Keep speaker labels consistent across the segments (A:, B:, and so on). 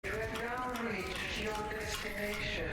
A: You have now reached your destination.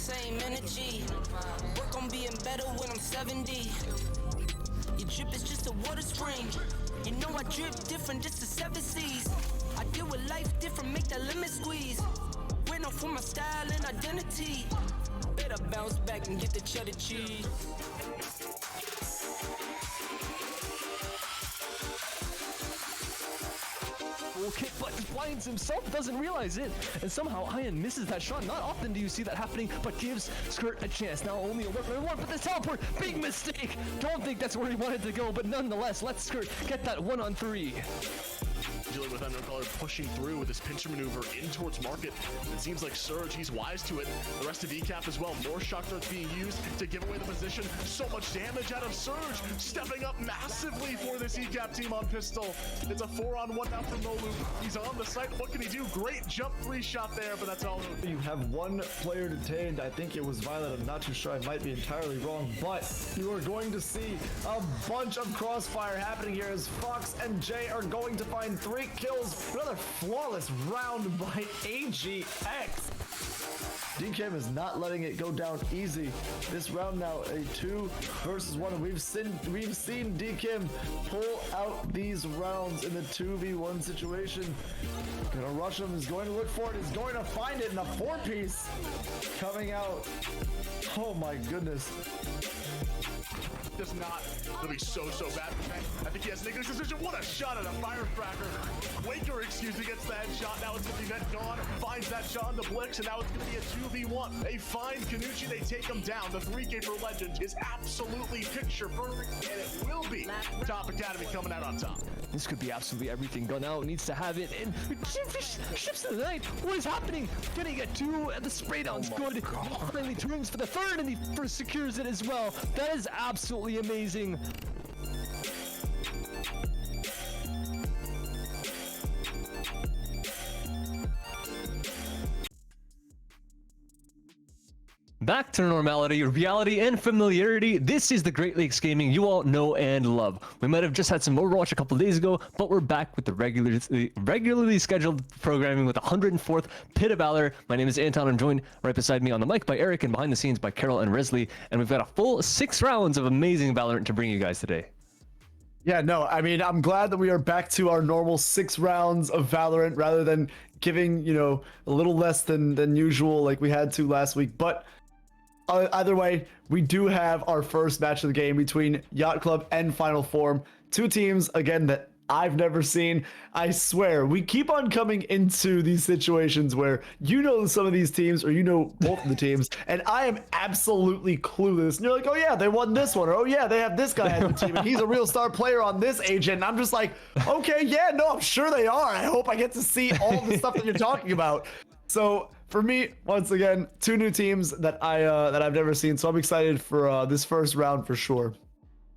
B: same energy. Work on being better when I'm 70. Your drip is just a water spring. You know I drip different, just the 7 C's. I deal with life different, make that lemon squeeze. Went off for my style and identity. Better bounce back and get the cheddar cheese.
C: Full kick, but he blinds himself, doesn't realize it, and somehow Ian misses that shot. Not often do you see that happening, but gives Skirt a chance. Now only a 1v1, but the teleport, big mistake! Don't think that's where he wanted to go, but nonetheless, let Skirt get that 1-on-3.
D: Dealing with Undercolor, pushing through with this pincher maneuver in towards Market. It seems like Surge, he's wise to it. The rest of ECAP as well. More shock darts being used to give away the position. So much damage out of Surge, stepping up massively for this ECAP team on Pistol. It's a 4-on-1 now for Nolu. He's on the site. What can he do? Great jump 3 shot there, but that's all.
E: You have one player detained. I think it was Violet. I'm not too sure. I might be entirely wrong, but you are going to see a bunch of crossfire happening here as Fox and Jay are going to find 3 kills. Another flawless round by AGX. DKIM is not letting it go down easy. This round now a 2 versus 1. And we've seen DKIM pull out these rounds in the 2v1 situation. Gonna rush him, is going to look for it, is going to find it in a 4-piece coming out. Oh my goodness.
D: Does not. It'll be so bad for Tank. I think he has Nicholas' decision. What a shot at a firecracker. Waker, excuse me, gets the headshot. Now it's going to be net gone. Finds that shot on the Blix, and now it's going to be a 2v1. They find Kanuchi, they take him down. The 3K for Legend is absolutely picture perfect, and it will be Top Academy coming out on top.
C: This could be absolutely everything. Gun out needs to have it, and ships to the night. What is happening? Gonna get 2, and the spray down's good. Finally turns for the 3rd, and he first secures it as well. That is absolutely amazing. Back to normality, reality, and familiarity. This is the Great Lakes Gaming you all know and love. We might have just had some Overwatch a couple days ago, but we're back with the regularly scheduled programming with the 104th Pit of Valor. My name is Anton. I'm joined right beside me on the mic by Eric and behind the scenes by Carol and Resley. And we've got a full 6 rounds of amazing Valorant to bring you guys today.
E: Yeah, no, I mean, I'm glad that we are back to our normal 6 rounds of Valorant rather than giving, you know, a little less than usual like we had to last week. But either way, we do have our first match of the game between Yacht Club and Final Form. 2 teams, again, that I've never seen. I swear, we keep on coming into these situations where you know some of these teams or you know both of the teams, and I am absolutely clueless. And you're like, oh yeah, they won this one, or oh yeah, they have this guy on the team, and he's a real star player on this agent. And I'm just like, okay, yeah, no, I'm sure they are. I hope I get to see all the stuff that you're talking about. So for me, once again, 2 new teams that I've never seen, so I'm excited for this first round for sure.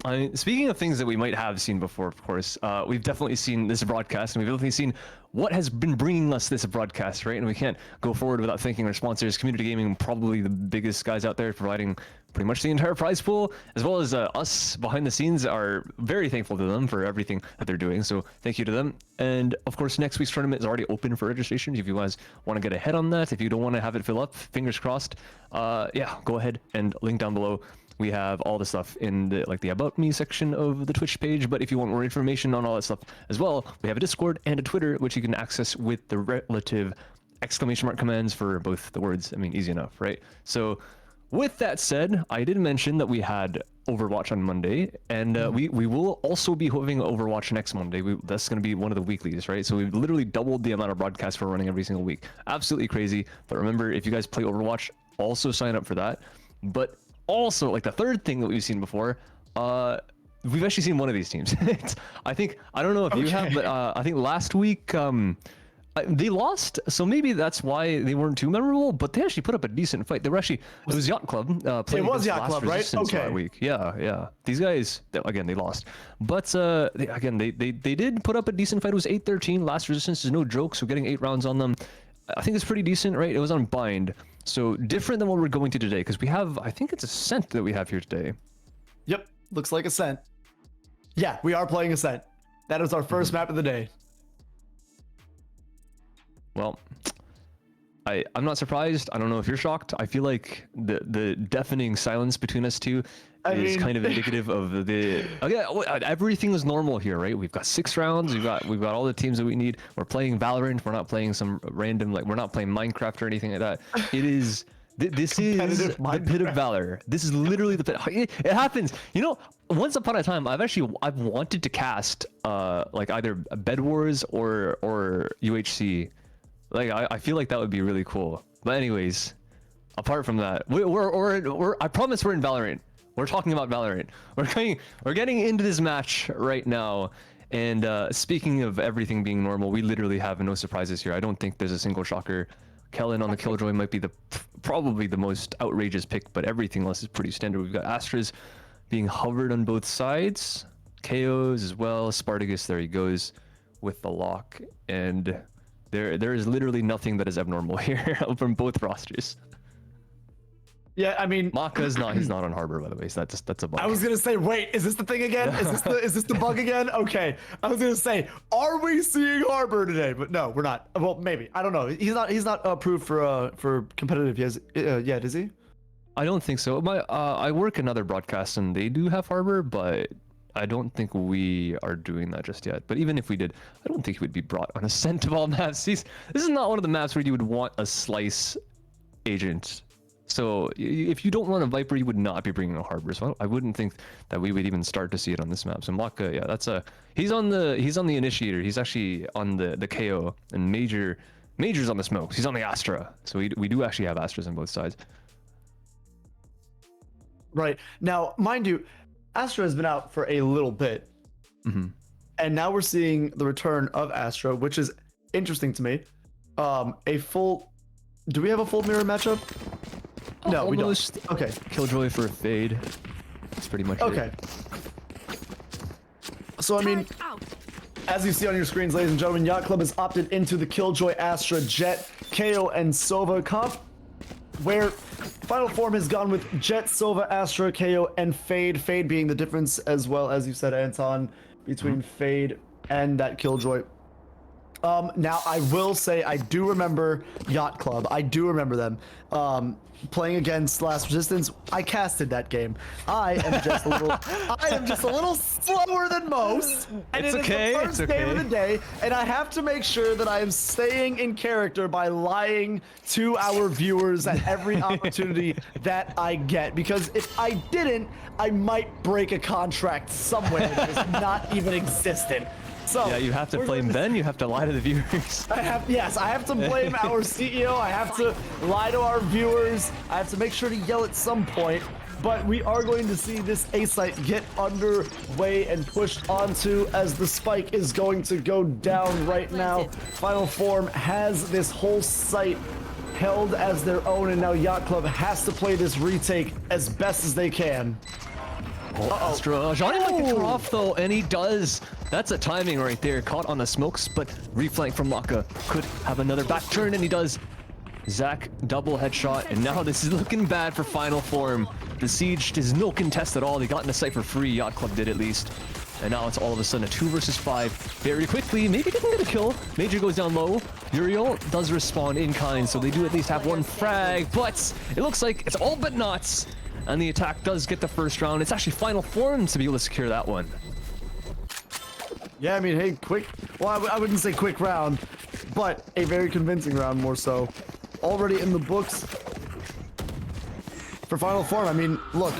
C: I mean, speaking of things that we might have seen before, of course, we've definitely seen this broadcast, and we've definitely seen what has been bringing us this broadcast, right? And we can't go forward without thanking our sponsors. Community Gaming, probably the biggest guys out there, providing pretty much the entire prize pool, as well as us behind the scenes are very thankful to them for everything that they're doing. So thank you to them. And of course, next week's tournament is already open for registration. If you guys want to get ahead on that, if you don't want to have it fill up, fingers crossed, yeah, go ahead and link down below. We have all the stuff in the About Me section of the Twitch page, but if you want more information on all that stuff as well, we have a Discord and a Twitter, which you can access with the relative exclamation mark commands for both the words. I mean, easy enough, right? So with that said, I did mention that we had Overwatch on Monday, and we will also be having Overwatch next Monday. That's going to be one of the weeklies, right? So we've literally doubled the amount of broadcasts we're running every single week. Absolutely crazy. But remember, if you guys play Overwatch, also sign up for that. But also, like the third thing that we've seen before, we've actually seen one of these teams. I don't know if you have, but I think last week they lost, so maybe that's why they weren't too memorable, but they actually put up a decent fight. They were actually, it was Yacht Club playing against
E: Yacht
C: Last
E: Club, right?
C: Resistance
E: Okay.
C: that week. Yeah. These guys, again, they lost. But they did put up a decent fight. It was 8-13. Last Resistance is no joke, so getting 8 rounds on them, I think it's pretty decent, right? It was on bind. So different than what we're going to today, because we have, I think it's Ascent that we have here today.
E: Yep, looks like Ascent. Yeah, we are playing Ascent. That is our first map of the day.
C: Well, I'm not surprised. I don't know if you're shocked. I feel like the deafening silence between us two is kind of indicative of the everything is normal here, right? We've got 6 rounds. We've got all the teams that we need. We're playing Valorant. We're not playing some random, like, we're not playing Minecraft or anything like that. It is this is the Pit of Valor. This is literally the pit. It happens. You know, once upon a time, I've wanted to cast like either Bed Wars or UHC. Like I feel like that would be really cool. But anyways, apart from that, we're I promise we're in Valorant. We're talking about Valorant. We're getting into this match right now. And speaking of everything being normal, we literally have no surprises here. I don't think there's a single shocker. Kellen on the Killjoy might be probably the most outrageous pick, but everything else is pretty standard. We've got Astras being hovered on both sides, KOs as well. Spartacus, there he goes with the lock, and there is literally nothing that is abnormal here from both rosters.
E: Yeah, I mean,
C: Maka's not. He's not on Harbor, by the way. So that's a bug.
E: I was gonna say, wait, is this the thing again? Is this the bug again? Okay, I was gonna say, are we seeing Harbor today? But no, we're not. Well, maybe. I don't know. He's not approved for competitive yet, is he?
C: I don't think so. I work another broadcast and they do have Harbor, but I don't think we are doing that just yet. But even if we did, I don't think he would be brought on a scent of all maps. This is not one of the maps where you would want a slice agent. So if you don't run a Viper, you would not be bringing a Harbor. So I wouldn't think that we would even start to see it on this map. So Maka, yeah, he's on the initiator. He's actually on the KO, and Major's on the smokes. He's on the Astra. So we do actually have Astras on both sides.
E: Right. Now, mind you, Astra has been out for a little bit. And now we're seeing the return of Astra, which is interesting to me. Do we have a full mirror matchup? No,
C: Almost.
E: We don't. Okay.
C: Killjoy for a fade. That's pretty much
E: Okay. So, I mean, as you see on your screens, ladies and gentlemen, Yacht Club has opted into the Killjoy, Astra, Jet, KO, and Sova comp, where Final Form has gone with Jet, Sova, Astra, KO, and Fade. Fade being the difference, as well as you said, Anton, between Fade and that Killjoy. Now, I will say I do remember Yacht Club. I do remember them. Playing against Last Resistance, I casted that game. I am just a little slower than most. And
C: It's
E: it is
C: okay,
E: the
C: it's
E: first game of
C: okay.
E: the day, and I have to make sure that I am staying in character by lying to our viewers at every opportunity that I get. Because if I didn't, I might break a contract somewhere that is not even existent. So
C: Yeah, you have to
E: we're
C: blame
E: going to-
C: Ben. You have to lie to the viewers.
E: I have to blame our CEO. I have to lie to our viewers. I have to make sure to yell at some point. But we are going to see this A site get underway and pushed onto as the spike is going to go down right now. Final Form has this whole site held as their own, and now Yacht Club has to play this retake as best as they can.
C: Astra. Johnny might get cut off though, and he does. That's a timing right there. Caught on the smokes, but reflank from Maka. Could have another back turn, and he does. Zach double headshot, and now this is looking bad for Final Form. The siege is no contest at all. They got in the site for free. Yacht Club did at least. And now it's all of a sudden a 2 versus 5. Very quickly, maybe didn't get a kill. Major goes down low. Uriel does respawn in kind, so they do at least have one frag, but it looks like it's all but nuts. And the attack does get the first round. It's actually Final Form to be able to secure that one.
E: Yeah, I mean, hey, quick. Well, I wouldn't say quick round, but a very convincing round more so. Already in the books for Final Form. I mean, look,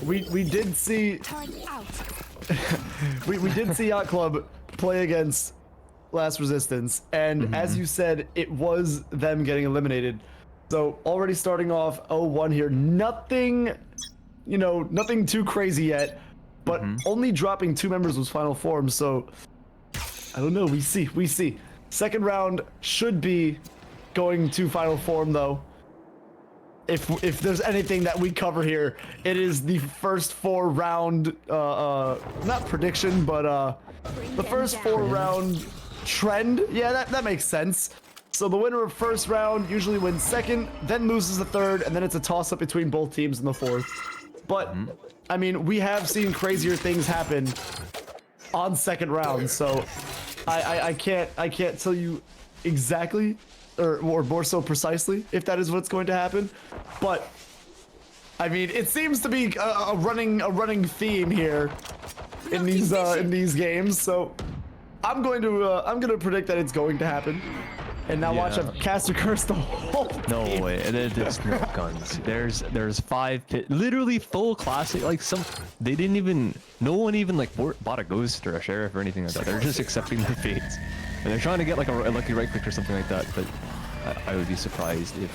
E: we did see we did see Yacht Club play against Last Resistance, and as you said, it was them getting eliminated. So already starting off 0-1 here. Nothing, nothing too crazy yet, but only dropping 2 members was Final Form. So I don't know. We see. Second round should be going to Final Form though. If there's anything that we cover here, it is the first 4 round, not prediction, but the first 4 round trend. Yeah, that makes sense. So the winner of first round usually wins second, then loses the third, and then it's a toss-up between both teams in the fourth. But I mean, we have seen crazier things happen on second round, so I can't tell you exactly or more so precisely if that is what's going to happen. But I mean, it seems to be a running theme here in these games. So I'm going to predict that it's going to happen. And now watch a caster curse the whole
C: No
E: team.
C: way, there's no guns. There's 5 literally full classic, like they didn't even, no one even like bought a ghost or a sheriff or anything like that. They're just accepting their fates. And they're trying to get like a lucky right click or something like that, but I would be surprised if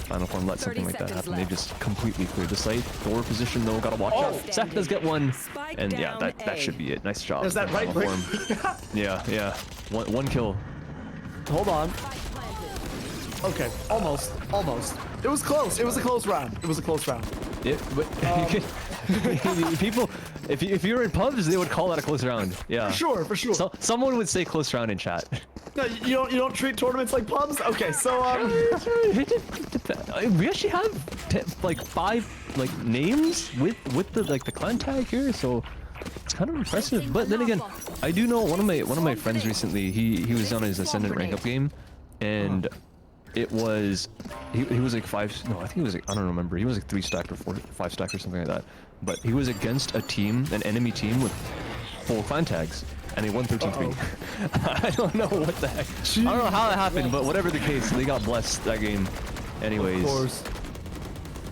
C: Final Form let something like that happen. They just completely cleared the site. Door position though, gotta watch out. Zach does get one, and yeah, that should be it. Nice job.
E: There's that right
C: Final
E: click.
C: Form. Yeah. One kill.
E: Hold on. Okay, almost. It was close. It was a close round.
C: People, if you're in pubs, they would call that a close round. Yeah.
E: For sure.
C: So, someone would say close round in chat.
E: No, you don't treat tournaments like pubs. Okay, so
C: we actually have like 5 like names with the like the clan tag here, so it's kind of impressive. But then again, I do know one of my friends recently. He was on his Ascendant rank up game, and it was he was like 5. No, I think he was like, I don't remember. He was like 3 stack or 5 stack or something like that. But he was against an enemy team with full clan tags. And they won 13-3. I don't know what the heck. I don't know how that happened, but whatever the case, they got blessed that game. Anyways,
E: of course.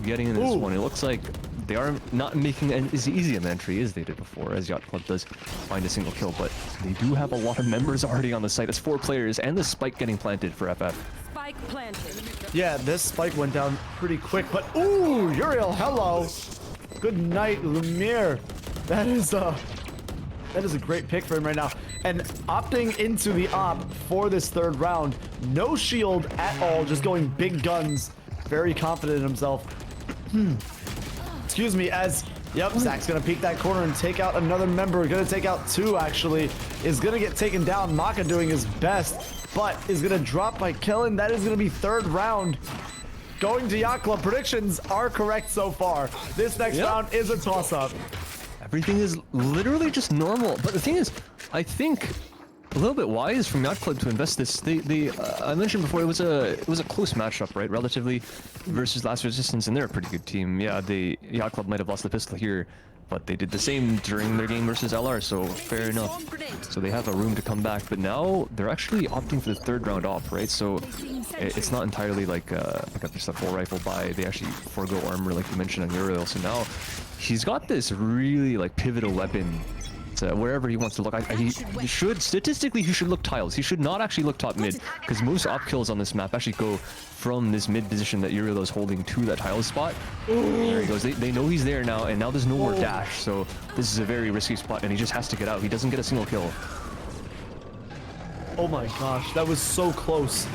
C: Getting into this one, it looks like they are not making as easy an entry as they did before, as Yacht Club does find a single kill, but they do have a lot of members already on the site. It's 4 players, and the spike getting planted for FF.
F: Spike planted.
E: Yeah, this spike went down pretty quick, but ooh, Uriel, hello. Good night, Lumiere. That is a great pick for him right now. And opting into the op for this 3rd round. No shield at all, just going big guns. Very confident in himself. Excuse me, yep, Zach's gonna peek that corner and take out another member. Gonna take out 2, actually. Is gonna get taken down. Maka doing his best, but is gonna drop by Kellen. That is gonna be 3rd round. Going to Yacht Club. Predictions are correct so far. This next round is a toss-up.
C: Everything is literally just normal. But the thing is, I think a little bit wise from Yacht Club to invest this. I mentioned before it was a close matchup, right? Relatively versus Last Resistance, and they're a pretty good team. Yeah, Yacht Club might have lost the pistol here, but they did the same during their game versus LR, so fair enough. So they have a room to come back, but now they're actually opting for the 3rd round off, right? So it's not entirely like just a full rifle buy. They actually forego armor, like you mentioned on Uriel. So now he's got this really like pivotal weapon to wherever he wants to look. He should, statistically, he should look tiles. He should not actually look top mid, because most op kills on this map actually go from this mid position that Uriel is holding to that tile spot. There he goes. They know he's there now, and now there's no more dash. So this is a very risky spot, and he just has to get out. He doesn't get a single kill.
E: Oh my gosh, that was so close.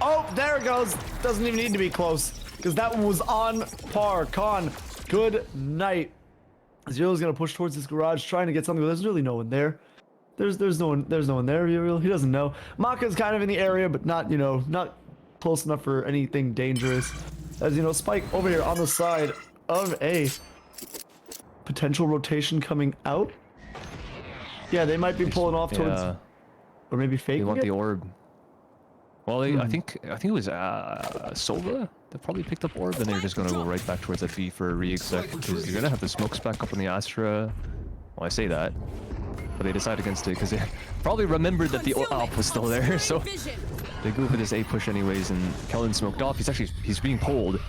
E: Oh, there it goes. Doesn't even need to be close, because that one was on par. Con, good night. Zero's gonna push towards this garage, trying to get something, but there's really no one there. There's no one there. He doesn't know. Maka's kind of in the area, but not not close enough for anything dangerous. As Spike over here on the side of a potential rotation coming out. Yeah, they might be pulling off towards, or maybe faking.
C: They want
E: it?
C: the orb. Well, I think it was Sova that probably picked up orb, and they're just gonna go right back towards that B for a re-exec, because you're gonna have the smokes back up on the Astra. Well, I say that, but they decide against it because they probably remembered that the AWP was still there, so they go for this A push anyways. And Kellen smoked off. He's being pulled,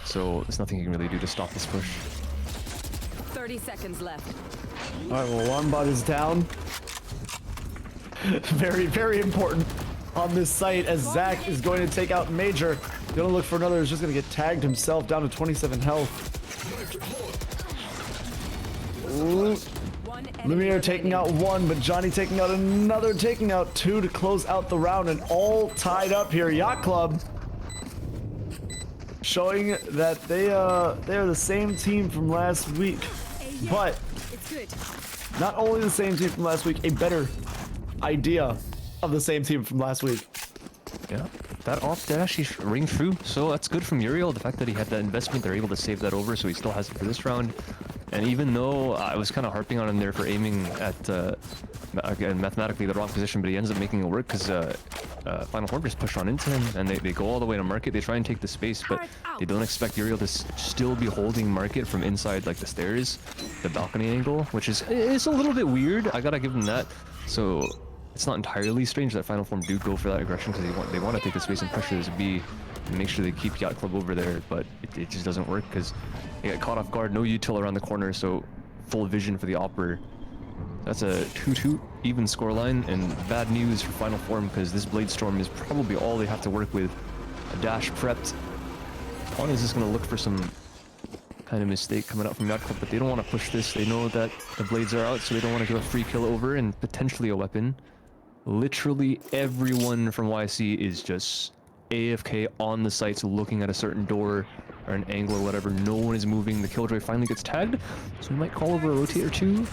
C: so there's nothing he can really do to stop this push.
F: 30 seconds left.
E: All right, well, one bot is down. Very, very important on this site, as Zach is going to take out Major. Gonna look for another. Is just gonna get tagged himself down to 27 health. Ooh. Lumiere taking out 1, but Johnny taking out another, taking out 2 to close out the round, and all tied up here. Yacht Club showing that they are the same team from last week, but not only the same team from last week, a better idea of the same team from last week.
C: Yeah, that off did actually ring true, so that's good from Uriel. The fact that he had that investment, they're able to save that over, so he still has it for this round. And even though I was kind of harping on him there for aiming at, again, mathematically the wrong position, but he ends up making it work because Final Form just pushed on into him, and they go all the way to market. They try and take the space, but they don't expect Uriel to still be holding market from inside like the stairs, the balcony angle, which is a little bit weird. I gotta give him that. So it's not entirely strange that Final Form do go for that aggression, because they want to take the space and pressure this B and make sure they keep Yacht Club over there, but it just doesn't work because they get caught off guard. No util around the corner, so full vision for the Opper. That's a 2-2 even scoreline, and bad news for Final Form because this Blade Storm is probably all they have to work with. A dash prepped. Pawn is just going to look for some kind of mistake coming out from Yacht Club, but they don't want to push this. They know that the blades are out, so they don't want to give a free kill over and potentially a weapon. Literally everyone from YC is just AFK on the sites looking at a certain door or an angle or whatever. No one is moving. The Killjoy finally gets tagged, so we might call over a rotate or two.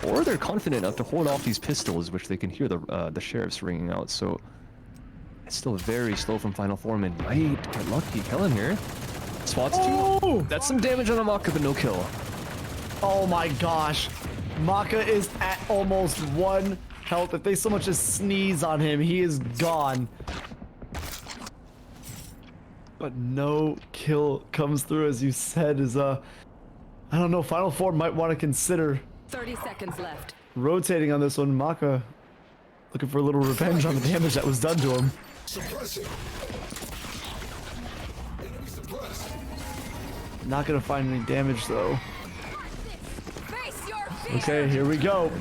C: or they're confident enough to hold off these pistols, which they can hear the sheriffs ringing out. So it's still very slow from Final Form, and might get lucky. Kellen here spots two. That's some damage on a Maka, but no kill.
E: Oh my gosh. Maka is at almost 1 health. If they so much as sneeze on him, he is gone. But no kill comes through, as you said, is I don't know, Final Form might want to consider
F: 30 seconds left.
E: rotating on this one. Maka looking for a little revenge on the damage that was done to him. Not gonna find any damage though. Okay, here we go.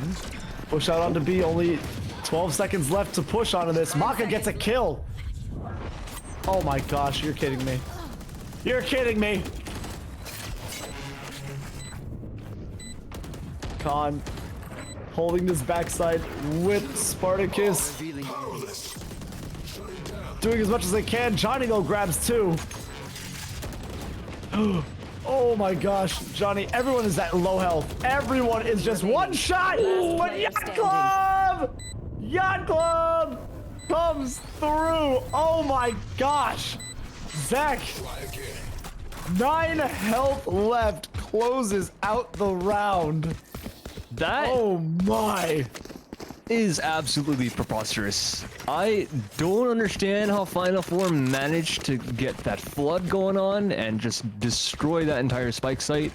E: Push out onto B. Only 12 seconds left to push onto this. Maka gets a kill. Oh my gosh, you're kidding me. You're kidding me. Khan holding this backside with Spartacus. Doing as much as they can. Johnny though grabs 2. Oh my gosh, Johnny, everyone is at low health. Everyone is just one shot. But Yacht Club! Yacht Club comes through. Oh my gosh. Zach, 9 health left, closes out the round.
C: That
E: Oh my.
C: is absolutely preposterous. I don't understand how Final Form managed to get that flood going on and just destroy that entire spike site.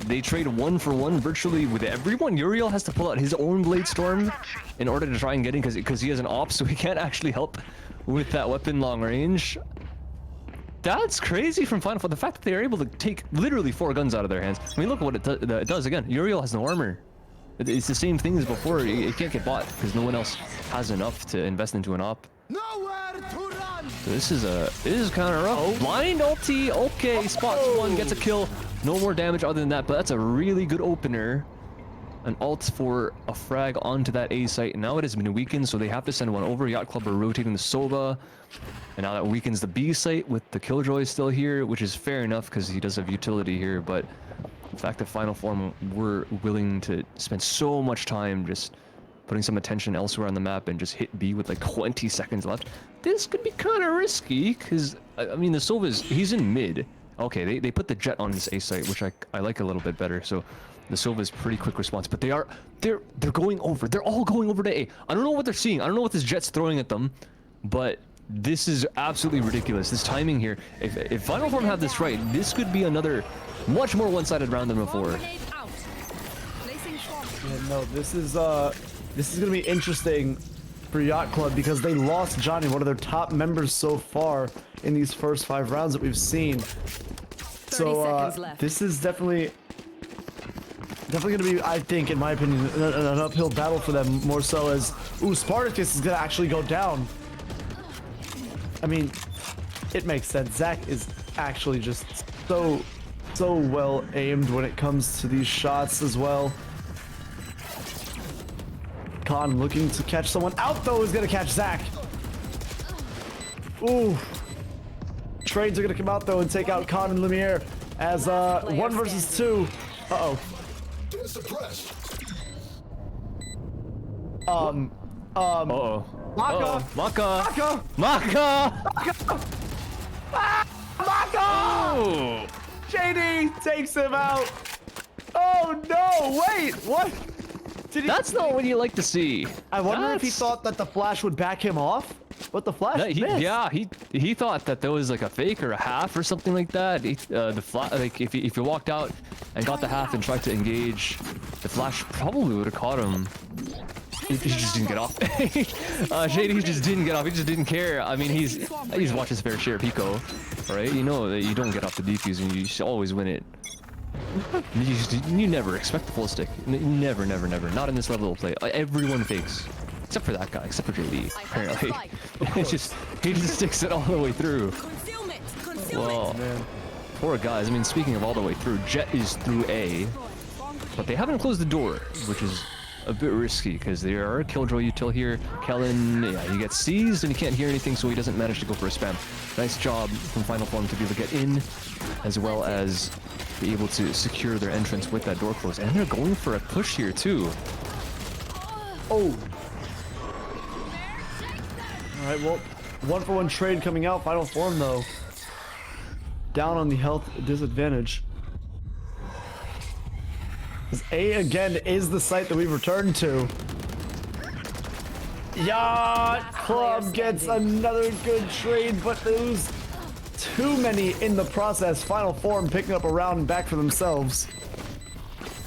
C: They trade 1 for 1 virtually with everyone. Uriel has to pull out his own Blade Storm in order to try and get in because he has an op, so he can't actually help with that weapon long range. That's crazy from Final Form. The fact that they are able to take literally 4 guns out of their hands. I mean, look at what it does again. Uriel has no armor. It's the same thing as before. It can't get bought because no one else has enough to invest into an op.
B: Nowhere to run.
C: So this is kind of rough. Blind ulti. Okay, spots 1, gets a kill. No more damage other than that, but that's a really good opener. An ult for a frag onto that A site. And now it has been weakened, so they have to send one over. Yacht Club are rotating the Sova. And now that weakens the B site with the Killjoy still here, which is fair enough because he does have utility here, but the fact that Final Form were willing to spend so much time just putting some attention elsewhere on the map and just hit B with like 20 seconds left, this could be kind of risky because, I mean, the Sova's, he's in mid. Okay, they put the Jet on this A site, which I like a little bit better, so the Sova's pretty quick response, but they're going over. They're all going over to A. I don't know what they're seeing. I don't know what this Jet's throwing at them, but this is absolutely ridiculous. This timing here, if Final Form have this right, this could be another much more one-sided round than before.
E: Yeah, no, this is gonna be interesting for Yacht Club because they lost Johnny, one of their top members so far in these first 5 rounds that we've seen.
F: 30
E: So
F: seconds left.
E: this is definitely gonna be, I think, in my opinion, an uphill battle for them, more so as Spartacus is gonna actually go down. I mean, it makes sense. Zach is actually just so well aimed when it comes to these shots as well. Khan looking to catch someone out though is gonna catch Zach. Ooh. Trades are gonna come out though and take out Khan and Lumiere as 1 versus 2. Uh-oh.
C: Uh-oh.
E: Maka!
C: Maka!
E: Maka!
C: Maka!
E: Maka!
C: Oh!
E: JD takes him out. Oh no, wait, what? Did he?
C: That's not what you like to see.
E: I wonder if he
C: That's-
E: thought that the flash would back him off, but the flash missed.
C: Yeah, he thought that there was like a fake or a half or something like that. Like if he walked out and got the half and tried to engage, the flash probably would have caught him. He just didn't get off. Shady just didn't get off. He just didn't care. I mean, he's watched his fair share of Pico, right? You know that you don't get off the defuse and you should always win it. You never expect the full stick. Never. Not in this level of play. Everyone fakes. Except for that guy, except for JD, apparently. He just sticks it all the way through. Well, poor guys. I mean, speaking of all the way through, Jet is through A, but they haven't closed the door, which is a bit risky because there are killjoy util here. Kellen, yeah, he gets seized and he can't hear anything, so he doesn't manage to go for a spam. Nice job from Final Form to be able to get in, as well as be able to secure their entrance with that door closed. And they're going for a push here too.
E: Oh. All right, well, 1-for-1 trade coming out. Final Form though, down on the health disadvantage. This A again is the site that we've returned to. Yacht Club gets another good trade, but they lose too many in the process. Final Form picking up a round back for themselves.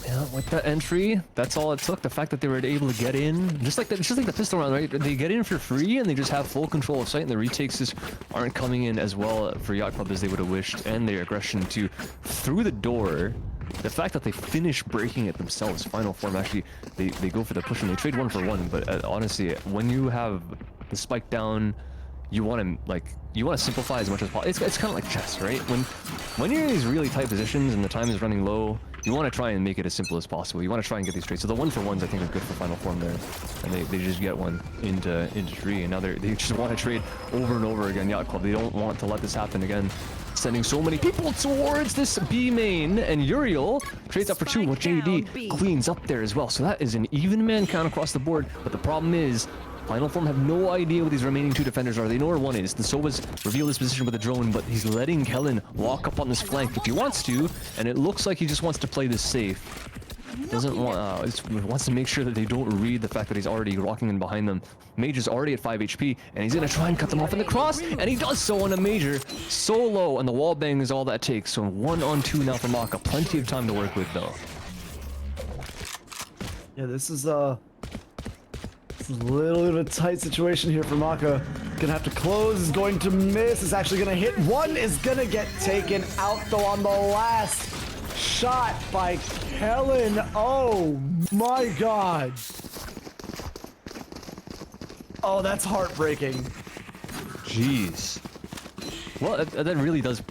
C: Yeah, with that entry, that's all it took. The fact that they were able to get in, just like the pistol round, right? They get in for free and they just have full control of site, and the retakes just aren't coming in as well for Yacht Club as they would have wished, and their aggression to through the door. The fact that they finish breaking it themselves, Final Form actually, they go for the push and they trade 1-for-1. But honestly, when you have the spike down, you want to simplify as much as possible. It's kind of like chess, right? When you're in these really tight positions and the time is running low, you want to try and make it as simple as possible. You want to try and get these trades. So the 1-for-1s I think are good for Final Form there, and they just get one into 3, and now they just want to trade over and over again. Yacht Club, they don't want to let this happen again. Sending so many people towards this B main, and Uriel trades up for 2 with JD cleans up there as well. So that is an even man count across the board, but the problem is Final Form have no idea what these remaining 2 defenders are. They know where one is. The Soba's revealed his position with a drone, but he's letting Kellen walk up on this flank if he wants to, and it looks like he just wants to play this safe. Doesn't want, wants to make sure that they don't read the fact that he's already walking in behind them. Mage is already at 5 HP, and he's gonna try and cut them off in the cross, and he does so on a Major. So low, and the wall bang is all that takes. So 1-on-2 now for Maka. Plenty of time to work with, though.
E: Yeah, this is a little bit of a tight situation here for Maka. Gonna have to close, is going to miss, is actually gonna hit. One is gonna get taken out though on the last shot by Kellen. Oh my god. Oh, that's heartbreaking.
C: Jeez. Well, that really does,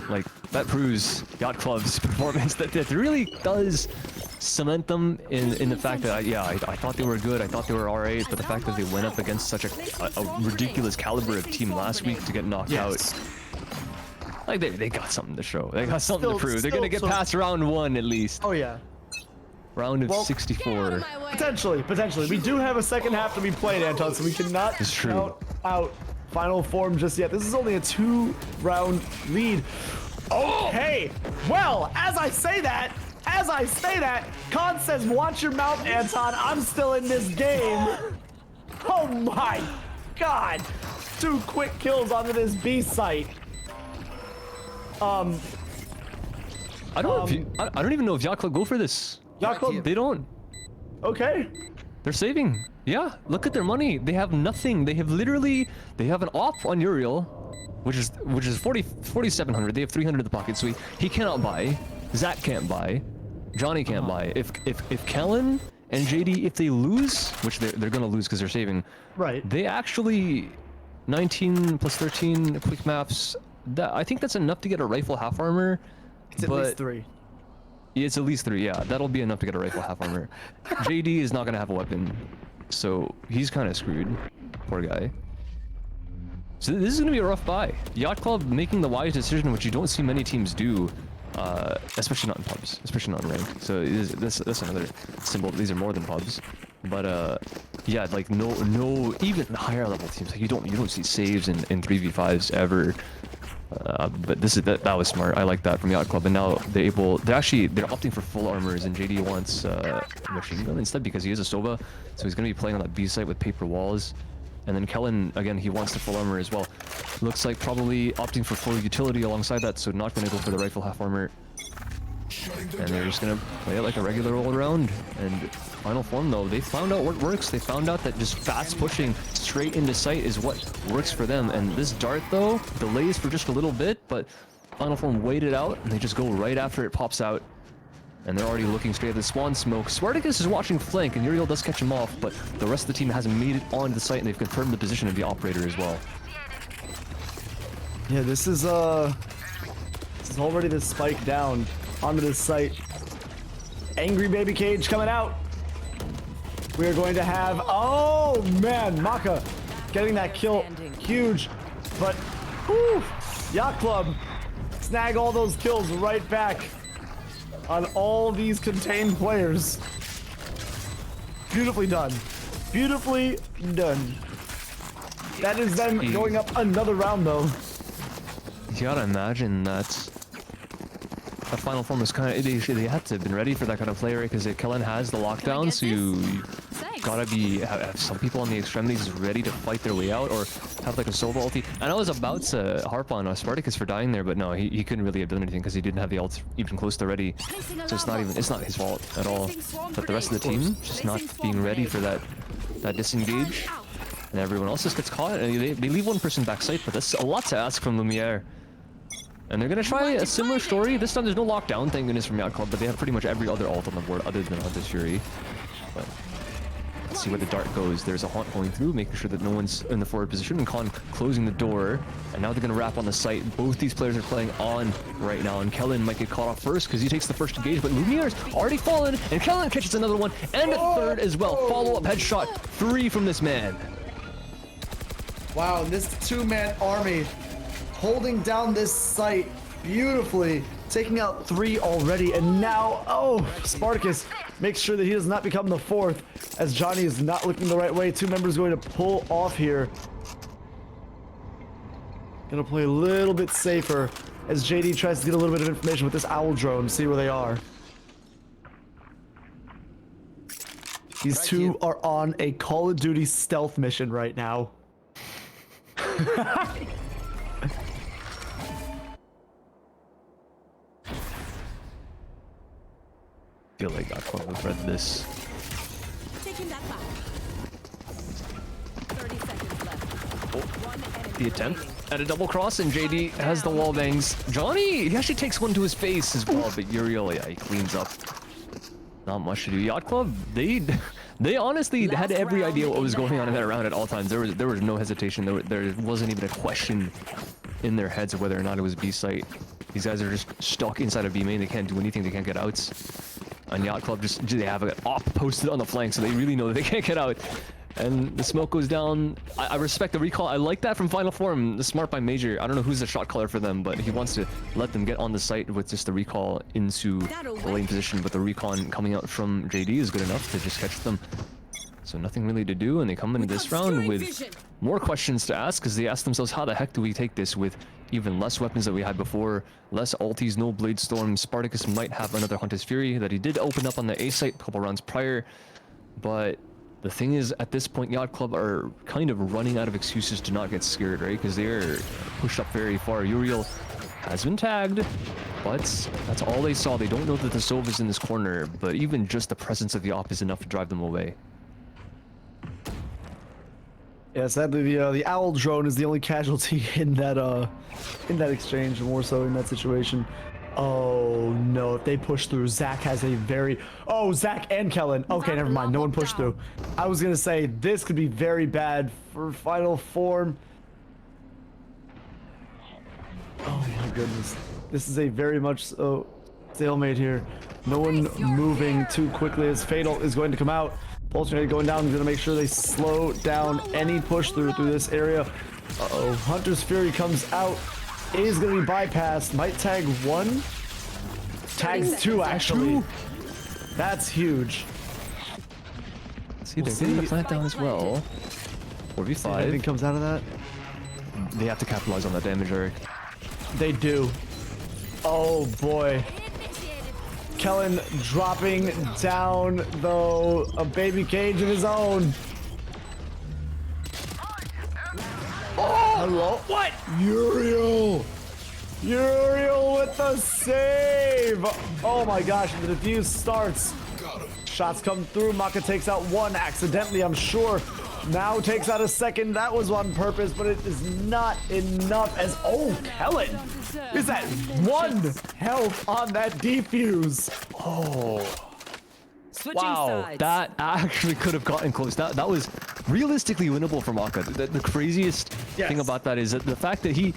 C: like, that proves Yacht Club's performance. That really does cement them in the fact that I thought they were good, I thought they were alright, but the fact that they went up against such a ridiculous caliber of team last week to get knocked out, like they got something to show, they got something to prove. They're gonna get past round 1 at least.
E: Oh yeah.
C: Round of 64.
E: Potentially. We do have a second half to be played, Anton, so we cannot count out Final Form just yet. This is only a 2-round lead. Okay, well, as I say that, Khan says, watch your mouth, Anton. I'm still in this game. Oh my god. 2 quick kills onto this B site.
C: I don't even know if Yacht Club go for this.
E: Yacht Club,
C: They don't.
E: okay.
C: They're saving. Yeah, look at their money. They have nothing. They have an op on Uriel, which is 4,700. They have 300 in the pocket, so he cannot buy. Zach can't buy. Johnny can't buy. If Kellen and JD, if they lose, which they're gonna lose because they're saving,
E: Right.
C: they actually 19 plus 13 quick maps. I think that's enough to get a rifle half armor.
E: It's at least 3.
C: It's at least 3, yeah. That'll be enough to get a rifle half armor. JD is not gonna have a weapon, so he's kind of screwed. Poor guy. So this is gonna be a rough buy. Yacht Club making the wise decision, which you don't see many teams do, especially not in pubs, especially not in rank. So that's another symbol. These are more than pubs, but yeah, like no even higher level teams, like you don't see saves in 3v5s ever. But that was smart. I like that from Yacht Club, and now they're opting for full armors, and JD wants machine gun instead because he is a Soba, so he's gonna be playing on that B site with paper walls. And then Kellen, again, he wants the full armor as well. Looks like probably opting for full utility alongside that, so not gonna go for the rifle half armor. And they're just gonna play it like a regular all around. And Final Form though, they found out what works. They found out that just fast pushing straight into sight is what works for them. And this dart though, delays for just a little bit, but Final Form waited out and they just go right after it pops out. And they're already looking straight at the spawn smoke. Spartacus is watching flank, and Uriel does catch him off, but the rest of the team hasn't made it onto the site, and they've confirmed the position of the operator as well.
E: Yeah, this is already the spike down onto this site. Angry Baby Cage coming out. We're going to have, oh man, Maka getting that kill, huge, but whew, Yacht Club snag all those kills right back on all these contained players. Beautifully done. Beautifully done. That is them going up another round though.
C: You gotta imagine that the final form was kind of, they had to have been ready for that kind of play, right? Because Kellen has the lockdown, so you gotta have some people on the extremities ready to fight their way out, or have like a solo ulti. And I was about to harp on Spartacus for dying there, but no, he couldn't really have done anything because he didn't have the ult even close to ready. So it's not his fault at all. But the rest of the team just not being ready for that disengage, and everyone else just gets caught. And they leave one person backside, but that's a lot to ask from Lumiere. And they're gonna try a similar story. This time there's no lockdown, thank goodness, from Yacht Club, but they have pretty much every other ult on the board other than Hunter's Fury. But let's see where the dart goes. There's a Haunt going through, making sure that no one's in the forward position, and Khan closing the door. And now they're gonna wrap on the site. Both these players are playing on right now, and Kellen might get caught off first because he takes the first engage, but Lumiere's already fallen, and Kellen catches another one, and a third as well. Follow-up headshot, 3 from this man.
E: Wow, this two-man army holding down this site beautifully, taking out 3 already, and now, oh, Spartacus makes sure that he does not become the 4th, as Johnny is not looking the right way. 2 members going to pull off here. Gonna play a little bit safer as JD tries to get a little bit of information with this owl drone, see where they are. These two are on a Call of Duty stealth mission right now.
C: I feel like I could have read this.
F: Taking that back. 30 seconds left. One enemy
C: The attempt at a double cross, and JD has the wall bangs. Johnny, he actually takes one to his face as well, but Uriel, yeah, he cleans up. Not much to do. Yacht Club, they honestly had every idea what was going on in that round at all times. There was no hesitation. There wasn't even a question in their heads of whether or not it was B site. These guys are just stuck inside of B main. They can't do anything. They can't get outs. And Yacht Club they have an op posted on the flank, so they really know that they can't get out. And the smoke goes down. I respect the recall. I like that from Final Form. The smart by Major. I don't know who's the shot caller for them, but he wants to let them get on the site with just the recall into the lane position. But the recon coming out from JD is good enough to just catch them. So nothing really to do, and they come into this round with more questions to ask, because they ask themselves, how the heck do we take this with even less weapons that we had before, less ultis, no Blade Storm. Spartacus might have another Hunter's Fury that he did open up on the A site a couple rounds prior, but the thing is, at this point, Yacht Club are kind of running out of excuses to not get scared, right? Because they're pushed up very far. Uriel has been tagged, but that's all they saw. They don't know that the Sov is in this corner, but even just the presence of the op is enough to drive them away.
E: Yeah, sadly, the owl drone is the only casualty in that exchange, more so in that situation. Oh no, if they push through, Zach has a very... Oh, Zach and Kellen. Okay, never mind. No one pushed through. I was going to say, this could be very bad for Final Form. Oh my goodness. This is a very much so stalemate here. No one moving too quickly as Fatal is going to come out. Pulsar going down, going to make sure they slow down any push through this area. Uh-oh, Hunter's Fury comes out. Is going to be bypassed. Might tag 1. Tags 2, actually. That's huge.
C: See, they're getting the plant down as well. 4v5.
E: Anything comes out of that?
C: They have to capitalize on that damage, Eric.
E: They do. Oh boy. Kellen dropping down, though, a baby cage of his own. Oh, hello? What? Uriel! Uriel with the save! Oh my gosh, the defuse starts. Shots come through. Maka takes out 1 accidentally, I'm sure. Now takes out a 2nd. That was on purpose, but it is not enough as... Oh, Kellen is at 1 health on that defuse.
C: Oh. Wow, that actually could have gotten close. That was realistically winnable for Maka. The craziest thing about that is that the fact that he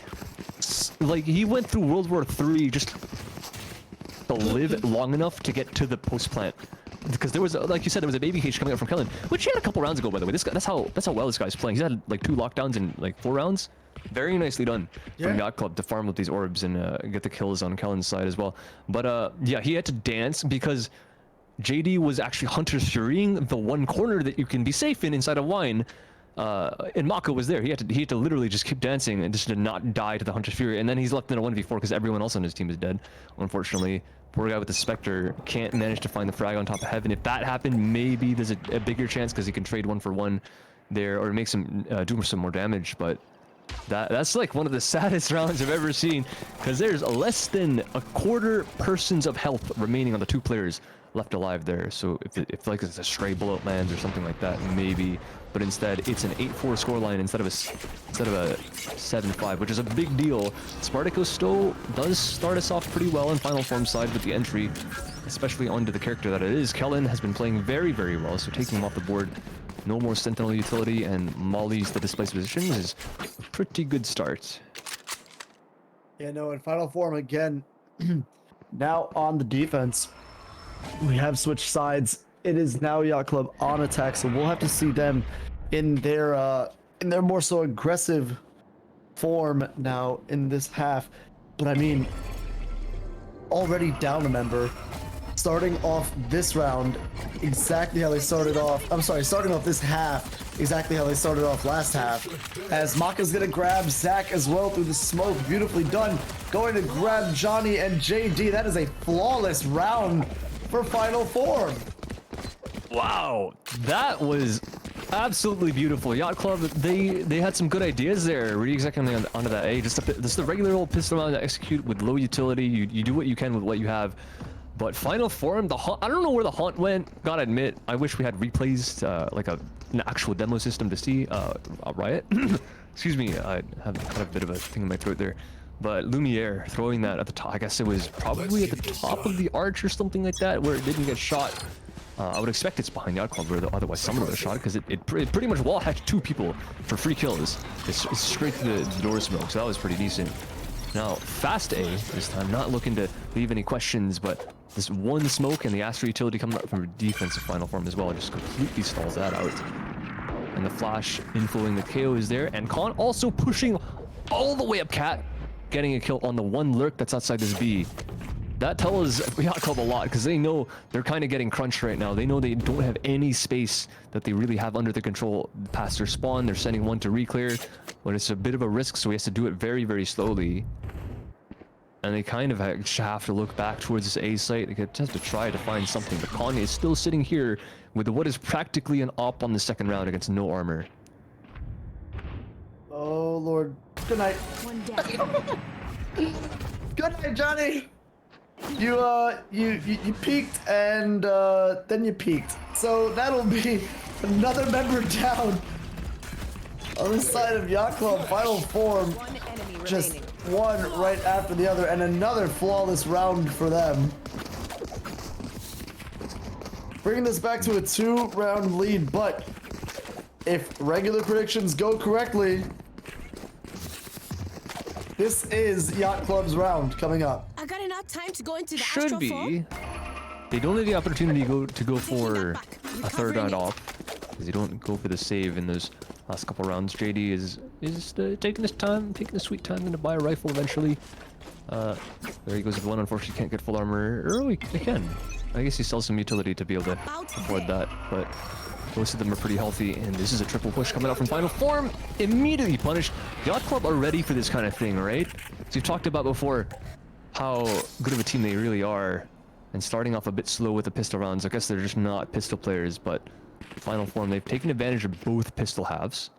C: went through World War III just to live long enough to get to the post plant. because there was, like you said, there was a baby cage coming up from Kellen, which he had a couple rounds ago, by the way. This guy, that's how well this guy's playing. He's had like 2 lockdowns in like 4 rounds. Very nicely done from Yacht Club to farm with these orbs and get the kills on Kellen's side as well. But yeah, he had to dance because JD was actually Hunter's Furying the one corner that you can be safe in inside of Wine. And Mako was there. He had to literally just keep dancing and just to not die to the Hunter's Fury. And then he's left in a 1v4 because everyone else on his team is dead. Unfortunately, poor guy with the Spectre can't manage to find the frag on top of Heaven. If that happened, maybe there's a bigger chance because he can trade 1 for 1 there or make some do some more damage. But that's like one of the saddest rounds I've ever seen because there's less than a quarter persons of health remaining on the 2 players left alive there. So if like it's a stray bullet lands or something like that, maybe. But instead, it's an 8-4 scoreline instead of a 7-5, which is a big deal. Spartacus still does start us off pretty well in final form side with the entry, especially onto the character that it is. Kellen has been playing very, very well, so taking him off the board, no more Sentinel utility, and Molly's the displaced positions is a pretty good start.
E: Yeah, no, in final form again. Now on the defense, we have switched sides. It is now Yacht Club on attack, so we'll have to see them in their more so aggressive form now in this half. But I mean, already down a member, starting off this round exactly how they started off. I'm sorry, starting off this half exactly how they started off last half. As Maka's gonna grab Zach as well through the smoke, beautifully done. Going to grab Johnny and JD. That is a flawless round for final form.
C: Wow, that was absolutely beautiful. Yacht Club, they had some good ideas there. Really exactly onto that A. Just the regular old pistol round to execute with low utility. You do what you can with what you have. But final form, the haunt, I don't know where the haunt went. Gotta admit, I wish we had replays, like an actual demo system to see. Riot. Excuse me, I have kind of a bit of a thing in my throat there. But Lumiere throwing that at the top, I guess it was probably at the top of the arch or something like that, where it didn't get shot. I would expect it's behind Yacht Club, where otherwise someone would have shot it, because it pretty much wall hacked 2 people for free kills. It's straight to the door smoke, so that was pretty decent. Now, fast A this time, not looking to leave any questions, but this one smoke and the Astro utility coming up from a defensive final form as well just completely stalls that out. And the flash infoing the KO is there, and Khan also pushing all the way up Cat, getting a kill on the one lurk that's outside this B. That tells Yacht Club a lot, because they know they're kind of getting crunched right now. They know they don't have any space that they really have under their control past their spawn. They're sending one to reclear, but it's a bit of a risk, so he has to do it very, very slowly. And they kind of have to look back towards this A site. They have to try to find something. But Kanye is still sitting here with what is practically an op on the second round against no armor.
E: Oh, Lord. Good night.
F: One down.
E: Good night, Johnny. You peaked and then you peaked. So that'll be another member down on the side of Yacht Club. Final form,
F: One enemy
E: just
F: remaining.
E: one right after the other, and another flawless round for them. Bringing this back to a 2-round lead, but if regular predictions go correctly, this is Yacht Club's round coming up.
F: I got enough time to go into the
C: Should
F: astral form.
C: be. They don't have the opportunity to go for
F: back.
C: a third round
F: Recovering it.
C: off, because they don't go for the save in those last couple rounds. JD is taking his time, taking the sweet time, to buy a rifle eventually. There he goes with one. Unfortunately, can't get full armor. Or he can. I guess he sells some utility to be able to afford that, but most of them are pretty healthy, and this is a triple push coming out from final form. Immediately punished. Yacht Club are ready for this kind of thing, right? So we've talked about before how good of a team they really are, and starting off a bit slow with the pistol rounds. I guess they're just not pistol players, but final form, they've taken advantage of both pistol halves,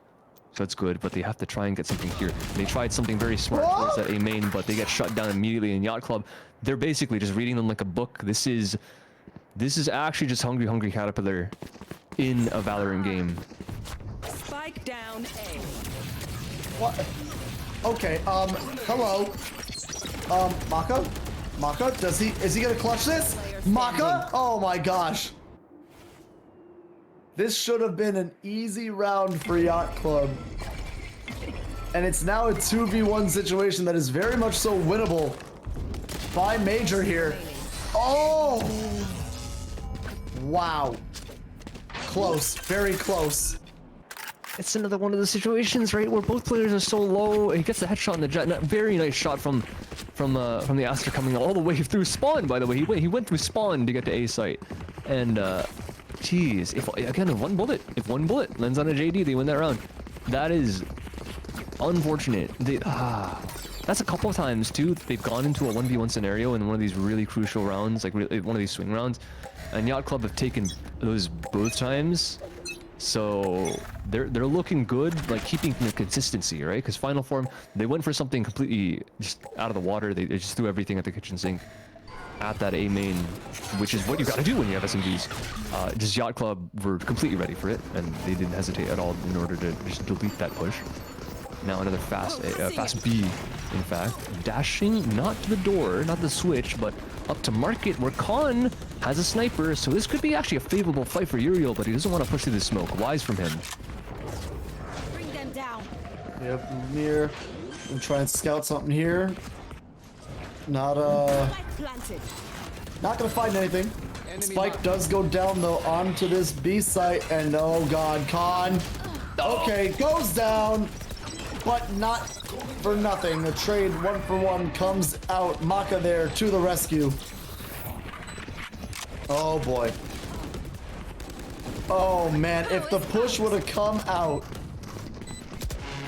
C: so that's good, but they have to try and get something here. They tried something very smart towards that A main, but they get shut down immediately. In Yacht Club, they're basically just reading them like a book. This is actually just Hungry Caterpillar in a Valorant game.
F: Spike down A.
E: What? Okay, hello. Maka, is he gonna clutch this? Maka? Oh my gosh. This should have been an easy round for Yacht Club. And it's now a 2v1 situation that is very much so winnable by Major here. Oh! Wow. Close. Very close.
C: It's another one of the situations, right, where both players are so low. He gets the headshot in the jet. Very nice shot from the Aster coming all the way through spawn. By the way, he went through spawn to get to A site, and geez, if one bullet lands on a JD, they win that round. That is unfortunate. That's a couple of times too. They've gone into a 1v1 scenario in one of these really crucial rounds, like one of these swing rounds, and Yacht Club have taken those both times. So they're looking good, like keeping the consistency, right? Because Final Form, they went for something completely just out of the water. They just threw everything at the kitchen sink at that A main, which is what you got to do when you have SMGs. Just Yacht Club were completely ready for it, and they didn't hesitate at all in order to just delete that push. Now another fast B, in fact, dashing not to the door, not the switch, but up to market, where Khan has a sniper, so this could be actually a favorable fight for Uriel, but he doesn't want to push through the smoke. Wise from him.
F: Bring them down.
E: Yep, Mir. I'm trying to scout something here. Not
F: Spike planted.
E: not gonna find anything. Spike does go down though onto this B site, and oh god, Khan. Okay, goes down, but not for nothing. The trade 1-for-1 comes out. Maka there to the rescue. Oh boy. Oh man, if the push would have come out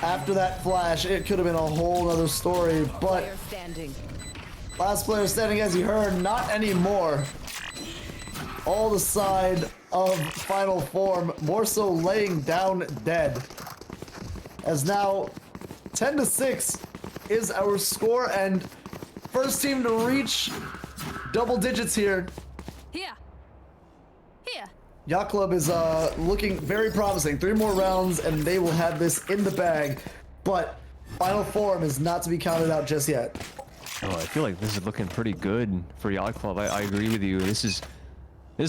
E: after that flash, it could have been a whole other story, but
F: Player standing.
E: last player standing, as you heard, not anymore. All the side of Final Form, more so laying down dead. As now 10-6 is our score, and first team to reach double digits here.
F: Here. Here.
E: Yacht Club is looking very promising. 3 more rounds and they will have this in the bag, but Final Form is not to be counted out just yet.
C: Oh, I feel like this is looking pretty good for Yacht Club. I agree with you. This is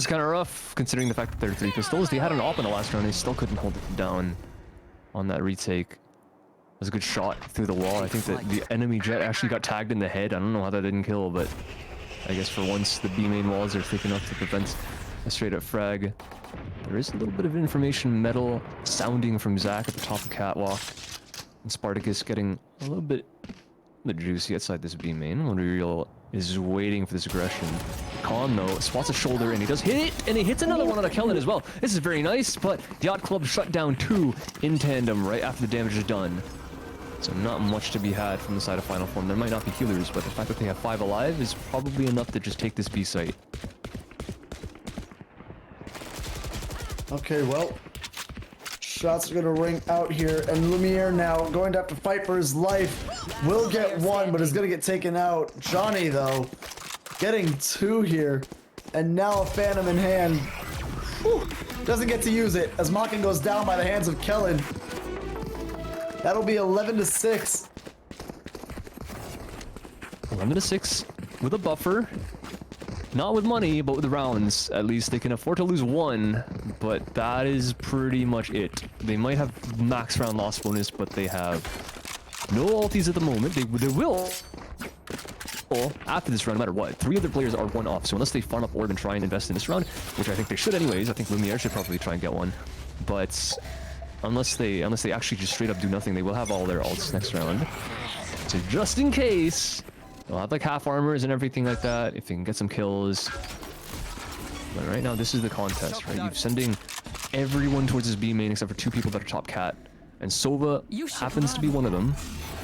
C: kind of rough, considering the fact that they're 3 pistols. They had an AWP in the last round. They still couldn't hold it down on that retake. It was a good shot through the wall. I think that the enemy jet actually got tagged in the head. I don't know how that didn't kill, but I guess for once the B main walls are thick enough to prevent a straight up frag. There is a little bit of information metal sounding from Zach at the top of Catwalk. And Spartacus getting a little bit juicy outside this B main. Uriel is waiting for this aggression. Khan though spots a shoulder and he does hit it, and he hits another one on a Kellen as well. This is very nice, but Yacht Club shut down 2 in tandem right after the damage is done. So not much to be had from the side of Final Form. There might not be healers, but the fact that they have 5 alive is probably enough to just take this B site.
E: Okay, well, shots are gonna ring out here, and Lumiere now going to have to fight for his life. Will get 1, but is gonna get taken out. Johnny though, getting 2 here, and now a Phantom in hand. Whew, doesn't get to use it as Makin goes down by the hands of Kellen. That'll be 11-6.
C: 11-6 with a buffer. Not with money, but with rounds. At least they can afford to lose 1, but that is pretty much it. They might have max round loss bonus, but they have no ultis at the moment. They will after this round, no matter what. 3 of their players are 1 off, so unless they farm up orb and try and invest in this round, which I think they should anyways, I think Lumiere should probably try and get 1. But unless they actually just straight up do nothing, they will have all their ults next round. So just in case, they'll have like half armors and everything like that if they can get some kills. But right now, this is the contest, right? You're sending everyone towards this B main except for 2 people that are top cat. And Sova happens to be one of them.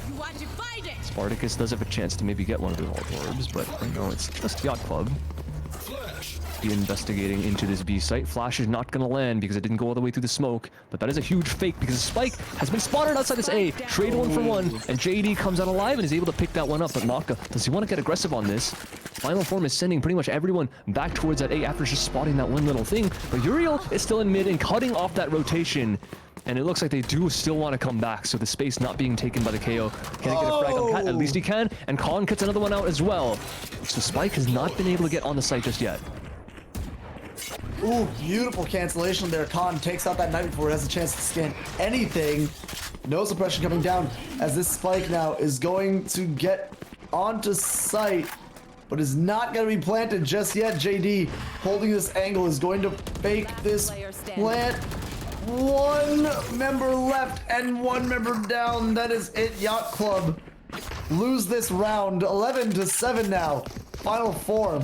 F: You want to fight it?
C: Spartacus does have a chance to maybe get one of the vault orbs, but right now it's just Yacht Club. Be investigating into this B site. Flash is not going to land because it didn't go all the way through the smoke, but that is a huge fake because Spike has been spotted outside this A. Trade 1-for-1, and JD comes out alive and is able to pick that one up, but Maka, does he want to get aggressive on this? Final Form is sending pretty much everyone back towards that A after just spotting that one little thing, but Uriel is still in mid and cutting off that rotation. And it looks like they do still want to come back, so the space not being taken by the KO. Can he get a frag on Cat? At least he can, and Khan gets another one out as well. So Spike has not been able to get on the site just yet.
E: Ooh, beautiful cancellation there. Khan takes out that knife before it has a chance to scan anything. No suppression coming down as this Spike now is going to get onto site. but is not going to be planted just yet. JD holding this angle is going to fake this plant. One member left and one member down. That is it. Yacht Club lose this round. 11-7 now. Final form.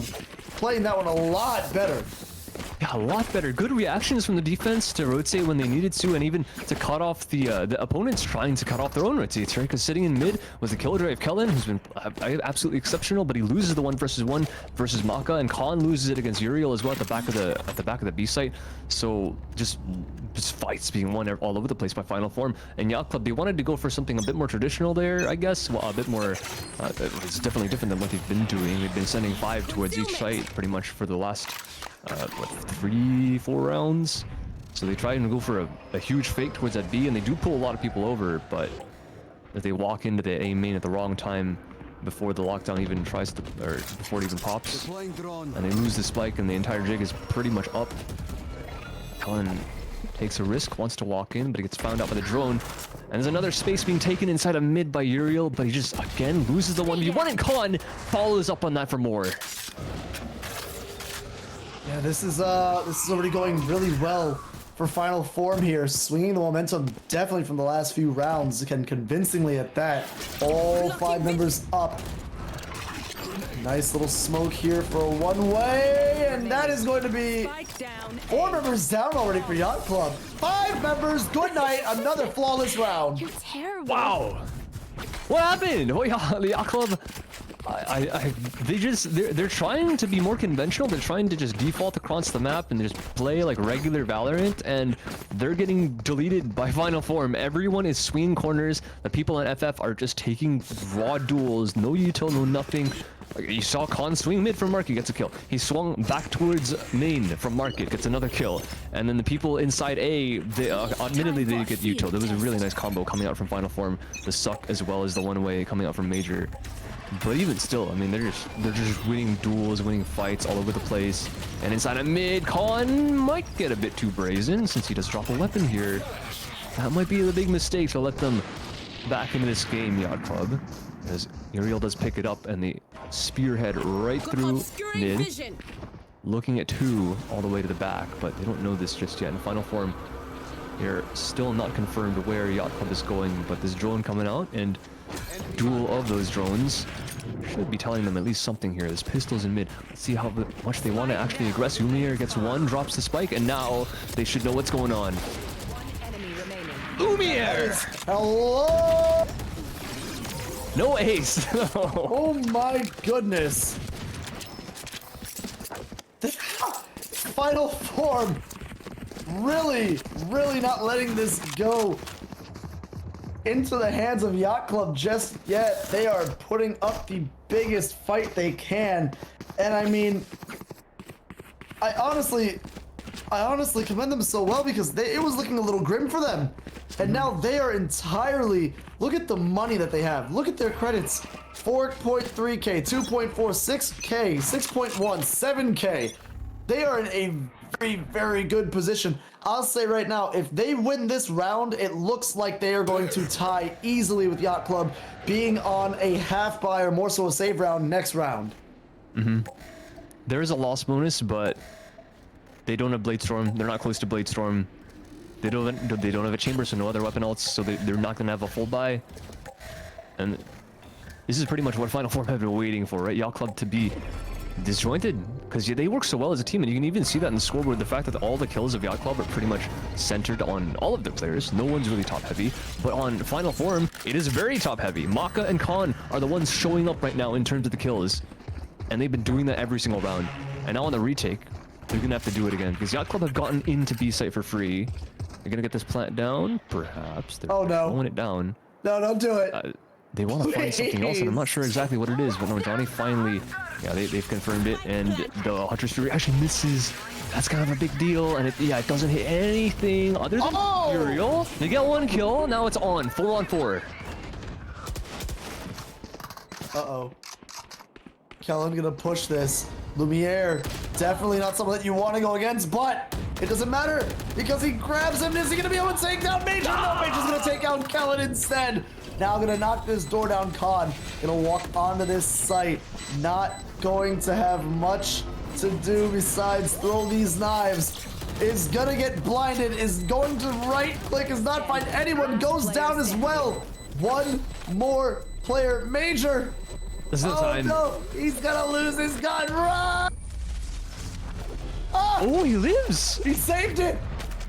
E: Playing that one a lot better.
C: Yeah, a lot better. Good reactions from the defense to rotate when they needed to, and even to cut off the opponents trying to cut off their own rotates, right? Because sitting in mid was the kill drive Kellen, who's been absolutely exceptional, but he loses the 1v1 versus Maka, and Khan loses it against Uriel as well at the back of the B site. So just fights being won all over the place by Final Form. And Yacht Club, they wanted to go for something a bit more traditional there, I guess. Well, a bit more. It's definitely different than what they've been doing. They've been sending 5 towards each site pretty much for the last. What, 3-4 rounds? So they try and go for a huge fake towards that B, and they do pull a lot of people over, but if they walk into the A main at the wrong time before the lockdown even tries to, or before it even pops, and they lose the spike and the entire jig is pretty much up. Cullen takes a risk, wants to walk in, but he gets found out by the drone. And there's another space being taken inside of mid by Uriel, but he just, again, loses the 1v1, and Khan follows up on that for more.
E: Yeah, this is already going really well for Final Form here. Swinging the momentum definitely from the last few rounds, again, convincingly at that. All 5 members up. Nice little smoke here for a one-way, and that is going to be 4 members down already for Yacht Club. 5 members, good night, another flawless round.
F: You're terrible.
C: Wow! What happened? Oh, yeah, the Yacht Club. They're trying to be more conventional. They're trying to just default across the map and just play like regular Valorant, and they're getting deleted by Final Form. Everyone is swinging corners. The people on FF are just taking raw duels, no util, no nothing. You saw Khan swing mid from Market, gets a kill. He swung back towards main from Market, gets another kill. And then the people inside A, admittedly they did get util. There was a really nice combo coming out from Final Form. The suck as well as the one-way coming out from Major. But even still, I mean, they're just winning duels, winning fights all over the place. And inside of mid, Khan might get a bit too brazen since he does drop a weapon here. That might be the big mistake to let them back into this game, Yacht Club. As Uriel does pick it up and they spearhead right through mid. Looking at 2 all the way to the back, but they don't know this just yet. In Final Form, they're still not confirmed where Yacht Club is going, but this drone coming out and duel of those drones should be telling them at least something here. There's pistols in mid. Let's see how much they want to actually aggress. Umier gets 1, drops the spike, and now they should know what's going on. Umier!
E: Hello!
C: No ace!
E: Oh my goodness! Final Form really not letting this go into the hands of Yacht Club just yet. They are putting up the biggest fight they can, and I mean, I honestly commend them so well, because it was looking a little grim for them, and now they are entirely. Look at the money that they have. Look at their credits: 4.3k, 2.4, 6k, 6.1, 7k. They are in a very good position. I'll say right now, if they win this round, it looks like they are going to tie easily with Yacht Club, being on a half buy or more so a save round next round.
C: There is a loss bonus, but they don't have Blade Storm. They're not close to Blade Storm. They don't have a chamber, so no other weapon else, so they're not going to have a full buy. And this is pretty much what Final Form have been waiting for, right? Yacht Club to be disjointed, because they work so well as a team, and you can even see that in the scoreboard. The fact that all the kills of Yacht Club are pretty much centered on all of their players. No one's really top heavy, but on Final Form, it is very top heavy. Maka and Khan are the ones showing up right now in terms of the kills, and they've been doing that every single round. And now on the retake, they're gonna have to do it again, because Yacht Club have gotten into B site for free. They're gonna get this plant down, perhaps. They're throwing it down.
E: No, don't do it.
C: They want to find something else, and I'm not sure exactly what it is, but no, Johnny finally, yeah, they've confirmed it, and the Hunter's Fury actually misses. That's kind of a big deal, and it doesn't hit anything other than Uriel. They get 1 kill, now it's on, 4 on 4.
E: Uh-oh. Kellen gonna push this. Lumiere, definitely not someone that you want to go against, but it doesn't matter, because he grabs him. Is he gonna be able to take down Major? No, Major's gonna take out Kellen instead. Now gonna knock this door down. Khan gonna walk onto this site. Not going to have much to do besides throw these knives. Is gonna get blinded. Is going to right click. Is not find anyone. Goes down as well. One more player. Major.
C: There's no time.
E: No, he's gonna lose his gun. Run!
C: Oh, he lives.
E: He saved it.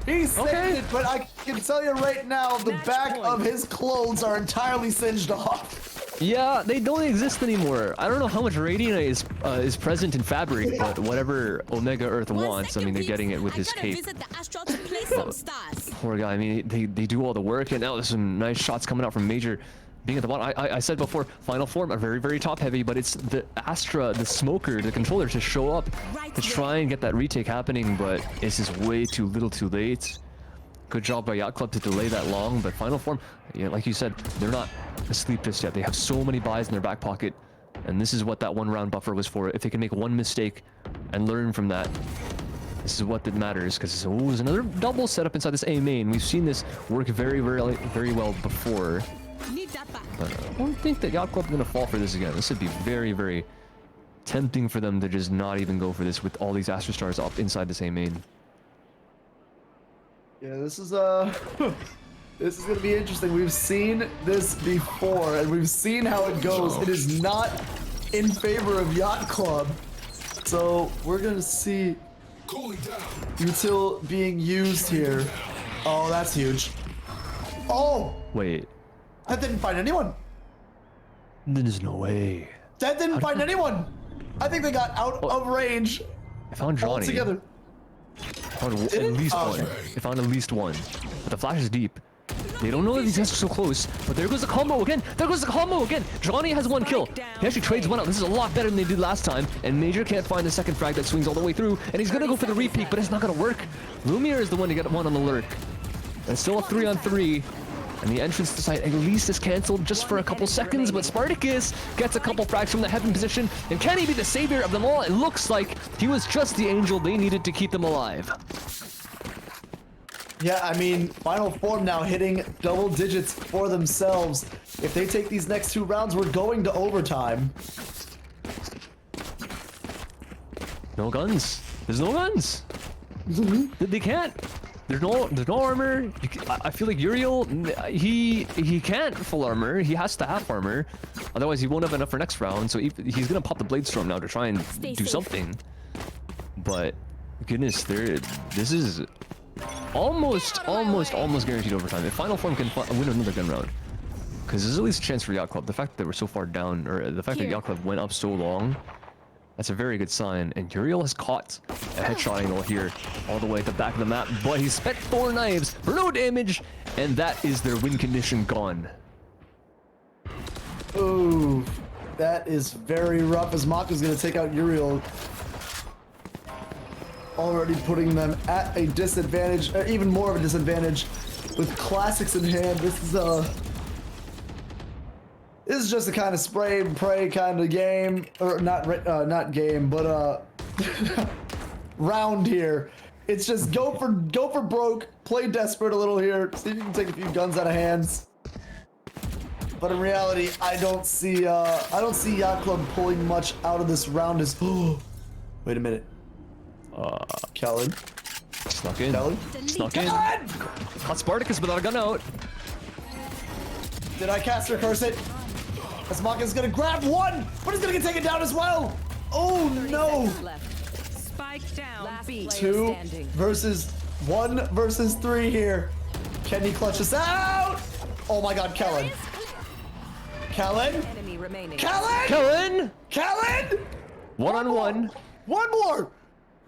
E: He saved it, but I can tell you right now, the back of his clothes are entirely singed off.
C: Yeah, they don't exist anymore. I don't know how much radiant is present in fabric, but whatever Omega Earth wants, I mean, they're getting it with his cape.
F: Visit the astral to play some stars.
C: Poor guy. I mean, they do all the work, and now there's some nice shots coming out from Major. Being at the bottom, I said before, Final Form are very, very top heavy, but it's the Astra, the smoker, the controller to show up to try and get that retake happening, but it's just way too little too late. Good job by Yacht Club to delay that long, but Final Form, yeah, like you said, they're not asleep just yet. They have so many buys in their back pocket, and this is what that 1 round buffer was for. If they can make one mistake and learn from that, this is what that matters, because there's another double setup inside this A main. We've seen this work very, very, very well before.
F: Need that back.
C: But I don't think that Yacht Club is going to fall for this again. This would be very, very tempting for them to just not even go for this with all these Astro Stars up inside the same main.
E: Yeah, this is this is gonna be interesting. We've seen this before, and we've seen how it goes. It is not in favor of Yacht Club, so we're gonna see util being used here. Oh, that's huge. Oh.
C: Wait.
E: That didn't find anyone.
C: There's no way.
E: That didn't find anyone. I think they got out of range.
C: I found Johnny.
E: Altogether.
C: I found at least one. I found at least one. But the flash is deep. They don't know that these guys are so close. But there goes the combo again. There goes the combo again. Johnny has 1 kill. He actually trades 1 out. This is a lot better than they did last time. And Major can't find the second frag that swings all the way through. And he's gonna go for the repeat, but it's not gonna work. Lumiere is the one to get 1 on the lurk. And still a 3-on-3. And the entrance to site at least is cancelled just for a couple seconds, but Spartacus gets a couple frags from the heaven position. And can he be the savior of them all? It looks like he was just the angel they needed to keep them alive.
E: Yeah, I mean, Final Form now hitting double digits for themselves. If they take these next 2 rounds, we're going to overtime.
C: No guns. There's no guns. They can't. There's no armor. I feel like Uriel, he can't full armor. He has to half armor, otherwise he won't have enough for next round. So he's gonna pop the Blade Storm now to try and do something. But goodness, this is almost guaranteed overtime. If Final Form can win another gun round, because there's at least a chance for Yacht Club. The fact that they were so far down, or the fact that Yacht Club went up so long. That's a very good sign, and Uriel has caught a headshot angle here all the way at the back of the map, but he spent 4 knives for no damage, and that is their win condition gone.
E: Ooh, that is very rough as Maka's gonna take out Uriel. Already putting them at a disadvantage, even more of a disadvantage with classics in hand. This is just a kind of spray and pray kind of game, or not game, but round here. It's just go for broke, play desperate a little here, see if you can take a few guns out of hands. But in reality, I don't see Yacht Club pulling much out of this round. Wait a minute. Kellen.
C: Snuck in.
E: Kellen?
C: Snuck in. Caught Spartacus without a gun out.
E: Did I caster curse it? As Maka's gonna grab 1, but he's gonna get taken down as well. Oh no!
F: Spike down.
E: 2 versus 1 versus 3 here. Can he clutch us out? Oh my God, Kellen. Kellen? Kellen?
C: 1-on-1.
E: One more.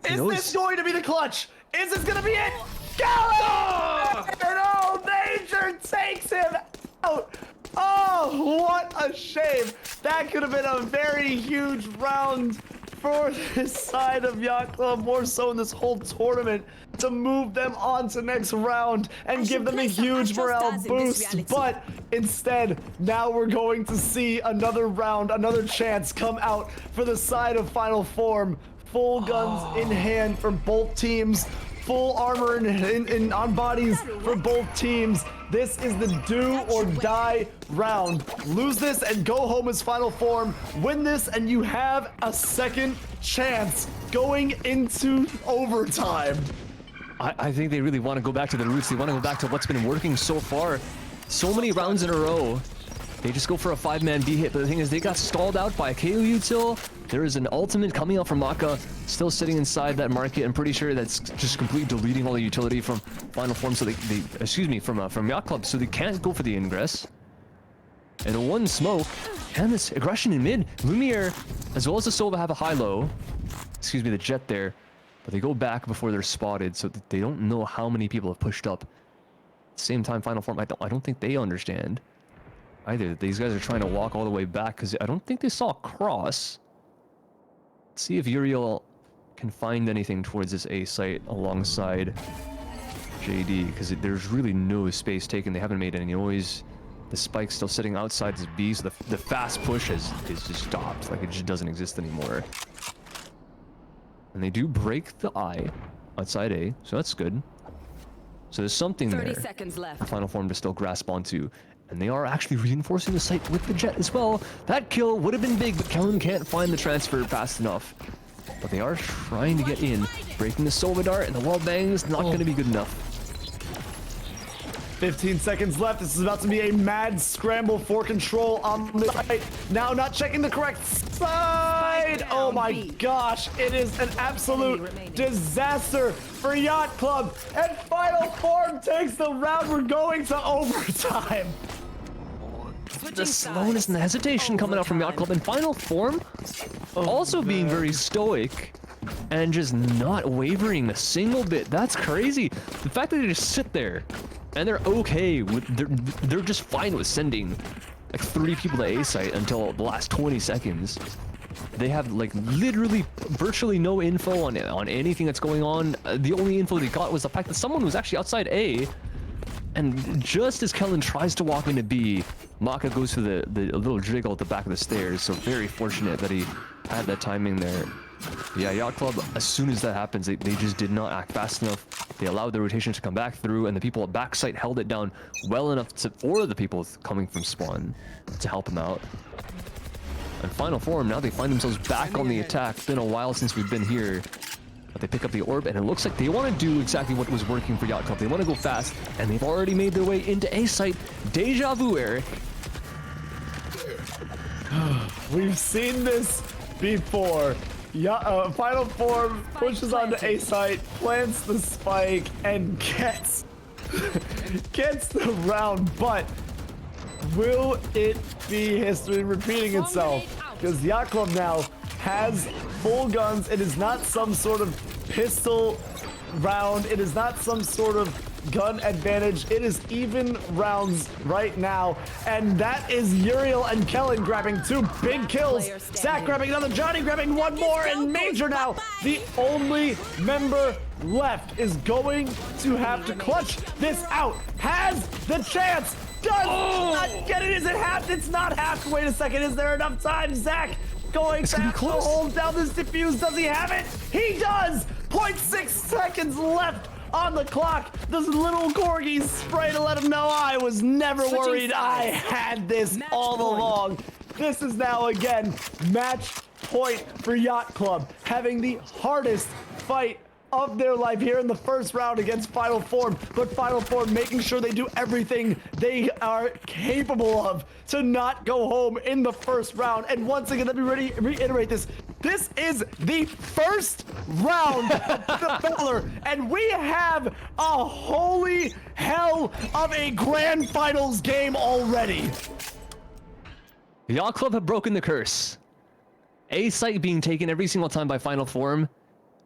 E: Is this going to be the clutch? Is this gonna be it? Kellen! No, Major takes him out. Oh, what a shame. That could have been a very huge round for this side of Yacht Club, more so in this whole tournament, to move them on to next round and give them a huge morale boost. But instead, now we're going to see another round, another chance come out for the side of Final Form. Full guns in hand from both teams. full armor on bodies for both teams. This is the do or die round. Lose this and go home as final form. Win this and you have a second chance going into overtime.
C: I think they really want to go back to the roots. They want to go back to what's been working so far. So many rounds in a row. They just go for a 5-man B hit, but the thing is they got stalled out by a KO util. There is an ultimate coming out from Maka, still sitting inside that market. I'm pretty sure that's just completely deleting all the utility from Final Form, so they excuse me, from Yacht Club, so they can't go for the ingress. And one smoke, and this aggression in mid. Lumiere, as well as the Sova, have a high-low. Excuse me, the Jet there. But they go back before they're spotted, so they don't know how many people have pushed up. At the same time, Final Form, I don't think they understand either. These guys are trying to walk all the way back, because I don't think they saw a cross. Let's see if Uriel can find anything towards this A site alongside JD, because there's really no space taken. They haven't made any noise. The spike's still sitting outside this B, so the fast push is just stopped. Like, it just doesn't exist anymore. And they do break the eye outside A, so that's good. So there's something
F: 30
C: there
F: seconds left.
C: for Final Form to still grasp onto. And they are actually reinforcing the site with the Jet as well. That kill would have been big, but Kellen can't find the transfer fast enough. But they are trying to get in. Breaking the Sova Dart and the wall bang is not going to be good enough.
E: 15 seconds left. This is about to be a mad scramble for control on the site. Now not checking the correct side. Oh my gosh. It is an absolute disaster for Yacht Club. And Final Form takes the round. We're going to overtime.
C: The slowness and the hesitation coming out from Yacht Club. And Final Form also being very stoic and just not wavering a single bit. That's crazy. The fact that they just sit there and they're okay with, they're just fine with sending like 3 people to A site until the last 20 seconds. They have like literally virtually no info on anything that's going on. The only info they got was the fact that someone was actually outside A. And just as Kellen tries to walk into B, Maka goes for the little jiggle at the back of the stairs. So very fortunate that he had that timing there. Yeah, Yacht Club, as soon as that happens, they just did not act fast enough. They allowed the rotation to come back through, and the people at backside held it down well enough for the people coming from spawn to help them out. And Final Form, now they find themselves back on the attack. It's been a while since we've been here. But they pick up the orb, and it looks like they want to do exactly what was working for Yacht Club. They want to go fast, and they've already made their way into A site. Deja vu, Eric.
E: We've seen this before. Final Form pushes onto A site, plants the spike, and gets the round. But will it be history repeating itself? Because Yacht Club now has full guns. It is not some sort of pistol round. It is not some sort of gun advantage. It is even rounds right now. And that is Uriel and Kellen grabbing 2 big kills. Zach grabbing another, Johnny grabbing 1 more, and Major now, the only member left, is going to have to clutch this out. Has the chance. Does not get it. Is it half? It's not half. Wait a second. Is there enough time? Zach going back to hold down this defuse. Does he have it? He does. 0.6 seconds left on the clock. This little corgi spray to let him know I was never worried. I had this all along. This is now again match point for Yacht Club, having the hardest fight of their life here in the first round against Final Form, but Final Form making sure they do everything they are capable of to not go home in the first round. And once again, let me reiterate this. This is the first round of the Valor, and we have a holy hell of a grand finals game already.
C: The Yacht Club have broken the curse. A site being taken every single time by Final Form,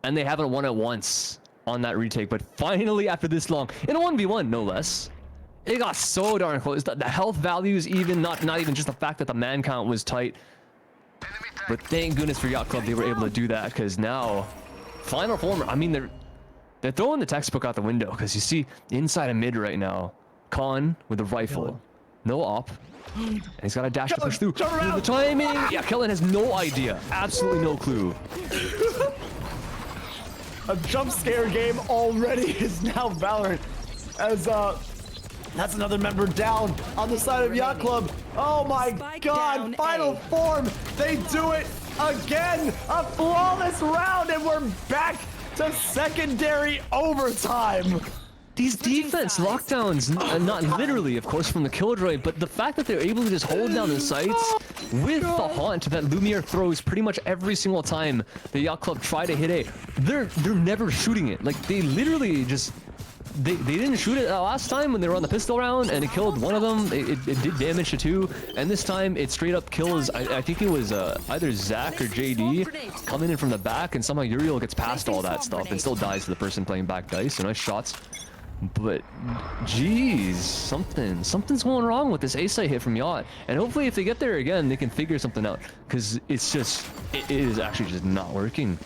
C: and they haven't won it once on that retake. But finally, after this long, in a 1v1, no less, it got so darn close. The health values, even not even just the fact that the man count was tight. But thank goodness for Yacht Club, they were able to do that, because now Final Form, I mean, they're throwing the textbook out the window, because you see inside a mid right now, Khan with a rifle, no op, and he's got a dash to push through. The timing, yeah, Kellen has no idea, absolutely no clue.
E: A jump scare game already is now Valorant. As that's another member down on the side of Yacht Club. Oh my
F: Spike
E: god,
F: down
E: final
F: A.
E: form. They do it again. A flawless round, and we're back to secondary overtime.
C: These defense lockdowns, not literally, of course, from the Killjoy, but the fact that they're able to just hold down the sights with the haunt that Lumiere throws pretty much every single time the Yacht Club try to hit A, they're never shooting it. Like, they literally just... They didn't shoot it last time when they were on the pistol round, and it killed one of them. It did damage to two, and this time it straight up kills. I think it was either Zach or JD coming in from the back, and somehow Uriel gets past all that stuff and still dies to the person playing back dice. So nice shots. But geez, something's going wrong with this A site hit from Yacht, and hopefully if they get there again, they can figure something out, because it's just it is actually just not working.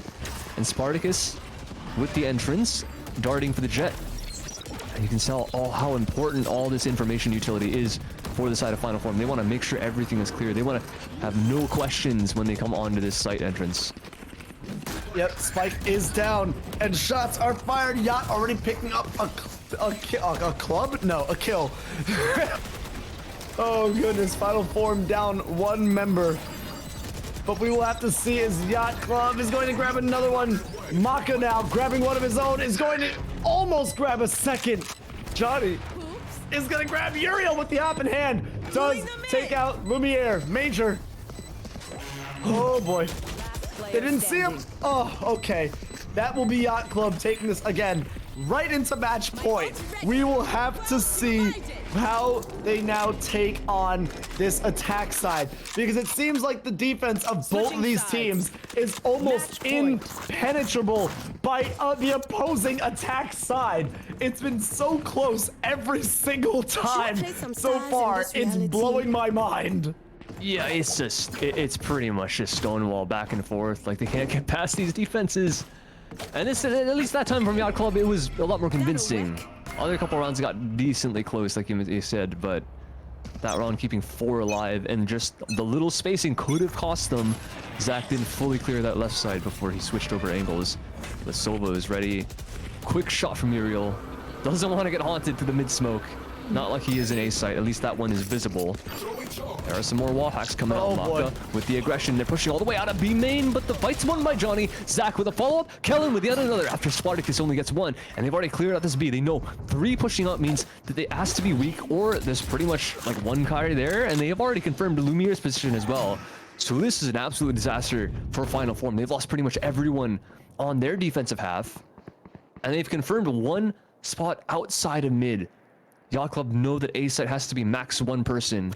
C: And Spartacus with the entrance darting for the jet. And you can tell how important all this information utility is for the side of Final Form. They want to make sure everything is clear. They want to have no questions when they come onto this site entrance.
E: Yep, Spike is down, and shots are fired. Yacht already picking up a club? No, a kill. Oh goodness, Final Form down one member. But we will have to see as Yacht Club is going to grab another one. Maka now grabbing one of his own is going to almost grab a second. Johnny is going to grab Uriel with the op in hand. Does take out Lumiere. Major. Oh boy. They didn't see him. Oh, okay. That will be Yacht Club taking this again right into match point. We will have to see how they now take on this attack side, because it seems like the defense of both of these teams is almost impenetrable by the opposing attack side. It's been so close every single time so far. It's blowing my mind.
C: Yeah, it's just it's pretty much just stonewall back and forth. Like, they can't get past these defenses. And this, at least that time from Yacht Club, it was a lot more convincing. Other couple rounds got decently close, like you said, but that round keeping 4 alive, and just the little spacing could have cost them. Zach didn't fully clear that left side before he switched over angles. The Sova is ready. Quick shot from Uriel. Doesn't want to get haunted to the mid smoke. Not like he is in A site, at least that one is visible. There are some more wall hacks coming out. Maka with the aggression. They're pushing all the way out of B main, but the fight's won by Johnny. Zach with a follow-up. Kellen with yet another after Spartacus only gets one. And they've already cleared out this B. They know 3 pushing up means that they ask to be weak, or there's pretty much like one carry there, and they have already confirmed Lumiere's position as well. So this is an absolute disaster for Final Form. They've lost pretty much everyone on their defensive half, and they've confirmed 1 spot outside of mid. Yacht Club know that A site has to be max 1 person.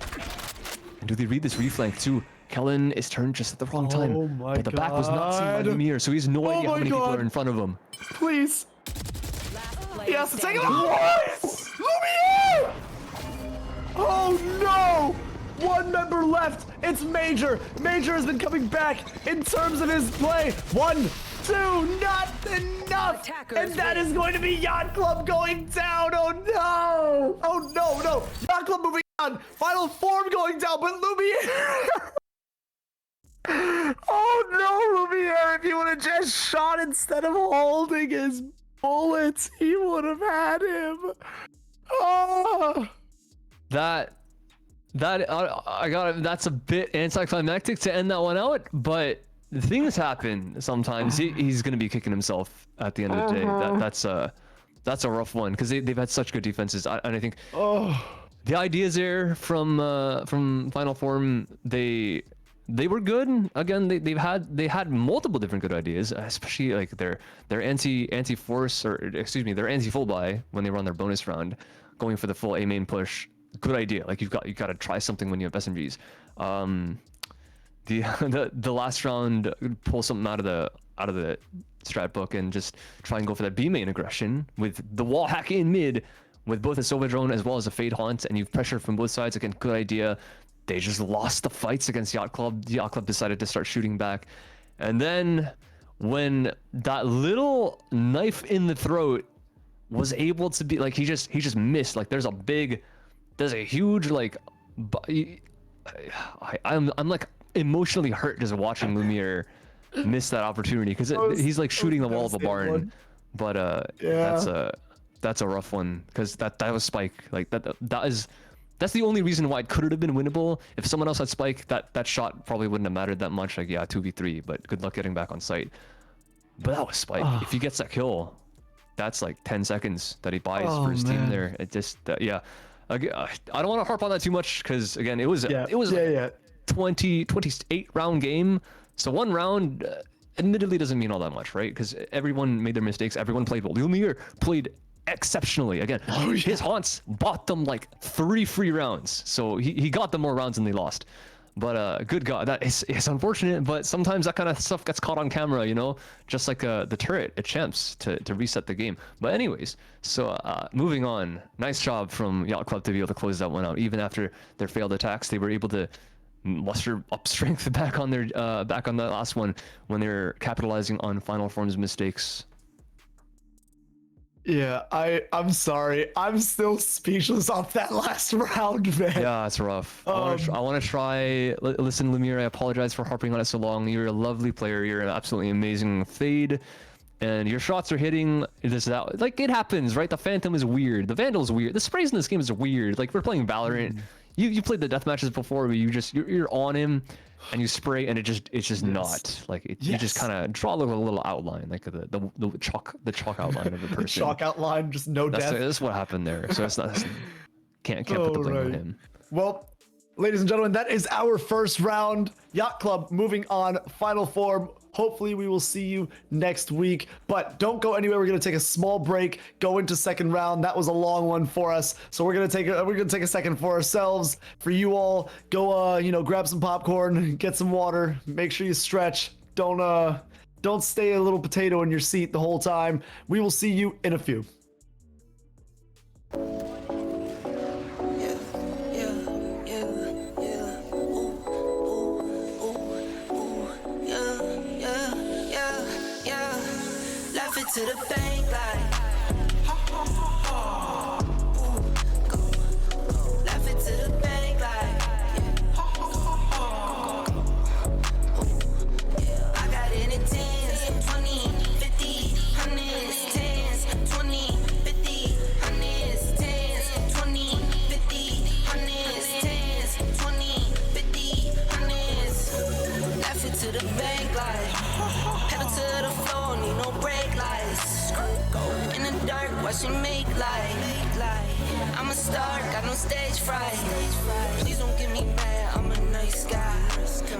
C: And do they read this reflank too? Kellen is turned just at the wrong time.
E: Oh my
C: but the back was not seen by
E: God.
C: Lumiere, so he has no idea how many people are in front of him.
E: Please. He has to take it off. Lumiere! Oh no! 1 member left. It's Major. Major has been coming back in terms of his play. 1, 2, not enough. And that is going to be Yacht Club going down. Oh no! Oh no! Yacht Club moving on. Final Form going down, but Lumiere. Oh no, Lumiere! If he would have just shot instead of holding his bullets, he would have had him. Oh.
C: That's a bit anticlimactic to end that one out, but things happen sometimes. He's gonna be kicking himself at the end of the day. That's a rough one, because they've had such good defenses, and I think the ideas there from Final Form, they were good. Again, they had multiple different good ideas, especially like their anti-force, or excuse me, their anti-full buy when they were on their bonus round, going for the full A main push. Good idea. Like, you got to try something when you have SMGs. The last round, pull something out of the strat book and just try and go for that B main aggression with the wall hack in mid, with both a Sova drone as well as a Fade Haunt, and you've pressured from both sides. Again, good idea. They just lost the fights against Yacht Club. Yacht Club decided to start shooting back, and then when that little knife in the throat was able to be like, he just missed. Like, there's a huge, like, I'm like emotionally hurt just watching Lumiere missed that opportunity because he's like shooting the wall of a barn. But that's a rough one because that was Spike. Like that's the only reason why it could have been winnable. If someone else had Spike, that shot probably wouldn't have mattered that much. Like, yeah, 2v3, but good luck getting back on site. But that was Spike. If he gets that kill, that's like 10 seconds that he buys for his team there. It just, yeah. I don't want to harp on that too much because, again, it was a 28 round game. So one round admittedly doesn't mean all that much, right? Because everyone made their mistakes. Everyone played well. Lumiere played exceptionally. Again, his haunts bought them like 3 free rounds, so he got them more rounds than they lost. But good God, that is unfortunate, but sometimes that kind of stuff gets caught on camera, you know, just like the turret at Champs to reset the game. But anyways, so moving on, nice job from Yacht Club to be able to close that one out. Even after their failed attacks, they were able to muster up strength back on their back on the last one when they're capitalizing on Final Form's mistakes.
E: Yeah, I'm sorry. I'm still speechless off that last round, man.
C: Yeah, it's rough. I want to try. Listen, Lumiere, I apologize for harping on it so long. You're a lovely player. You're an absolutely amazing fade, and your shots are hitting this that. Like, it happens, right? The Phantom is weird. The Vandal is weird. The sprays in this game is weird. Like, we're playing Valorant. You played the death matches before, where you're on him, and you spray, and it's just not like it, you just kind of draw a little outline, like the chalk outline of the person.
E: Chalk outline, just no death.
C: That's what happened there. So it's not can't put the blame on him.
E: Well, ladies and gentlemen, that is our first round. Yacht Club moving on, Final Form. Hopefully we will see you next week, but don't go anywhere. We're going to take a small break, go into second round. That was a long one for us, so we're going to take a second for ourselves. For you all, go grab some popcorn, get some water, make sure you stretch. Don't stay a little potato in your seat the whole time. We will see you in a few.
B: To the bank, like, laugh it to the bank, like, I got it in 10s, 20, 50, 100s, 10s, 20, 50, 100s, 10s, 20, 50, 100s, 10s, 20, 50, 100s, laugh it to the bank, like, pedal to the floor, need no brake lights. In the dark, watch it make light. I'm a star, got no stage fright. Please don't get me mad, I'm a nice guy.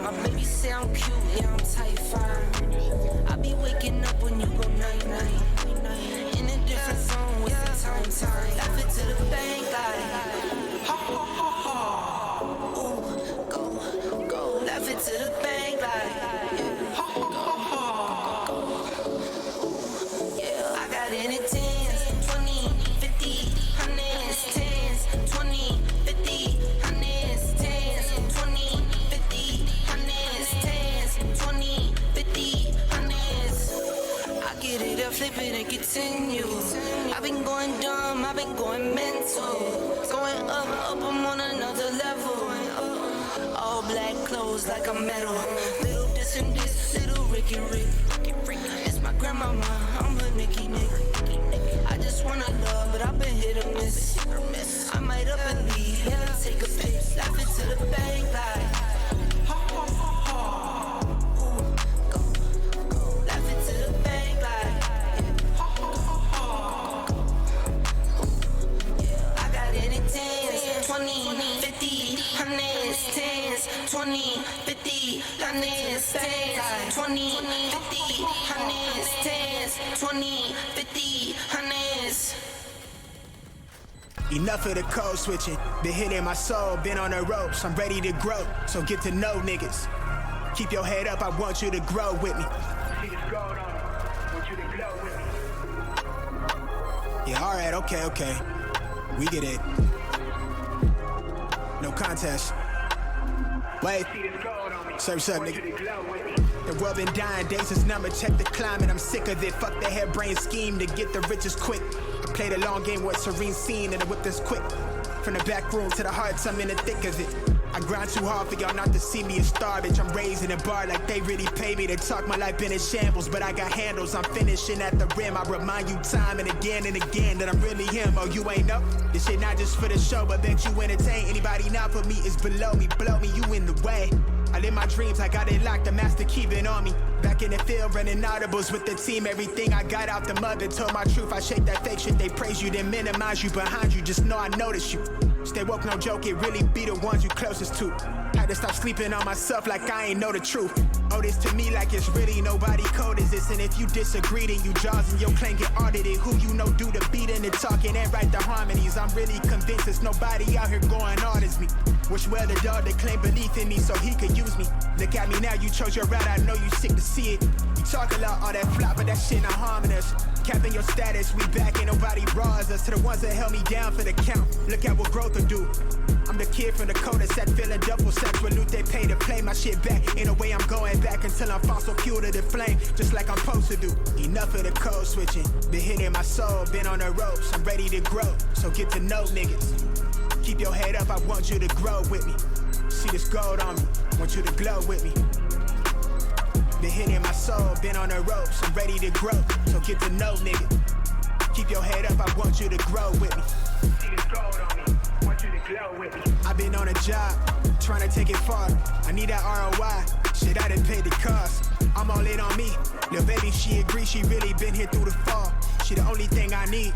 B: My baby say I'm cute, yeah, I'm type 5. I be waking up when you go night-night. In a different zone with the time. Laugh it to the bank, like, ooh, go. Laugh it to the bank, like, in it 10s, 20, 50, 100s, 10s, 20, 50, 100s, 10s, 20, 50, 100s, 10s, 20, 50, 100s. I get it, I flip it and continue. I've been going dumb, I've been going mental. Going up, I'm on another level. All black clothes like a metal. Little this and this, little Ricky Rick. It's my grandmama, I'm a Nicky Nick. I just wanna love, but I've been hit or miss. I might up and leave, yeah, take a pic. Laugh it to the bank, like, go. Laugh it to the bank, like, I got it in 10s, 20, 50, 100s, 10s, 20, 50, 100s, 10s, 20, 50, 100s, 10s, 20, 50, 100s.
G: Enough of the code switching. Been hitting my soul, been on the ropes. I'm ready to grow, so get to know niggas. Keep your head up, I want you to grow with me. See this gold on me, want you to glow with me. Yeah, alright, okay. We get it. No contest. Wait. Surf's up, nigga. The world been dying, days since number, check the climate. I'm sick of it, fuck the harebrained scheme to get the riches quick. I played a long game with serene scene and I whip this quick. From the back room to the hearts, I'm in the thick of it. I grind too hard for y'all not to see me a star, bitch. I'm raising a bar like they really pay me to talk. My life been in shambles, but I got handles. I'm finishing at the rim. I remind you time and again that I'm really him. Oh, you ain't know? This shit not just for the show, but bet you entertain. Anybody not for me is below me. Blow me, you in the way. I live my dreams, I got it locked, the master keeping on me. Back in the field, running audibles with the team. Everything I got out the mother, told my truth. I shake that fake shit, they praise you, then minimize you behind you. Just know I notice you. Stay woke, no joke, it really be the ones you closest to. Had to stop sleeping on myself like I ain't know the truth. Oh, this to me like it's really nobody code is this. And if you disagree, then you jaws and your claim get audited. Who you know do the beating and talking and write the harmonies. I'm really convinced there's nobody out here going hard as me. Wish well the dog that claimed belief in me so he could use me. Look at me now, you chose your route, I know you sick to see it. You talk a lot, all that flop, but that shit not harming us. Capping your status, we back, ain't nobody bras us. To the ones that held me down for the count, look at what growth will do. I'm the kid from the cul-de-sac, feeling double sex with loot they pay to play my shit back. In a way I'm going back until I'm fossil fuel to the flame, just like I'm supposed to do. Enough of the code switching, been hitting my soul, been on the ropes, I'm ready to grow, so get to know niggas. Keep your head up, I want you to grow with me. See this gold on me, want you to glow with me. Been hitting my soul, been on the ropes, I'm ready to grow, so get to know nigga. Keep your head up, I want you to grow with me. See this gold on me, want you to glow with me. I've been on a job, trying to take it far. I need that ROI, shit I done paid the cost. I'm all in on me, little baby she agrees, she really been here through the fall. She the only thing I need.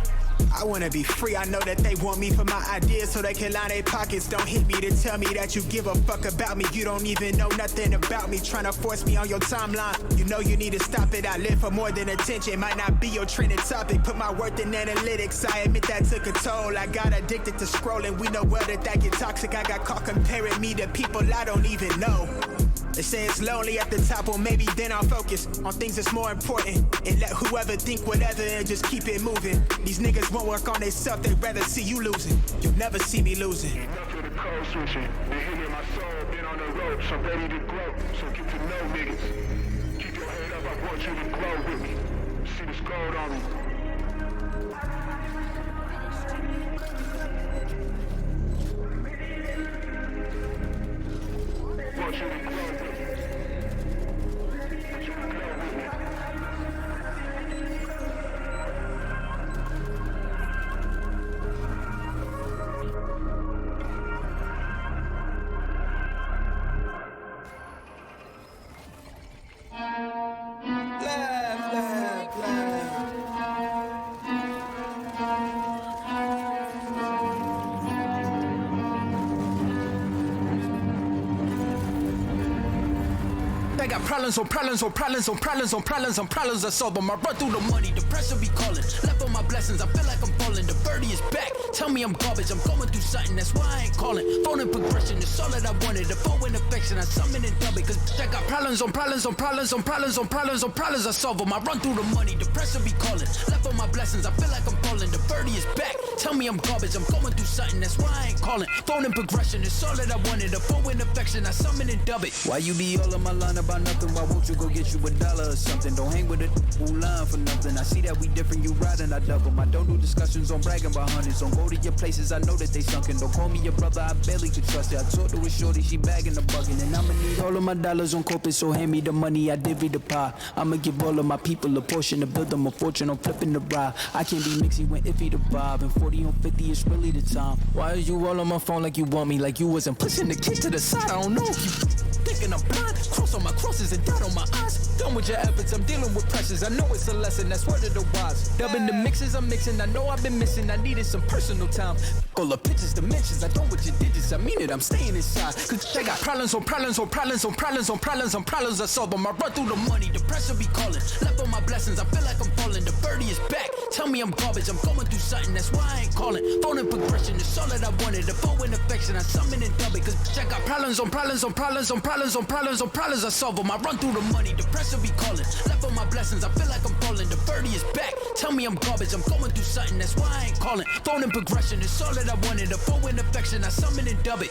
G: I wanna be free, I know that they want me for my ideas so they can line their pockets. Don't hit me to tell me that you give a fuck about me. You don't even know nothing about me, trying to force me on your timeline. You know you need to stop it, I live for more than attention. Might not be your trending topic, put my worth in analytics. I admit that took a toll, I got addicted to scrolling. We know well that get toxic, I got caught comparing me to people I don't even know. They say it's lonely at the top, or maybe then I'll focus on things that's more important and let whoever think whatever and just keep it moving. These niggas won't work on themselves, they'd rather see you losing. You'll never see me losing.
H: Enough of the code switching, been hitting my soul, been on the ropes, I'm ready to grow, so get to know niggas. Keep your head up, I want you to grow with me. See this gold on me. Want you to grow with me. Want you to grow with me.
B: I got problems on problems on problems on problems on problems on problems I solve them. I run through the money, the pressure be calling. Left on my blessings, I feel like I'm falling. The birdie is back, tell me I'm garbage. I'm going through something, that's why I ain't calling. Phone in progression, it's all that I wanted. The phone in affection, I summon and dub it. Cause I got problems on problems on problems on problems on problems on problems I solve them. I run through the money, the pressure be calling. Left on my blessings, I feel like I'm falling. The birdie is back, tell me I'm garbage. I'm going through something, that's why I ain't calling. Phone in progression, it's all that I wanted. The phone in affection, I summon and dub it. Why you be all on my line about nothing? Why won't you go get you $1 or something? Don't hang with it who line for nothing. I see that we different, you riding, I double. I don't do discussions on bragging about hundreds. Don't go to your places, I know that they sunken. Don't call me your brother, I barely could trust it. I talked to a shorty, she bagging the bugging. And I'ma need all of my dollars on corporate, so hand me the money, I divvy the pie. I'ma give all of my people a portion to build them a fortune. I'm flipping the ride. I can't be mixy when iffy the vibe. And 40 on 50 is really the time. Why is you all on my phone like you want me? Like you wasn't pushing the kid to the side. I don't know if you thinking I'm blind. Cross on my crosses and dot on my eyes. Done with your efforts, I'm dealing with pressures. I know it's a lesson, that's word of the wise. Dubbing the mixes, I'm mixing. I know I've been missing. I needed some personal time. All the pictures, dimensions. I don't with your digits. I mean it, I'm staying inside. Cause I got problems on problems on problems on problems on problems on problems I solve them. I run through the money, the pressure be calling. Left on my blessings, I feel like I'm falling. The birdie is back, tell me I'm garbage. I'm going through something, that's why I ain't calling. Phone in progression, it's all that I wanted. The phone in affection, I summon and dub it. Cause I got problems on problems on problems on problems on problems on problems I solve them. I run through the money, the pressure be calling. Left on my blessings, I feel like I'm falling. The birdie is back, tell me I'm garbage. I'm going through something, that's why I ain't calling. Phone in progression, it's all that I wanted. The phone in affection, I summon and dub it.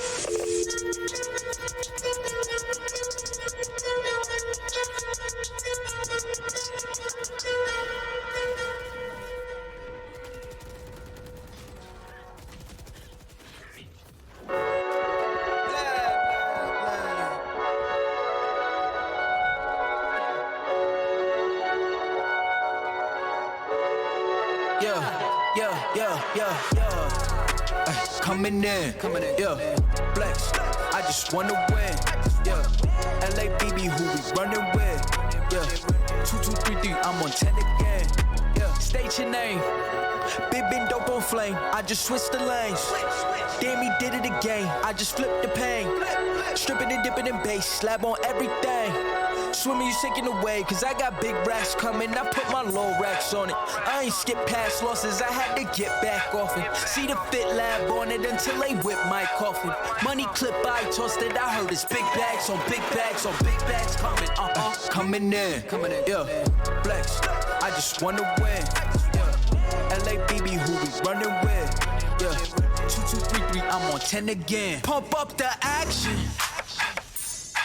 B: yeah. Ay, coming in, yeah. Flex, I just wanna win, yeah. LABB, who we running with, yeah. 2, 2, 3, 3, I'm on 10 again, yeah. State your name, big been dope on flame. I just switched the lanes. Damn, he did it again. I just flipped the pain. Stripping and dipping in bass, slab on everything. Swimming, you sinking away, cause I got big racks coming. I put my low racks on it. I ain't skip past losses, I had to get back off it. See the fit lab on it until they whip my coffin. Money clip, I tossed it, I heard it's big bags on big bags on big bags coming, coming in, yeah. Flex, I just wanna win, yeah. LABB, who we running with, yeah. 2, 2, 3, 3, I'm on 10 again. Pump up the action.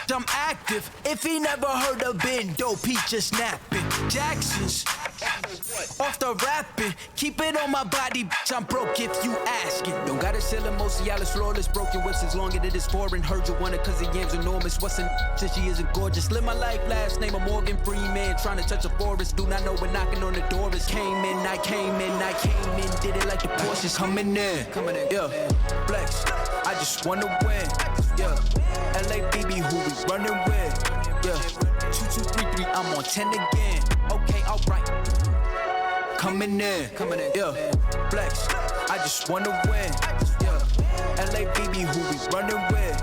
B: I'm active. If he never heard of Ben Dope, he just napping. Jackson's off the rapping. Keep it on my body, bitch. I'm broke if you asking. Don't gotta sell him, Mosialis, flawless, broken whips as long as it is foreign. Heard you want it cause the yam's enormous. What's in since she isn't gorgeous? Live my life, last name of Morgan Freeman. Trying to touch a forest, do not know when knocking on the door is. Came in, did it like the Porsches. Coming in, yeah. Flex, I just wanna win, yeah. LABB, who we running with, yeah. 2, 2, 3, 3, I'm on 10 again. Okay, alright. Coming in, yeah. Flex, I just wanna win, yeah. LABB, who we running with,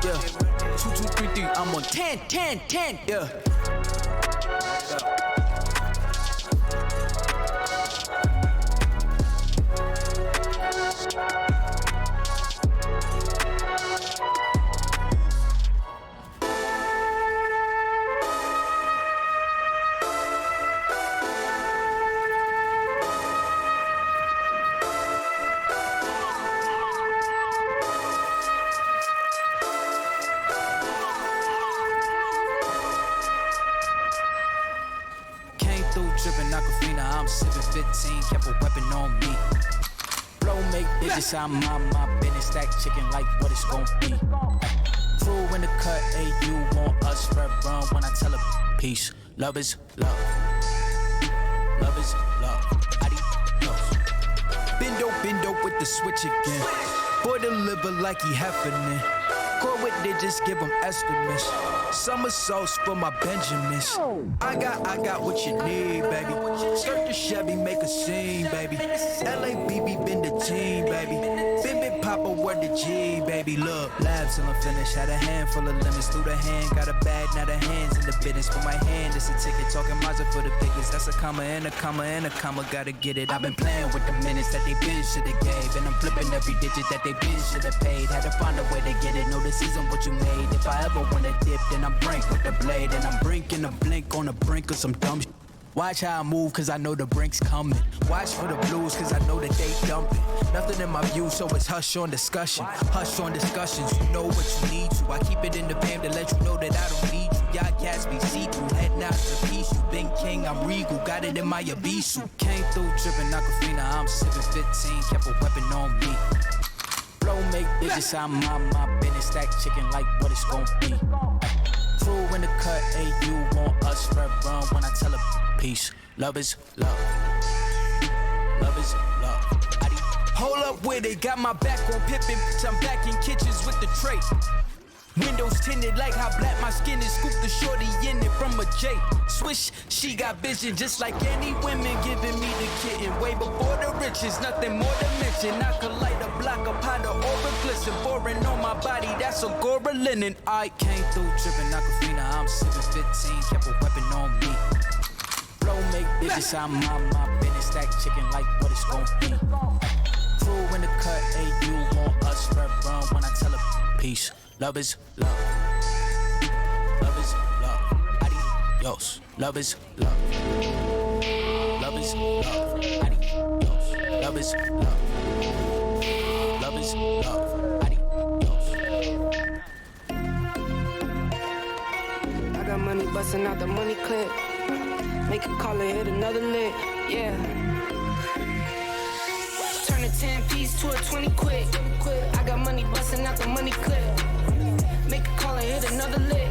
B: yeah. 2, 2, 3, 3, I'm on 10, yeah. I'm sipping 15, kept a weapon on me. Flow make digits, I'm on my business. Stack chicken like what it's gon' be. Crew in the cut, hey, you want us red run when I tell her peace. Love is love. Love is love. Adios. Bendo with the switch again. Boy deliver like he happening. Core with digits, give them estimates. Summer sauce for my Benjamins. I got what you need, baby. Skirt the Chevy, make a scene, baby. LABB been the team, baby. Bim Papa, word the G, baby. Look, labs till I'm finished. Had a handful of lemons through the hand. Got a bag, now the hands in the business. For my hand, it's a ticket. Talking Mazda for the biggest. That's a comma and a comma and a comma. Gotta get it. I've been playing with the minutes that they been shoulda gave. And I'm flipping every digit that they been shoulda paid. Had to find a way to get it. No, this isn't what you made. If I ever wanna dip, then I'm brink with the blade. And I'm brinking a blink on the brink of some dumb shit. Watch how I move, cause I know the brink's coming. Watch for the blues, cause I know that they dumping. Nothing in my view, so it's hush on discussion. Hush on discussions, you know what you need to. I keep it in the fam to let you know that I don't need you. Y'all cats be see-through, head not to peace. You been king, I'm regal, got it in my Abisu. Came through trippin' Aquafina, I'm sippin' 15, kept a weapon on me. Flow make digits, I'm on my business. Stack chicken like what it's gon' be. Crew in the cut, hey, you want us red run when I tell her peace. Love is love. Love is love. Hold up with it, got my back on Pippin. I'm back in kitchens with the tray. Windows tinted like how black my skin is. Scoop the shorty in it from a J. Swish, she got vision just like any women giving me the kitten. Way before the riches, nothing more to mention. I could light a block upon the aura glisten. Foreign on my body, that's Agora linen. I came through trippin' Aquafina, I'm sippin' 15, kept a weapon on me. Flow make digits, I'm on my business. Stack chicken like what it's gon' be. Crew in the cut, hey, you want us red run when I tell her peace. Love is love. Love is love. Adios. Love is love. Love is love. Adios. Love is love. Love is love. Adios.
I: I got money busting out the money clip. Make a call and hit another lick. Yeah. Turn a 10-piece to a 20 quick. I got money busting out the money clip. Make a call and hit another lick.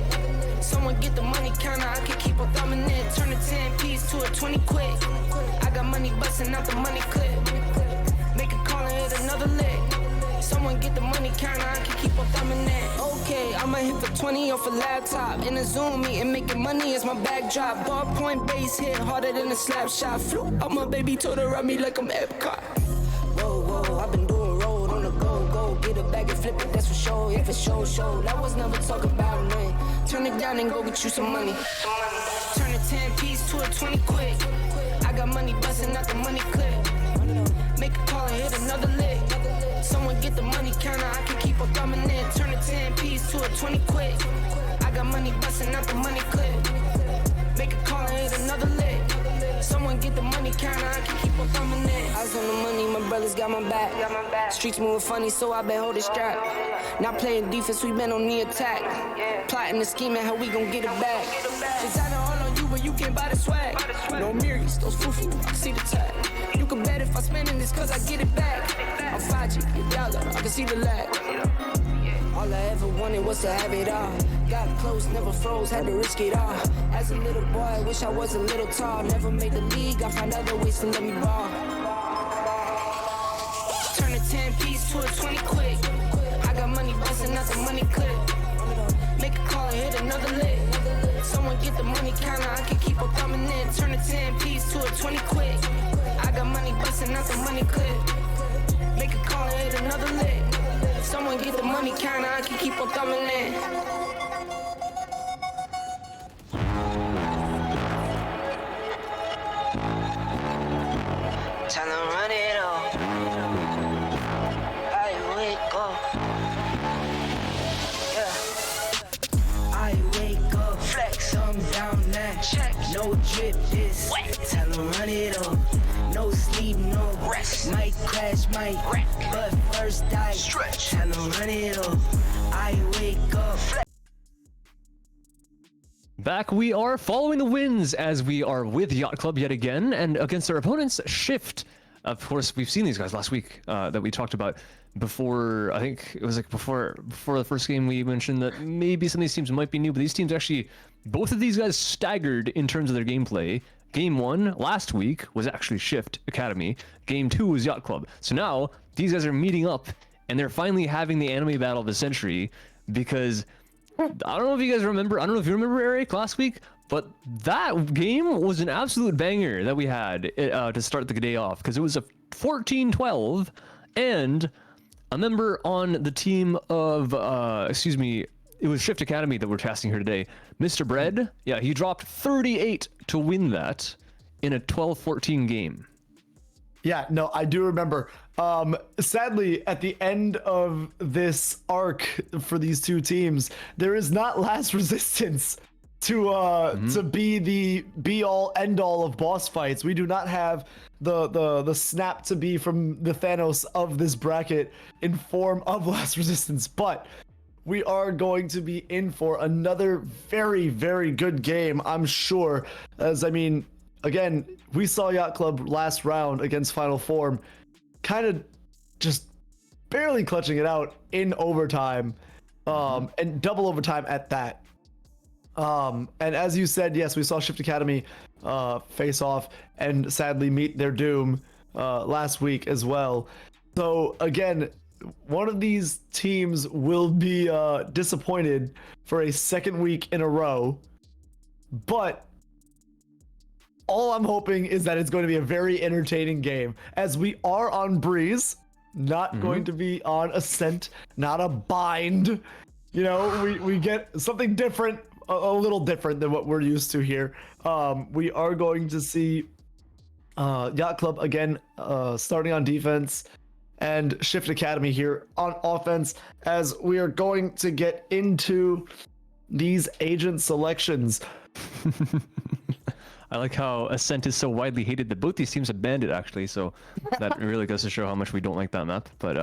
I: Someone get the money counter, I can keep on thumbing it. Turn a 10-piece to a 20 quick. I got money busting out the money clip. Make a hit another lick. Someone get the money counter, I can keep on thumbing that. Okay, I'ma hit for 20 off a laptop. In a Zoom meeting, making money is my backdrop. Ballpoint base hit harder than a slap shot. Flew out my baby, told her ride me like I'm Epcot. Whoa, whoa, I've been doing road on the go, go. Get a bag and flip it, that's for sure. If it's show, show. That was never talk about nothing. Turn it down and go get you some money. Turn a 10 piece to a 20 quick. I got money busting out the money clip. Make a call and hit another lick. Someone get the money counter, I can keep on thumbing in. Turn a 10 piece to a 20 quick. I got money busting out the money clip. Make a call and hit another lick. Someone get the money counter, I can keep on thumbing in. Eyes on the money, my brothers got my back. Streets moving funny, so I been holding strap. Not playing defense, we been on the attack. Plotting and scheming, how we gon' get it back. Designer all on you, but you can't buy the swag. No mirrors, those foo-foo, I can see the tag. You can bet if I spending this, cause I get it back. I'm 5G, dollar, I can see the lag. All I ever wanted was to have it all. Got close, never froze, had to risk it all. As a little boy, I wish I was a little tall. Never made the league, I found other ways to let me ball. Turn a 10 piece to a 20 quick. I got money busting out the money clip. Make a call and hit another lick. Someone get the money counter, I can keep on thumbing in. Turn a 10 piece to a 20 quick. I got money busting out the money clip. Make a call and hit another lick. Someone get the money counter, I can keep on thumbing in. Tell them run it all. I wake up. Yeah. I wake up. Flex. Thumb down that. Check. No drip this. Wet. Tell them run it all. No sleep, no rest. Might crash, might wreck. But first I stretch. Tell them run it all. I wake up. Flex.
C: Back we are following the winds as we are with Yacht Club yet again and against our opponents Shift. Of course, we've seen these guys last week that we talked about before. I think it was like before the first game we mentioned that maybe some of these teams might be new, but these teams actually, both of these guys staggered in terms of their gameplay. Game 1 last week was actually Shift Academy. Game 2 was Yacht Club. So now these guys are meeting up and they're finally having the anime battle of the century because I don't know if you guys remember. I don't know if you remember, Eric, last week, but that game was an absolute banger that we had to start the day off because it was a 14-12, and a member on the team of, it was Shift Academy that we're testing here today, Mr. Bread. Yeah, he dropped 38 to win that in a 12-14 game.
E: Yeah, no, I do remember. Sadly, at the end of this arc for these two teams, there is not last resistance to be the be all end all of boss fights. We do not have the snap to be from the Thanos of this bracket in form of last resistance, but we are going to be in for another very, very good game, I'm sure. As I mean, again, we saw Yacht Club last round against Final Form, kind of just barely clutching it out in overtime, and double overtime at that. And as you said, yes, we saw Shift Academy face off and sadly meet their doom last week as well. So again, one of these teams will be disappointed for a second week in a row, but all I'm hoping is that it's going to be a very entertaining game, as we are on Breeze, not going to be on Ascent, not a bind. You know, we get something different, a little different than what we're used to here. We are going to see Yacht Club again starting on defense, and Shift Academy here on offense, as we are going to get into these agent selections.
C: I like how Ascent is so widely hated that both these teams have banned it, actually, so that really goes to show how much we don't like that map, but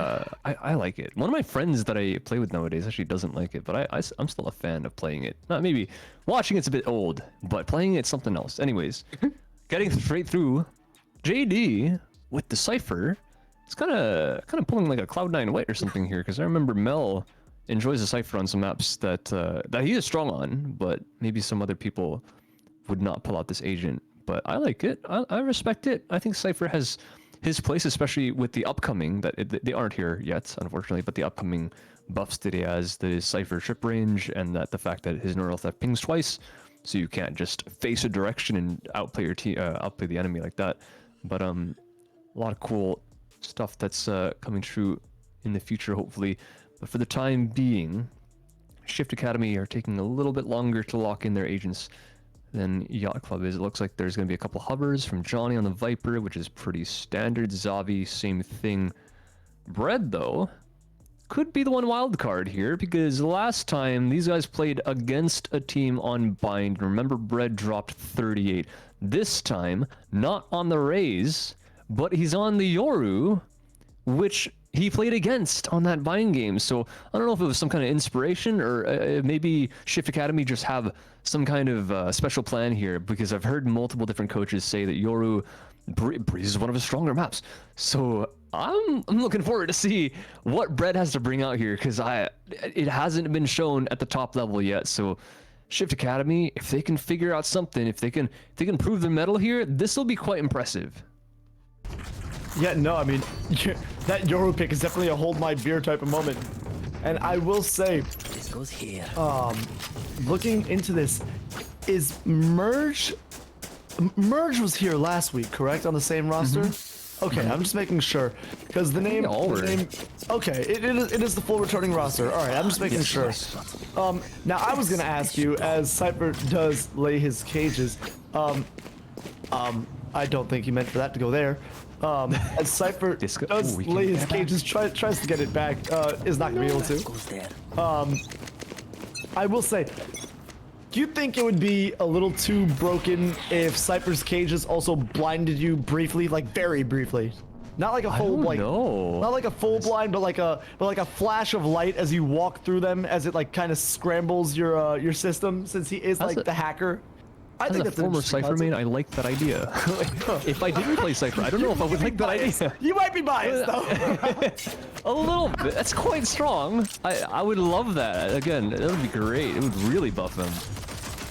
C: I like it. One of my friends that I play with nowadays actually doesn't like it, but I'm still a fan of playing it. Not maybe watching it's a bit old, but playing it's something else. Anyways, getting straight through, JD with the Cypher. It's kind of pulling like a Cloud9 White or something here, because I remember Mel enjoys the Cypher on some maps that that he is strong on, but maybe some other people would not pull out this agent. But I like it. I respect it. I think Cypher has his place, especially with the upcoming they aren't here yet, unfortunately, but the upcoming buffs that he has, the Cypher trip range, and that the fact that his neural theft pings twice, so you can't just face a direction and outplay your team, outplay the enemy like that. But a lot of cool stuff that's coming true in the future, hopefully. But for the time being, Shift Academy are taking a little bit longer to lock in their agents than Yacht Club is. It looks like there's going to be a couple hovers from Johnny on the Viper, which is pretty standard. Zavi, same thing. Bread, though, could be the one wild card here, because last time these guys played against a team on Bind. Remember, Bread dropped 38. This time, not on the Raze, but he's on the Yoru, which he played against on that Bind game. So I don't know if it was some kind of inspiration, or maybe Shift Academy just have some kind of special plan here, because I've heard multiple different coaches say that Yoru Breeze is one of his stronger maps. So I'm looking forward to see what Bread has to bring out here, because it hasn't been shown at the top level yet. So Shift Academy, if they can figure out something, if they can prove their mettle here, this will be quite impressive.
E: Yeah, no, I mean, that Yoru pick is definitely a hold my beer type of moment. And I will say,
B: This goes here.
E: looking into this, is Merge was here last week, correct? On the same roster? Okay, I'm just making sure, because the name, okay, it is the full returning roster. All right, I'm just making sure. Now I was gonna ask you, as Cypher does lay his cages, I don't think he meant for that to go there. As Cypher does lay his cages, tries to get it back, is not gonna be able to. I will say, do you think it would be a little too broken if Cypher's cages also blinded you briefly, like very briefly? Not like a full not like a full blind, but like a flash of light as you walk through them, as it like kind of scrambles your system, since he is like the hacker. I think that's
C: a former Cypher main, I like that idea. If I didn't play Cypher, I don't know if I would like that idea.
E: You might be biased, though.
C: A little bit. That's quite strong. I would love that. Again, that would be great. It would really buff him.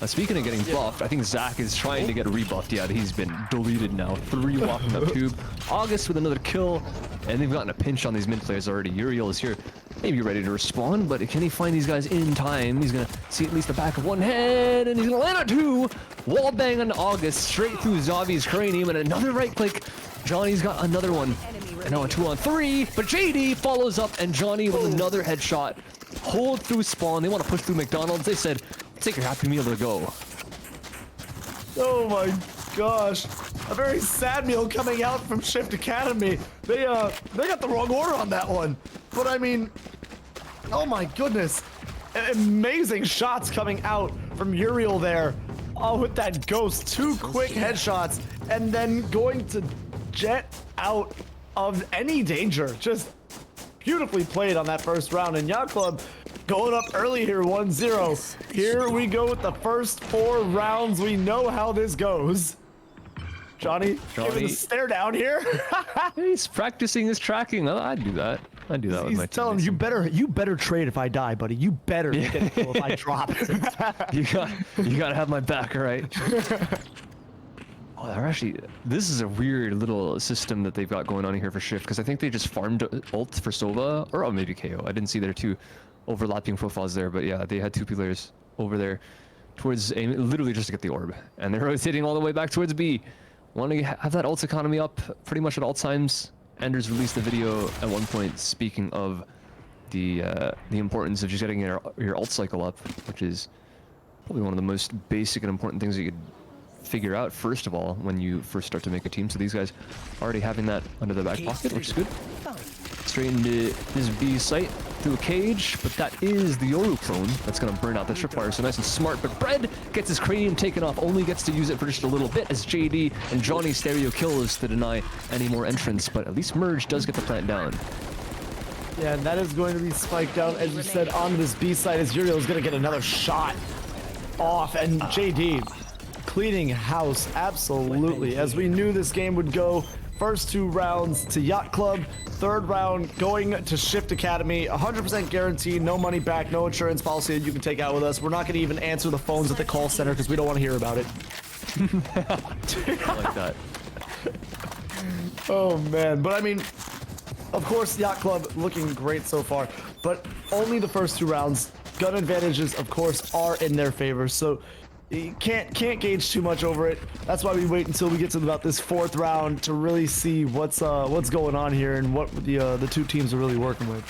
C: Speaking of getting buffed, I think Zach is trying to get rebuffed. Yeah, he's been deleted now. 3 walking up tube. August with another kill, and they've gotten a pinch on these mid players already. Uriel is here, maybe ready to respawn, but can he find these guys in time? He's gonna see at least the back of one head, and he's gonna land on 2. Wall bang on August, straight through Zavi's cranium, and another right click. Johnny's got another one, and now a 2-on-3, but JD follows up, and Johnny with another headshot. Hold through spawn. They want to push through McDonald's. They said, take your Happy Meal to go.
E: Oh my gosh. A very sad meal coming out from Shift Academy. They got the wrong order on that one. But I mean, oh my goodness. Amazing shots coming out from Uriel there. Oh, with that ghost. 2 quick headshots, and then going to jet out of any danger. Just beautifully played on that first round. And Yacht Club going up early here, 1-0. Here we go with the first 4 rounds. We know how this goes. Johnny giving the stare down here.
C: He's practicing his tracking. I'd do that. I'd do that with my team.
E: He's telling him, you better trade if I die, buddy. You better get a kill if I drop.
C: you gotta have my back, all right? Oh, they're actually, this is a weird little system that they've got going on here for Shift, because I think they just farmed ult for Sova, or maybe KO. I didn't see their 2 overlapping profiles there, but yeah, they had 2 players over there towards A, literally just to get the orb, and they're rotating all the way back towards B. Want to have that ult economy up pretty much at all times. Anders released a video at one point speaking of the importance of just getting your ult cycle up, which is probably one of the most basic and important things that you could figure out first of all when you first start to make a team. So these guys already having that under their back pocket, which is good. Straight into this B site through a cage, but that is the Yoru clone that's going to burn out the tripwire. So nice and smart, but Bread gets his cranium taken off, only gets to use it for just a little bit as JD and Johnny stereo kills to deny any more entrance, but at least Merge does get the plant down.
E: Yeah, and that is going to be spiked down, as you said, on this B side, as Uriel is going to get another shot off, and JD cleaning house, absolutely. As we knew this game would go, first 2 rounds to Yacht Club, 3rd round going to Shift Academy, 100% guaranteed, no money back, no insurance policy that you can take out with us. We're not going to even answer the phones at the call center because we don't want to hear about it.
C: I like that.
E: Oh man, but I mean, of course, Yacht Club looking great so far, but only the first 2 rounds. Gun advantages, of course, are in their favor, so you can't gauge too much over it. That's why we wait until we get to about this 4th round to really see what's going on here and what the 2 teams are really working with.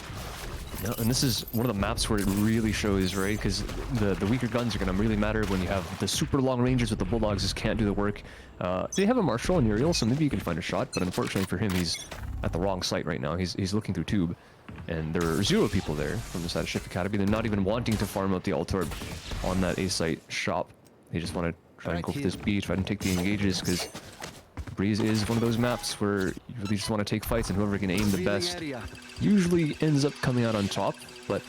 C: Yeah, and this is one of the maps where it really shows, right? Because the weaker guns are going to really matter when you have the super long ranges with the Bulldogs just can't do the work. They have a Marshall and Uriel, so maybe you can find a shot, but unfortunately for him, he's at the wrong site right now. He's looking through tube, and there are 0 people there from the side of Shift Academy. They're not even wanting to farm out the Altorb on that A site shop. They just want to try and go for this B, try and take the engages, because Breeze is one of those maps where you really just want to take fights, and whoever can aim the best usually ends up coming out on top. But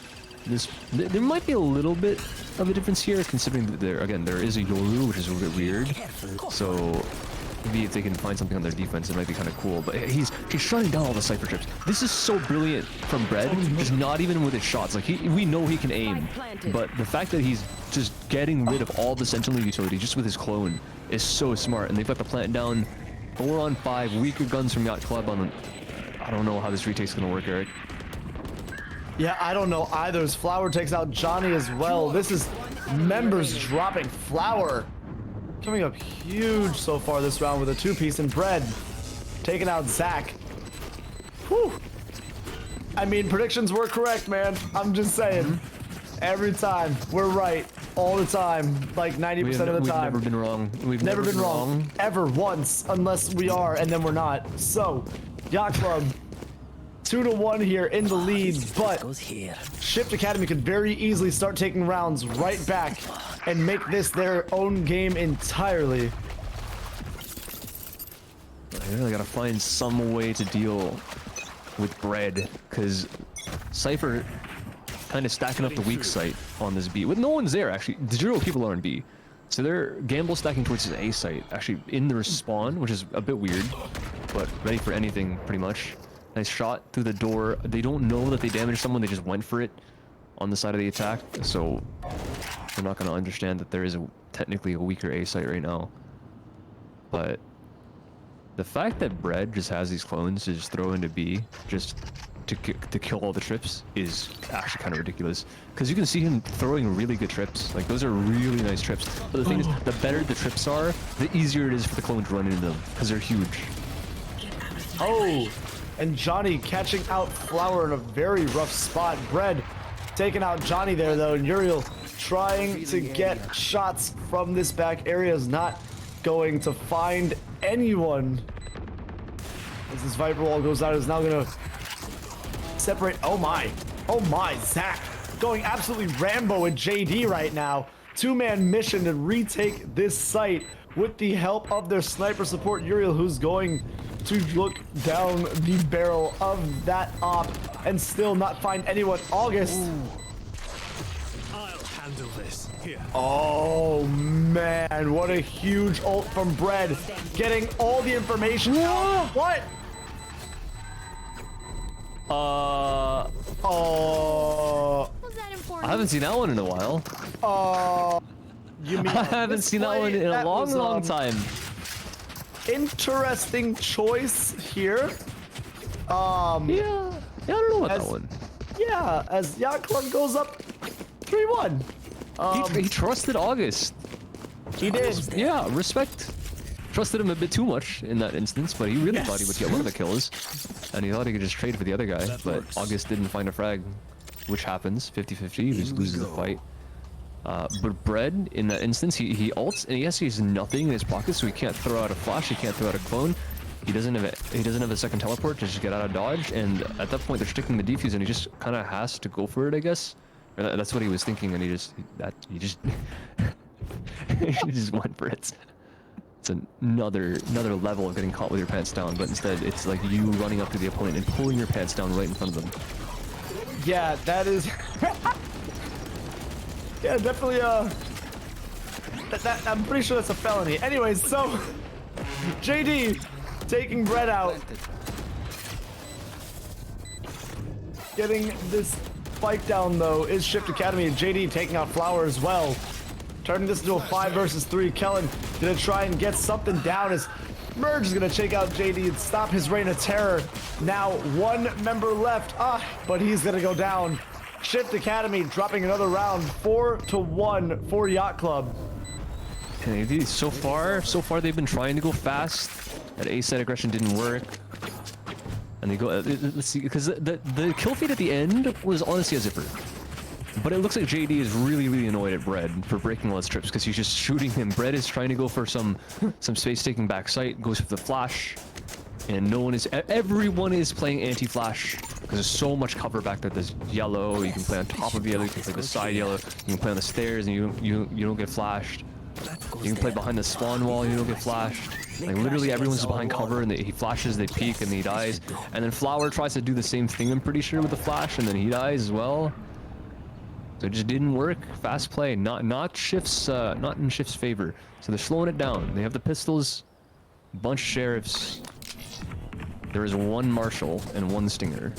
C: there might be a little bit of a difference here, considering that there is a Yoru, which is a little bit weird. So maybe if they can find something on their defense, it might be kind of cool. But he's shutting down all the Cypher trips. This is so brilliant from Bread, just not even with his shots. Like we know he can aim, but the fact that he's just getting rid of all the Sentinel utility just with his clone is so smart. And they've got the plant down. 4 on 5, weaker guns from Yacht Club on. I don't know how this retake's gonna work, Eric.
E: Yeah, I don't know either. As Flower takes out Johnny as well. This is members dropping. Flower coming up huge so far this round with a 2-piece, and Bread taking out Zach. Whew. I mean, predictions were correct, man. I'm just saying. Every time we're right, all the time, like 90% of the time.
C: We've never been wrong. We've
E: never been wrong ever once, unless we are, and then we're not. So, Yacht Club 2-1 here in the lead, but Shift Academy could very easily start taking rounds right back and make this their own game entirely.
C: I really gotta find some way to deal with Bread, because Cypher kind of stacking up the weak site on this B. With no one's there, actually. 0 people are on B. So they're gamble stacking towards his A site, actually in their spawn, which is a bit weird, but ready for anything, pretty much. Nice shot through the door. They don't know that they damaged someone, they just went for it on the side of the attack, so they're not going to understand that there is technically a weaker A site right now. But the fact that Bread just has these clones to just throw into B, just to kill all the trips, is actually kind of ridiculous. Because you can see him throwing really good trips. Like, those are really nice trips. But the thing is, the better the trips are, the easier it is for the clone to run into them, because they're huge.
E: Oh, and Johnny catching out Flower in a very rough spot. Bread taking out Johnny there, though, and Uriel trying to get shots from this back area is not going to find anyone. As this Viper wall goes out, is now going to separate. Oh my, Zach going absolutely Rambo with JD right now. 2-man mission to retake this site with the help of their sniper support Uriel, who's going to look down the barrel of that op and still not find anyone. August.
J: I'll handle this. Here.
E: Oh man, what a huge ult from Bread, getting all the information. What?
F: Was that important?
C: I haven't seen that one in a while.
E: You mean
C: I haven't seen that one in a long time.
E: Interesting choice here.
C: Yeah, I don't know about that one.
E: Yeah, as Yacht Club goes up 3-1.
C: He trusted August.
E: He did.
C: Yeah, respect. Trusted him a bit too much in that instance, but he really thought he would get one of the kills. And he thought he could just trade for the other guy, but August didn't find a frag, which happens, 50-50, he just loses the fight. But Bread, in that instance, he ults, and yes, he has nothing in his pocket, so he can't throw out a flash, he can't throw out a clone. He doesn't have a second teleport to just get out of dodge, and at that point they're sticking the defuse, and he just kind of has to go for it, I guess. Or that's what he was thinking, and he just he just went for it. It's another level of getting caught with your pants down, but instead it's like you running up to the opponent and pulling your pants down right in front of them.
E: Yeah, that is. Yeah, definitely. I'm pretty sure that's a felony. Anyways, so JD taking Bread out, getting this spike down though is Shift Academy, and JD taking out Flower as well, turning this into a 5 versus 3. Kellen gonna try and get something down as Merge is gonna take out JD and stop his reign of terror. Now 1 member left, but he's gonna go down. Shift Academy dropping another round, 4-1 for Yacht Club.
C: And so far they've been trying to go fast. That A side aggression didn't work. And they go, let's see, because the kill feed at the end was honestly a zipper. But it looks like JD is really annoyed at Bread for breaking all his trips because he's just shooting him. Bread is trying to go for some space taking back sight, goes for the flash, and everyone is playing anti-flash because there's so much cover back there. There's yellow, you can play on top of yellow, you can play the side yellow, you can play on the stairs and you don't get flashed. You can play behind the spawn wall and you don't get flashed. Like literally everyone's behind cover and he flashes, they peek and he dies. And then Flower tries to do the same thing, I'm pretty sure, with the flash, and then he dies as well. So it just didn't work. Fast play, not in Shift's favor. So they're slowing it down. They have the pistols, a bunch of sheriffs. There is 1 marshal and 1 stinger,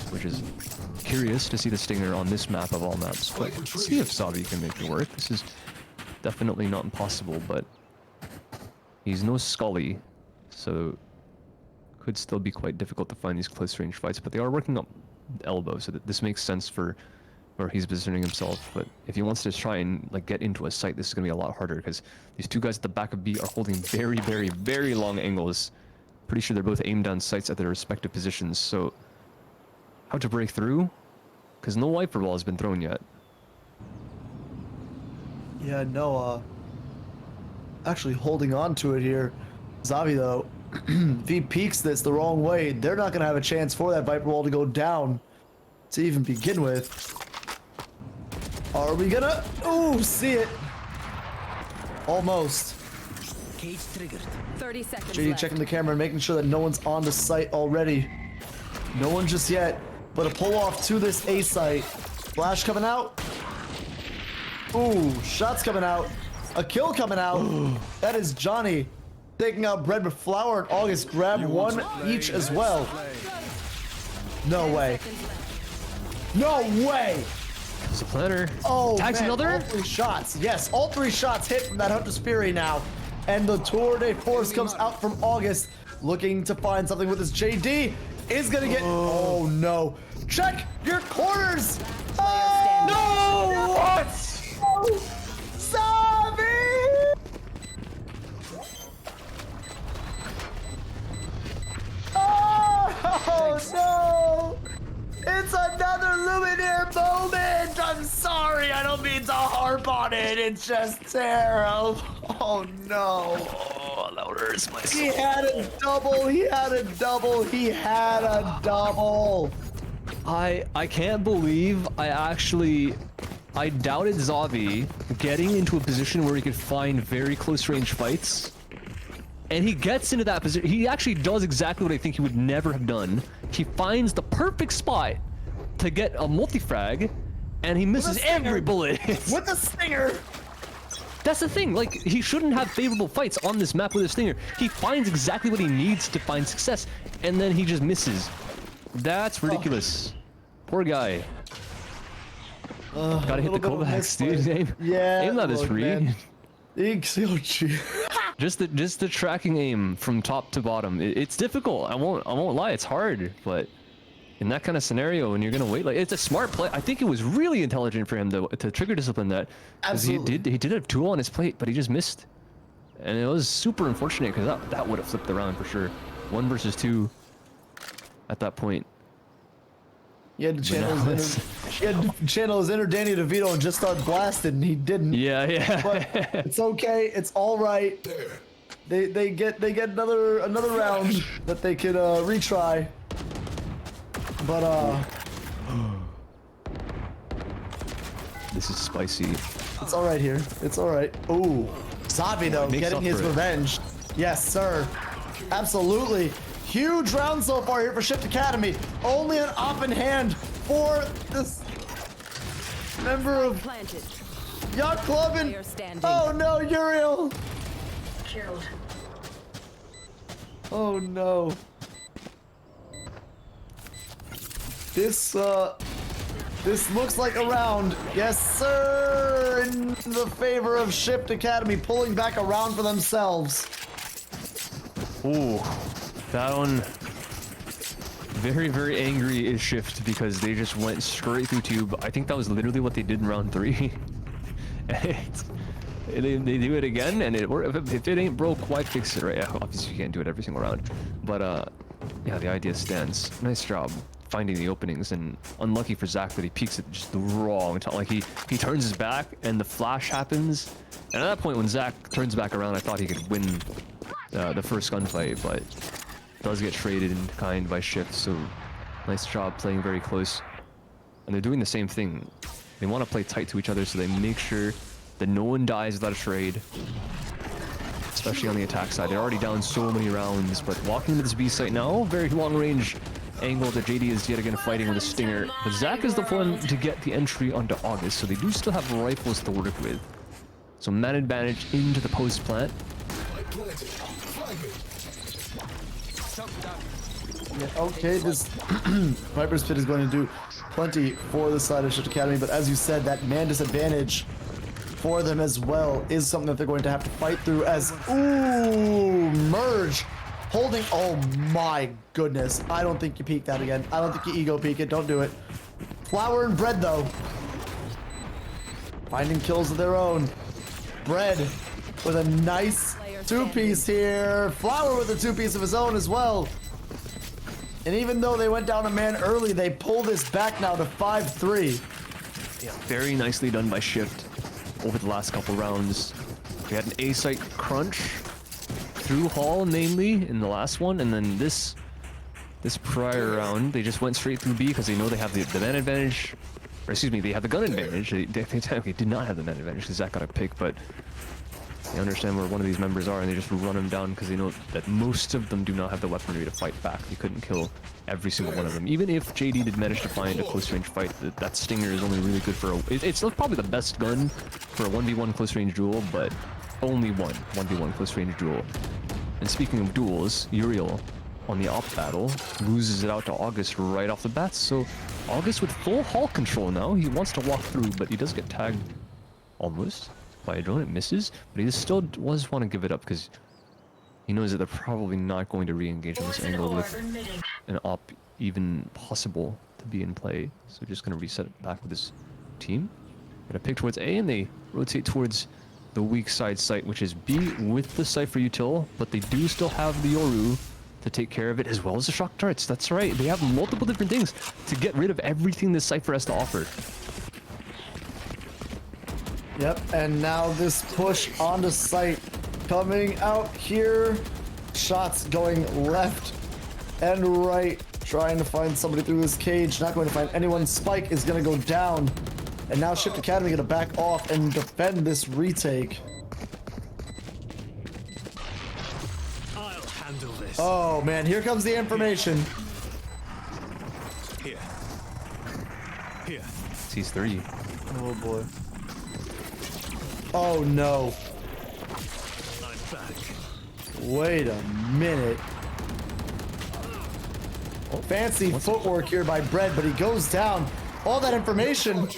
C: which is curious to see the stinger on this map of all maps. But let's see if Savi can make it work. This is definitely not impossible, but he's no Scully, so could still be quite difficult to find these close range fights. But they are working up elbow, so that this makes sense for where he's positioning himself. But if he wants to try and like get into a site, this is gonna be a lot harder because these 2 guys at the back of B are holding very long angles. Pretty sure they're both aimed down sights at their respective positions. So how to break through? Because no wiper ball has been thrown yet.
E: Yeah, no, actually holding on to it here. Zavi, though, if he peeks this the wrong way, they're not going to have a chance for that Viper Wall to go down to even begin with. Are we gonna? Ooh, see it. Almost.
B: Cage triggered.
F: 30 seconds
E: JD
F: left.
E: checking the camera and making sure that no one's on the site already. No one just yet, but a pull off to this A site. Flash coming out. Ooh, shots coming out. A kill coming out. That is Johnny taking out Bread with Flower and August. Grab 1 each as well. No way. No way.
C: It's a planner.
E: Oh,
C: tags
E: man,
C: another.
E: all 3 shots. Yes, all 3 shots hit from that Hunter's Fury now. And the Tour de Force comes out from August, looking to find something with his JD. Is gonna get. Oh no! Check your corners. Oh no! What? Oh, Savi! Oh no! It's another Luminaire moment! I'm sorry, I don't mean to harp on it, it's just terrible. Oh no.
C: Oh, that hurts my soul.
E: He had a double, he had a double, he had a double.
C: I can't believe I doubted Zavi getting into a position where he could find very close range fights. And he gets into that position. He actually does exactly what I think he would never have done. He finds the perfect spot to get a multi-frag, and he misses every bullet.
E: With a stinger.
C: That's the thing, like, he shouldn't have favorable fights on this map with a stinger. He finds exactly what he needs to find success, and then he just misses. That's ridiculous. Poor guy. Gotta hit the callbacks, dude. Aim that is free. Just the tracking aim from top to bottom. It's difficult. I won't lie. It's hard, but in that kind of scenario, when you're gonna wait, like, it's a smart play. I think it was really intelligent for him to trigger discipline that, because he did have 2 on his plate, but he just missed, and it was super unfortunate because that would have flipped around for sure. 1 versus 2 at that point.
E: He had to channel his inner Danny DeVito and just start blasting, and he didn't.
C: Yeah.
E: But it's okay. It's all right. They get another round that they could retry. But
C: this is spicy.
E: it's all right here. It's all right. Ooh, Zavi though getting his revenge. Yes, sir. Absolutely. Huge round so far here for Shift Academy. Only an op in hand for this member of Yacht Club. And oh no, Uriel.
A: Killed.
E: Oh no. This looks like a round. Yes, sir. In the favor of Shift Academy, pulling back a round for themselves.
C: Ooh, that one. Very, very angry is Shift because they just went straight through tube. I think that was literally what they did in round 3. And they do it again, and if it ain't broke, why fix it, right? Yeah, obviously you can't do it every single round. But yeah, the idea stands. Nice job finding the openings, and unlucky for Zach that he peeks at just the wrong time. Like he turns his back and the flash happens, and at that point when Zach turns back around, I thought he could win the first gunfight, but does get traded in kind by Shift. So nice job playing very close, and they're doing the same thing. They want to play tight to each other, so they make sure that no one dies without a trade, especially on the attack side. They're already down so many rounds, but walking into this B site now, very long range angle that JD is yet again fighting with a stinger. But Zach is the one to get the entry onto August, so they do still have rifles to work with. So man advantage into the post plant.
E: Yeah, okay, this Viper's Pit is going to do plenty for the side of Shift Academy, but as you said, that man disadvantage for them as well is something that they're going to have to fight through as, ooh, Merge holding, oh my goodness. I don't think you peek that again. I don't think you ego peek it. Don't do it. Flour and Bread though. Finding kills of their own. Bread with a nice two-piece here. Flour with a two-piece of his own as well. And even though they went down a man early, they pull this back now to 5-3.
C: Yeah, very nicely done by Shift over the last couple rounds. We had an A site crunch through Hall mainly in the last one, and then this prior round they just went straight through B because they know they have the man advantage, or excuse me, they have the gun advantage. They technically did not have the man advantage because Zach got a pick, but they understand where one of these members are and they just run them down because they know that most of them do not have the weaponry to fight back. They couldn't kill every single one of them. Even if JD did manage to find a close range fight, that stinger is only really good for it's probably the best gun for a 1v1 close range duel, but only one 1v1 close range duel. And speaking of duels, Uriel on the op battle loses it out to August right off the bat. So August with full Hall control now. He wants to walk through, but he does get tagged almost by a drone. It misses, but he still does want to give it up because he knows that they're probably not going to re-engage on this angle with an op even possible to be in play. So just going to reset it back with his team. Gonna pick towards A, and they rotate towards the weak side site, which is B with the Cypher util, but they do still have the Yoru to take care of it, as well as the shock darts. That's right, they have multiple different things to get rid of everything this Cypher has to offer.
E: Yep, and now this push onto site coming out here. Shots going left and right, trying to find somebody through this cage. Not going to find anyone. Spike is going to go down. And now Shift Academy going to back off and defend this retake.
J: I'll handle this.
E: Oh man, here comes the information.
J: Here. Here.
C: He's 3.
E: Oh boy. Oh no.
J: I'm back.
E: Wait a minute. Fancy footwork here by Bread, but he goes down. All that information.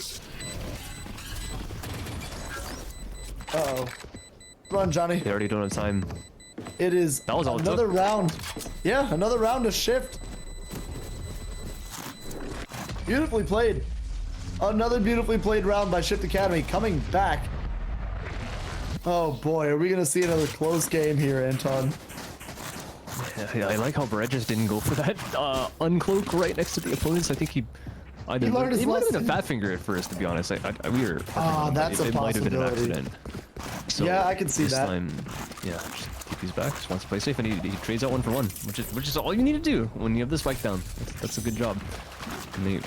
E: Uh-oh. Run, Johnny.
C: They already don't have time.
E: It is
C: that was all
E: another round. Yeah, another round of Shift. Beautifully played. Another beautifully played round by Shift Academy coming back. Oh boy, are we gonna see another close game here, Anton?
C: I like how Brett just didn't go for that uncloak right next to the opponents. I think he might have been a fat finger at first, to be honest. We were.
E: That's a possibility.
C: It might have been an accident. So
E: yeah, I can see
C: this
E: that.
C: Time, yeah, just keep these back. Just wants to play safe, and he trades out 1 for 1, which is all you need to do when you have this spike down. That's a good job. And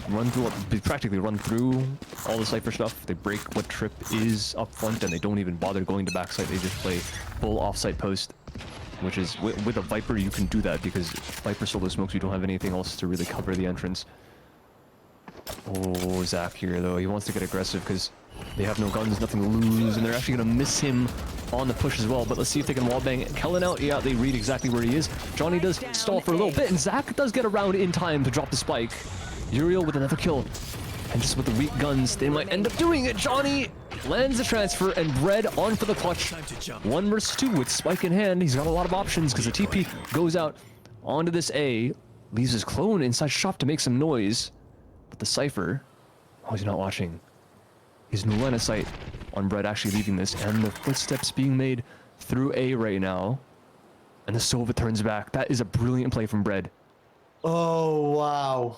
C: they practically run through all the Cypher stuff. They break what Trip is up front, and they don't even bother going to backside. They just play full offsite post, which is with a Viper you can do that because Viper solo smokes. You don't have anything else to really cover the entrance. Oh, Zach here though. He wants to get aggressive because they have no guns, nothing to lose, and they're actually gonna miss him on the push as well. But let's see if they can wallbang Kellen out. Yeah, they read exactly where he is. Johnny does stall for a little bit, and Zach does get around in time to drop the spike. Uriel with another kill. And just with the weak guns, they might end up doing it. Johnny lands the transfer, and Bread on for the clutch. 1 versus 2 with Spike in hand. He's got a lot of options because the TP goes out onto this A. Leaves his clone inside shop to make some noise. But the Cypher, oh, he's not watching. He's no line of sight on Bread actually leaving this, and the footsteps being made through A right now. And the Sova turns back. That is a brilliant play from Bread.
E: Oh, wow.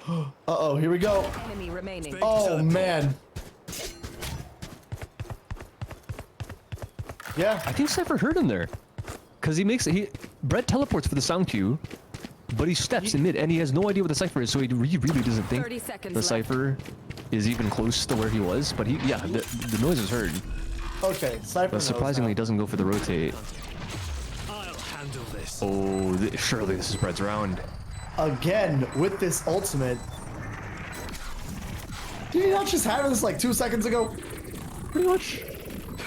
E: Uh-oh, here we go.
F: Enemy remaining.
E: Oh, man. Yeah.
C: I think Cypher heard him there. Because Bread teleports for the sound cue, but he steps in mid, and he has no idea what the Cypher is, so he really doesn't think
F: 30 seconds
C: the
F: left.
C: Cypher is even close to where he was. But the noise was heard.
E: Okay, Cypher
C: But surprisingly, he doesn't go for the rotate.
J: I'll handle this.
C: Oh, surely this is Bread's round.
E: Again, with this ultimate. Did he not just have this like 2 seconds ago?
C: Pretty much.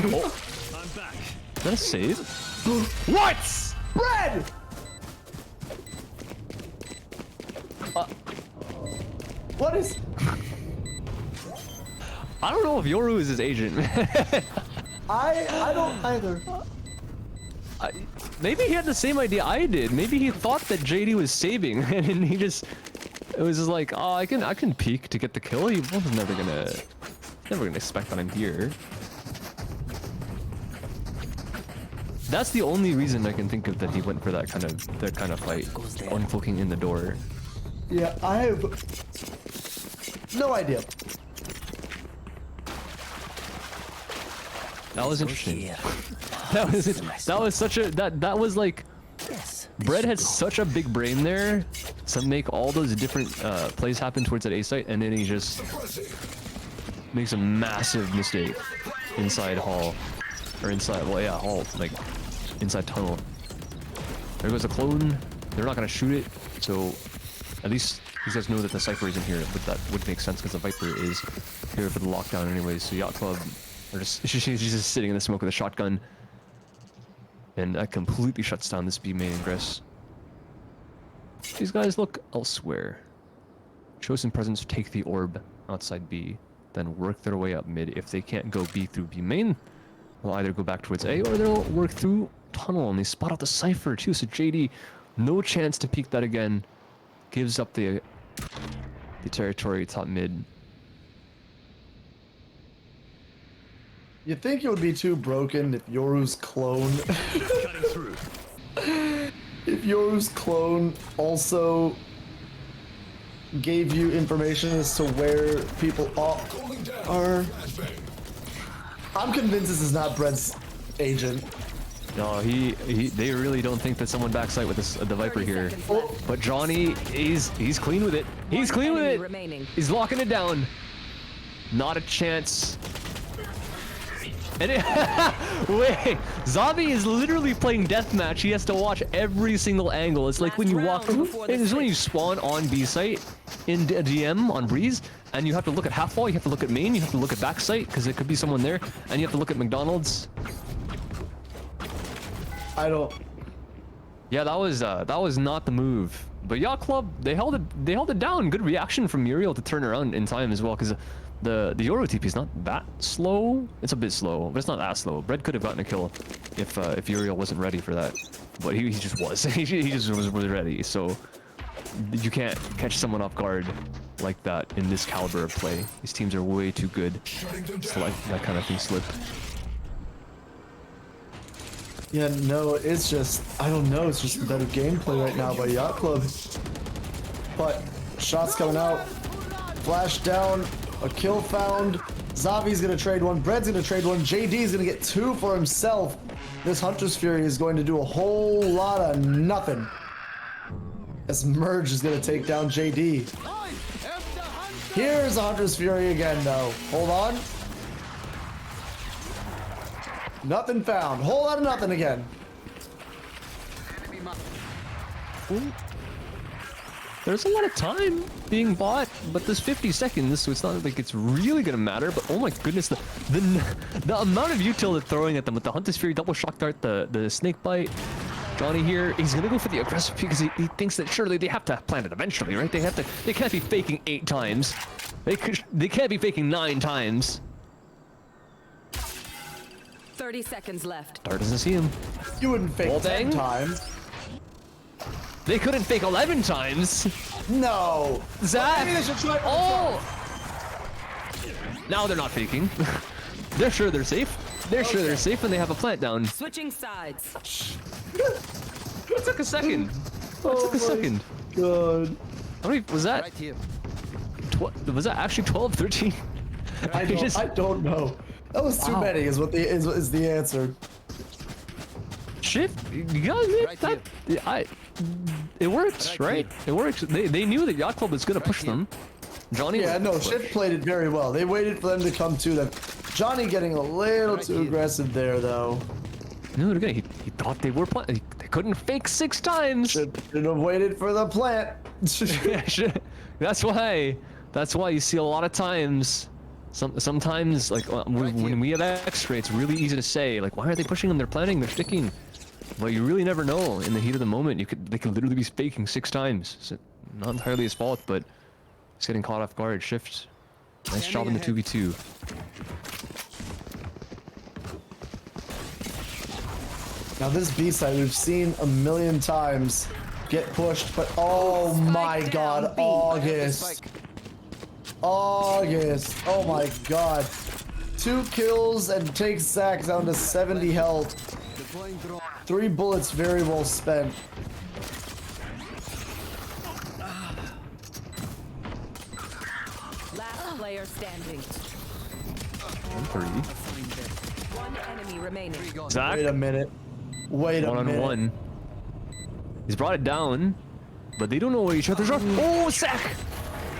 C: Oh,
J: I'm back.
C: is that a save?
E: What? Bread! What is...
C: I don't know if Yoru is his agent.
E: I don't either.
C: Maybe he had the same idea I did. Maybe he thought that JD was saving, and he just... It was just like, oh, I can peek to get the kill. He was never gonna expect that I'm here. That's the only reason I can think of that he went for that kind of fight, uncloaking in the door.
E: Yeah, I have no idea.
C: That was interesting. That was such a that was like Bread had such a big brain there to make all those different plays happen towards that A site, and then he just makes a massive mistake inside hall, or inside, well, yeah, hall, like inside tunnel. There goes a clone. They're not gonna shoot it, so at least these guys know that the Cypher isn't here. But that would make sense because the Viper is here for the lockdown anyways. So Yacht Club are she's just sitting in the smoke with a shotgun, and that completely shuts down this B main ingress. These guys look elsewhere. Chosen presence take the orb outside B, then work their way up mid. If they can't go B through B main, they'll either go back towards A or they'll work through tunnel, and they spot out the Cypher too. So JD, no chance to peek that again. Gives up the territory top mid.
E: You think it would be too broken if Yoru's clone...
J: Cutting through.
E: if Yoru's clone also gave you information as to where people are... I'm convinced this is not Bread's agent.
C: No, they really don't think that someone backside with the Viper here. But Johnny, he's clean with it. He's clean with it. He's locking it down. Not a chance. And wait, Zabi is literally playing deathmatch. He has to watch every single angle. It's like when you walk, it's when you spawn on B site in a DM on Breeze, and you have to look at half wall, you have to look at main, you have to look at back site because it could be someone there, and you have to look at McDonald's.
E: I don't...
C: Yeah, that was not the move. But Yacht Club, they held it down. Good reaction from Muriel to turn around in time as well, because the Yoru TP is not that slow. It's a bit slow, but it's not that slow. Bread could have gotten a kill if Uriel wasn't ready for that, but he just was. he just was ready. So you can't catch someone off guard like that in this caliber of play. These teams are way too good to let that kind of thing slip.
E: Yeah, no, it's just, I don't know, it's just better gameplay right now by Yacht Club. But, shots coming out, flash down, a kill found, Zavi's gonna trade one, Bread's gonna trade one, JD's gonna get 2 for himself. This Hunter's Fury is going to do a whole lot of nothing. As Merge is gonna take down JD. Here's a Hunter's Fury again though, hold on. Nothing found. Whole lot of nothing again.
C: Ooh. There's a lot of time being bought, but there's 50 seconds, so it's not like it's really gonna matter. But oh my goodness, the amount of util they're throwing at them with the Hunter's Fury, double shock dart, the snake bite. Johnny here, he's gonna go for the aggressive because he thinks that surely they have to plant it eventually, right? They can't be faking 8 times. They can't be faking 9 times.
K: 30 seconds left.
C: Dart doesn't see him.
E: You wouldn't fake
C: Wall
E: 10
C: bang?
E: times.
C: They couldn't fake 11 times.
E: No.
C: Zach.
E: Maybe they should try.
C: Oh. Now they're not faking. They're sure they're safe. They're sure they're safe and they have a plant down.
K: Switching sides.
C: It took a second. It took a second.
E: God.
C: How many was that?
J: Right here.
C: Was that actually 12, 13?
E: I don't know. That was too
C: Wow.
E: many. Is what is the answer.
C: Shift. You gotta admit
J: Right
C: that. Yeah, it worked, right? It worked. They knew that Yacht Club was gonna push them. Johnny.
E: Yeah, no, Shift played it very well. They waited for them to come to them. Johnny getting a little too aggressive there, though.
C: No, again, he thought they were playing. They couldn't fake 6 times.
E: Should have waited for the plant.
C: Yeah, that's why you see a lot of times. Sometimes, like when we have X-ray, it's really easy to say, like, why are they pushing them? They're planning. They're sticking. Well, you really never know. In the heat of the moment, they could literally be faking 6 times. So not entirely his fault, but he's getting caught off guard. Shift. Nice job in the 2v2.
E: Now this B-side we've seen a million times get pushed, but oh my god, August. August. Oh my god. 2 kills and takes Zach down to 70 health. 3 bullets very well spent.
K: Last player standing.
C: 1-3.
K: One enemy remaining.
C: Zach.
E: Wait a minute. Wait a minute.
C: 1-on-1. He's brought it down, but they don't know where each other's are. Oh, Zach!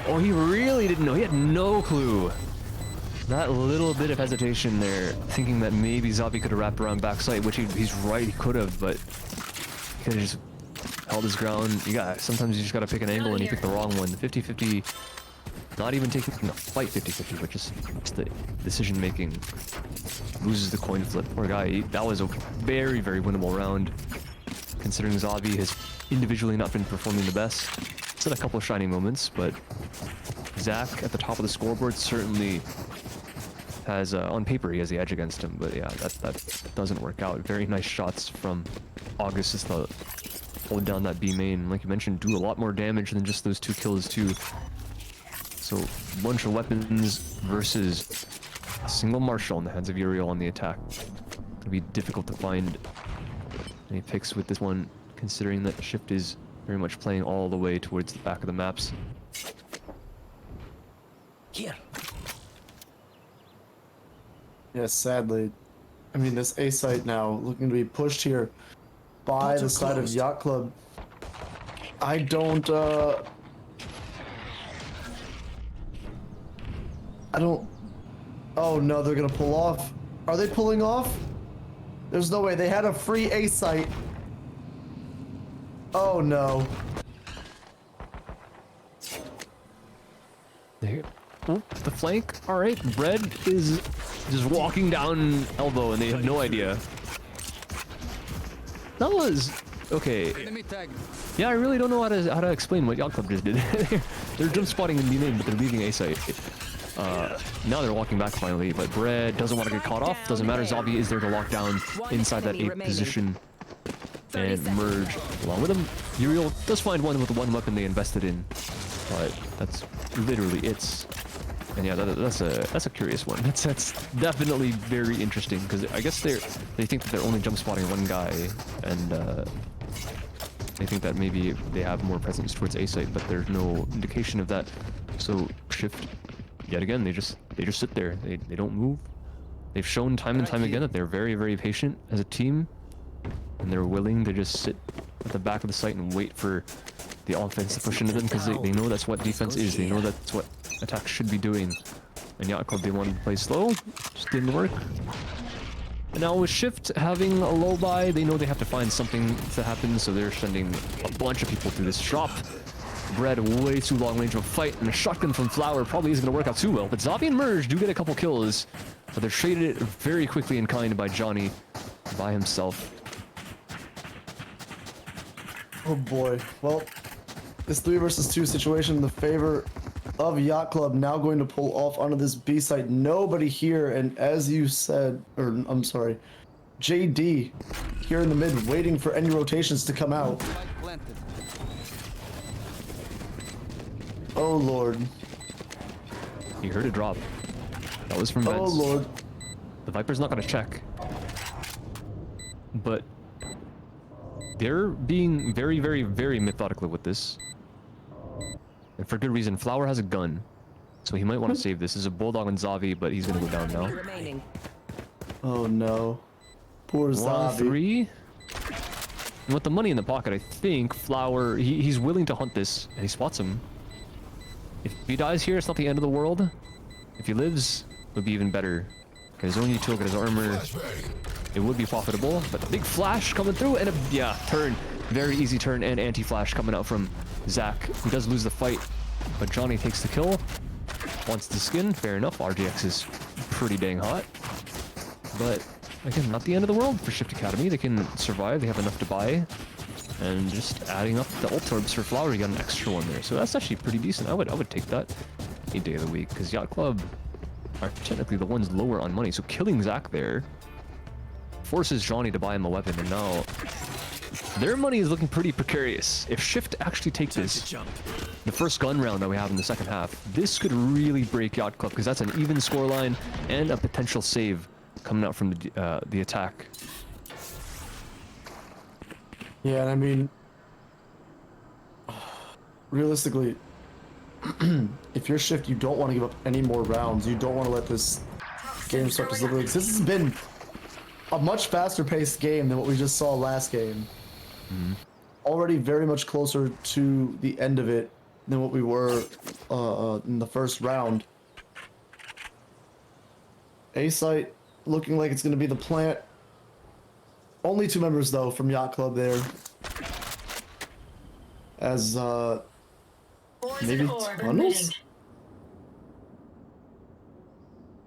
C: Oh, he really didn't know. He had no clue. That little bit of hesitation there, thinking that maybe Zabi could have wrapped around backside, which he's right, he could have, but he could have just held his ground. Sometimes you just gotta pick an angle and you pick the wrong one. 50-50, not even taking the fight 50-50, but just the decision making. Loses the coin flip. Poor guy. That was a very, very winnable round, considering Zabi has individually not been performing the best. He's had a couple of shiny moments, but Zach at the top of the scoreboard certainly has, on paper, he has the edge against him, but yeah, that doesn't work out. Very nice shots from August just to hold down that B main. Like you mentioned, do a lot more damage than just those 2 kills too. So, bunch of weapons versus a single Marshall in the hands of Uriel on the attack. It'll be difficult to find any picks with this one, considering that Shift is very much playing all the way towards the back of the maps.
J: Here.
E: Yes, sadly. I mean, this A site now looking to be pushed here by the side of Yacht Club. I don't. Oh no, they're gonna pull off. Are they pulling off? There's no way. They had a free A site. Oh no.
C: There. Oh, the flank. All right, Bread is just walking down elbow, and they have no idea. That was okay.
J: Enemy tag.
C: Yeah, I really don't know how to explain what Yacht Club just did. They're jump spotting in B-main, but they're leaving A site. Now they're walking back finally, but Bread doesn't want to get caught off. Doesn't matter. Zabi is there to lock down inside that A position and merge along with him. Uriel does find one with the one weapon they invested in, but that's literally it. And yeah, that's a curious one. That's definitely very interesting, because I guess they think that they're only jump spotting one guy, and they think that maybe they have more presence towards A site, but there's no indication of that. So Shift, yet again, they just sit there. They don't move. They've shown time and time again that they're very, very patient as a team, and they're willing to just sit at the back of the site and wait for the offense to push into them, because they know that's what defense is. They know that's what attack should be doing. And Yacht Club, they wanted to play slow, just didn't work. And now with Shift having a low buy, they know they have to find something to happen, so they're sending a bunch of people through this shop. Bread, way too long range of a fight, and a shotgun from Flower probably isn't going to work out too well. But Zabi and Merge do get a couple kills, but they're traded very quickly in kind by Johnny by himself.
E: Oh boy. Well, this 3 versus 2 situation in the favor of Yacht Club, now going to pull off onto this B site. Nobody here, and as you said, or I'm sorry, JD here in the mid, waiting for any rotations to come out. Oh lord.
C: You heard it drop. That was from
E: Oh
C: Vents.
E: lord.
C: The Viper's not gonna check. But they're being very, very, very methodical with this. And for good reason. Flower has a gun. So he might want to save this. This is a Bulldog and Zavi, but he's gonna go down now.
K: Remaining.
E: Oh no. Poor Zavi.
C: 1-3. And with the money in the pocket, I think Flower, he's willing to hunt this, and he spots him. If he dies here, it's not the end of the world. If he lives, it would be even better. Get his own util, get his armor. It would be profitable, but a big flash coming through, and a, turn. Very easy turn and anti-flash coming out from Zach, who does lose the fight, but Johnny takes the kill. Wants the skin, fair enough. RGX is pretty dang hot. But, again, not the end of the world for Shift Academy. They can survive, they have enough to buy. And just adding up the ult orbs for Flower, you got an extra one there. So that's actually pretty decent. I would take that any day of the week, because Yacht Club are technically the ones lower on money. So killing Zach there forces Johnny to buy him a weapon, and now their money is looking pretty precarious. If Shift actually take this, the first gun round that we have in the second half, this could really break Yacht Club, because that's an even scoreline and a potential save coming out from the attack.
E: Yeah, and I mean, realistically, if you're Shift, you don't want to give up any more rounds. You don't want to let this game start to slip away. This has been a much faster paced game than what we just saw last game. Already very much closer to the end of it than what we were in the first round. A site looking like it's going to be the plant. Only 2 members though from Yacht Club there. As maybe tunnels?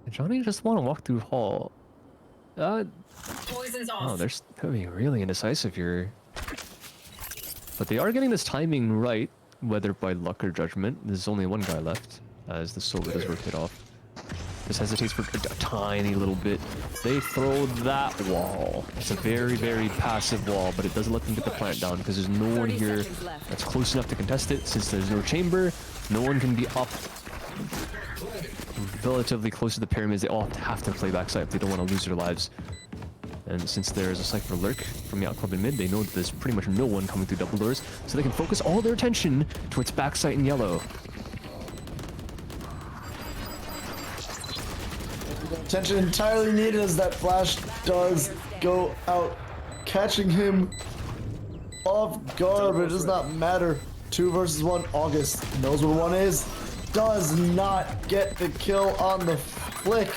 C: Johnny just want to walk through hall.
F: Poison's off.
C: Oh, they're being really indecisive here. But they are getting this timing right, whether by luck or judgment. There's only one guy left, as the Solar does rotate off. Just hesitates for a tiny little bit. They throw that wall. It's a very, very passive wall, but it doesn't let them get the plant down, because there's no one here that's close enough to contest it. Since there's no chamber, no one can be up relatively close to the pyramids. They all have to play backside if they don't want to lose their lives. And since there's a Cypher lurk from Yacht Club in mid, they know that there's pretty much no one coming through double doors, so they can focus all their attention towards backside in yellow.
E: Attention entirely needed as that flash does go out, catching him off guard, but it does not matter. 2 versus 1, August knows where one is, does not get the kill on the flick.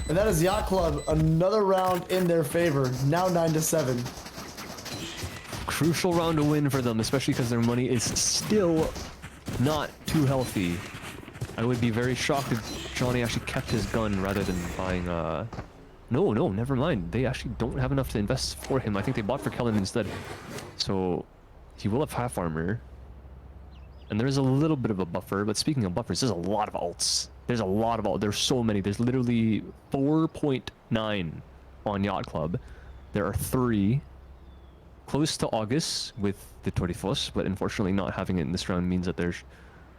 E: And that is Yacht Club, another round in their favor, now 9-7.
C: Crucial round to win for them, especially because their money is still not too healthy. I would be very shocked if Johnny actually kept his gun rather than buying, No, never mind. They actually don't have enough to invest for him. I think they bought for Kellen instead. So, he will have half armor. And there's a little bit of a buffer, but speaking of buffers, there's a lot of ults. There's a lot of ults. There's so many. There's literally 4.9 on Yacht Club. There are 3 close to August with the 21st, but unfortunately not having it in this round means that there's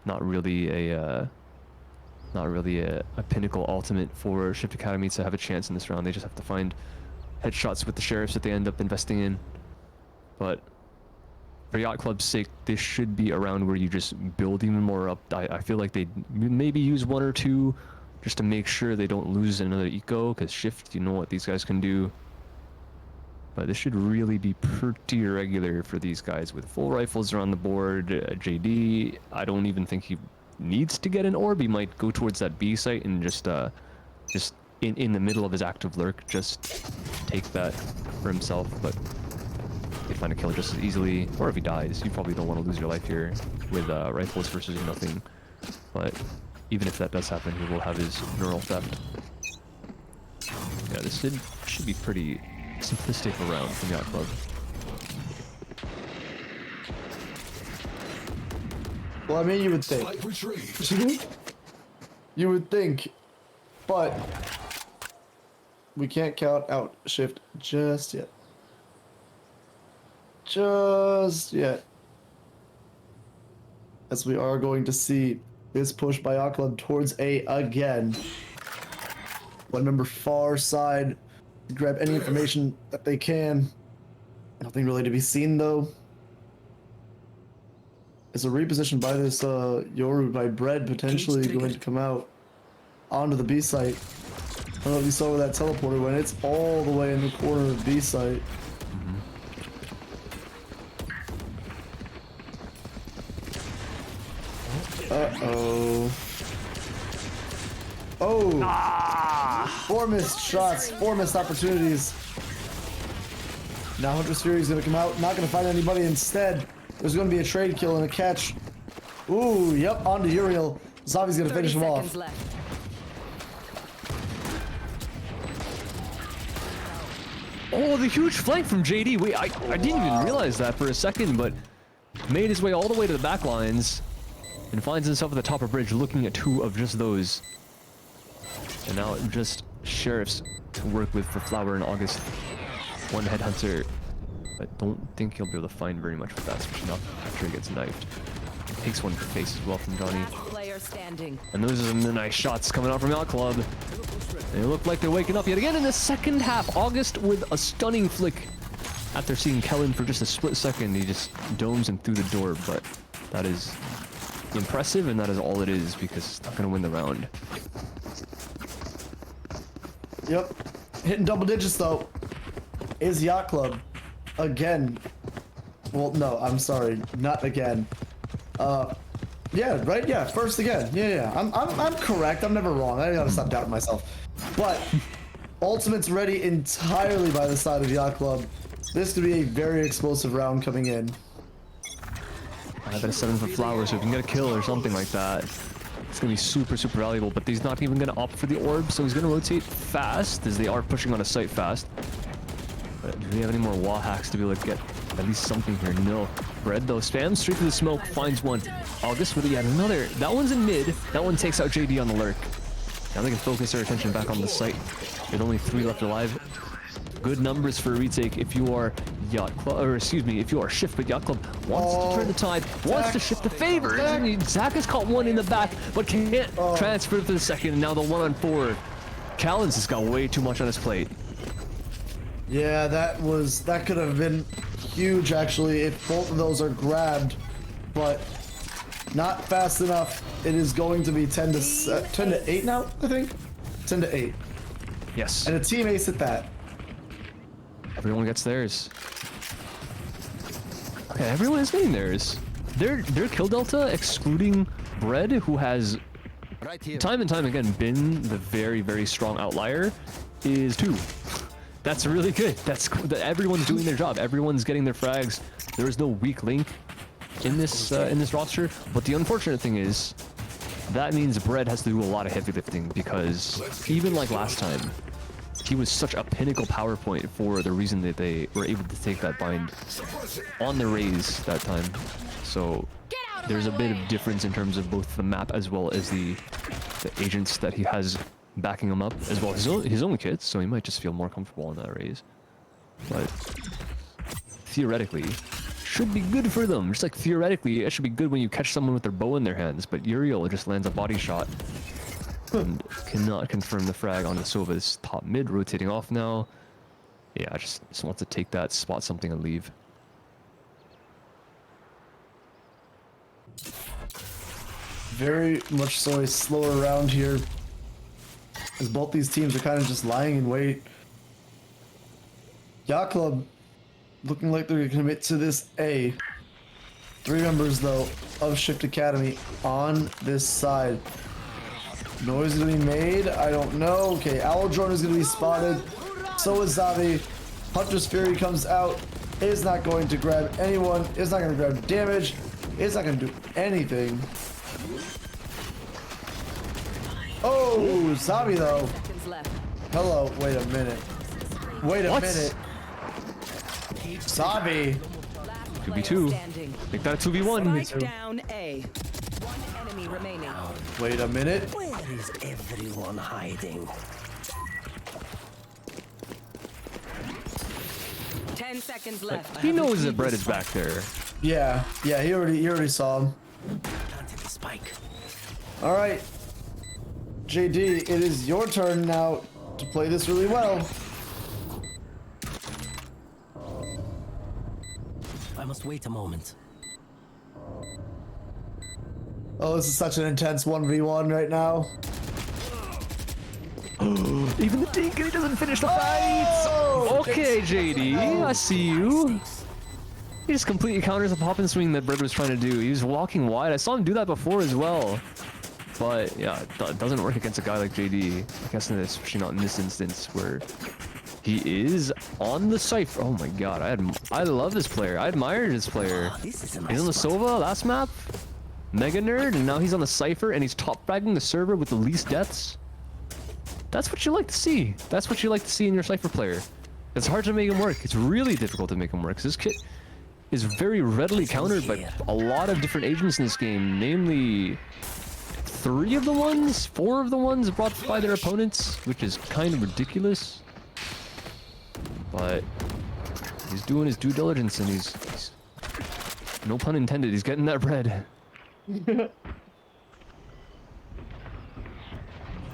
C: not really a pinnacle ultimate for Shift Academy to have a chance in this round. They just have to find headshots with the sheriffs that they end up investing in. But for Yacht Club's sake, this should be a round where you just build even more up. I feel like they maybe use 1 or 2 just to make sure they don't lose another eco, because Shift, you know what these guys can do. But this should really be pretty irregular for these guys with full rifles around the board. JD, I don't even think he needs to get an orb. He might go towards that B site and just in the middle of his active lurk, just take that for himself. But he'd find a kill just as easily. Or if he dies, you probably don't want to lose your life here with rifles versus nothing. But even if that does happen, he will have his neural theft. Yeah, this should be pretty simplistic around from Yacht Club.
E: Well, I mean, you would think. You would think, but we can't count out shift just yet. Just yet. As we are going to see this push by Yacht Club towards A again. One member far side. Grab any information that they can. Nothing really to be seen though. Is a reposition by this Yoru by Bread potentially going to come out onto the B site. I don't know if you saw where that teleporter went. It's all the way in the corner of B site. Uh-oh. Oh! 4 missed shots, 4 missed opportunities. Now Hunter's Fury is going to come out, not going to find anybody instead. There's going to be a trade kill and a catch. Ooh, yep, onto Uriel. Zavi's going to finish him off.
K: Left.
C: Oh, the huge flank from JD. Wait, I didn't even realize that for a second, but made his way all the way to the back lines and finds himself at the top of bridge looking at 2 of just those. And now just Sheriffs to work with for Flower in August. 1 Headhunter. I don't think he'll be able to find very much with that, especially not after he gets knifed. Takes 1 to the face as well from Johnny.
K: Player standing.
C: And those are some nice shots coming out from Yacht Club. They look like they're waking up yet again in the second half. August with a stunning flick. After seeing Kellen for just a split second, he just domes him through the door, but that is impressive, and that is all it is, because it's not going to win the round.
E: Yep. Hitting double digits, though, is Yacht Club. Again. Well, no, I'm sorry. Not again. Yeah, right? Yeah, first again. Yeah. I'm correct. I'm never wrong. I gotta stop doubting myself. But Ultimate's ready entirely by the side of Yacht Club. This could be a very explosive round coming in.
C: I bet a 7 for Flower, so if you can get a kill or something like that, it's gonna be super, super valuable. But he's not even gonna opt for the orb, so he's gonna rotate fast, as they are pushing on a site fast. But do we have any more wall hacks to be able to get at least something here? No. Bread though, spams straight to the smoke, finds 1. August with yet another. That one's in mid. That one takes out JD on the lurk. Now they can focus their attention back on the site. With only 3 left alive. Good numbers for a retake if you are Yacht Club, or excuse me, if you are Shift, but Yacht Club wants to turn the tide, wants to shift the favors. Zach has caught 1 in the back, but can't transfer for the second, and now the 1-on-4. Callens has got way too much on his plate.
E: Yeah, that could have been huge actually if both of those are grabbed, but not fast enough. It is going to be 10 to 8 now, I think. 10 to 8.
C: Yes.
E: And a team ace at that.
C: Everyone gets theirs. Okay, everyone is getting theirs. Their kill delta, excluding Bread, who has time and time again been the very, very strong outlier, is 2. That's really good. That's everyone's doing their job. Everyone's getting their frags. There is no weak link in this roster. But the unfortunate thing is, that means Bread has to do a lot of heavy lifting, because even like last time, he was such a pinnacle power point for the reason that they were able to take that bind on the Raze that time. So there's a bit of difference in terms of both the map as well as the agents that he has backing him up, as well as his own kits, so he might just feel more comfortable on that Raze. But theoretically, should be good for them. Just like theoretically, it should be good when you catch someone with their bow in their hands, but Uriel just lands a body shot and cannot confirm the frag on the Sova's top mid, rotating off now. Yeah, just wants to take that, spot something, and leave.
E: Very much so a slower round here, as both these teams are kind of just lying in wait. Yacht Club looking like they're going to commit to this A. 3 members, though, of Shift Academy on this side. Noise is going to be made. I don't know. Okay, Aldrone is going to be spotted. So is Zavi. Hunter's Fury comes out. Is not going to grab anyone. Is not going to grab damage. Is not going to do anything. Oh, Zavi though. Hello. Wait a minute. Wait a minute. Zavi.
C: 2v2. Make that a 2v1.
K: Strike down A. enemy remaining.
E: Wait a minute.
B: Where is everyone hiding?
K: 10 seconds left.
C: He knows that Brett is back there.
E: Yeah, he already saw him.
B: Planted the spike.
E: All right, JD, it is your turn now to play this really well.
B: I must wait a moment.
E: Oh, this is such an intense 1v1 right now.
C: Even the dink, and he doesn't finish the fight. Okay, JD, I see you. He just completely counters the pop and swing that Brett was trying to do. He was walking wide. I saw him do that before as well. But yeah, it doesn't work against a guy like JD. I guess especially not in this instance where he is on the Cypher. Oh my god, I love this player. I admire this player. He's on the Sova last map. Mega nerd, and now he's on the Cypher and he's top fragging the server with the least deaths. That's what you like to see. That's what you like to see in your Cypher player. It's hard to make him work. It's really difficult to make him work because this kit is very readily countered by a lot of different agents in this game, namely 4 of the ones brought by their opponents, which is kind of ridiculous. But he's doing his due diligence and he's no pun intended, he's getting that bread.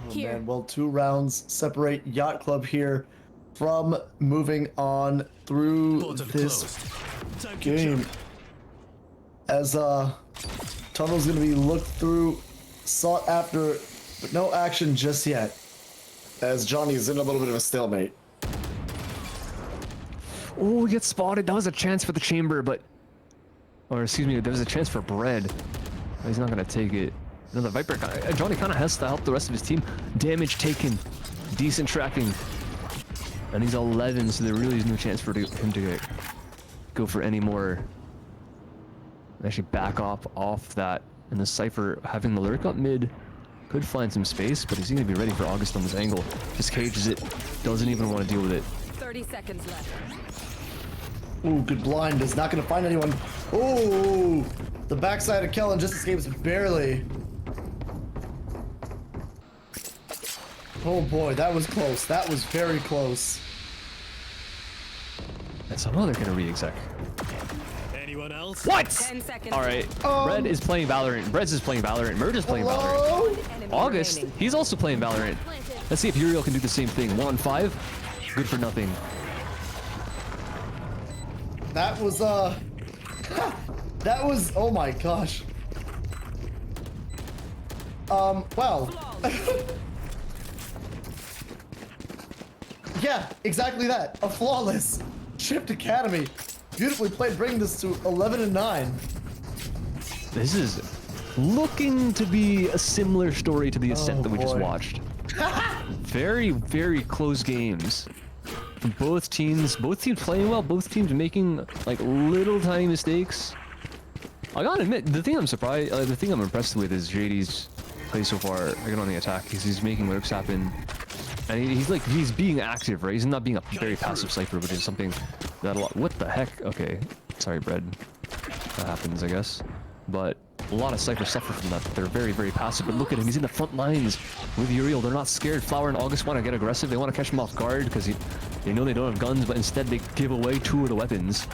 E: Oh man, well, 2 rounds separate Yacht Club here from moving on through this game. As tunnel's gonna be looked through, sought after, but no action just yet. As Johnny's in a little bit of a stalemate.
C: Oh, he gets spotted. That was a chance for the chamber, but... Or excuse me, there was a chance for bread. He's not gonna take it. No, the Viper guy, Johnny kind of has to help the rest of his team. Damage taken, decent tracking, and he's 11, so there really is no chance for him to go for any more. Actually, back off that, and the Cypher having the lurk up mid could find some space, but he's gonna be ready for August on this angle. Just cages it, doesn't even want to deal with it.
K: 30 seconds left.
E: Ooh, good blind. Is not gonna find anyone. Ooh, the backside of Kellen just escapes barely. Oh boy, that was close. That was very close.
C: And somehow they're gonna re-exec.
J: Anyone else?
C: What?
K: 10 seconds.
C: All right, Red is playing Valorant. Brez is playing Valorant. Merge is playing
E: Hello?
C: Valorant. August, he's also playing Valorant. Let's see if Uriel can do the same thing. 1 on 5. Good for nothing.
E: That was that was, oh my gosh. Well. Yeah, exactly that. A flawless Shift Academy. Beautifully played, bringing this to 11-9.
C: This is looking to be a similar story to the Ascent that we just watched. Very, very close games. Both teams playing well, both teams making like little tiny mistakes. I gotta admit, the thing I'm impressed with is JD's play so far. Again on the attack, he's making lurks happen, and he's being active, right? He's not being a very passive Cypher, which is something that a lot. What the heck? Okay, sorry, Bread. That happens, I guess. But a lot of Cyphers suffer from that. They're very, very passive. But look at him, he's in the front lines with Uriel. They're not scared. Flower and August want to get aggressive. They want to catch him off guard because they know they don't have guns, but instead they give away 2 of the weapons.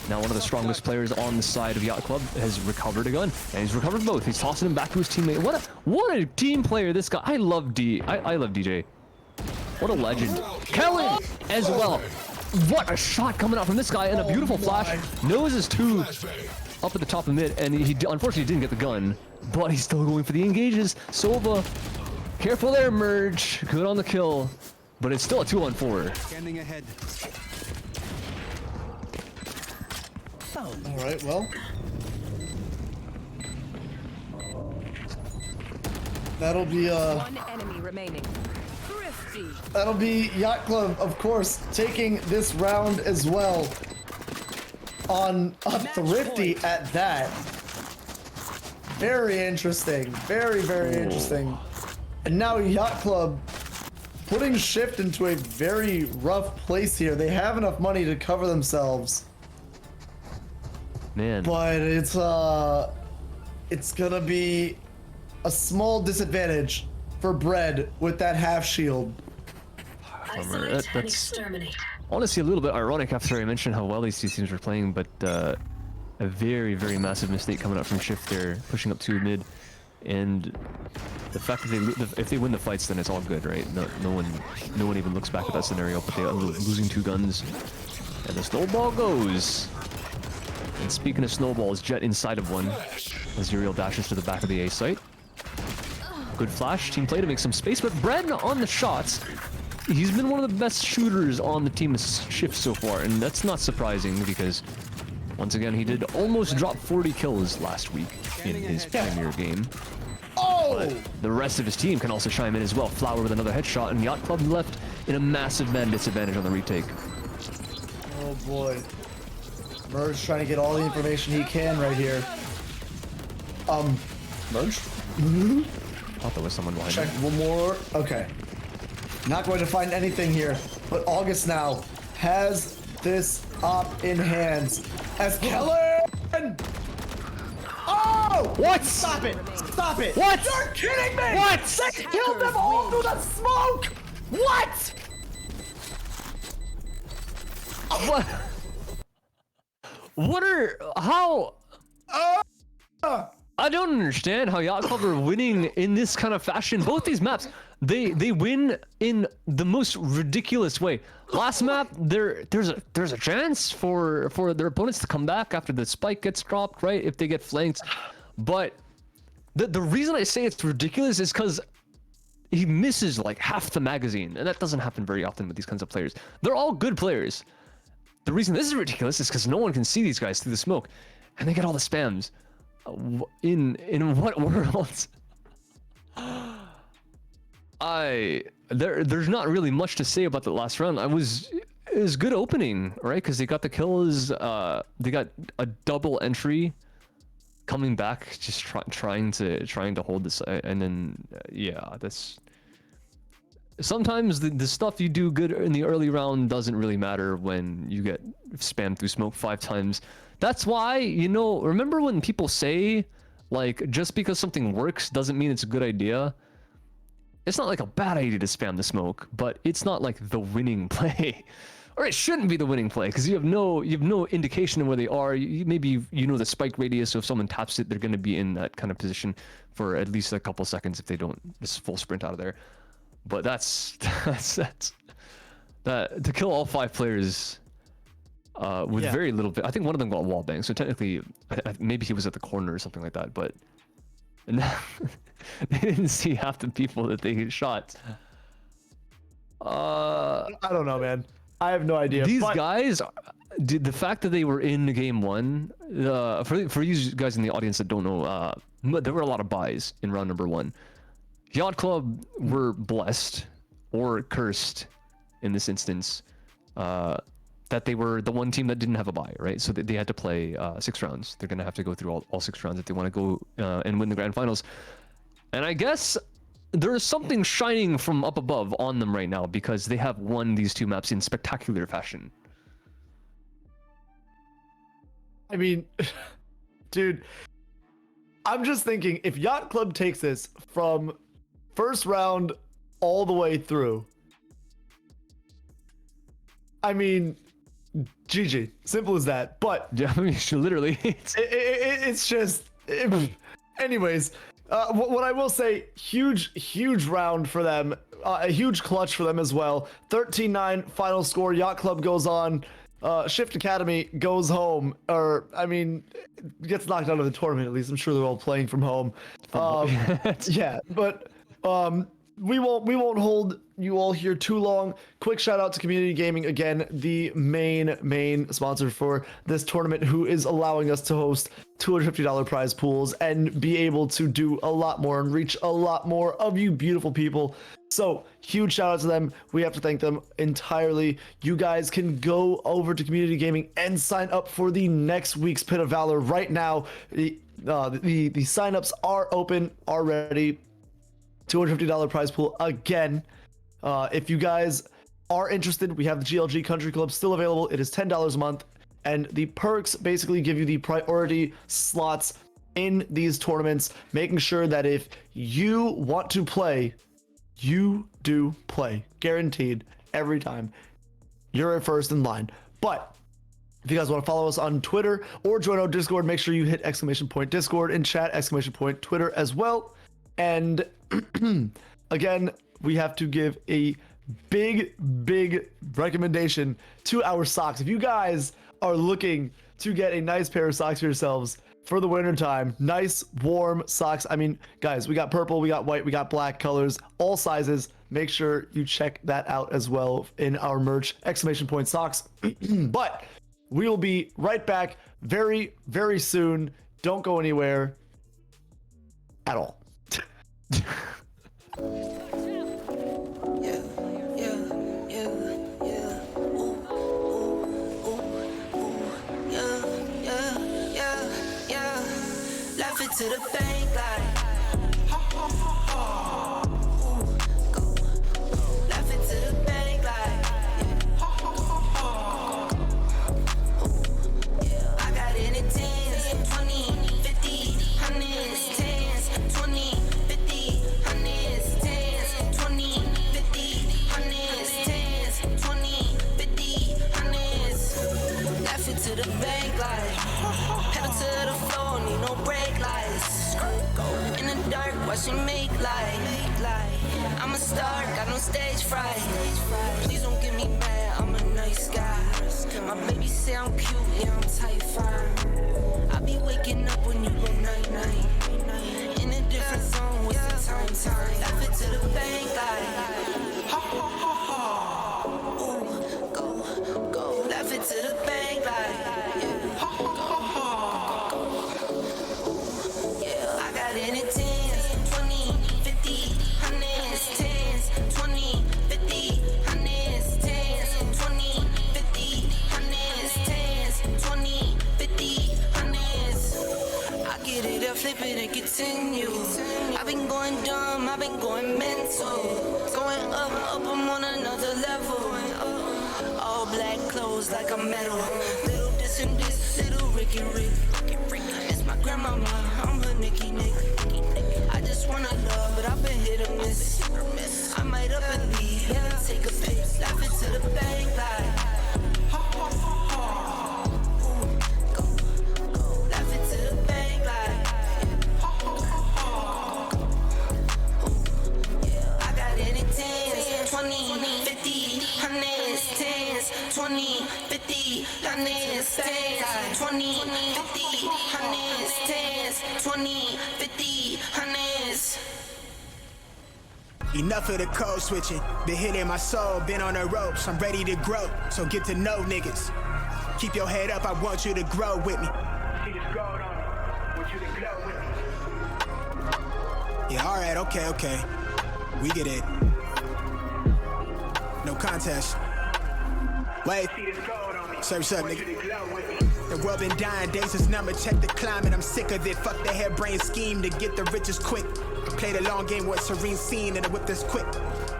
C: Now one of the strongest players on the side of Yacht Club has recovered a gun, and he's recovered both. He's tossing him back to his teammate. What a team player this guy. I love DJ. What a legend. Kellen as well. What a shot coming out from this guy, and a beautiful flash. Noses 2 up at the top of mid, and he unfortunately didn't get the gun, but he's still going for the engages. Sova, careful there, Merge. Good on the kill, but it's still a 2-on-4.
L: Standing ahead.
E: All right, well. That'll be
K: One enemy remaining. Thrifty.
E: that'll be Yacht Club, of course, taking this round as well. On a Thrifty at that. Very interesting. Very, very interesting. And now Yacht Club putting Shift into a very rough place here. They have enough money to cover themselves.
C: Man.
E: But it's gonna be a small disadvantage for Bread with that half shield.
C: That's honestly a little bit ironic after I mentioned how well these two teams were playing, but a very, very massive mistake coming up from Shift there, pushing up to mid, and the fact that if they win the fights, then it's all good, right? No one even looks back at that scenario, but they are losing 2 guns, and the snowball goes. And speaking of snowballs, Jet inside of one as Uriel dashes to the back of the A site. Good flash, team play to make some space, but Bread on the shots. He's been one of the best shooters on the team's Shift so far, and that's not surprising because, once again, he did almost drop 40 kills last week in his premier game.
E: Oh!
C: But the rest of his team can also chime in as well. Flower with another headshot, and Yacht Club left in a massive man disadvantage on the retake.
E: Oh boy. Merge trying to get all the information he can right here. Merge?
C: Thought there was someone behind
E: Check
C: me.
E: one more. Okay. Not going to find anything here, but August now has this op in hands as Kellen. Oh!
C: What?
E: Stop it! Stop it!
C: What?
E: You're kidding me!
C: What?
E: They killed them all through the smoke! What?
C: What? What are... How... I don't understand how Yacht Club are winning in this kind of fashion. Both these maps, they win in the most ridiculous way. Last map, there's a chance for their opponents to come back after the spike gets dropped, right? If they get flanked. But the reason I say it's ridiculous is because he misses like half the magazine, and that doesn't happen very often with these kinds of players. They're all good players. The reason this is ridiculous is because no one can see these guys through the smoke, and they get all the spams. In what world? There's not really much to say about the last round. It was good opening, right? Because they got the kills. They got a double entry, coming back, just trying to hold this, and then yeah, that's. Sometimes the stuff you do good in the early round doesn't really matter when you get spammed through smoke 5 times. That's why, you know, remember when people say, like, just because something works doesn't mean it's a good idea? It's not like a bad idea to spam the smoke, but it's not like the winning play. Or it shouldn't be the winning play, because you have no indication of where they are. Maybe you know the spike radius, so if someone taps it, they're going to be in that kind of position for at least a couple seconds if they don't just full sprint out of there. But that's to kill all 5 players with very little bit. I think one of them got wall bang, so technically maybe he was at the corner or something like that, but they didn't see half the people that they shot.
E: I don't know, man. I have no idea.
C: These guys, the fact that they were in game 1, for you guys in the audience that don't know, there were a lot of buys in round number 1. Yacht Club were blessed or cursed in this instance that they were the one team that didn't have a bye, right? So they had to play 6 rounds. They're going to have to go through all 6 rounds if they want to go and win the grand finals. And I guess there is something shining from up above on them right now because they have won these 2 maps in spectacular fashion.
E: I mean, dude, I'm just thinking if Yacht Club takes this from first round all the way through, I mean, GG, simple as that. But
C: yeah, I mean, literally,
E: it's just. Anyways, what I will say, huge round for them, a huge clutch for them as well. 13-9 final score. Yacht Club goes on. Shift Academy goes home, or I mean, gets knocked out of the tournament. At least I'm sure they're all playing from home. Yeah, but we won't hold you all here too long. Quick shout out to Community Gaming again, the main sponsor for this tournament, who is allowing us to host $250 prize pools and be able to do a lot more and reach a lot more of you beautiful people. So huge shout out to them. We have to thank them entirely. You guys can go over to Community Gaming and sign up for the next week's Pit of Valor right now. The signups are open already. $250 prize pool again. If you guys are interested, we have the GLG Country Club still available. It is $10 a month, and the perks basically give you the priority slots in these tournaments, making sure that if you want to play, you do play. Guaranteed every time. You're first in line. But if you guys want to follow us on Twitter or join our Discord, make sure you hit !Discord in chat, !Twitter as well. And again, we have to give a big recommendation to our socks. If you guys are looking to get a nice pair of socks for yourselves for the winter time, nice warm socks. I mean, guys, we got purple, we got white, we got black colors, all sizes. Make sure you check that out as well in our merch, !Socks. But we will be right back very soon. Don't go anywhere at all.
I: To the bank like go. Laugh it to the bank like yeah. I got in it 10s, 20, 50, 100s, 10s, 20, 50, 100s, 10s, 20, 50, 100s, 10s, 20, 50, 100s. Laugh it to the bank like pedal to the floor, need no brake lights. In the dark, watching make light. I'm a star, got no stage fright. Please don't get me mad, I'm a nice guy. My baby say I'm cute, yeah, I'm type 5. I be waking up when you go night. In a different zone, what's the time? Laugh it to the bank like ooh, go. Laugh it to the bank like in it 10s, 20, 50, 100s, 10s, 20, 50, 100s, 10s, 20, 50, 100s, 10s, 20, 50, 100s. I get it up, flip it and continue. I've been going dumb, I've been going mental. Going up, I'm on another level. All black clothes like a medal. Little this and this, little Ricky Rick. It's my grandmama, I'm her Nicky Nick. I just wanna love, but I've been hit or miss. I might up and leave, yeah, take a pic. Laugh it to the bank like go. Laugh it to the bank like yeah. I got it in 10s, 20, 50, 100s, 10s, 20, 50, 100s, 10s, 20, 50, 100s, 10s, 20, 50, 100s.
G: Enough of the code switching. Been hitting my soul, been on the ropes. I'm ready to grow, so get to know niggas. Keep your head up, I want you to grow with me. See this gold on me, want you to glow with me. Yeah, alright, okay. We get it. No contest. Wait. Surf's up, nigga. The world been dying, days is number, check the climate. I'm sick of it, fuck the harebrained scheme to get the riches quick. I played a long game with serene scene and the whip that's quick.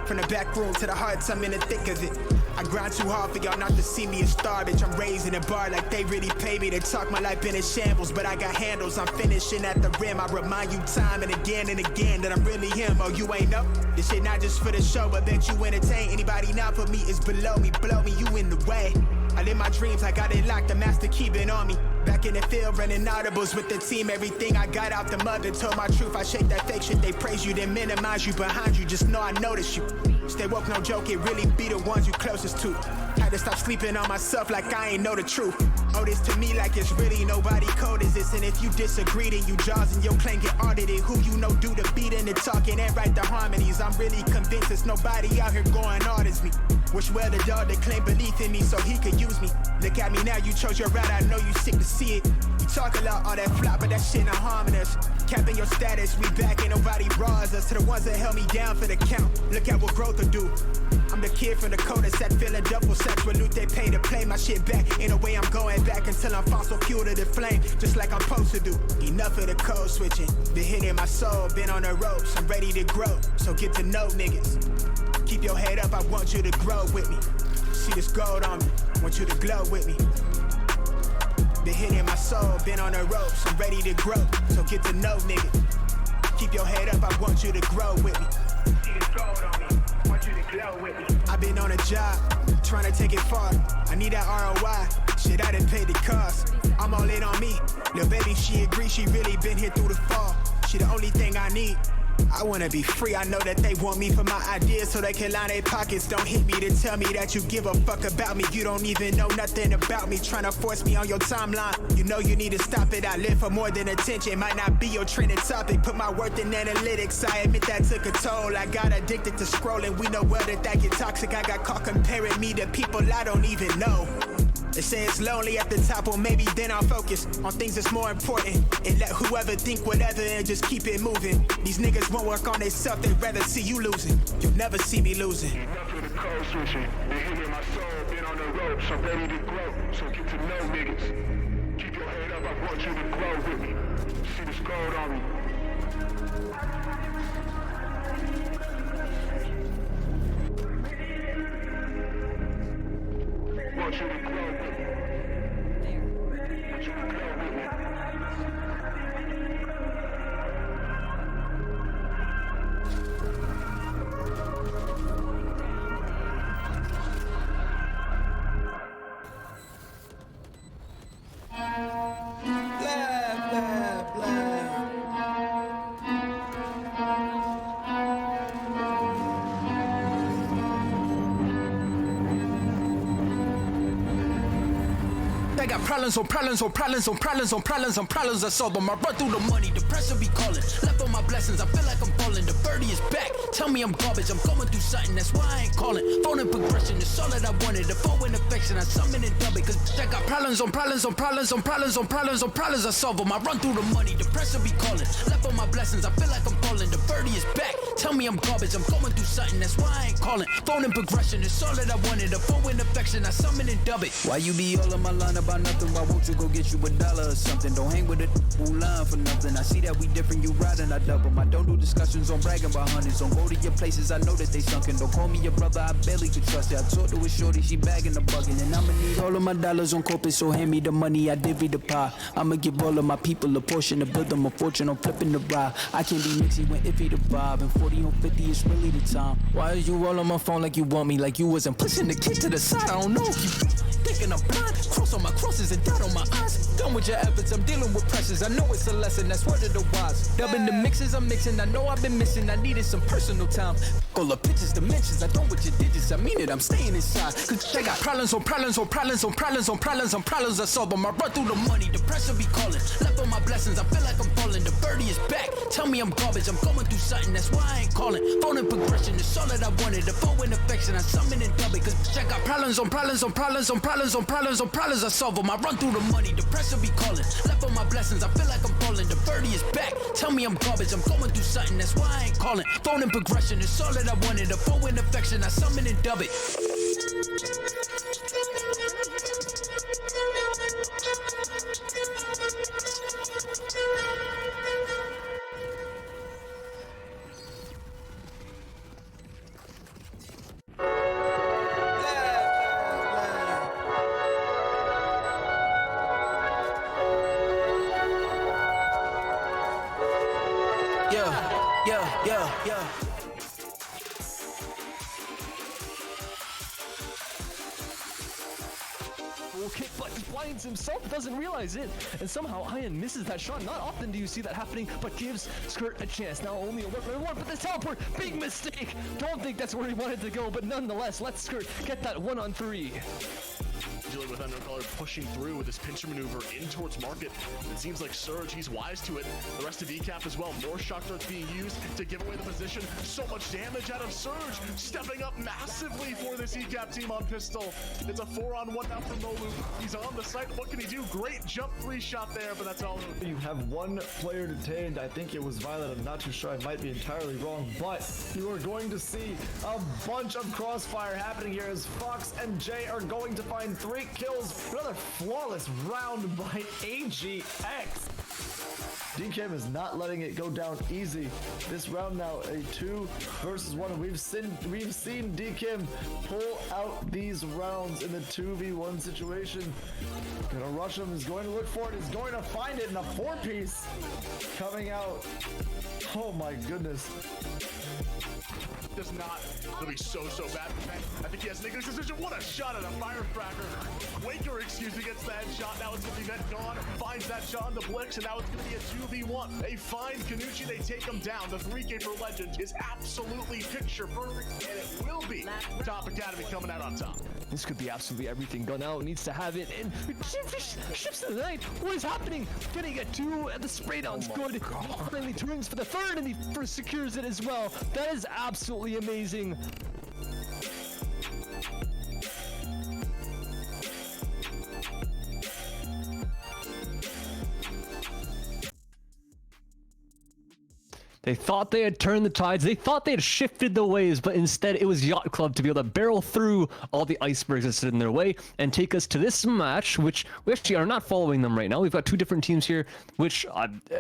G: From the back room to the hearts, I'm in the thick of it. I grind too hard for y'all not to see me a star, bitch. I'm raising a bar like they really pay me to talk. My life been in shambles, but I got handles. I'm finishing at the rim. I remind you time and again that I'm really him. Oh, you ain't know? This shit not just for the show, but that you entertain. Anybody not for me is below me. Blow me, you in the way. I live my dreams, I got it locked, the master keep it on me. Back in the field, running audibles with the team. Everything I got out the mother, told my truth. I shake that fake shit, they praise you, then minimize you behind you. Just know I notice you. Stay woke, no joke, it really be the ones you closest to. Had to stop sleeping on myself like I ain't know the truth. Owe this to me like it's really nobody code is this. And if you disagree, then you jaws and your claim get audited. Who you know do the beating and talking and write the harmonies. I'm really convinced there's nobody out here going hard as me. Wish well the dog that claimed belief in me so he could use me. Look at me now, you chose your route, I know you sick to see it. You talk a lot, all that flop, but that shit not harming us. Capping your status, we back, ain't nobody raws us. To the ones that held me down for the count, look at what growth will do. I'm the kid from the cul-de-sac, feeling double sex with loot they pay to play my shit back. Ain't no way I'm going back until I'm fossil fuel to the flame, just like I'm supposed to do. Enough of the code switching, been hitting my soul, been on the ropes, I'm ready to grow, so get to know niggas. Keep your head up, I want you to grow with me. See this gold on me, want you to glow with me. Been hitting my soul, been on the ropes, I'm ready to grow. So get to know, nigga. Keep your head up, I want you to grow with me. See this gold on me, want you to glow with me. I've been on a job, trying to take it far. I need that ROI, shit I done paid the cost. I'm all in on me, little baby she agree, she really been here through the fall. She the only thing I need. I wanna be free, I know that they want me for my ideas so they can line their pockets. Don't hit me to tell me that you give a fuck about me. You don't even know nothing about me, trying to force me on your timeline. You know you need to stop it, I live for more than attention. Might not be your trending topic, put my worth in analytics. I admit that took a toll, I got addicted to scrolling. We know well that get toxic, I got caught comparing me to people I don't even know. They say it's lonely at the top, or maybe then I'll focus on things that's more important and let whoever think whatever and just keep it moving. These niggas won't work on themselves, they'd rather see you losing. You'll never see me losing.
H: Enough of the code switching. Been hitting my soul, been on the ropes, I'm ready to grow. So get to know niggas. Keep your head up, I want you to grow with me. See this gold on me. Want you to grow with me. Want you to grow with me.
B: I got problems on problems on problems on problems on problems on problems I solve them. I run through the money, the pressure be calling. Left on my blessings, I feel like I'm falling. The birdie is back, tell me I'm garbage. I'm going through something, that's why I ain't calling. Phone and progression, it's all that I wanted. The phone and affection, I summon and dub it. Cause I got problems on problems on problems on problems on problems on problems I solve them. I run through the money, the pressure be calling. Left on my blessings, I feel like I'm falling. The birdie is back, tell me I'm garbage. I'm going through something, that's why I ain't calling. Phone and progression, it's all that I wanted. The phone and affection, I summon and dub it. Why you be all on my line about nothing? Why won't you go get you $1 or something? Don't hang with a who line for nothing. I see that we different, you riding, I double. I don't do discussions on bragging about hundreds. Don't go to your places, I know that they sunken. Don't call me your brother, I barely could trust you. I talked to a shorty, she bagging the bugging. And I'ma need all of my dollars on corporate, so hand me the money, I divvy the pie. I'ma give all of my people a portion to build them a fortune on flipping the ride. I can't be mixy when iffy the vibe. And 40 on 50 is really the time. Why is you all on my phone like you want me? Like you wasn't pushing the kid to the side, I don't know if you thinking I'm blind. Cross on my crosses and dot on my eyes. Done with your efforts, I'm dealing with pressures. I know it's a lesson, that's word of the wise. Dubbing the mixes I'm mixing, I know I've been missing. I needed some personal time. All the pictures, dimensions, I don't with your digits. I mean it, I'm staying inside. Cause they got problems on problems on problems on problems on problems on problems I solve them. I run through the money, the pressure be calling. Left on my blessings, I feel like I'm falling. The birdie is back, tell me I'm garbage. I'm going through something, that's why I ain't calling. Phone and progression, it's all that I wanted. The phone and affection, I summon and dub it. Cause I got problems on problems on problems on problems on problems on problems I solve them. I run through the money, the pressure be calling. Left on my blessings, I feel like I'm falling. The birdie is back, tell me I'm garbage. I'm going through something, that's why I ain't calling. Phone and progression, it's all that I wanted. The phone and affection, I summon and dub it. Yeah.
C: Full kick, but he blinds himself, doesn't realize it, and somehow Ian misses that shot. Not often do you see that happening, but gives Skirt a chance. Now only a 1v1, but the teleport, big mistake. Don't think that's where he wanted to go, but nonetheless, let Skirt get that 1-on-3.
D: Dealing with Undercolor pushing through with this pincher maneuver in towards Market. It seems like Surge, he's wise to it. The rest of ECAP as well. More shock darts being used to give away the position. So much damage out of Surge. Stepping up massively for this ECAP team on Pistol. It's a 4-on-1 now for Molu. He's on the site. What can he do? Great jump 3 shot there, but that's all.
E: You have one player detained. I think it was Violet. I'm not too sure. I might be entirely wrong, but you are going to see a bunch of crossfire happening here as Fox and Jay are going to find 3 kills. Another flawless round by AGX. DKIM is not letting it go down easy. This round now a 2 versus 1. We've seen DKIM pull out these rounds in the 2v1 situation. Gonna rush him, is going to look for it, is going to find it in a 4-piece coming out. Oh my goodness.
D: Does not. It'll be so bad. I think he has Nicholas' decision. What a shot at a firecracker. Quaker, excuse me, gets the headshot. Now it's going to be Vet gone. Finds that shot in the Blix, and now it's going to be a 2v1. They find Kanuchi, they take him down. The 3K for Legend is absolutely picture perfect, and it will be Top Academy coming out on top.
C: This could be absolutely everything. Gun out needs to have it, and ships to the night. What is happening? Getting a 2, and the spray down's good. Finally turns for the 3rd, and he first secures it as well. That is absolutely amazing. They thought they had turned the tides. They thought they had shifted the waves, but instead it was Yacht Club to be able to barrel through all the icebergs that sit in their way and take us to this match, which we actually are not following them right now. We've got 2 different teams here, which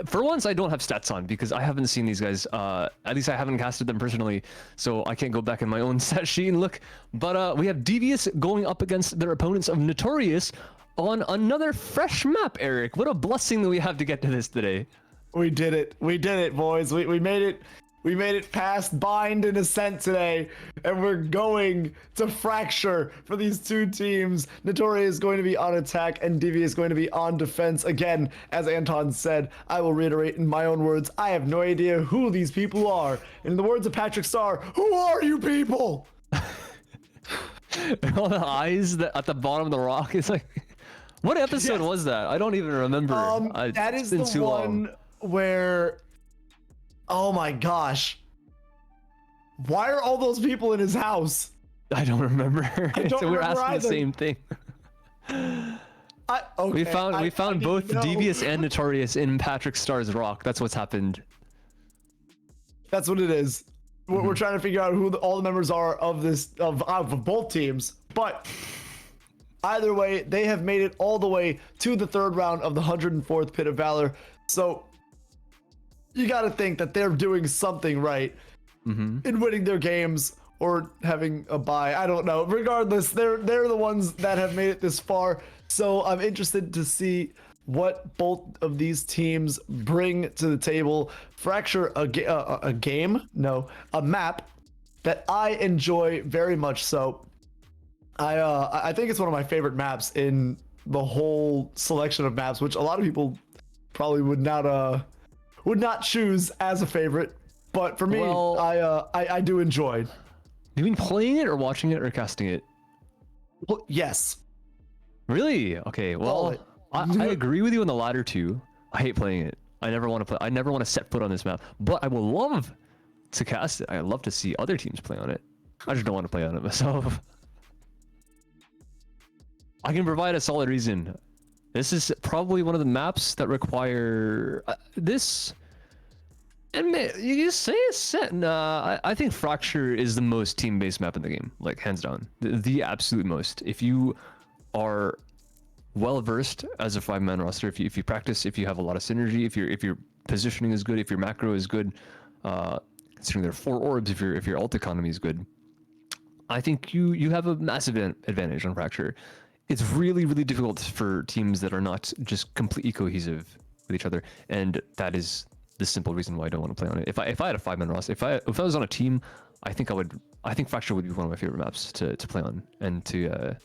C: for once I don't have stats on because I haven't seen these guys. At least I haven't casted them personally, so I can't go back in my own stat sheet and look. But we have Devious going up against their opponents of Notorious on another fresh map, Eric. What a blessing that we have to get to this today.
E: We did it, boys. We made it. We made it past Bind and Ascent today, and we're going to Fracture for these 2 teams. Notorious is going to be on attack, and Devious is going to be on defense. Again, as Anton said, I will reiterate in my own words, I have no idea who these people are. In the words of Patrick Starr, who are you people?
C: All the eyes that at the bottom of the rock is like, what episode was that? I don't even remember.
E: That is the one where, oh my gosh, why are all those people in his house?
C: I don't remember. So we're asking
E: either.
C: the same thing.
E: Okay,
C: we found both Devious and Notorious in Patrick Starr's rock. That's what's happened.
E: That's what it is. We're trying to figure out who all the members are of this of both teams, but either way, they have made it all the way to the 3rd round of the 104th Pit of Valor. So you got to think that they're doing something right in winning their games or having a bye. I don't know. Regardless, they're the ones that have made it this far. So I'm interested to see what both of these teams bring to the table. Fracture, a map that I enjoy very much. So I think it's one of my favorite maps in the whole selection of maps, which a lot of people probably would not choose as a favorite, but for me, well, I do enjoy.
C: You mean playing it or watching it or casting it?
E: Well, yes.
C: Really? Okay. Well, I agree with you on the latter 2. I hate playing it. I never want to play. I never want to set foot on this map. But I will love to cast it. I love to see other teams play on it. I just don't want to play on it myself. I can provide a solid reason. This is probably one of the maps that require this. And you say it's set. Nah, I think Fracture is the most team-based map in the game, like hands down, the absolute most. If you are well versed as a 5-man roster, if you practice, if you have a lot of synergy, if your positioning is good, if your macro is good, considering there are 4 orbs, if your ult economy is good, I think you have a massive advantage on Fracture. It's really, really difficult for teams that are not just completely cohesive with each other, and that is the simple reason why I don't want to play on it. If I had a 5-man roster, if I was on a team, I think Fracture would be one of my favorite maps to play on and to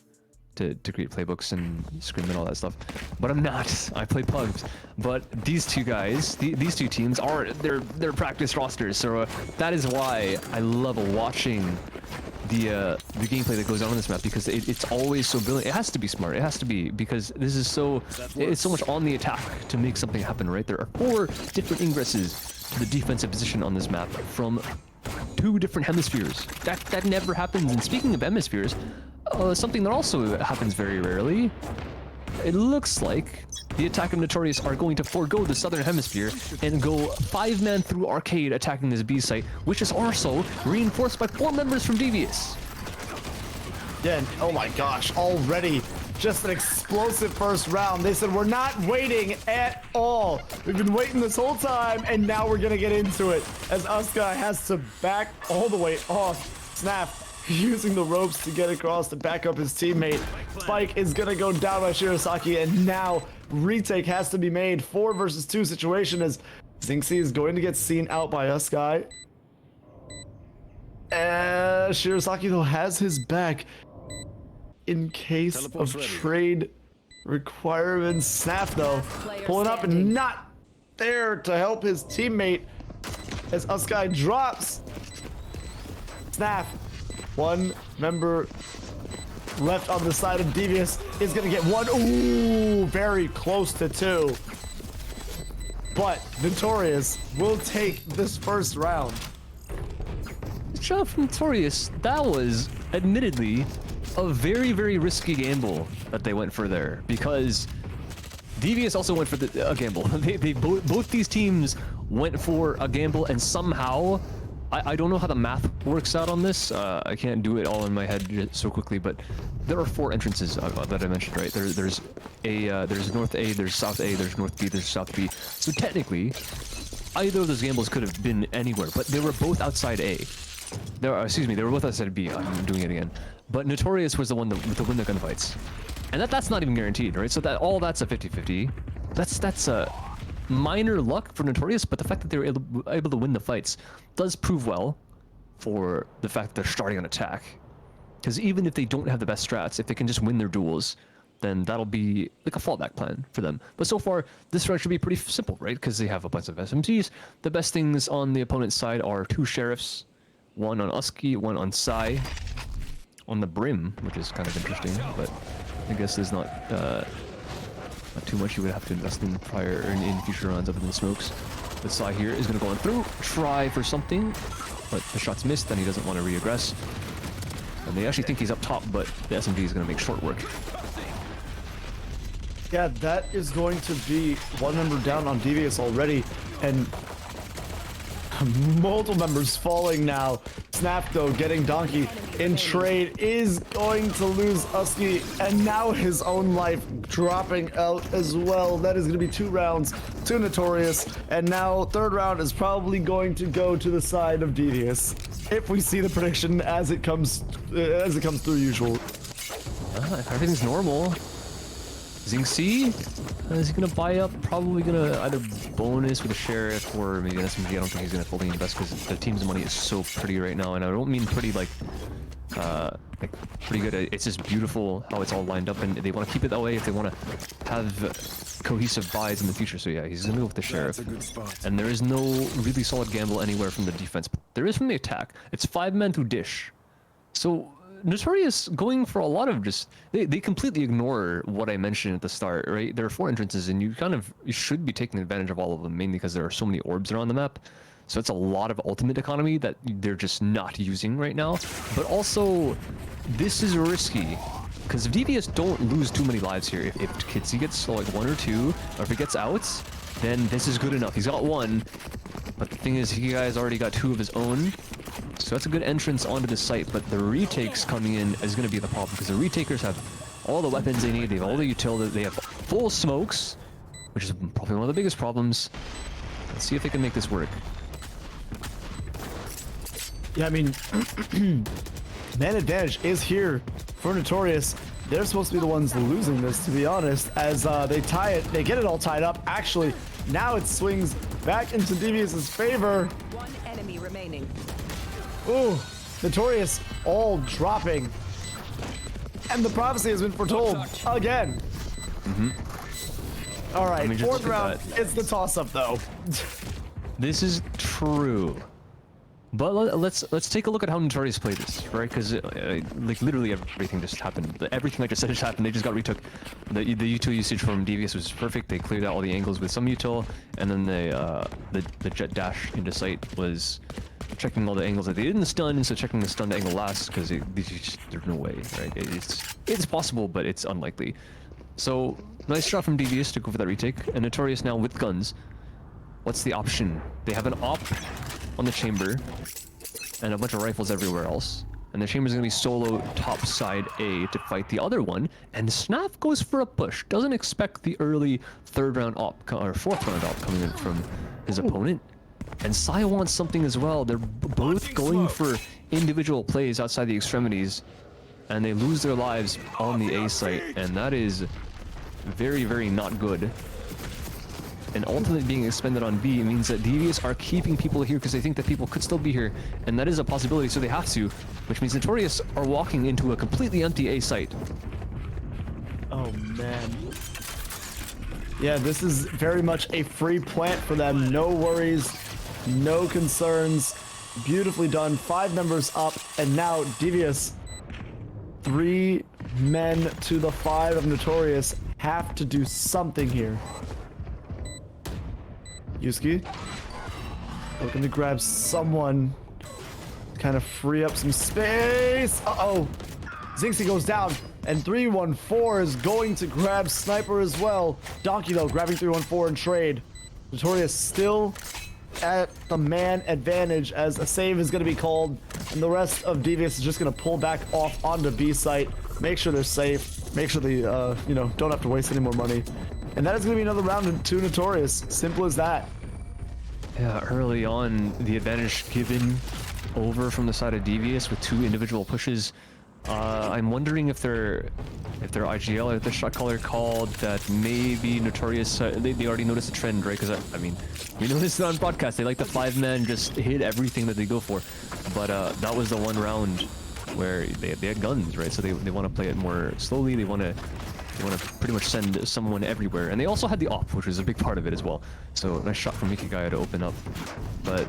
C: create playbooks and scrim and all that stuff. But I'm not. I play pubs. But these 2 guys, these 2 teams are they're practice rosters, so that is why I love watching the gameplay that goes on this map, because it's always so brilliant. It has to be smart. It has to be, because this is it's so much on the attack to make something happen, right? There are 4 different ingresses to the defensive position on this map from 2 different hemispheres. That never happens. And speaking of hemispheres, something that also happens very rarely, it looks like the attack of Notorious are going to forego the southern hemisphere and go 5-man through Arcade attacking this B site, which is also reinforced by 4 members from Devious.
E: Yeah, and oh my gosh, already just an explosive first round. They said, we're not waiting at all. We've been waiting this whole time, and now we're going to get into it. As Asuka has to back all the way off. Snap using the ropes to get across to back up his teammate. Spike is going to go down by Shirasaki, and now retake has to be made. 4 versus 2 situation as Xingxi is going to get seen out by Asuka. Shirasaki, though, has his back in case of trade requirements. Snap, though, pulling up and not there to help his teammate as Asuka drops. Snap. One member left on the side of Devious is going to get one. Ooh, very close to 2. But Notorious will take this first round.
C: Shot from Notorious, that was admittedly a very, very risky gamble that they went for there, because Devious also went for a gamble. Both these teams went for a gamble, and somehow, I don't know how the math works out on this. I can't do it all in my head so quickly, but there are 4 entrances that I mentioned, right? There's North A, there's South A, there's North B, there's South B. So technically, either of those gambles could have been anywhere, but they were both outside A. They were both outside B. I'm doing it again. But Notorious was the one to win the gunfights. And that's not even guaranteed, right? So that's a 50-50. That's a minor luck for Notorious, but the fact that they were able to win the fights does prove well for the fact that they're starting an attack. Because even if they don't have the best strats, if they can just win their duels, then that'll be like a fallback plan for them. But so far, this round should be pretty simple, right? Because they have a bunch of SMGs. The best things on the opponent's side are 2 sheriffs, 1 on Usky, 1 on Sai, on the Brim, which is kind of interesting, but I guess there's not too much you would have to invest in prior or in future rounds other than smokes. But Sai here is going to go on through, try for something, but the shot's missed, and he doesn't want to re-aggress. And they actually think he's up top, but the SMG is going to make short work.
E: Yeah, that is going to be 1 member down on Devious already, and multiple members falling now. Snap, though, getting Donkey in trade, is going to lose Usky, and now his own life dropping out as well. That is going to be 2 rounds to Notorious, and now 3rd round is probably going to go to the side of Devious, if we see the prediction as it comes through usual.
C: Everything's normal. Xingxi, is he gonna buy up? Probably gonna either bonus with a sheriff or maybe an SMG. I don't think he's gonna fully invest because the team's money is so pretty right now, and I don't mean pretty like pretty good. It's just beautiful how it's all lined up, and they want to keep it that way if they want to have cohesive buys in the future. So yeah, he's gonna go with the sheriff. And there is no really solid gamble anywhere from the defense, but there is from the attack. It's 5 men through dish. So Notorious going for a lot of just they completely ignore what I mentioned at the start, right? There are 4 entrances, and you should be taking advantage of all of them, mainly because there are so many orbs around the map. So it's a lot of ultimate economy that they're just not using right now. But also, this is risky, because if Devious don't lose too many lives here, if Kitsy gets like 1 or 2, or if he gets outs, then this is good enough. He's got 1, but the thing is, he guy's already got 2 of his own. So that's a good entrance onto the site, but the retakes coming in is going to be the problem, because the retakers have all the weapons they need, they have all the utility, they have full smokes, which is probably one of the biggest problems. Let's see if they can make this work.
E: Yeah, I mean, man advantage is here for Notorious. They're supposed to be the ones losing this, to be honest, as they tie it, they get it all tied up. Actually, now it swings back into Devious's favor.
K: 1 enemy remaining.
E: Ooh, Notorious all dropping. And the prophecy has been foretold again. All right, 4th round, it's the toss-up though.
C: This is true. But let's take a look at how Notorious played this, right? Because like literally everything just happened. Everything I just said just happened. They just got retook. The util usage from Devious was perfect. They cleared out all the angles with some util, and then the jet dash into sight was checking all the angles that they didn't stun, and so checking the stunned angle last, because there's no way, right? It's possible, but it's unlikely. So nice shot from Devious to go for that retake, and Notorious now with guns. What's the option? They have an op on the chamber and a bunch of rifles everywhere else. And the Chamber's going to be solo top side A to fight the other one. And Snap goes for a push. Doesn't expect the early third round op, or fourth round op coming in from his opponent. And Sai wants something as well. They're both going for individual plays outside the extremities. And they lose their lives on the A site. And that is very, very not good. And ultimately being expended on B means that Devious are keeping people here because they think that people could still be here, and that is a possibility, so they have to, which means Notorious are walking into a completely empty A site.
E: Oh man. Yeah, this is very much a free plant for them. No worries, no concerns. Beautifully done. 5 members up, and now Devious, 3 men to the 5 of Notorious, have to do something here. Yusuke looking to grab someone, kind of free up some space. Uh-oh. Zinxie goes down, and 314 is going to grab Sniper as well. Donkey, though, grabbing 314 in trade. Notorious still at the man advantage as a save is going to be called, and the rest of Devious is just going to pull back off onto B site, make sure they're safe, make sure they, you know, don't have to waste any more money. And that is going to be another round to Notorious. Simple as that.
C: Yeah, early on, the advantage given over from the side of Devious with 2 individual pushes. I'm wondering if their IGL or the shot caller called that maybe Notorious, they already noticed a trend, right? Because, I mean, we noticed it on broadcast. They like the 5-man just hit everything that they go for. But that was the one round where they had guns, right? So they want to play it more slowly. They want to pretty much send someone everywhere. And they also had the op, which was a big part of it as well. So nice shot from Mikigaya to open up. But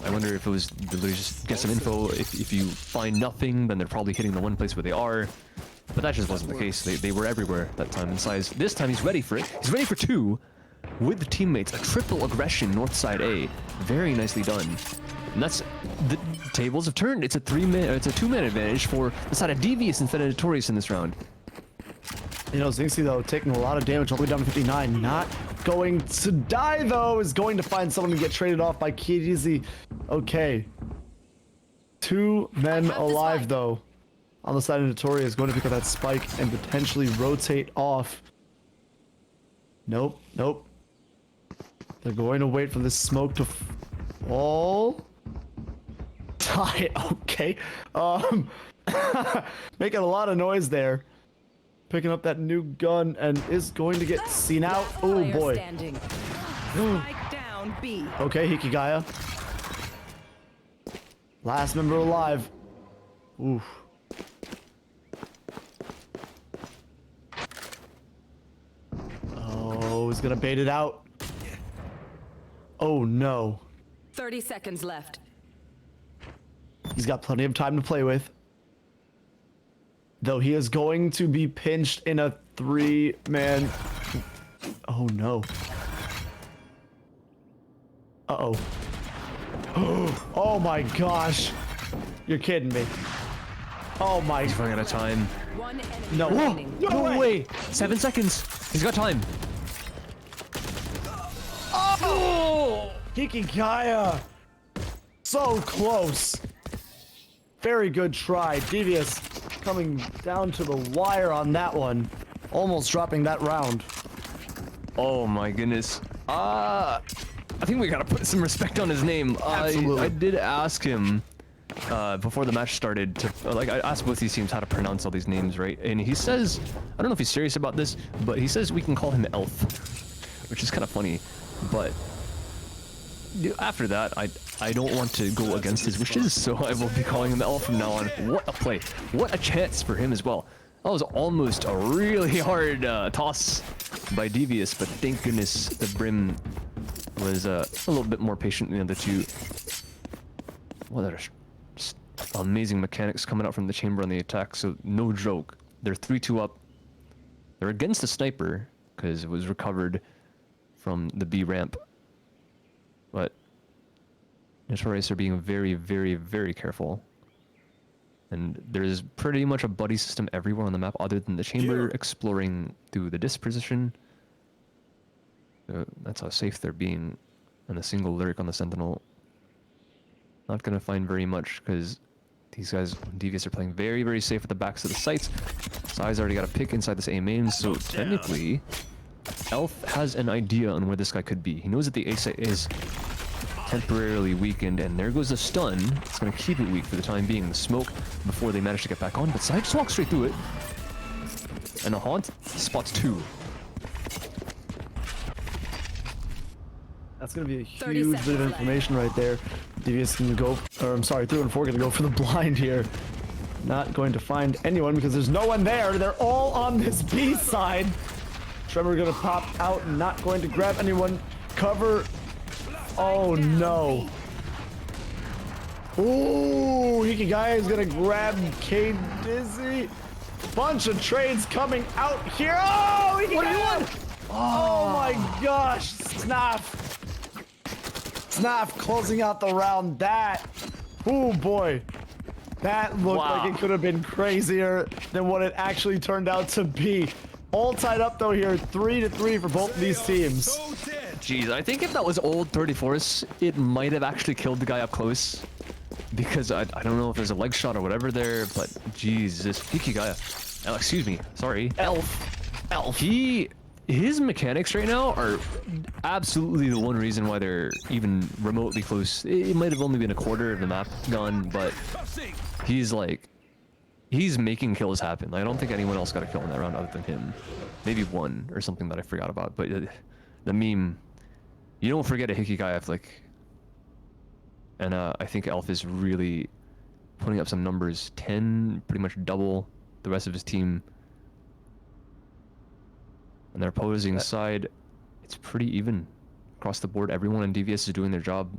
C: I wonder if it was literally just get some info. If you find nothing, then they're probably hitting the one place where they are. But that just wasn't the case. They were everywhere that time. And Sai's, this time he's ready for it. He's ready for 2 with the teammates. A triple aggression north side A. Very nicely done. And that's, the tables have turned. It's a 2-man advantage for the side of Devious instead of Notorious in this round.
E: You know, Zinxie, though, taking a lot of damage all the way down to 59. Not going to die, though. Is going to find someone to get traded off by Kidizi. Okay. 2 men alive, though. On the side of Notorious is going to pick up that spike and potentially rotate off. Nope, nope. They're going to wait for this smoke to fall. Die, okay. Making a lot of noise there. Picking up that new gun and is going to get seen out. Oh boy.
K: Spike down B.
E: Okay, Hikigaya. Last member alive. Oof. Oh, he's gonna bait it out. Oh no.
K: 30 seconds left.
E: He's got plenty of time to play with. Though he is going to be pinched in a 3-man. Oh no. Uh-oh. Oh my gosh. You're kidding me. Oh my.
C: He's running out of time.
K: One enemy
E: No.
K: remaining.
C: No way! 7 seconds! He's got time.
E: Oh! Hikigaya. So close. Very good try. Devious coming down to the wire on that one. Almost dropping that round.
C: Oh my goodness. I think we gotta put some respect on his name.
E: Absolutely.
C: I did ask him before the match started to, like, I asked both these teams how to pronounce all these names, right? And he says, I don't know if he's serious about this, but he says we can call him Elf, which is kind of funny. But after that, I don't want to go against his wishes, so I will be calling him Elf from now on. What a play. What a chance for him as well. That was almost a really hard toss by Devious, but thank goodness the Brim was a little bit more patient than the other 2. What are just amazing mechanics coming out from the chamber on the attack, so no joke. They're 3-2 up. They're against the sniper, because it was recovered from the B ramp. But Notorious are being very, very, very careful. And there's pretty much a buddy system everywhere on the map other than the chamber, exploring through the disc position. So that's how safe they're being. And a single lyric on the Sentinel. Not gonna find very much, because These guys, Devious, are playing very, very safe at the backs of the sites. Sai's already got a pick inside this A main, so technically, Elf has an idea on where this guy could be. He knows that the A site is temporarily weakened, and there goes the stun. It's going to keep it weak for the time being. The smoke before they manage to get back on, but Sai just walks straight through it. And the Haunt spots 2.
E: That's going to be a huge bit of information right there. Devious can go, or I'm sorry, 3 and 4 going to go for the blind here. Not going to find anyone because there's no one there. They're all on this B side. Tremor going to pop out, not going to grab anyone. Cover. Oh no. Ooh, Hikigai is going to grab K Dizzy. Bunch of trades coming out here. Oh, Hikigai! Oh my gosh, Snaf. Snaf closing out the round. That, oh boy, that looked like it could have been crazier than what it actually turned out to be. All tied up though here, 3-3 for both of these teams.
C: Jeez, I think if that was old 34s, it might have actually killed the guy up close. Because I don't know if there's a leg shot or whatever there, but Jesus, Hikigai. Oh, excuse me, sorry. Elf. His mechanics right now are absolutely the one reason why they're even remotely close. It might have only been a quarter of the map gone, but he's making kills happen. Like, I don't think anyone else got a kill in that round other than him. Maybe one or something that I forgot about, but the meme, you don't forget a Hikigai flick. And I think Elf is really putting up some numbers. 10, pretty much double the rest of his team. On their opposing side, it's pretty even across the board. Everyone in DVS is doing their job.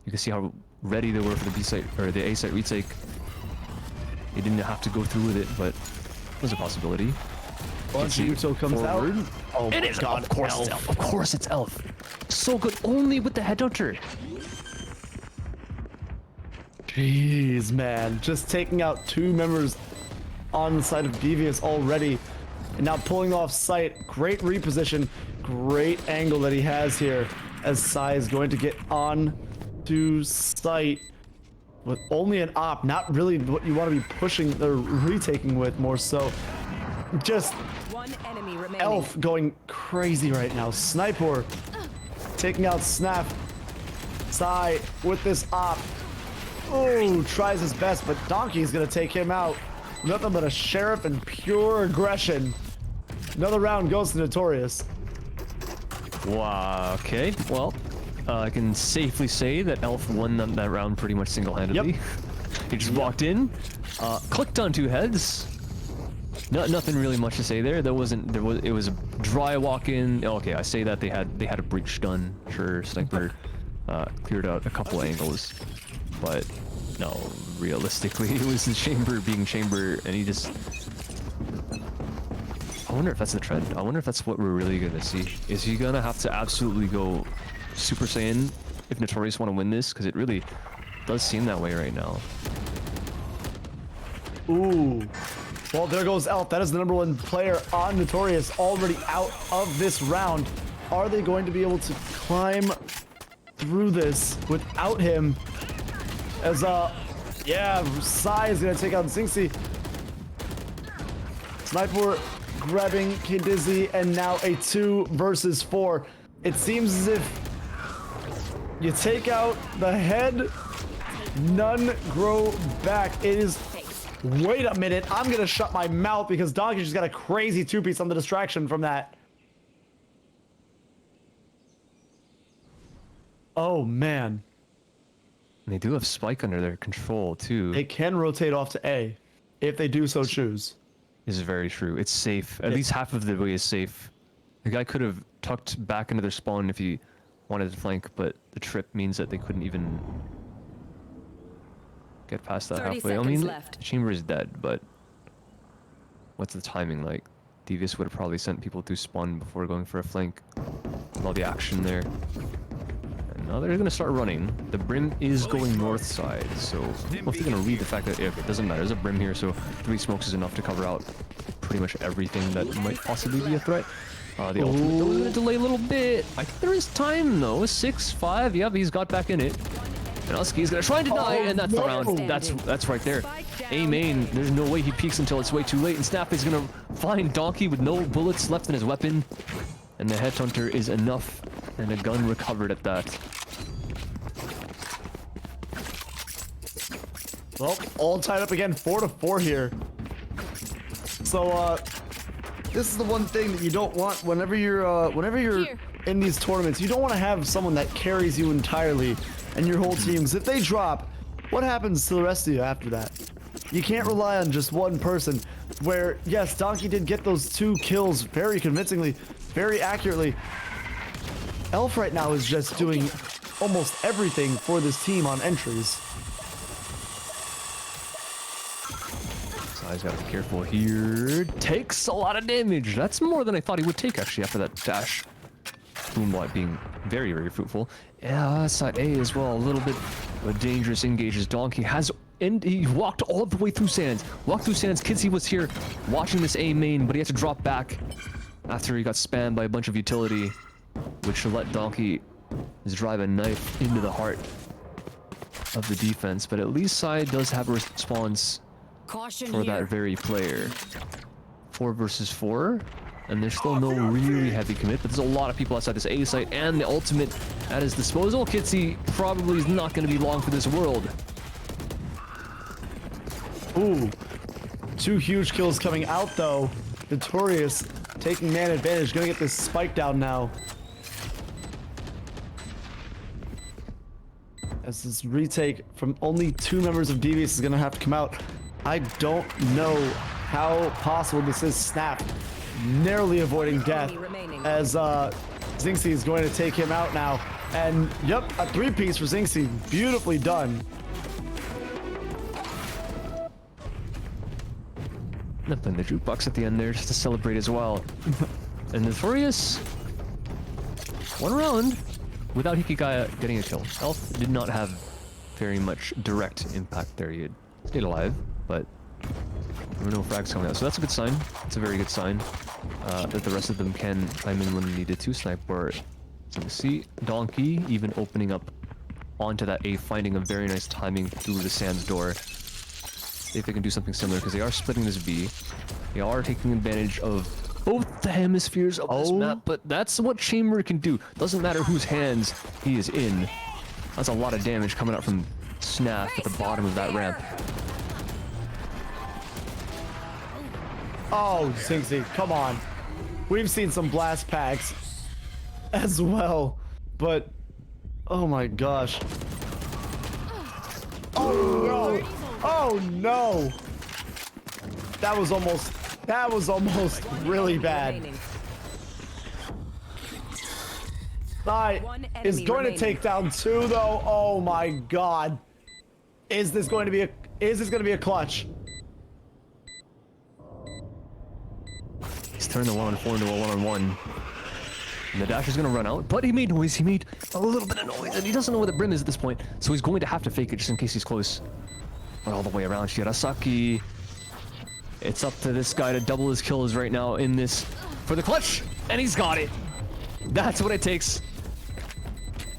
C: You can see how ready they were for the B site or the A site retake. They didn't have to go through with it, but it was a possibility.
E: Once Yuto comes
C: forward.
E: out, oh my god,
C: of course it's Elf. Of course it's Elf. So good, only with the headhunter.
E: Jeez, man, just taking out 2 members on the side of Devious already. And now pulling off sight. Great reposition. Great angle that he has here as Sai is going to get on to sight with only an op. Not really what you want to be pushing or retaking with, more so. Just
K: one enemy remaining.
E: Elf going crazy right now. Sniper taking out Snap. Sai with this op. Oh, tries his best, but Donkey is going to take him out. Nothing but a sheriff and pure aggression. Another round goes to Notorious.
C: Wow, okay. Well, I can safely say that Elf won that round pretty much single-handedly.
E: Yep.
C: He just walked in, clicked on 2 heads. Nothing really much to say there. It was a dry walk-in. Okay, I say that they had a breach done. Sure, Sniper cleared out a couple angles. But no, realistically, it was the chamber being chamber, and he just... I wonder if that's the trend. I wonder if that's what we're really gonna see. Is he gonna have to absolutely go Super Saiyan if Notorious want to win this? Because it really does seem that way right now.
E: Ooh. Well, there goes Elf. That is the #1 player on Notorious, already out of this round. Are they going to be able to climb through this without him? As yeah, Sai is gonna take out Zinxie. Sniper grabbing Kid Dizzy, and now a 2 versus 4. It seems as if you take out the head, none grow back. It is. Wait a minute, I'm gonna shut my mouth because Donkey just got a crazy 2-piece on the distraction from that. Oh man.
C: And they do have Spike under their control too.
E: They can rotate off to A if they do so choose.
C: Is very true. It's safe. At least half of the way is safe. The guy could have tucked back into their spawn if he wanted to flank, but the trip means that they couldn't even get past that
K: 30
C: halfway. I mean,
K: left.
C: the chamber is dead, but what's the timing like? Devious would have probably sent people through spawn before going for a flank with all the action there. And now they're going to start running. The brim is going north side, so I don't know if they're going to read the fact that it doesn't matter. There's a brim here, so 3 smokes is enough to cover out pretty much everything that might possibly be a threat. The ultimate though is going to delay a little bit. I think there is time though. 6-5. Yep, he's got back in it. And Husky is gonna try and deny, and that's the round. That's right there. A main, there's no way he peeks until it's way too late, and Snap is gonna find Donkey with no bullets left in his weapon. And the Headhunter is enough, and a gun recovered at that.
E: Well, all tied up again, 4-4 here. So, this is the one thing that you don't want whenever you're in these tournaments. You don't want to have someone that carries you entirely and your whole team. 'Cause if they drop, what happens to the rest of you after that? You can't rely on just one person. Where, yes, Donkey did get those 2 kills very convincingly, very accurately. Elf right now is just doing almost everything for this team on entries.
C: He's got to be careful here. Takes a lot of damage. That's more than I thought he would take, actually, after that dash. Boomlight being very, very fruitful. Yeah, side A as well. A little bit of a dangerous engage as Donkey has... And he walked all the way through Sands. Walked through Sands. Kidsy was here watching this A main, but he had to drop back after he got spammed by a bunch of utility, which let Donkey just drive a knife into the heart of the defense. But at least side does have a response for that very player. 4 versus 4, and there's still no really heavy commit, but there's a lot of people outside this A site, and the ultimate at his disposal. Kitsy probably is not going to be long for this world.
E: Ooh, 2 huge kills coming out though. Victorious taking man advantage, gonna get this spike down now. As this retake from only 2 members of Devious is gonna have to come out. I don't know how possible this is. Snap narrowly avoiding death as Zinxie is going to take him out now. And yep, a 3-piece for Zinxie. Beautifully done.
C: Nothing, the jukebox at the end there just to celebrate as well. And Notorious, 1 round without Hikigaya getting a kill. Elf did not have very much direct impact there. He had stayed alive, but there were no frags coming out. So that's a good sign. It's a very good sign that the rest of them can climb in when needed to. Sniper, so you see Donkey even opening up onto that A, finding a very nice timing through the Sands door. See if they can do something similar, because they are splitting this B. They are taking advantage of both the hemispheres of this map, but that's what Chamber can do. Doesn't matter whose hands he is in. That's a lot of damage coming out from Snap at the bottom of that ramp.
E: Oh, Zinxie, come on. We've seen some blast packs as well, but oh my gosh. Oh no! Oh no! That was almost really bad. Sai is going to take down 2 though. Oh my god. Is this going to be a clutch?
C: He's turned the 1-on-4 into a 1-on-1. And the dash is going to run out, but he made noise. He made a little bit of noise, and he doesn't know where the brim is at this point, so he's going to have to fake it just in case he's close. But all the way around, Shirasaki. It's up to this guy to double his kills right now in this for the clutch, and he's got it. That's what it takes.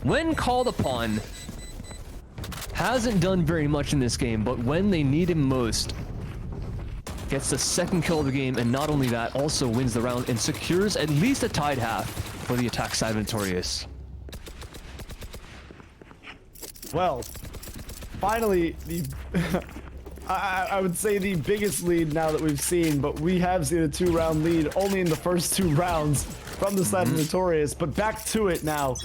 C: When called upon, hasn't done very much in this game, but when they need him most, gets the 2nd kill of the game, and not only that, also wins the round and secures at least a tied half for the attack side Notorious.
E: Well, finally, the I would say the biggest lead now that we've seen, but we have seen a 2-round lead only in the first 2 rounds from the side of Notorious, but back to it now.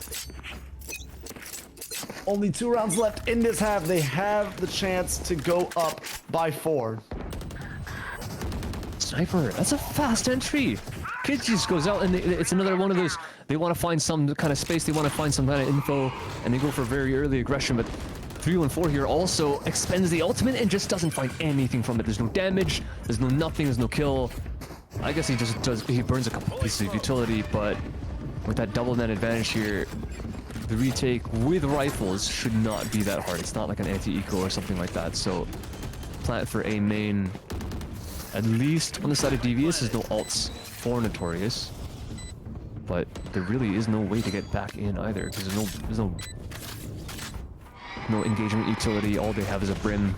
E: Only 2 rounds left in this half. They have the chance to go up by 4.
C: Sniper, that's a fast entry. Kid just goes out, and it's another one of those, they want to find some kind of space, they want to find some kind of info, and they go for very early aggression, but 314 here also expends the ultimate and just doesn't find anything from it. There's no damage, there's no nothing, there's no kill. I guess he just he burns a couple pieces of utility, but with that double net advantage here, the retake with rifles should not be that hard. It's not like an anti-eco or something like that, so plant for A main. At least on the side of Devious, there's no ults for Notorious, but there really is no way to get back in either, because there's no engagement utility. All they have is a brim.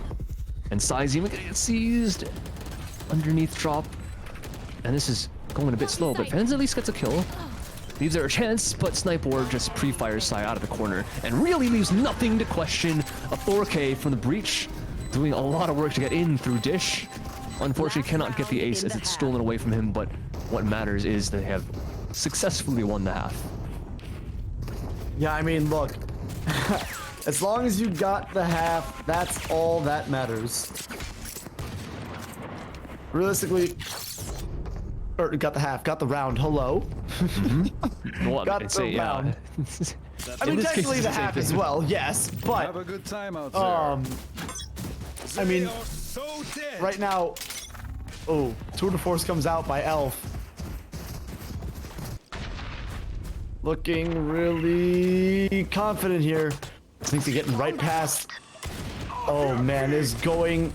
C: And Sai's even gonna get seized. Underneath drop. And this is going a bit slow, but Fans at least gets a kill. Leaves there a chance, but Sniper just pre-fires Sai out of the corner and really leaves nothing to question. A 4K from the breach, doing a lot of work to get in through Dish. Unfortunately, cannot get the ace as it's stolen away from him, but what matters is they have successfully won the half.
E: Yeah, I mean, look. As long as you got the half, that's all that matters. Realistically, or got the half, got the round. Hello.
C: Well,
E: got
C: I'd
E: the
C: say,
E: round.
C: yeah.
E: I mean, technically the half as well, yes, but
L: Have a good time out there.
E: I mean, right now, oh, Tour de Force comes out by Elf. Looking really confident here. I think they're getting right past. Oh man, is going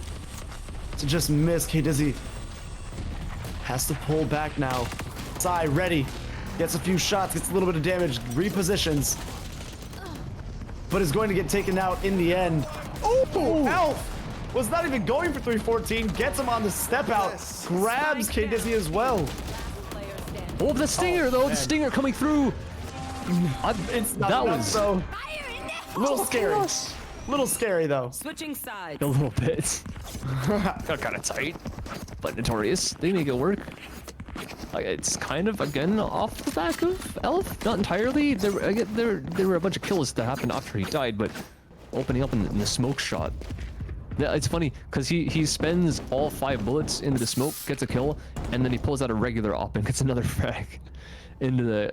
E: to just miss. K-Dizzy has to pull back now. Sai ready. Gets a few shots, gets a little bit of damage, repositions. But is going to get taken out in the end. Oh, Elf was not even going for 314. Gets him on the step out. Grabs K-Dizzy as well.
C: Oh, the stinger though,
E: man.
C: the stinger coming through.
E: It's not
C: that
E: enough,
C: was
E: though. A little scary. Little scary though.
K: Switching sides.
C: a little bit. Got kind of tight, but Notorious, they make it work. It's kind of again off the back of Elf, not entirely. There were a bunch of kills that happened after he died, but opening up in the smoke shot. Yeah, it's funny because he spends all 5 bullets into the smoke, gets a kill, and then he pulls out a regular op and gets another frag into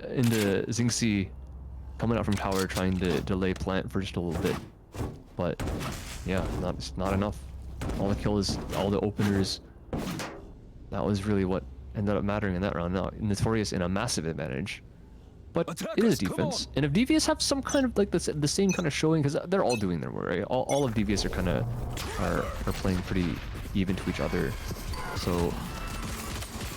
C: Xingxi coming out from tower, trying to delay plant for just a little bit. But yeah, not enough. All the kills, all the openers. That was really what ended up mattering in that round. Now Notorious in a massive advantage, but it is defense. And if Devious have some kind of like the same kind of showing, because they're all doing their work, right? All of Devious are kind of are playing pretty even to each other. So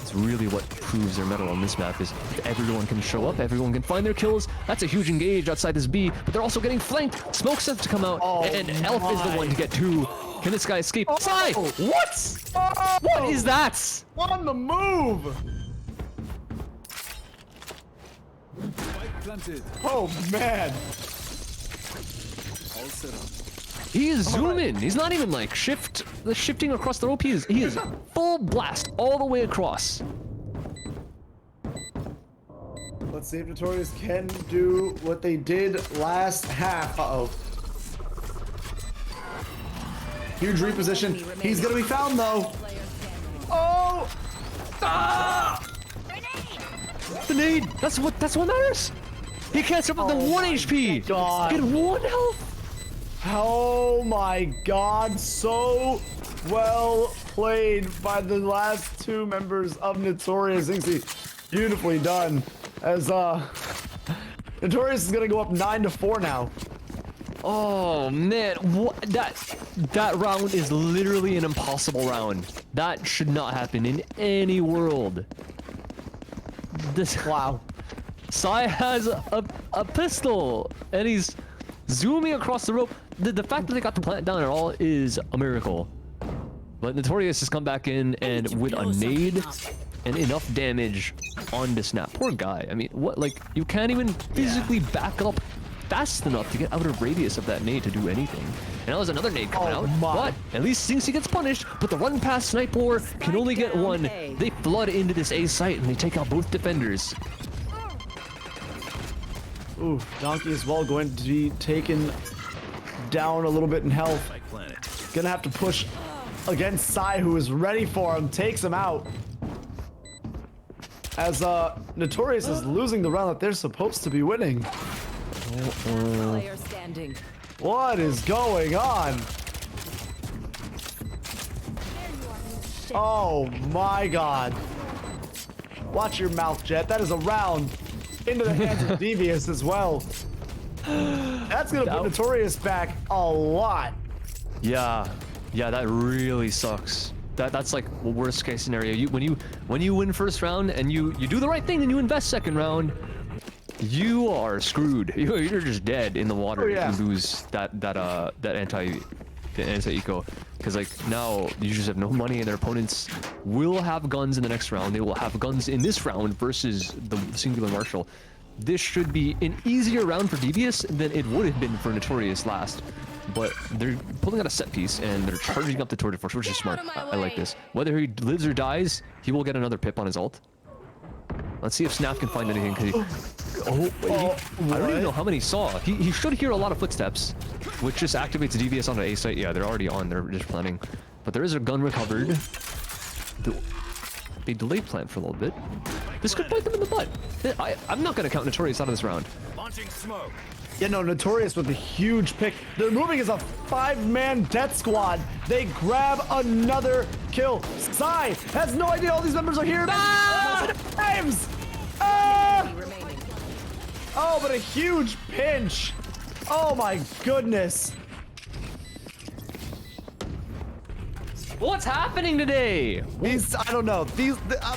C: it's really what proves their mettle on this map is if everyone can show up, everyone can find their kills. That's a huge engage outside this B, but they're also getting flanked. Smoke sets to come out, and Elf is the one to get 2. Can this guy escape? Sai! What? What is that?
E: On the move! Oh man!
C: He is zooming. He's not even like shifting across the rope. He is full blast all the way across.
E: Let's see if Notorious can do what they did last half. Uh-oh. Huge reposition. He's gonna be found though. Oh! Ah!
C: The nade. That's what matters. He can't survive the 1 HP.
E: God.
C: Get 1 health.
E: Oh my god, so well played by the last 2 members of Notorious. Xingxi, beautifully done. As Notorious is gonna go up 9-4 now.
C: Oh man, what that round is literally an impossible round. That should not happen in any world.
E: Wow.
C: Sai has a pistol and he's zooming across the rope. The fact that they got the plant down at all is a miracle. But Notorious has come back in and with a nade and enough damage on the snap. Poor guy. I mean, what, like, you can't even physically back up fast enough to get out of radius of that nade to do anything. And that was another nade coming out. But at least Xingxi gets punished, but the run past Sniper can only get 1. They flood into this A site and they take out both defenders.
E: Ooh, Donkey as well going to be taken down a little bit in health. Gonna have to push against Sai, who is ready for him. Takes him out. As Notorious is losing the round that they're supposed to be winning.
K: Player standing.
E: What is going on? Oh my god. Watch your mouth, Jet. That is a round into the hands of Devious as well. That's gonna put Notorious back a lot.
C: Yeah, that really sucks. That's like the worst case scenario. When you win first round and you do the right thing and you invest second round, you are screwed. You're just dead in the water
E: yeah.
C: if you lose that anti-eco. Because like now you just have no money, and their opponents will have guns in the next round. They will have guns in this round versus the singular marshal. This should be an easier round for Devious than it would have been for Notorious last. But they're pulling out a set piece and they're charging up the Tour de Force, which is smart. I like this. Whether he lives or dies, he will get another pip on his ult. Let's see if Snap can find anything. I don't even know how many he saw. He should hear a lot of footsteps, which just activates DVS on the A site. Yeah, they're already on. They're just planning. But there is a gun recovered. They delayed plant for a little bit. This could bite them in the butt. I'm not going to count Notorious out of this round.
J: Launching smoke.
E: Yeah, no, Notorious with a huge pick. They're moving as a 5-man death squad. They grab another kill. Sai has no idea all these members are here. Times. Oh, but a huge pinch. Oh my goodness.
C: What's happening today?
E: I don't know.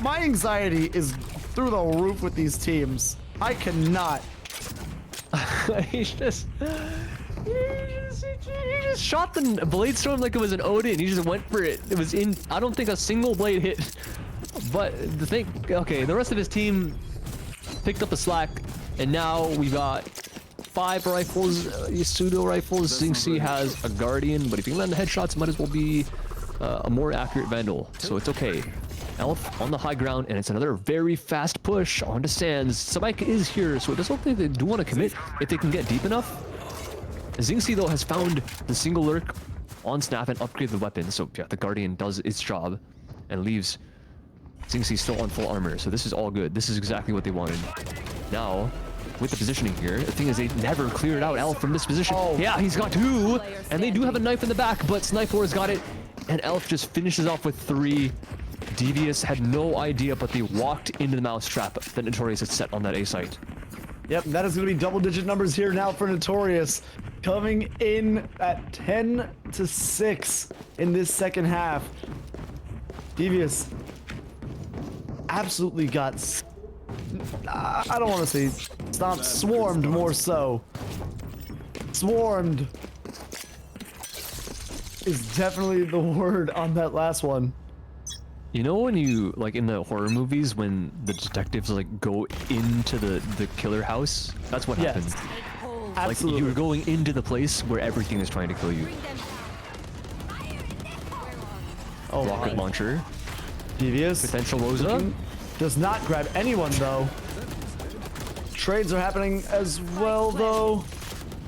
E: My anxiety is through the roof with these teams. I cannot.
C: he just shot the blade storm like it was an Odin. He just went for it. It was in. I don't think a single blade hit. But the thing, okay, the rest of his team picked up the slack, and now we got 5 rifles, pseudo rifles. Zinxi has a guardian, but if you land the headshots, might as well be a more accurate Vandal. So it's okay. Elf on the high ground, and it's another very fast push onto Sands. Spike is here, so it does look like they do want to commit if they can get deep enough. Zinxi, though, has found the single lurk on Snap and upgraded the weapon. So yeah, the Guardian does its job and leaves Zinxi still on full armor. So this is all good. This is exactly what they wanted. Now, with the positioning here, the thing is they never cleared out Elf from this position. Oh. Yeah, he's got 2, and they do have a knife in the back, but Sniper's got it, and Elf just finishes off with 3. Devious had no idea, but they walked into the mousetrap that Notorious had set on that A site.
E: Yep, that is going to be double-digit numbers here now for Notorious. Coming in at 10-6 in this second half. Devious absolutely got... I don't want to say stomped, swarmed more so. Swarmed is definitely the word on that last one.
C: You know when you, like in the horror movies, when the detectives like go into the killer house? That's what happens.
E: Absolutely.
C: Like you're going into the place where everything is trying to kill you. Oh, rocket launcher.
E: Devious.
C: Potential Rosa.
E: Does not grab anyone though. Trades are happening as well though.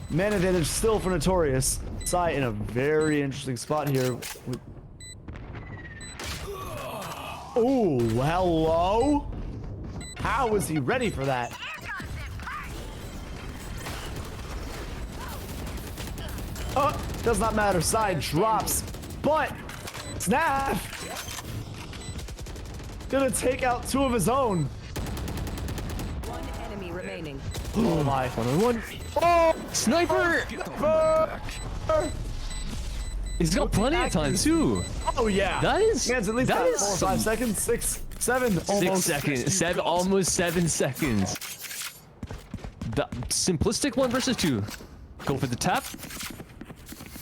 E: Man advantage still for Notorious. Sai in a very interesting spot here. Ooh, hello? How is he ready for that? Does not matter. Sai drops, but Snap gonna take out 2 of his own.
K: 1 enemy remaining.
E: Oh my.
C: 1-on-1. Oh, Sniper! He's got plenty of time too.
E: Oh yeah.
C: That is.
E: Man's at least
C: that is
E: 4 or 5 seconds. 6, 7, almost
C: 6 seconds. Almost 7 seconds. The simplistic 1 versus 2. Go for the tap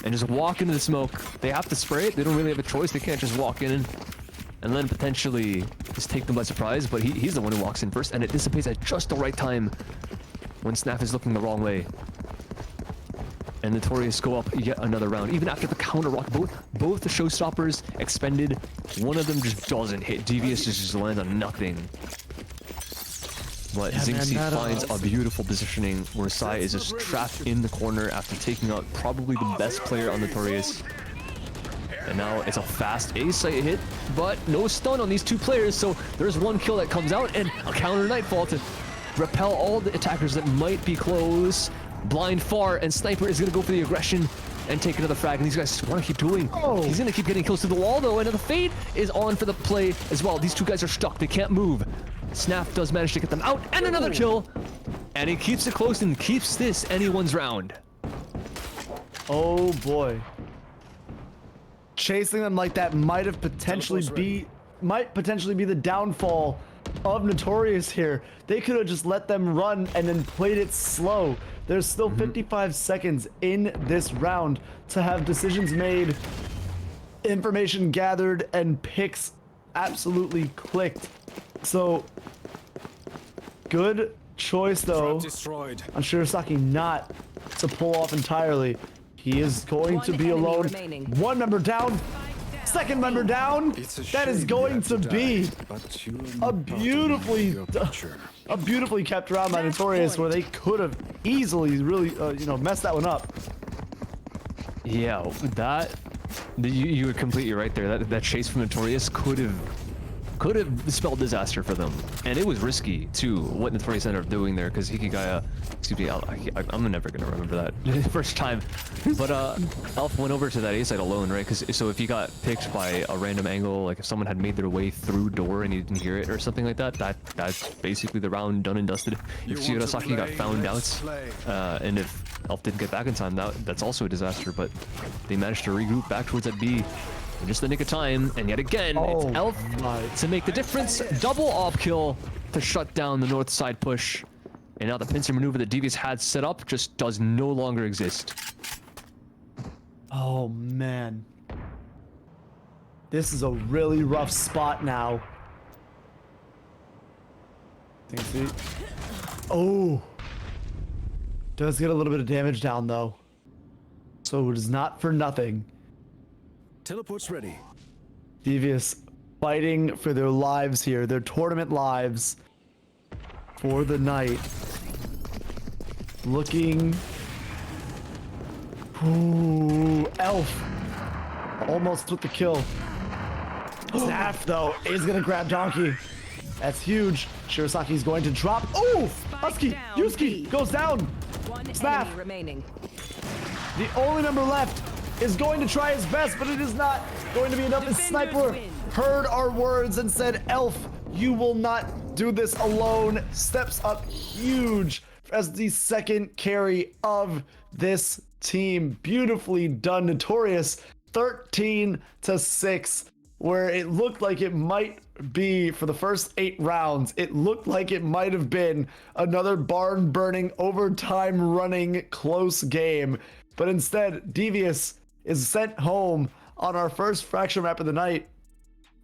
C: and just walk into the smoke. They have to spray it. They don't really have a choice. They can't just walk in and then potentially just take them by surprise. But he's the one who walks in first, and it dissipates at just the right time when Snap is looking the wrong way. And Notorious go up yet another round. Even after the counter rock, both the showstoppers expended. One of them just doesn't hit. Devious just lands on nothing. But Zinxi finds a beautiful positioning where Sai is just trapped in the corner after taking out probably the best player on Notorious. And now it's a fast A site hit, but no stun on these 2 players, so there's 1 kill that comes out and a counter Nightfall to repel all the attackers that might be close. Blind far, and Sniper is gonna go for the aggression and take another frag, and these guys want to keep dueling. Oh. He's gonna keep getting close to the wall though, and the Fade is on for the play as well. These 2 guys are stuck, they can't move. Snap does manage to get them out, and another kill, and he keeps it close and keeps this anyone's round.
E: Oh boy. Chasing them like that might potentially be the downfall of Notorious here. They could have just let them run and then played it slow. There's still 55 seconds in this round to have decisions made, information gathered, and picks absolutely clicked. So, good choice though on Shirasaki not to pull off entirely. He is going to be alone. One member down. Second member down. That is going to be a beautifully kept round by Notorious, where they could have easily really messed that one up.
C: Yeah, you were completely right there. That chase from Notorious could have spelled disaster for them, and it was risky too. What Notorious ended up doing there, because Hikigaya, excuse me, I'm never gonna remember that first time. But Elf went over to that A site alone, right? Because so if he got picked by a random angle, like if someone had made their way through door and he didn't hear it or something like that, that's basically the round done and dusted. If Shirasaki got found out, and if Elf didn't get back in time, that's also a disaster. But they managed to regroup back towards that B in just the nick of time, and yet again, it's Elf to make the difference. Double op kill to shut down the north side push. And now the pincer maneuver that Devious had set up just does no longer exist.
E: Oh man. This is a really rough spot now. Oh. Does get a little bit of damage down though. So it is not for nothing.
J: Teleport's ready.
E: Devious fighting for their lives here, their tournament lives for the night. Looking. Ooh, Elf almost took the kill. Snap though is gonna grab Donkey. That's huge. Shirasaki's going to drop. Oh, Husky, Yusuke goes down. Snap.
K: Remaining.
E: The only member left is going to try his best, but it is not going to be enough. The sniper heard our words and said, Elf, you will not do this alone. Steps up huge as the second carry of this team. Beautifully done, Notorious. 13-6, where it looked like it might be, for the first 8 rounds, it looked like it might have been another barn-burning, overtime-running, close game. But instead, Devious is sent home on our first fracture map of the night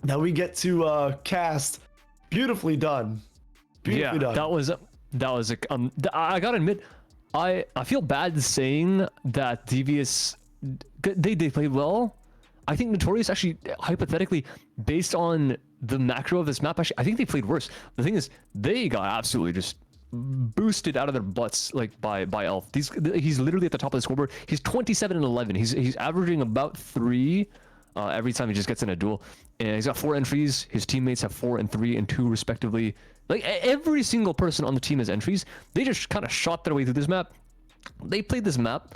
E: that we get to cast. Beautifully done. Beautifully done.
C: That was I gotta admit, I feel bad saying that Devious, they played well. I think Notorious actually, hypothetically, based on the macro of this map, actually, I think they played worse. The thing is, they got absolutely just boosted out of their butts, like by Elf. He's literally at the top of the scoreboard. He's 27-11. He's averaging about 3 every time he just gets in a duel, and he's got 4 entries. His teammates have 4 and 3 and 2 respectively. Like every single person on the team has entries. They just kind of shot their way through this map. They played this map.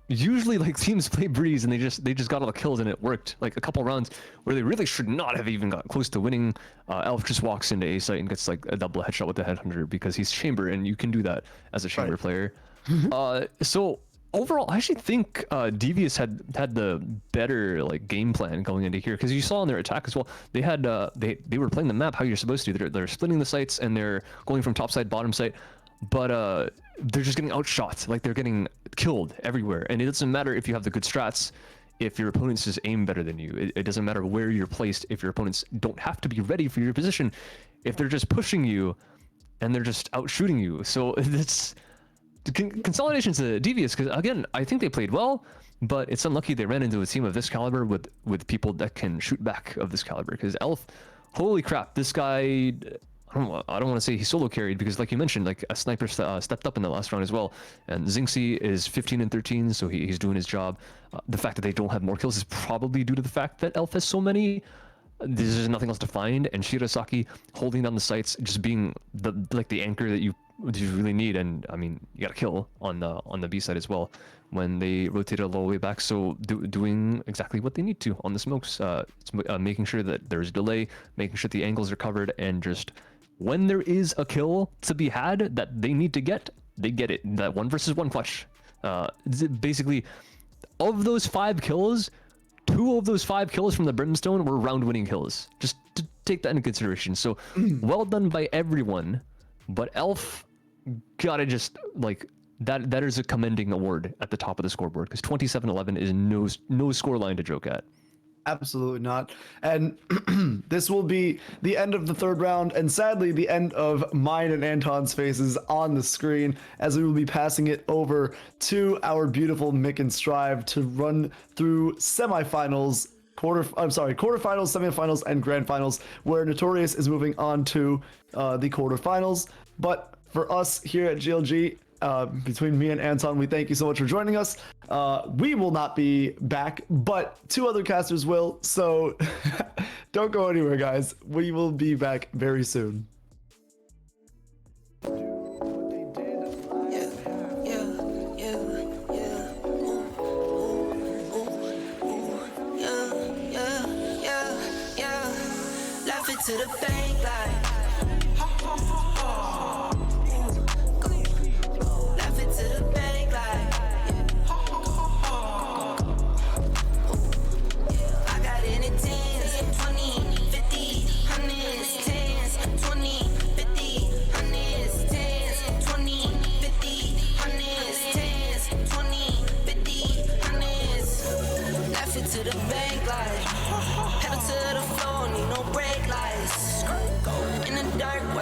C: Usually, like, teams play Breeze and they just got all the kills, and it worked. Like a couple rounds where they really should not have even got close to winning. Elf just walks into A site and gets like a double headshot with the headhunter because he's chamber, and you can do that as a chamber player. So overall, I actually think Devious had the better like game plan going into here, because you saw in their attack as well. They had they were playing the map how you're supposed to. They're splitting the sites and they're going from top side bottom site, but they're just getting outshot. Like they're getting killed everywhere, and it doesn't matter if you have the good strats. If your opponents just aim better than you, it doesn't matter where you're placed. If your opponents don't have to be ready for your position, if they're just pushing you and they're just out shooting you. So it's consolidation's Devious, because again, I think they played well, but it's unlucky they ran into a team of this caliber with people that can shoot back of this caliber. Because Elf, holy crap, this guy, I don't want to say he solo carried, because like you mentioned, like a sniper stepped up in the last round as well. And Xingxi is 15-13, so he's doing his job. The fact that they don't have more kills is probably due to the fact that Elf has so many. There's nothing else to find, and Shirasaki holding down the sites, just being the anchor that you really need. And I mean, you got to kill on the B side as well when they rotated a little way back. So doing exactly what they need to on the smokes, making sure that there's delay, making sure the angles are covered, and just when there is a kill to be had that they need to get, they get it. That 1 versus 1 clutch. Basically, of those 5 kills, 2 of those 5 kills from the Brimstone were round-winning kills. Just take that into consideration. So well done by everyone, but Elf gotta just like that is a commending award at the top of the scoreboard, because 27-11 is no score line to joke at.
E: Absolutely not. And this will be the end of the third round, and sadly the end of mine and Anton's faces on the screen, as we will be passing it over to our beautiful Mick and Strive to run through quarterfinals, semifinals, and grand finals, where Notorious is moving on to the quarterfinals. But for us here at GLG, between me and Anton, we thank you so much for joining us. We will not be back, but 2 other casters will, so don't go anywhere, guys. We will be back very soon.
I: Laugh it to the bank like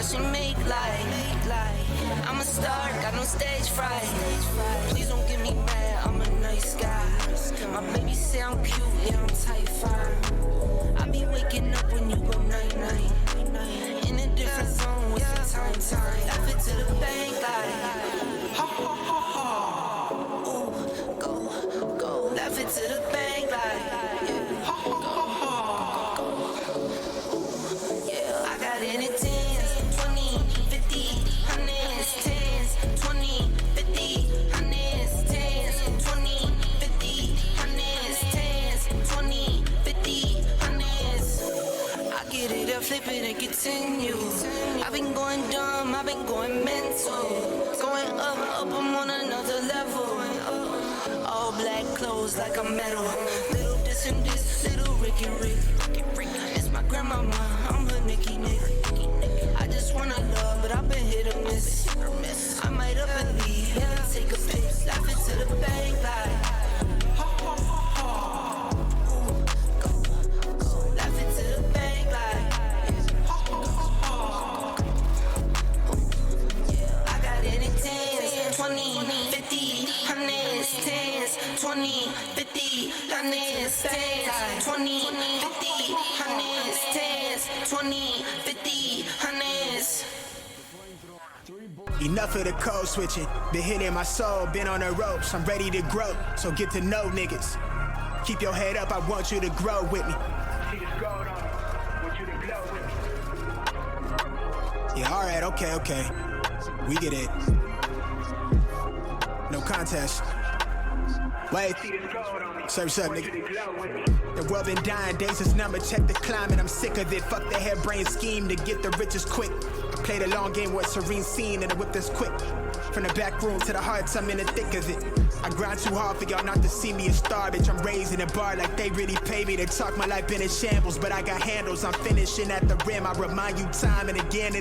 I: she make like I'm a star, got no stage fright. Please don't get me mad, I'm a nice guy. My baby say I'm cute, yeah, I'm type 5. I be waking up when you go night-night. In a different zone with the time. Laugh it to the bank like ooh, go. Laugh it to the bank like yeah, I got anything. Flip it and continue. I've been going dumb, I've been going mental. Going up, I'm on another level. All black clothes like a medal. Little this and this, little Ricky Rick. It's my grandmama, I'm her Nicky Nick. I just wanna love, but I've been hit or miss. I might up and leave, yeah, take a pic. Laugh it to the bank like
G: Enough of the code switching, been hitting my soul, been on the ropes, I'm ready to grow, so get to know niggas. Keep your head up, I want you to grow with me. Yeah, alright, okay. We get it. No contest. Wait. Surf's up, nigga. The world been dying, days is number, check the climate, I'm sick of it. Fuck the harebrained scheme to get the riches quick. I played a long game with a serene scene and I whip this quick. From the back room to the hearts, I'm in the thick of it. I grind too hard for y'all not to see me a star, bitch. I'm raising a bar like they really pay me to talk. My life been in shambles, but I got handles. I'm finishing at the rim. I remind you time and again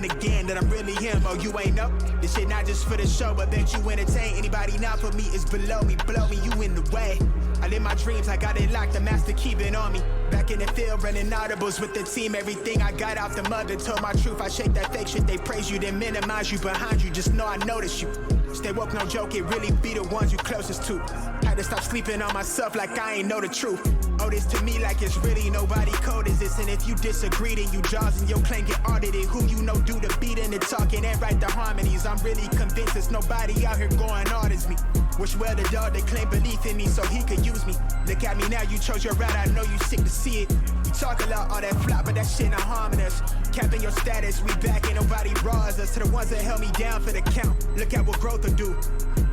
G: that I'm really him. Oh, you ain't know? This shit not just for the show, but bet you entertain. Anybody not for me is below me. Blow me, you in the way. I live my dreams, I got it locked, the master keep it on me. Back in the field, running audibles with the team. Everything I got out the mother, told my truth. I shake that fake shit, they praise you, then minimize you behind you. Just know I notice you. Stay woke, no joke, it really be the ones you closest to. Had to stop sleeping on myself like I ain't know the truth. Owe this to me like it's really nobody code is this. And if you disagree, then you jaws and your claim get audited. Who you know do the beating, the talking, and write the harmonies. I'm really convinced there's nobody out here going hard as me. Wish well the dog that claimed belief in me so he could use me. Look at me now, you chose your route, I know you sick to see it. You talk a lot, all that flop, but that shit not harming us. Capping your status, we back, ain't nobody bras us. To the ones that held me down for the count, look at what growth will do.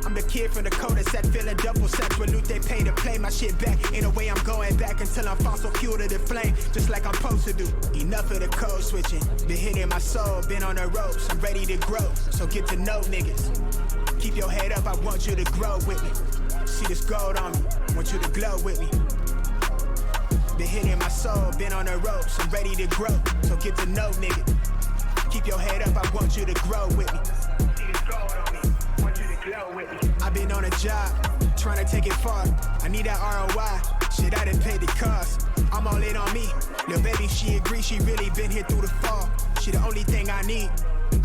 G: I'm the kid from the cul-de-sac, feeling double sex with loot they pay to play my shit back. Ain't no way I'm going back until I'm fossil fuel to the flame, just like I'm supposed to do. Enough of the code switching, been hitting my soul, been on the ropes, I'm ready to grow, so get to know niggas. Keep your head up, I want you to grow with me. See this gold on me, want you to glow with me. Been hitting my soul, been on the ropes, I'm ready to grow. So get to know, nigga. Keep your head up, I want you to grow with me. I've been on a job, trying to take it far. I need that ROI, shit I done paid the cost. I'm all in on me, lil' baby she agree, she really been here through the fall. She the only thing I need.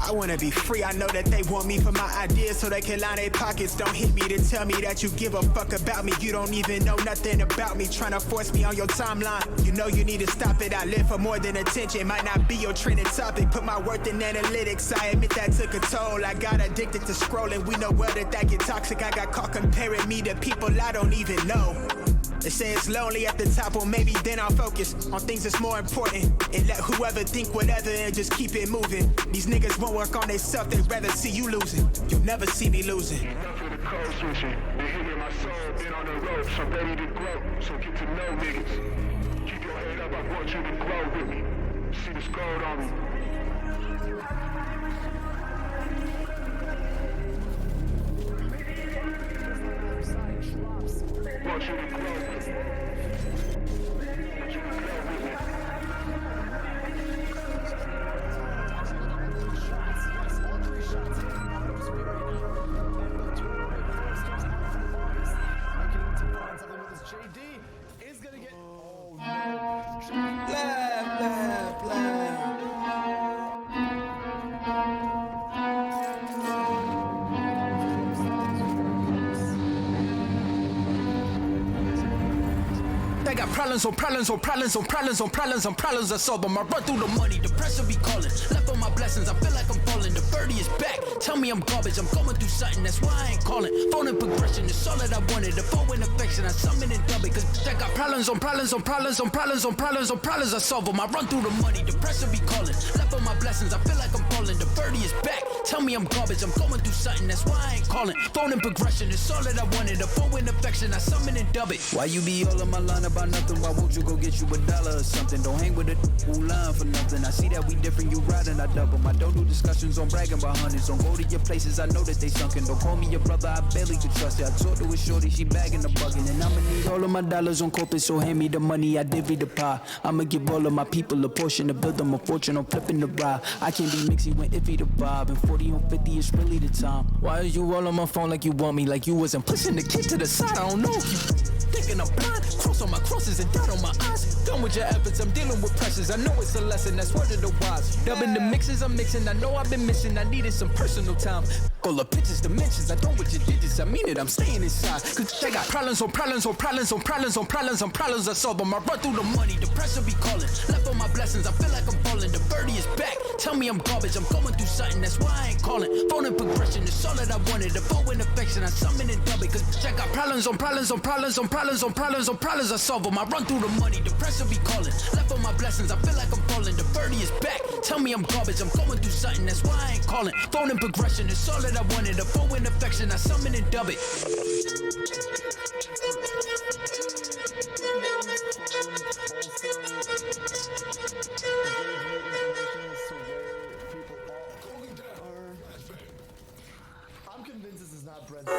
G: I wanna be free, I know that they want me for my ideas so they can line their pockets. Don't hit me to tell me that you give a fuck about me. You don't even know nothing about me, trying to force me on your timeline. You know you need to stop it, I live for more than attention. Might not be your trending topic, put my worth in analytics. I admit that took a toll, I got addicted to scrolling. We know well that get toxic, I got caught comparing me to people I don't even know. They say it's lonely at the top, well maybe then I'll focus on things that's more important and let whoever think whatever and just keep it moving. These niggas won't work on themselves, they'd rather see you losing. You'll never see me losing.
H: Enough of the code switching. Been hitting my soul, been on the ropes, I'm ready to grow. So get to know niggas. Keep your head up, I want you to grow with me. See this gold on me. Want you to grow with me. Want you to grow with me.
E: JD is gonna get.
G: Blah, blah, blah.
B: I got problems on problems on problems on problems on problems on problems I solve them. I run through the money, the pressure be calling. Left on my blessings, I feel like I'm falling. The birdie is back, tell me I'm garbage. I'm going through something, that's why I ain't calling. Phone and progression, it's all that I wanted. The phone and affection, I summon and dub it. Cause I got problems on problems on problems on problems on problems on problems I solve them. I run through the money, the pressure be calling. Left on my blessings, I feel like I'm falling. The birdie is back, tell me I'm garbage. I'm going through something, that's why I ain't calling. Phone and progression, it's all that I wanted. The phone and affection, I summon and dub it. Why you be all on my line about nothing? Why won't you go get you $1 or something? Don't hang with a who line for nothing. I see that we different, you riding, I double. I don't do discussions on bragging about hundreds. Don't go to your places, I know that they sunken. Don't call me your brother, I barely could trust it. I talked to a shorty, she bagging the bugging. And I'ma need all of my dollars on corporate, so hand me the money, I divvy the pie. I'ma give all of my people a portion to build them a fortune on flipping the ride. I can't be mixy when iffy the vibe. And 40 on 50 is really the time. Why are you all on my phone like you want me? Like you wasn't pushing the kid to the side, I don't know if you thinking I'm blind. Cross on my crosses and dot on my eyes. Done with your efforts, I'm dealing with pressures. I know it's a lesson, that's word of the wise. Dubbing the mixes I'm mixing, I know I've been missing. I needed some personal time. All the pictures, dimensions, I don't with your digits. I mean it, I'm staying inside. Cause I got problems on problems on problems on problems on problems on problems I solve them. I run through the money, the pressure be calling. Left on my blessings, I feel like I'm falling. The birdie is back, tell me I'm garbage. I'm going through something, that's why I ain't calling. Phone and progression, it's all that I wanted. The phone and affection, I summon and dub it. Cause I got problems on problems on problems on problems on problems on problems I solve them. I run through the money, the pressure be calling. Left on my blessings, I feel like I'm falling. The birdie is back, tell me I'm garbage. I'm going through something, that's why I ain't calling. Phone and progression, it's all that I wanted. The phone and affection, I summon and dub it.
E: I'm convinced this is not Brett's.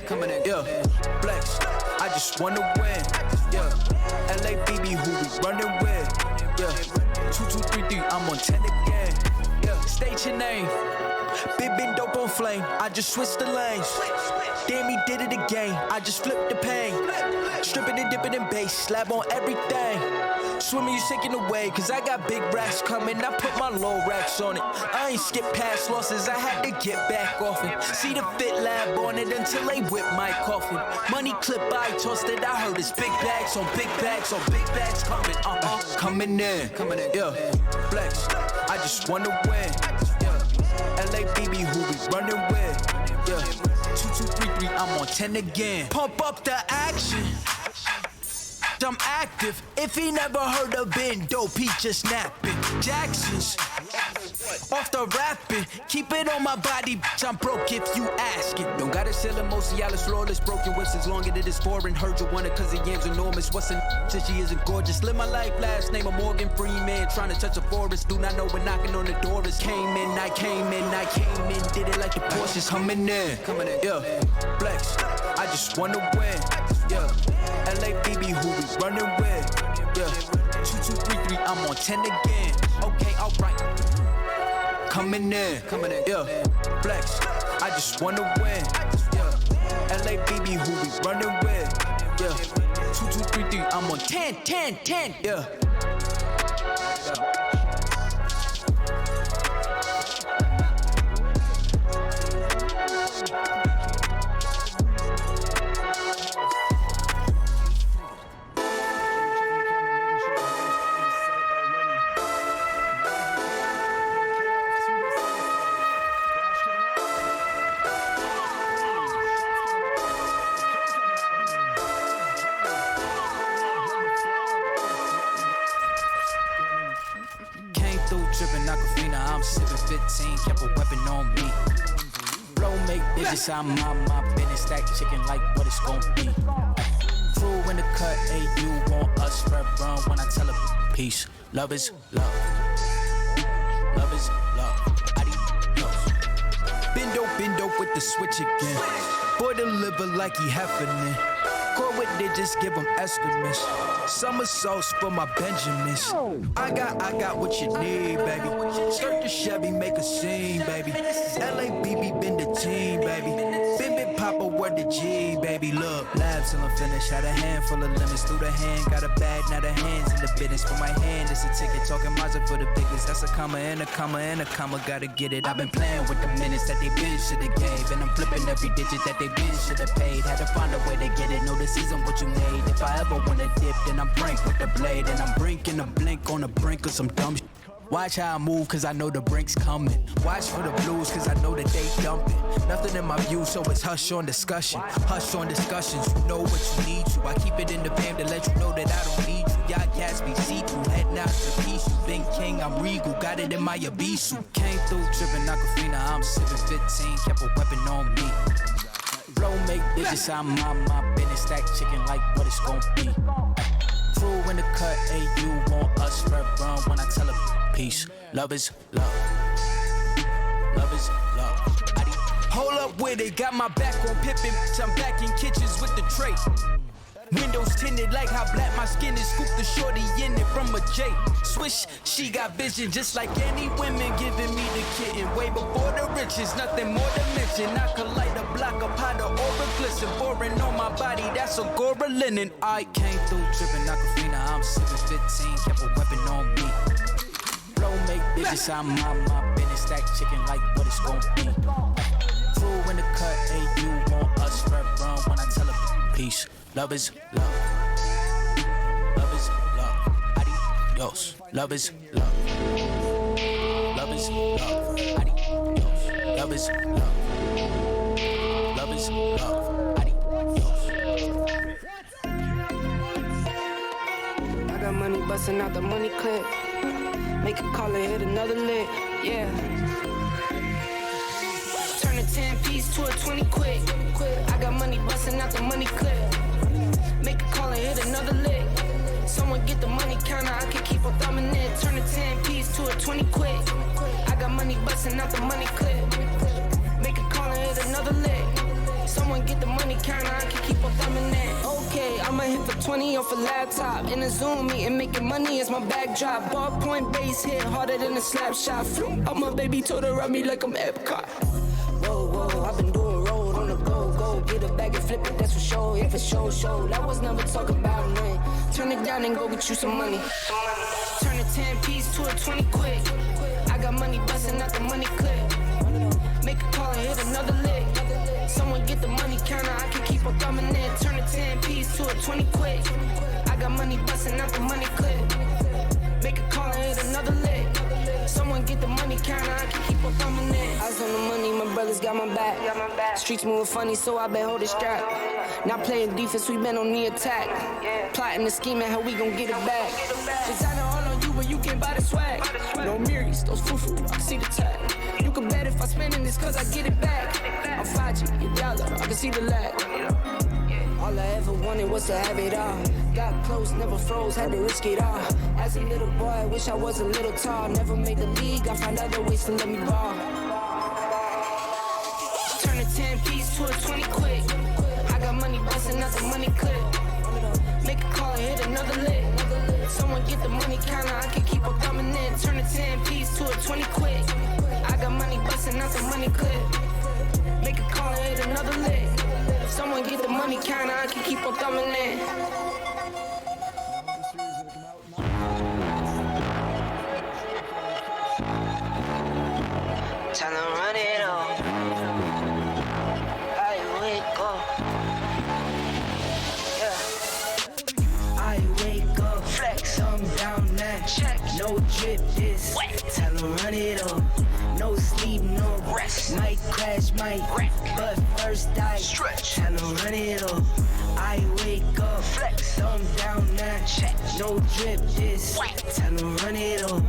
B: Coming in, yeah. Flex, I just wanna win, yeah. LABB, who we running with, yeah. 2233, I'm on 10 again, yeah. State your name, been dope on flame. I just switched the lanes. Damn, he did it again. I just flipped the pain. Stripping and dipping in bass, slab on everything. Swimming, you sinking away, cause I got big racks coming. I put my low racks on it. I ain't skip past losses, I had to get back off it. See the fit lab on it until they whip my coffin. Money clip, I tossed it, I heard it's big bags on big bags on big bags coming. Coming in, yeah. Flex, I just wanna win, yeah. LABB, who we running with, yeah. 2233, I'm on 10 again. Pump up the action. I'm active. If he never heard of Ben Dope, he just napping. Jackson's off the rapping. Keep it on my body, bitch, I'm broke if you ask it. Don't gotta sell a Mosialis flawless, broken whips as long as it is foreign. Heard you want it cause the yam's enormous. What's an since she isn't gorgeous? Live my life, last name of Morgan Freeman. Trying to touch a forest, do not know when knocking on the door is. Came in, I came in, did it like the Porsches. Coming in, yeah, flex, I just wanna win, yeah. LABB, who we running with, yeah. 2233, I'm on 10 again. Okay, alright. Coming in, yeah. Flex, I just wanna win, yeah. LABB, who we running with, yeah. 2233, I'm on 10, yeah. Trippin' Aquafina, I'm sippin' 15, kept a weapon on me. Flow make digits, I'm on my business, stack chicken like what it's gon' be. Crew in the cut, hey, you want us, red run when I tell her peace. Love is love. Love is love. Adios. Bendo with the switch again. Boy deliver like he happening. Go with it, just give him estimates. Summer sauce for my Benjamins. I got what you need, baby. Skirt the Chevy, make a scene, baby. LABB been the team, baby. Bim Papa, word the G, baby. Look, labs till I'm finished. Had a handful of lemons through the hand. Got a bag, now the hands in the business. For my hand, it's a ticket. Talking Mazda for the biggest. That's a comma and a comma and a comma. Gotta get it. I've been playing with the minutes that they been shoulda gave. And I'm flipping every digit that they been shoulda paid. Had to find a way to get it. No, this isn't what you made. If I ever wanna dip, then I'm brink with the blade. And I'm brinking a blink on the brink of some dumb shit. Watch how I move, cause I know the brink's coming. Watch for the blues, cause I know that they dumping. Nothing in my view, so it's hush on discussion. Hush on discussions, you know what you need to. I keep it in the fam to let you know that I don't need you. Y'all Gatsby, see-through, heading out to peace. You been king, I'm regal, got it in my Abisu. Came through, trippin' Aquafina, I'm sippin' 15, kept a weapon on me. Flow make digits, I'm on my business, stack chicken like what it's gon' be. Crew in the cut, hey, you want us, red run when I tell her peace. Love is love. Love is love. Hold up with it, got my back on Pippin. I'm back in kitchens with the tray. Windows tinted like how black my skin is. Scoop the shorty in it from a J. Swish, she got vision just like any women giving me the kitten. Way before the riches, nothing more to mention. I could light a block of powder or a glisten. Foreign on my body, that's a Gora linen. I came through trippin' Aquafina, I'm sippin' 15, kept a weapon on me. Flow make digits, I'm on my business, stack chicken like what it's gon' be. Crew in the cut, hey, you want us, red run when I tell her peace. Love is love. Love is love. Adios. Love is love. Love is love. Adios. Love is love. Love is love. Adios.
I: I got money busting out the money clip. Make a call and hit another lick. Yeah. Turn a 10-piece to a 20 quick. I got money busting out the money clip. Make a call and hit another lick. Someone get the money counter, I can keep on thumbing it. Turn a 10-piece to a 20 quick. I got money busting out the money clip. Make a call and hit another lick. Someone get the money counter, I can keep on thumbing it. Okay, I'ma hit for 20 off a laptop. In a Zoom meeting, making money as my backdrop. Ballpoint base hit harder than a slap shot. Flew up my baby, told her rub me like I'm Epcot. Whoa, I've been doing road on the go. Get a bag and flip it, that's for sure. If it's show, that was never talk about nothing. Turn it down and go get you some money. Turn a 10-piece to a 20 quick. I got money busting out the money clip. Make a call and hit another lick. Someone get the money counter, I can keep on thumbing it. Turn a 10-piece to a 20 quick. I got money busting out the money clip. Make a call and hit another lick. Someone get the money counter, I can keep on thumbing it. I was on the money, my brothers got my back. Streets moving funny, so I been holding strap. Not playing defense, we been on the attack. Plotting and scheming how we gon' get it back. Designer all on you, but you can't buy the swag. No Miris, those fufu, I can see the tag. You can bet if I spending this cause I get it back. I'm 5G, you dollar, I can see the lag. All I ever wanted was to have it all. Got close, never froze, had to risk it all. As a little boy, I wish I was a little tall. Never made the league, I find other ways to let me ball. Turn a 10-piece to a 20 quick. I got money busting out the money clip. Make a call and hit another lick. Someone get the money counter, I can keep on coming in. Turn a 10-piece to a 20 quick. I got money busting out the money clip. Make a call and hit another lick. Someone get the money counter, I can keep on coming in. Tell them run it on. I wake up. Yeah. I wake up. Flex, I'm down now. Check. No drip, this. Wet. Tell them run it on. No sleep, no rest. Might crash, might wreck. But first I stretch. Tell them run it on. I wake up. Flex, I'm down now. Check. No drip, this. Wet. Tell them run it on.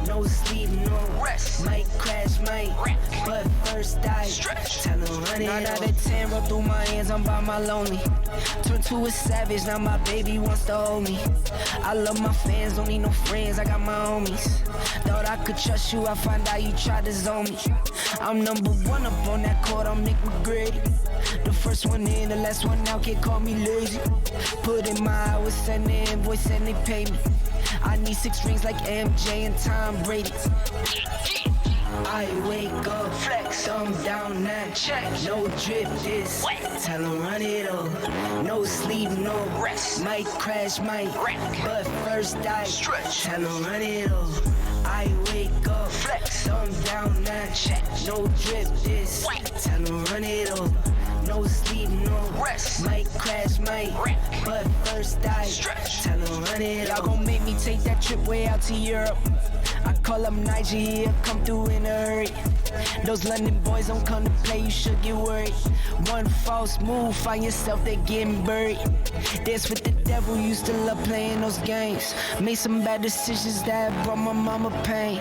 I: No sleep, no rest. Might crash, might wreck. But first I stretch. Tell them run it. 9 out of 10 roll through my hands, I'm by my lonely. Turn to a savage, now my baby wants to hold me. I love my fans, don't need no friends, I got my homies. Thought I could trust you, I find out you tried to zone me. I'm number one up on that court, I'm Nick McGrady. The first one in, the last one out, can't call me lazy. Put in my hours, send the invoice and they pay me. I need 6 rings like MJ and Tom Brady. I wake up, flex, I'm down now. Check, no drip, this. Tell them run it up. No sleep, no rest. Might crash, might wreck. But first I stretch. Tell them run it up. I wake up, flex, I'm down now. Check, no drip, this. Tell them run it up. No sleep, no rest. Might crash, might wreck. But first I stretch. Tell them run it up. Y'all gon' make me take that trip way out to Europe. I call up Nigeria, come through in a hurry. Those London boys don't come to play, you should get worried. One false move, find yourself there getting buried. Dance with the devil, used to love playing those games. Made some bad decisions that brought my mama pain.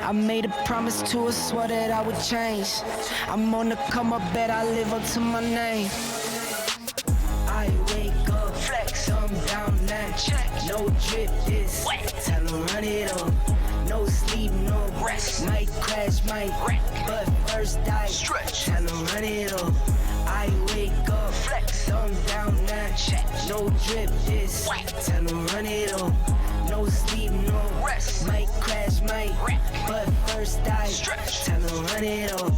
I: I made a promise to her, swore that I would change. I'm on the come up, bet I live up to my name. I wake up, flex, I'm down now. Check, no drip, this. Tell them run it up. No sleep, no rest. Might crash, might wreck. But first I stretch. Tell them run it up. I wake up, flex, I'm down now. Check, no drip, this. Tell them run it up. No sleep, no rest. Might crash, might wreck. But first I stretch. Tell them run it up.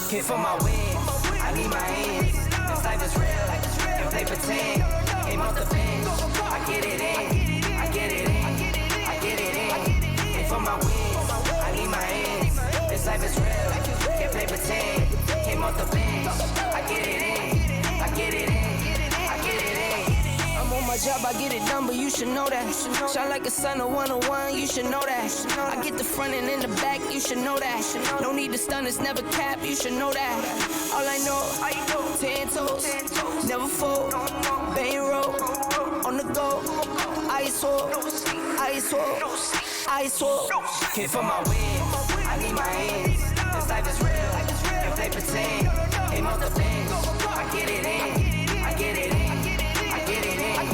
B: Hit for my wins, I need my ends. This life is real, and play pretend. Came off the bench, I get it in, I get it in, I get it in. Hit for my wins, I need my ends. This life is real, can't play pretend. Came off the bench, I get it in, I get it in, I get it in.
I: I'm on my job, I get it done, but you should know that. Shine like a sun of 101, you should know that. I get the front and in the back, you should know that. No need to stun, it's never cap, you should know that. All I know, 10 toes, never fold. Bang roll, on the go. Ice wall, ice wall, ice wall.
B: Hit for my wins, I need my ends. This life is real, can't play pretend. Came off the bench, I get it in, I get it in, I get it in.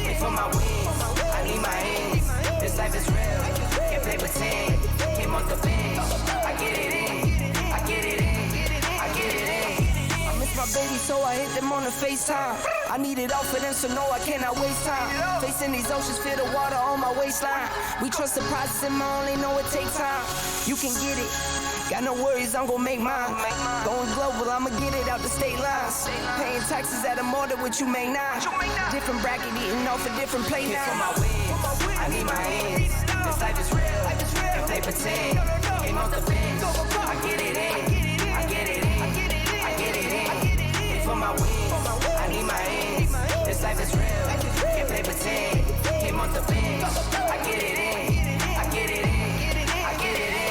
B: Hit for my wins, I need my ends. This life is real, can't play pretend. Came off the bench, I get it in, I get it in, I get it in.
I: I miss my baby, so I hit them on the FaceTime. I need it all for them, so no, I cannot waste time. Facing these oceans, feel the water on my waistline. We trust the process, and I only know it takes time. You can get it. Got no worries, I'm gon' make mine. Going global, I'ma get it out the state lines. Paying taxes at a more than what you make now. Different bracket, eating off a different plate
B: Hit for
I: now.
B: my wins, I need my ends. This life is real, can't play pretend. Came off the bench, I get it in, I get it in, I get it in. Hit for my wins, I need my ends. This
I: This life is real. Can't play pretend. Came off the bench. I get it in. I get it in. I get it in.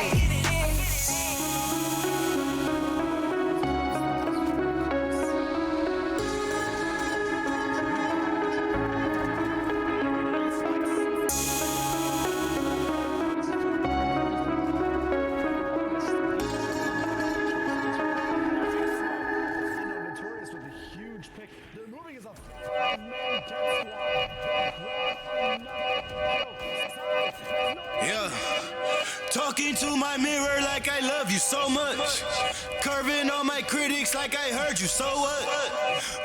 E: Notorious with a huge pick. They're moving as a 5-man death squad.
L: Yeah. Talking to my mirror like I love you so much. Curving on my critics like I heard you, so what?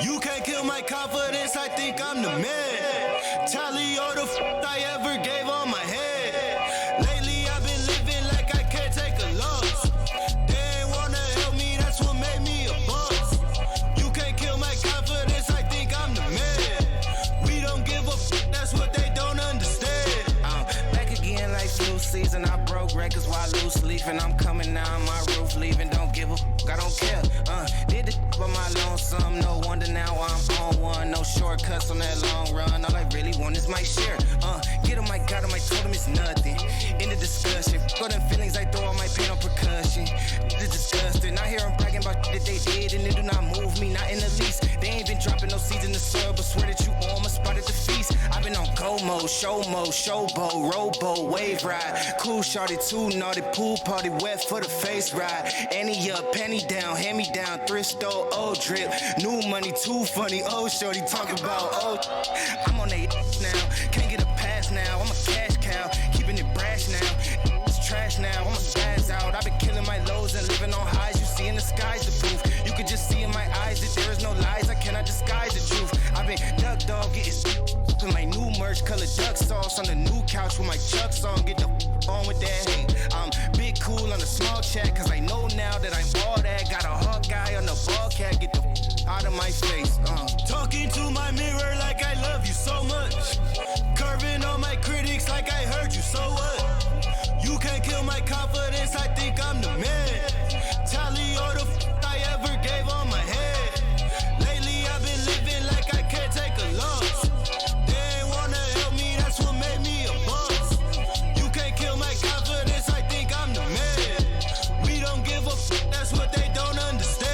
L: You can't kill my confidence, I think I'm the man. Tally all the I ever gave on my head. Lately I've been living like I can't take a loss. They ain't wanna help me, that's what made me a boss. You can't kill my confidence, I think I'm the man. We don't give a that's what they don't understand.
I: Back again like flu season. I broke records while loose leafing. I'm coming down my roof, leaving. Don't give a I don't care. Did the by my lonesome. No wonder now I'm on one. No shortcuts on that long run. All I really want is my share. Get on my God, on my totem is nothing. In the discussion, go them feelings I throw all my pain on percussion. It's disgusting. I hear them bragging about that they did, and it do not move me, not in the least. They ain't been dropping no seeds in the soil, but swear that you on my spot at the feast. I've been on go mode, showboat, rowboat, wave ride. Cool shorty, too naughty, pool party, wet for the face ride. Annie up, penny down, hand me down, thrift store, old drip. New money, too funny, old shorty, talk about old. I'm on they now, can't get a pass now. I'm a cash cow, keeping it brash now. It's trash now, I'm a spaz out. I've been killing my lows and living on highs. You see in the skies the proof. You can just see in my eyes that there is no lies. I cannot disguise the truth. I've been duck dog getting in my new merch, color duck sauce on the new couch with my chucks on. Get the on with that hate. I'm big cool on the small chat, cause I know now that I'm all that. Got a hawk guy on the ball cat. Get the out of my face.
L: Talking to my mirror like I love you so much. Curving on my critics like I heard you, so what? You can't kill my confidence, I think I'm the man. Tally all the I ever gave on my head. Lately I've been living like I can't take a loss. They ain't wanna help me, that's what made me a boss. You can't kill my confidence, I think I'm the man. We don't give a that's what they don't understand.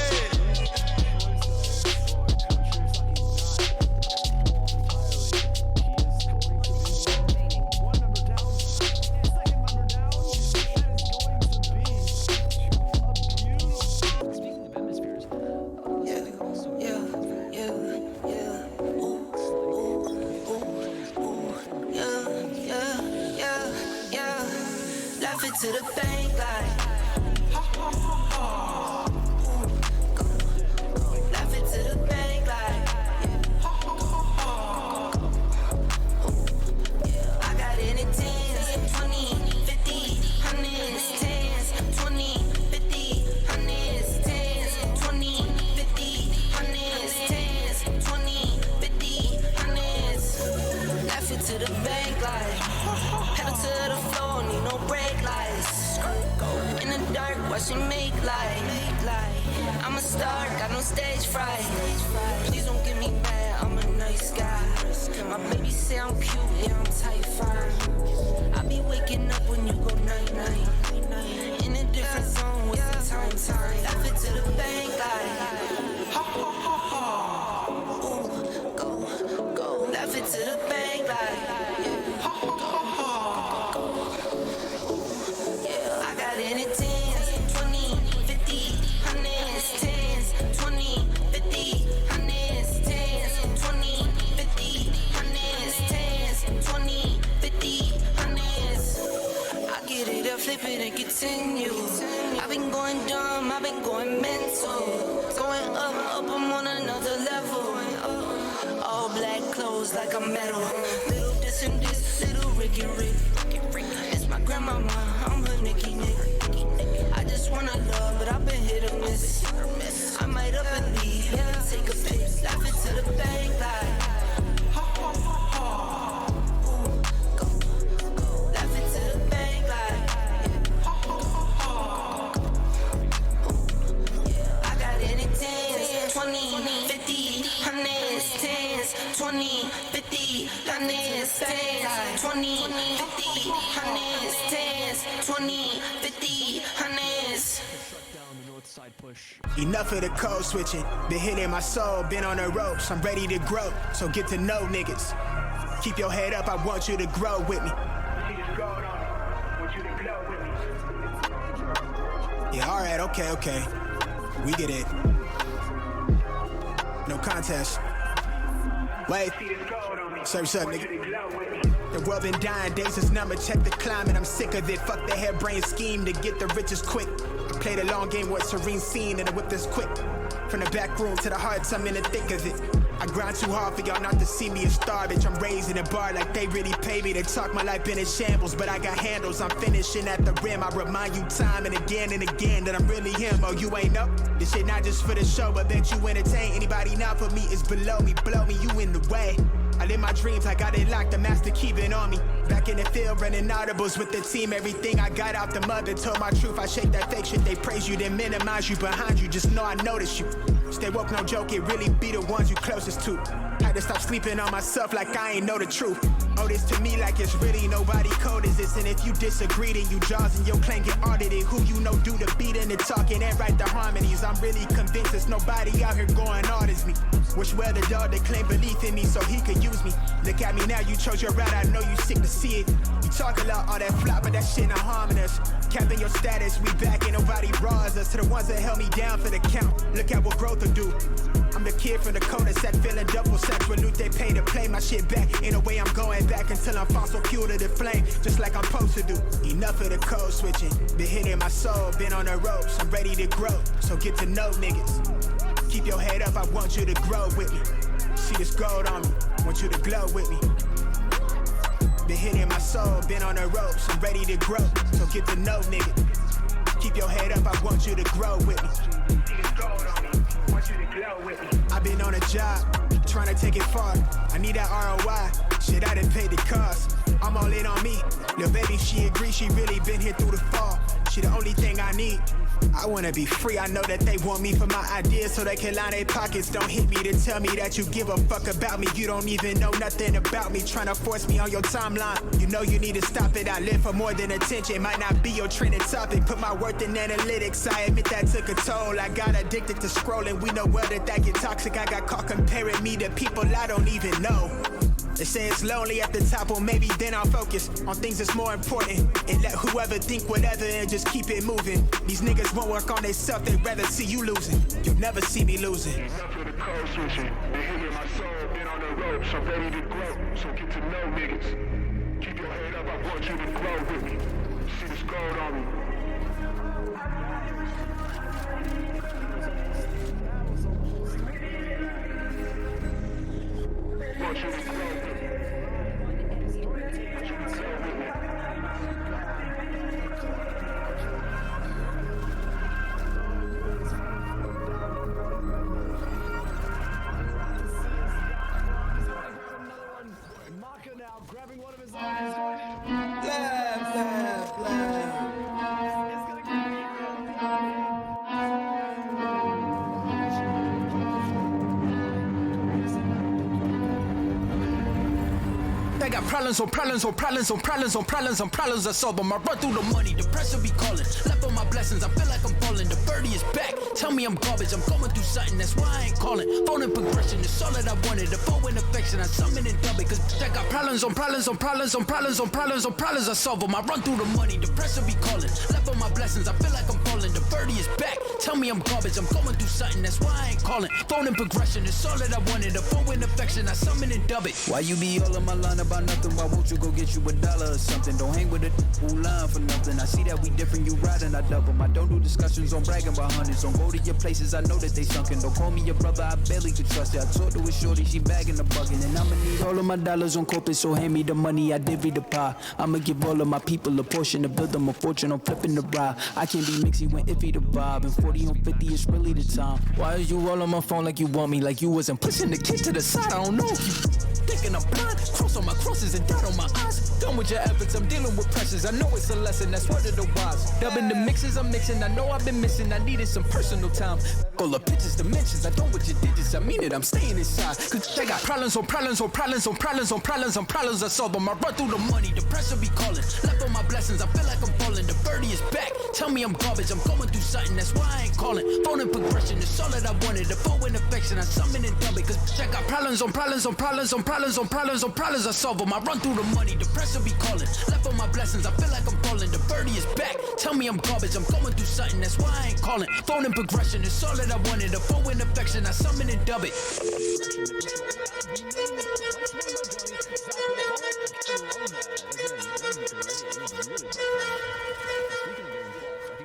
I: To the bank like laugh it to the bank like I got it in 10s, 20, 50, 100s, 10s, 20, 50, 100s, 10s, 20, 50, 100s, 10s, 20, 50, 100s. Laugh it to the bank like pedal to the floor, need no brake lights. In the dark, watch it make light. I'm a star, got no stage fright. Please don't get me mad, I'm a nice guy. My baby say I'm cute, yeah, I'm type 5. I be waking up when you go night-night. In a different zone with some time. Laugh it to the bank like ooh, go. Laugh it to the bank like in it 10s, 20, 50, 100s, 10s, 20, 50, 100s, 10s, 20, 50, 100s, 10s, 20, 50, 100s. I get it up, flip it and continue. I've been going dumb, I've been going mental. Going up, I'm on another level. All black clothes like I'm metal. Little this and this, little Ricky Rick. It's my grandmama, I'm her Nicky Nick. I just wanna love, but I've been hit or miss. I might up and leave, yeah, take a pic. Laugh it to the bank like go. Laugh it to the bank like I got it in 10s, 20, 50, 100s, 10s, 20,
B: 50, hundreds, tens, 20, 50, hundreds, tens, 20, 50, hundreds.
G: Enough of the code switching. Been hitting my soul, been on the ropes. I'm ready to grow, so get to know niggas. Keep your head up, I want you to grow with me. Yeah, alright, okay. We get it. No contest. Wait. Surf's up, nigga. The world been dying, days is number, check the climate. I'm sick of it, fuck the harebrained scheme to get the riches quick. Play the long game with serene scene and the whip is quick. From the back room to the hearts, I'm in the thick of it. I grind too hard for y'all not to see me a star, bitch. I'm raising a bar like they really pay me to talk. My life been in shambles, but I got handles. I'm finishing at the rim. I remind you time and again that I'm really him. Oh, you ain't know? This shit not just for the show, but bet you entertain. Anybody not for me is below me. Blow me, you in the way. I live my dreams, I got it locked, the master keeping on me. Back in the field, running audibles with the team. Everything I got out the mother, told my truth. I shake that fake shit, they praise you, then minimize you behind you. Just know I notice you. Stay woke, no joke, it really be the ones you closest to. Had to stop sleeping on myself like I ain't know the truth. Oh, this to me like it's really nobody code is this. And if you disagree, then you jaws and your claim get audited. Who you know do the beating and talking and write the harmonies. I'm really convinced there's nobody out here going hard as me. Wish well the dog that claimed belief in me so he could use me. Look at me now, you chose your route, I know you sick to see it. You talk a lot, all that flop, but that shit not harming us. Capping your status, we back, ain't nobody bras us. To the ones that held me down for the count, look at what growth will do. I'm the kid from the cul-de-sac, feeling double sex. With loot they pay to play my shit back. Ain't no way I'm going back until I'm fossil fuel to the flame, just like I'm supposed to do. Enough of the code switching, been hitting my soul, been on the ropes. I'm ready to grow, so get to know niggas. Keep your head up, I want you to grow with me. See this gold on me, want you to glow with me. Been hitting my soul, been on the ropes. I'm ready to grow, so get to know nigga. Keep your head up, I want you to grow with me. See this gold on me, want you to glow with me. I've been on a job, trying to take it far. I need that ROI, shit I done paid the cost. I'm all in on me, little baby she agrees she really been here through the fall. She the only thing I need. I wanna be free, I know that they want me for my ideas so they can line their pockets. Don't hit me to tell me that you give a fuck about me. You don't even know nothing about me, trying to force me on your timeline. You know you need to stop it, I live for more than attention. Might not be your trending topic, put my worth in analytics. I admit that took a toll, I got addicted to scrolling. We know well that get toxic, I got caught comparing me to people I don't even know. They say it's lonely at the top, well maybe then I'll focus on things that's more important and let whoever think whatever and just keep it moving. These niggas won't work on themselves, they'd rather see you losing. You'll never see me losing.
H: Enough of the code switching, been hitting my soul, been on the ropes. I'm ready to grow, so get to know niggas. Keep your head up, I want you to grow with me. See this gold on me. Want you to grow with me.
B: I got problems on problems on problems on problems on problems on problems. I solve them. I run through the money. The pressure be calling. Left on my blessings. I feel like I'm falling. The birdie is back. Tell me I'm garbage. I'm going through something. That's why I ain't calling. Phone and progression. It's all that I wanted. The phone and affection. I summon and dub it. Cause I got problems on problems on problems on problems on problems on problems. I solve them. I run through the money. The pressure be calling. Left on my blessings. I feel like I'm falling. The birdie is back. Tell me I'm garbage. I'm going through something. That's why I ain't calling. Phone and progression. It's all that I wanted. The phone and affection. I summon and dub it.
M: Why you be all on my line about nothing? Why won't you go get you $1 or something? Don't hang with a who line for nothing. I see that we different, you riding, I double. I don't do discussions on bragging about hundreds. Don't go to your places, I know that they sunken. Don't call me your brother, I barely could trust it. I talked to a shorty, she bagging the bucket. And I'ma need all of my dollars on corporate, so hand me the money, I divvy the pie. I'ma give all of my people a portion to build them a fortune. I'm flipping the ride. I can't be mixy when iffy the vibe. And 40 on 50 is really the time. Why is you all on my phone like you want me? Like you wasn't pushing the kid to the side. I don't know if you thinking I'm blind. Cross on my cross. forces and dirt on my eyes. Done with your efforts, I'm dealing with pressures. I know it's a lesson, that's word of the wise. Dubbing the mixes I'm mixing, I know I've been missing. I needed some personal time. All the pictures, dimensions, I don't with your digits. I mean it, I'm staying inside. Cause I got problems on problems on problems on problems on problems on problems I solve them. I run through the money, the pressure be calling. Left on my blessings, I feel like I'm falling. The birdie is back. Tell me I'm garbage, I'm going through something, that's why I ain't calling. Phone and progression, it's all that I wanted. The phone in affection, I summon and dub it. Cause I got problems on problems on problems on problems on problems on problems I solve them. I run through the money, the pressure be calling. Left on my blessings, I feel like I'm falling. The birdie is back. Tell me I'm garbage, I'm going through something, that's why I ain't calling. Phone and progression, it's all that I wanted. The phone in affection, I summon and dub it.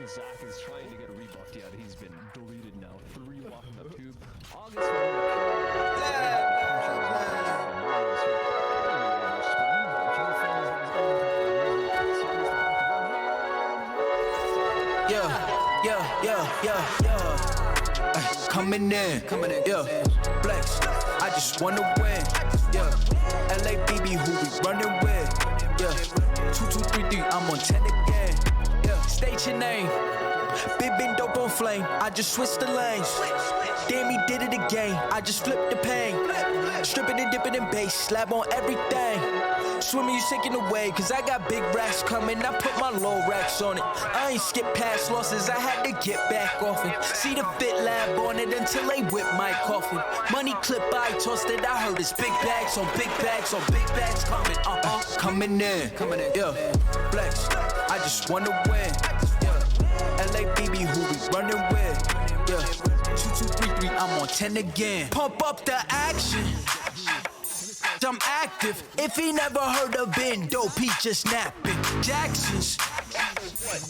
C: Zach is trying to get a rebuff. Yeah, he's been deleted now. 3 walking up tube.
M: Coming in, yeah. Flex, I just wanna win, yeah. LABB, who we running with, yeah. 2233, I'm on 10 again, yeah. State your name, been dope on flame. I just switched the lanes. Damn, he did it again. I just flipped the pain. Stripping and dipping in bass, slab on everything. Swimming, you sinking away, cause I got big racks coming. I put my low racks on it. I ain't skip past losses, I had to get back off it. See the fit lab on it until they whip my coffin. Money clip, I tossed it. I heard it's big bags on big bags on big bags coming. Coming in, yeah. Flex, I just wanna win, yeah. LABB, who we running with, yeah. 2233, I'm on 10 again. Pump up the action. I'm active. If he never heard of Ben Dope, he just napping. Jackson's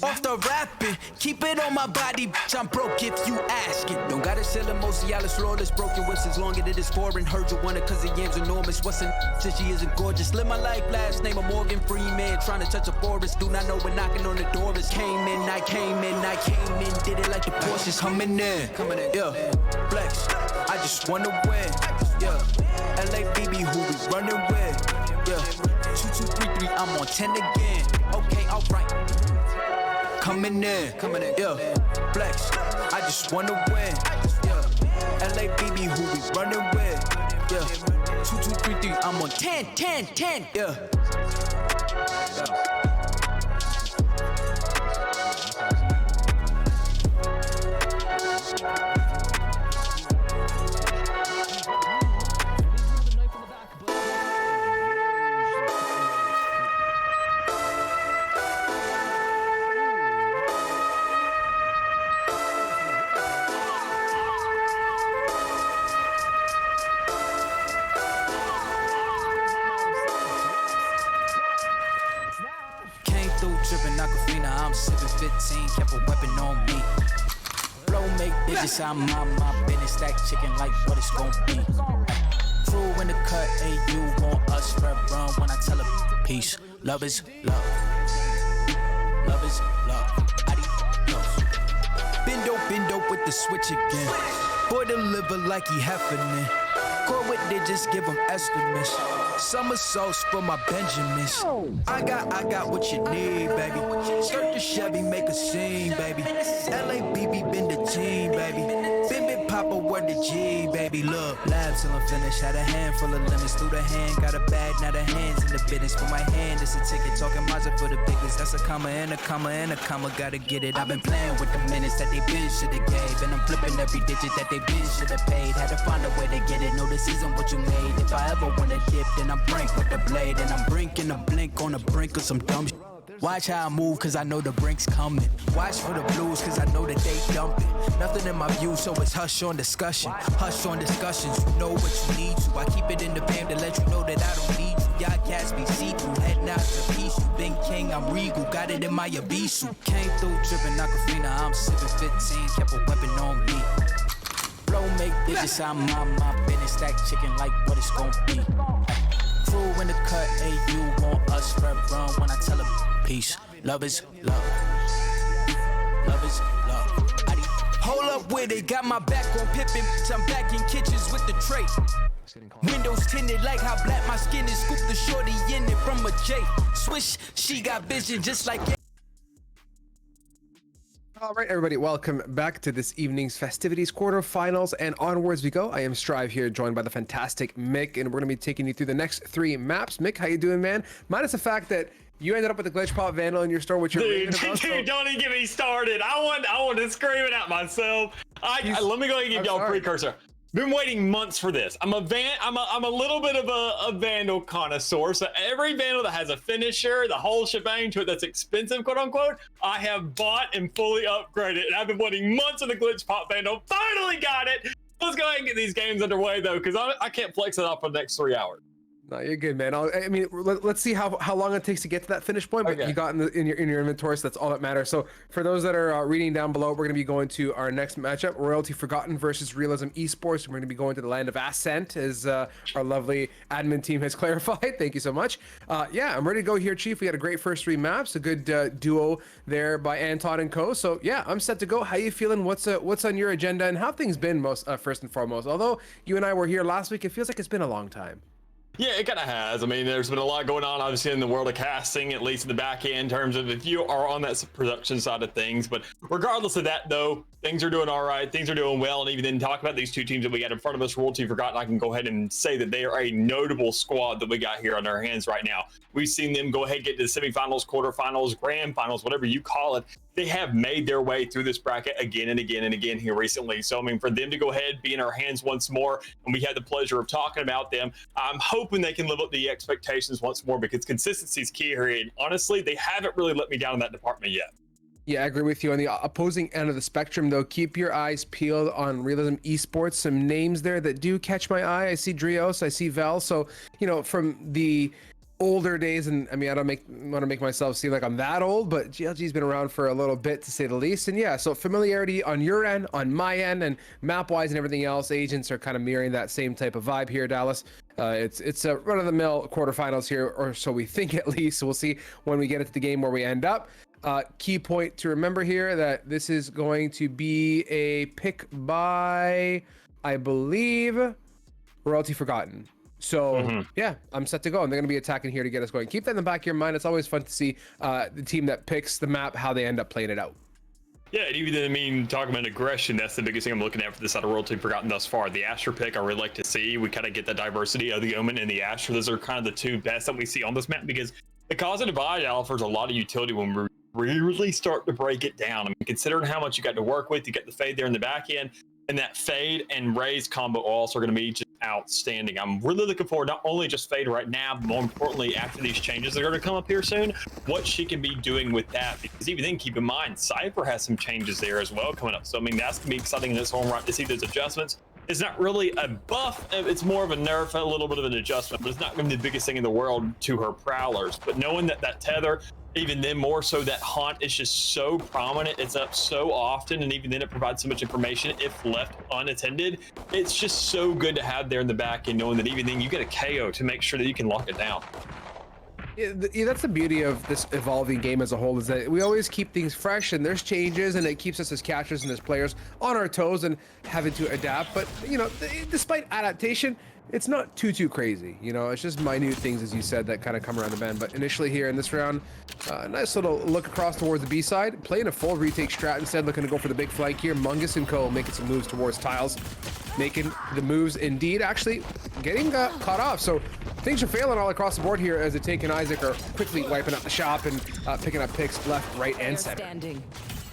M: off the rapping. Keep it on my body, bitch. I'm broke if you ask it. Don't gotta sell him, Mosialis, flawless, broken whips as long as it is foreign. Heard you want it cause the yam's enormous. What's in since she isn't gorgeous? Live my life, last name of Morgan Freeman. Trying to touch a forest. Do not know when knocking on the door is. Came in, did it like the Porsches. Coming in, yeah. Flex, I just wanna win, yeah. LABB, who we running with, yeah. 2233, I'm on 10 again. Okay, alright. Coming in, yeah. Flex, I just wanna win, yeah. LABB, who we running with, yeah. 2233, I'm on 10, yeah. I'm 715, kept a weapon on me. Flow make digits, I'm my business. Stack chicken like what it's gon' be. Crew in the cut, and you want us red run when I tell her peace. Love is love. Love is love. Adios. Bend dope with the switch again. Boy deliver like he happening. Core with digits, give him estimates. Somersaults for my Benjamins. I got what you need, baby. Skirt the Chevy, make a scene, baby. LABB been the team, baby. Been Papa, word the G, baby. Look, labs till I'm finished. Had a handful of lemons through the hand. Got a bag, now the hands in the business. For my hand, it's a ticket. Talking Mazda for the biggest. That's a comma and a comma and a comma. Gotta get it. I've been playing with the minutes that they been shoulda gave. And I'm flipping every digit that they been shoulda paid. Had to find a way to get it. No, this isn't what you made. If I ever wanna dip, then I'm brink with the blade. And I'm brinking a blink on the brink of some dumb shit. Watch how I move, cause I know the brink's coming. Watch for the blues, cause I know that they dumping. Nothing in my view, so it's hush on discussion. Hush on discussions, you know what you need to. I keep it in the fam to let you know that I don't need you. Y'all cats be see-through, heading out to peace. You been king, I'm regal, got it in my Abisu. Came through tripping Aquafina, I'm 715, kept a weapon on me. Flow make digits, I'm my business. Stack chicken like what it's gon' be. Crew in the cut, and you want us red run when I tell them peace. Love is love. Love is love. Hold up with it, got my back on Pippin. I'm back in kitchens with the tray. Windows tinted like how black my skin is. Scoop the shorty
B: a J. Swish, she got vision just like
N: All right, everybody, welcome back to this evening's festivities, quarterfinals, and onwards we go. I am Strive here, joined by the fantastic Mick, and we're going to be taking you through the next 3 maps. Mick, how you doing, man? Minus the fact that you ended up with a glitch pop vandal in your store, which you're
O: dude, don't even get me started. I want to scream it at myself. Let me go ahead and give y'all a precursor. Been waiting months for this. I'm a little bit of a vandal connoisseur. So every vandal that has a finisher, the whole shebang to it that's expensive, quote unquote, I have bought and fully upgraded. And I've been waiting months on the glitch pop vandal. Finally got it. Let's go ahead and get these games underway though, because I can't flex it up for the next 3 hours.
N: No, you're good, man. I mean, let's see how long it takes to get to that finish point. But you got in your inventory, so that's all that matters. So for those that are reading down below, we're going to be going to our next matchup: Royalty Forgotten versus Realism Esports. We're going to be going to the land of Ascent, as our lovely admin team has clarified. Thank you so much. Yeah, I'm ready to go here, Chief. We had a great first 3 maps, a good duo there by Anton and Co. So yeah, I'm set to go. How you feeling? What's on your agenda, and how things been first and foremost? Although you and I were here last week, it feels like it's been a long time.
O: Yeah, it kind of has. I mean, there's been a lot going on, obviously, in the world of casting, at least in the back end, in terms of if you are on that production side of things. But regardless of that, though, things are doing all right. Things are doing well. And even then, talk about these 2 teams that we got in front of us, Royalty Forgotten, I can go ahead and say that they are a notable squad that we got here on our hands right now. We've seen them go ahead and get to the semifinals, quarterfinals, grand finals, whatever you call it. They have made their way through this bracket again and again and again here recently. So, I mean, for them to go ahead, be in our hands once more, and we had the pleasure of talking about them, I'm hoping they can live up to the expectations once more, because consistency is key here. And honestly, they haven't really let me down in that department yet.
N: Yeah, I agree with you. On the opposing end of the spectrum, though, keep your eyes peeled on Realism Esports. Some names there that do catch my eye. I see Drios, I see Vel. So, you know, from the older days, and I mean, I don't want to make myself seem like I'm that old, but GLG's been around for a little bit, to say the least. And yeah, so familiarity on your end, on my end, and map wise and everything else, agents are kind of mirroring that same type of vibe here, Dallas. It's a run-of-the-mill quarterfinals here, or so we think at least. So we'll see when we get into the game where we end up. Key point to remember here that this is going to be a pick by, I believe, Royalty Forgotten. So yeah, I'm set to go, and they're going to be attacking here to get us going. Keep that in the back of your mind. It's always fun to see the team that picks the map, how they end up playing it out.
O: Yeah, and even I mean, talking about aggression, that's the biggest thing I'm looking at for this side of Royalty Forgotten thus far. The Astra pick, I really like to see. We kind of get the diversity of the Omen and the Astra. Those are kind of the 2 best that we see on this map, because the Cause and Divide offers a lot of utility when we really start to break it down. I mean, considering how much you got to work with, you got the Fade there in the back end, and that Fade and Raze combo also are going to be just outstanding. I'm really looking forward, not only just Fade right now, but more importantly, after these changes that are going to come up here soon, what she can be doing with that. Because even then, keep in mind, Cypher has some changes there as well coming up. So, I mean, that's going to be exciting in its own right to see those adjustments. It's not really a buff, it's more of a nerf, a little bit of an adjustment, but it's not going to be the biggest thing in the world to her Prowlers. But knowing that tether, even then more so that haunt is just so prominent, it's up so often, and even then it provides so much information if left unattended. It's just so good to have there in the back, and knowing that even then you get a KO to make sure that you can lock it down.
N: Yeah, that's the beauty of this evolving game as a whole, is that we always keep things fresh, and there's changes, and it keeps us as catchers and as players on our toes and having to adapt. But you know, despite adaptation, it's not too crazy. You know, it's just minute things, as you said, that kind of come around the bend. But initially here in this round, nice little look across towards the B side, playing a full retake strat instead, looking to go for the big flank here. Mungus and Co making some moves towards tiles, making the moves indeed, actually getting caught off. So things are failing all across the board here, as Atake and Isaac are quickly wiping up the shop and picking up picks left, right, and center.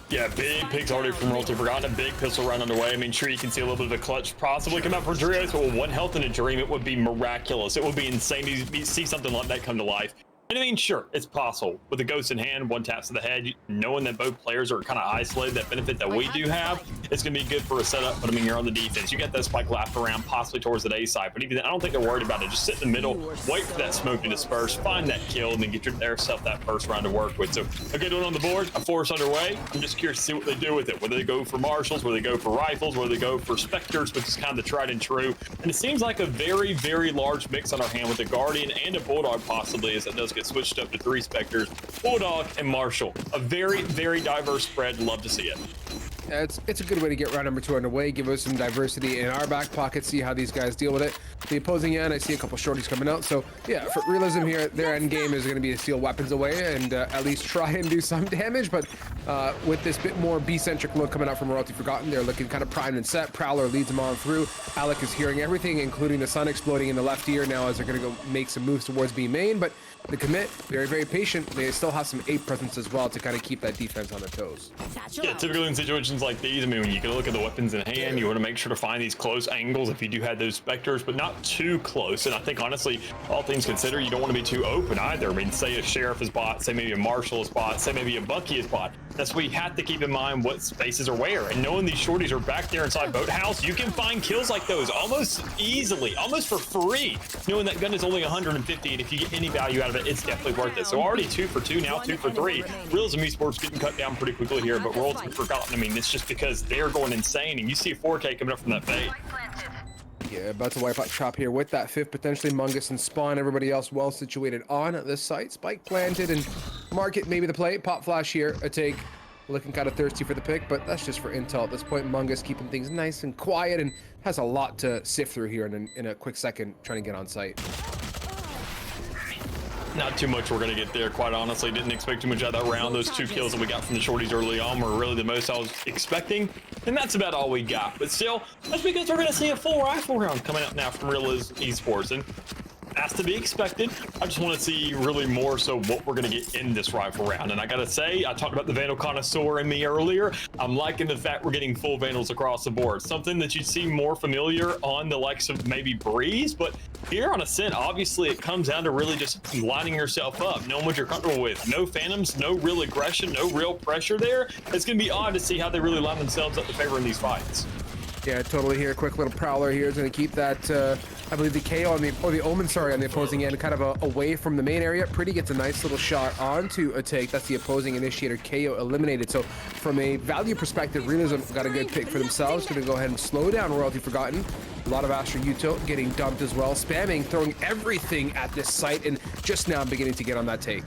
O: Yeah, big picks already from Royalty Forgotten. A big pistol round underway. I mean, sure, you can see a little bit of a clutch possibly come out for Drios, but with 1 health in a dream, it would be miraculous. It would be insane to see something like that come to life. And I mean, sure, it's possible. With a ghost in hand, 1 taps to the head, knowing that both players are kind of isolated, that benefit that we do have, it's going to be good for a setup. But I mean, you're on the defense. You got that spike lapped around, possibly towards the A side. But even then, I don't think they're worried about it. Just sit in the middle, wait for that smoke to disperse, find that kill, and then get yourself that first round to work with. So a good one on the board, a force underway. I'm just curious to see what they do with it. Whether they go for marshals, whether they go for rifles, whether they go for specters, which is kind of the tried and true. And it seems like a very large mix on our hand with a guardian and a bulldog possibly, as it does get switched up to 3 specters, bulldog and marshal. A very diverse spread. Love to see it.
N: It's a good way to get round number 2 underway, give us some diversity in our back pocket, see how these guys deal with it. The opposing end, I see a couple shorties coming out, so yeah, for Realism here, their end game is going to be to steal weapons away and at least try and do some damage, but with this bit more B-centric look coming out from Royalty Forgotten, they're looking kind of primed and set. Prowler leads them on through. Alec is hearing everything, including the sun exploding in the left ear now as they're going to go make some moves towards B main, but the commit, very, very patient. They still have some 8 presence as well to kind of keep that defense on their toes.
O: Yeah, typically in situations like these, I mean, when you can look at the weapons in hand, you want to make sure to find these close angles if you do have those specters, but not too close. And I think, honestly, all things considered, you don't want to be too open either. I mean, say a sheriff is bot, say maybe a marshal is bot, say maybe a Bucky is bot. That's why you have to keep in mind what spaces are where. And knowing these shorties are back there inside Boathouse, you can find kills like those almost easily, almost for free, knowing that gun is only 150, and if you get any value out of it, it's definitely worth it. So already 2 for 2, now 2 for 3. Realism Esports getting cut down pretty quickly here, but Royalty Forgotten, I mean, it's just because they're going insane, and you see a 4K coming up from that bait.
N: Yeah, about to wipe out Chop here with that 5th, potentially Mungus and Spawn. Everybody else well situated on this site. Spike planted and Market maybe the play. Pop flash here, a take. Looking kind of thirsty for the pick, but that's just for intel at this point. Mungus keeping things nice and quiet and has a lot to sift through here in a quick second trying to get on site.
O: Not too much we're going to get there, quite honestly. Didn't expect too much out of that round. Those 2 kills that we got from the shorties early on were really the most I was expecting, and that's about all we got. But still, that's because we're going to see a full rifle round coming up now from Realism Esports, and that's to be expected. I just want to see really more so what we're going to get in this rifle round. And I got to say, I talked about the Vandal connoisseur in me earlier. I'm liking the fact we're getting full Vandals across the board. Something that you'd see more familiar on the likes of maybe Breeze, but here on Ascent, obviously it comes down to really just lining yourself up, knowing what you're comfortable with. No phantoms, no real aggression, no real pressure there. It's going to be odd to see how they really line themselves up to favor in these fights.
N: Yeah, totally here. Quick little Prowler here is going to keep that, I believe the KO on the, or the Omen, sorry, on the opposing end, kind of away from the main area. Pretty gets a nice little shot onto a take. That's the opposing initiator, KO eliminated. So from a value perspective, Realism got a good pick for themselves. Going to go ahead and slow down Royalty Forgotten. A lot of Astra Uto getting dumped as well, spamming, throwing everything at this site, and just now beginning to get on that take.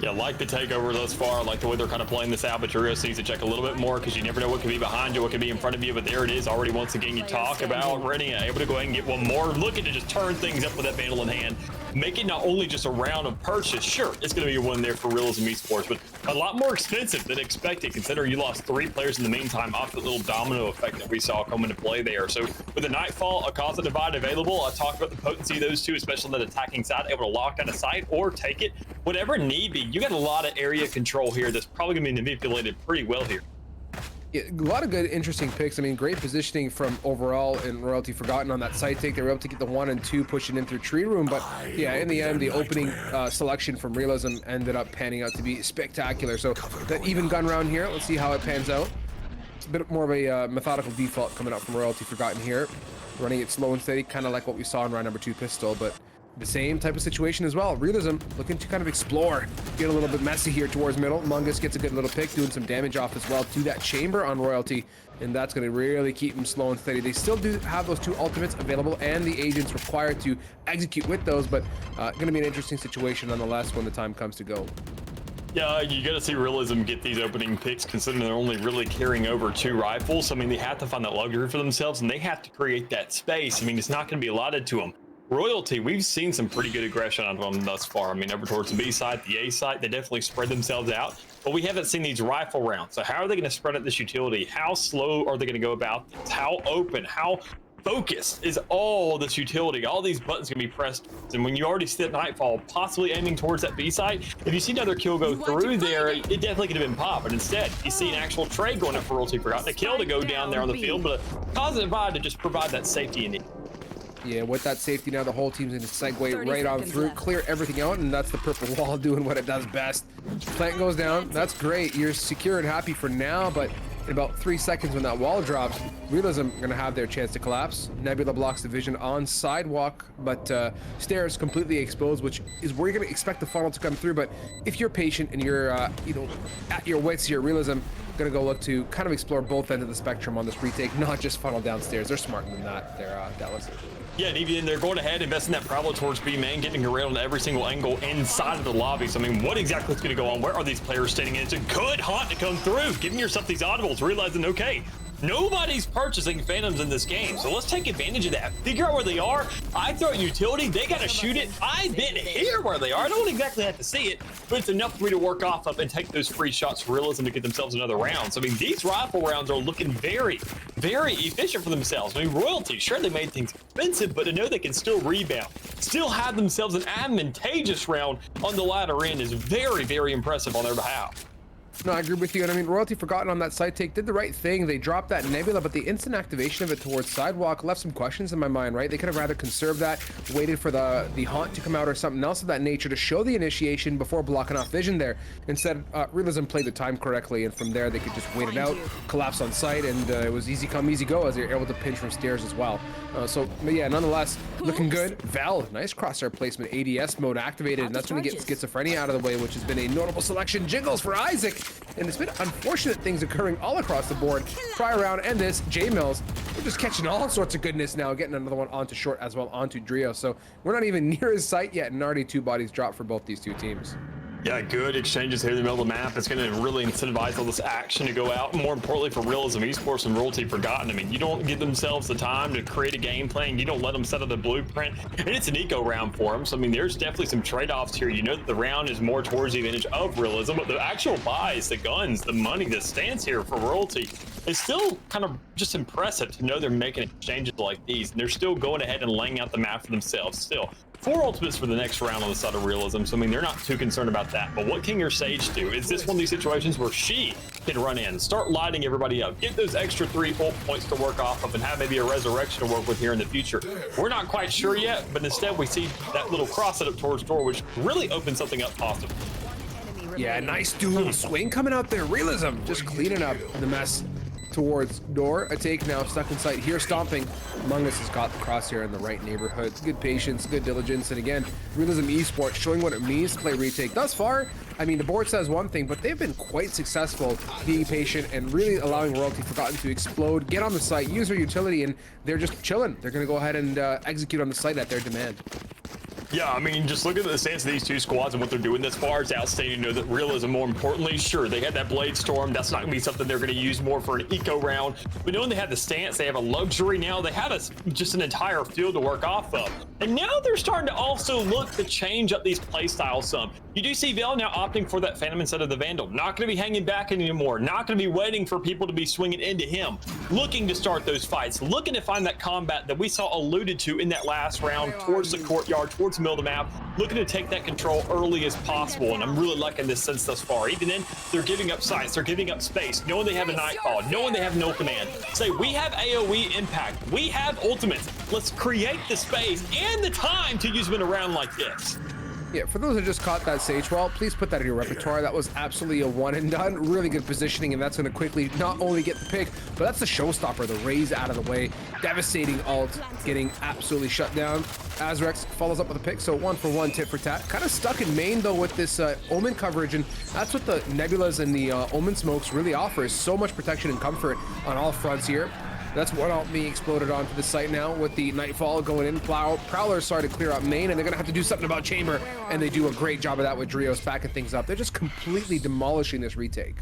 O: Yeah, like the takeover thus far, like the way they're kind of playing this out, but you're going to need to check a little bit more because you never know what could be behind you, what could be in front of you, but there it is already once again. You talk about Rennie able to go ahead and get one more, looking to just turn things up with that Vandal in hand, make it not only just a round of purchase, sure, it's going to be a win there for Realism Esports, but a lot more expensive than expected, considering you lost 3 players in the meantime off the little domino effect that we saw come into play there. So with the Nightfall, a Cause of Divide available, I talked about the potency of those two, especially on that attacking side, able to lock down a site or take it, whatever need be. You got a lot of area control here that's probably going to be manipulated pretty well here.
N: Yeah, a lot of good, interesting picks. I mean, great positioning from overall in Royalty Forgotten on that side take. They were able to get the 1 and 2 pushing in through Tree Room, but yeah, in the end, the opening selection from Realism ended up panning out to be spectacular. So that even gun round here, let's see how it pans out. It's a bit more of a methodical default coming out from Royalty Forgotten here. Running it slow and steady, kind of like what we saw in round number 2 pistol, but the same type of situation as well. Realism looking to kind of explore, get a little bit messy here towards middle. Mungus gets a good little pick, doing some damage off as well to that chamber on Royalty, and that's going to really keep them slow and steady. They still do have those 2 ultimates available and the agents required to execute with those, but going to be an interesting situation nonetheless when the time comes to go.
O: Yeah, you got to see Realism get these opening picks, considering they're only really carrying over 2 rifles. I mean, they have to find that luxury for themselves, and they have to create that space. I mean, it's not going to be allotted to them. Royalty, we've seen some pretty good aggression out of them thus far. I mean, over towards the B side, the A side, they definitely spread themselves out, but we haven't seen these rifle rounds. So how are they going to spread out this utility? How slow are they going to go about this? How open, how focused is all this utility? All these buttons can be pressed, and when you already sit Nightfall, possibly aiming towards that B side, if you see another kill go through there, it definitely could have been pop, but instead, you see an actual trade going up for Royalty Forgotten, a kill to go down there on the field, but a positive vibe to just provide that safety you need.
N: Yeah, with that safety now, the whole team's going to segue right on through, clear everything out, and that's the purple wall doing what it does best. Plant goes down. That's great. You're secure and happy for now, but in about 3 seconds when that wall drops, Realism are going to have their chance to collapse. Nebula blocks the vision on sidewalk, but stairs completely exposed, which is where you're going to expect the funnel to come through. But if you're patient and you're, at your wits here, Realism going to go look to kind of explore both ends of the spectrum on this retake, not just funnel downstairs. They're smarter than that. They're Dallas.
O: Yeah, and even they're going ahead, investing that Prowler towards B main, getting around every single angle inside of the lobby. So, I mean, what exactly is going to go on? Where are these players standing in? It's a good hunt to come through, giving yourself these audibles, realizing, okay, nobody's purchasing Phantoms in this game, so let's take advantage of that. Figure out where they are. I throw a utility. They got to shoot it. I've been here where they are. I don't exactly have to see it, but it's enough for me to work off of and take those free shots for Realism to get themselves another round. So, I mean, these rifle rounds are looking very, very efficient for themselves. I mean, Royalty, sure, they made things expensive, but to know they can still rebound, still have themselves an advantageous round on the latter end is very, very impressive on their behalf.
N: No, I agree with you. And I mean, Royalty, forgotten on that side take, did the right thing. They dropped that Nebula, but the instant activation of it towards Sidewalk left some questions in my mind, right? They could have rather conserved that, waited for the haunt to come out or something else of that nature to show the initiation before blocking off vision there. Instead, Realism played the time correctly, and from there they could just wait it out, collapse on site, and it was easy come, easy go as they were able to pinch from stairs as well. But yeah, nonetheless, looking good. Val, nice crosshair placement, ADS mode activated, and that's when he gets Schizophrenia out of the way, which has been a notable selection. Jiggles for Isaac. And it's been unfortunate things occurring all across the board. Prior round and this, J-Mills, we're just catching all sorts of goodness now, getting another one onto short as well onto Drio. So we're not even near his site yet, and already 2 bodies dropped for both these 2 teams.
O: Yeah, good exchanges here in the middle of the map. It's going to really incentivize all this action to go out. More importantly, for Realism Esports and Royalty Forgotten, I mean, you don't give themselves the time to create a game plan. You don't let them set up the blueprint, and it's an eco round for them. So, I mean, there's definitely some trade-offs here. You know that the round is more towards the advantage of Realism, but the actual buys, the guns, the money that stands here for Royalty is still kind of just impressive to know they're making exchanges like these, and they're still going ahead and laying out the map for themselves still. 4 ultimates for the next round on the side of Realism, so I mean, they're not too concerned about that. But what can your Sage do? Is this one of these situations where she can run in, start lighting everybody up, get those extra 3 ult points to work off of, and have maybe a resurrection to work with here in the future? We're not quite sure yet, but instead we see that little cross setup towards door, which really opens something up positive.
N: Yeah, nice dual swing coming out there. Realism just cleaning up the mess towards door. A take now stuck in sight here, stomping. Among Us has got the crosshair in the right neighborhood. Good patience, good diligence, and again, Realism Esports showing what it means to play retake. Thus far, I mean, the board says one thing, but they've been quite successful being patient and really allowing Royalty Forgotten to explode, get on the site, use their utility, and they're just chilling. They're going to go ahead and execute on the site at their demand.
O: Yeah, I mean, just looking at the stance of these 2 squads and what they're doing this far, it's outstanding to know that Realism, more importantly, sure, they had that Blade Storm. That's not going to be something they're going to use more for an eco round. But knowing they have the stance, they have a luxury now, they have just an entire field to work off of. And now they're starting to also look to change up these playstyles some. You do see Val now opting for that Phantom instead of the Vandal. Not going to be hanging back anymore. Not going to be waiting for people to be swinging into him. Looking to start those fights. Looking to find that combat that we saw alluded to in that last round towards the courtyard, towards the middle of the map. Looking to take that control early as possible. And I'm really liking this sense thus far. Even then, they're giving up sights. They're giving up space. Knowing they have a Nightfall. Knowing they have no command. Say, we have AoE impact. We have ultimates. Let's create the space and the time to use them in a round like this.
N: Yeah, for those who just caught that Sage Wall, please put that in your repertoire. That was absolutely a one and done. Really good positioning, and that's going to quickly not only get the pick, but that's the showstopper, the raise out of the way. Devastating ult, getting absolutely shut down. Azrex follows up with a pick, so 1-for-1, tit for tat. Kind of stuck in main, though, with this Omen coverage, and that's what the Nebulas and the Omen smokes really offer, is so much protection and comfort on all fronts here. That's one ult being exploded onto the site now with the Nightfall going in. Prowler started to clear up main, and they're going to have to do something about Chamber, and they do a great job of that with Drios backing things up. They're just completely demolishing this retake.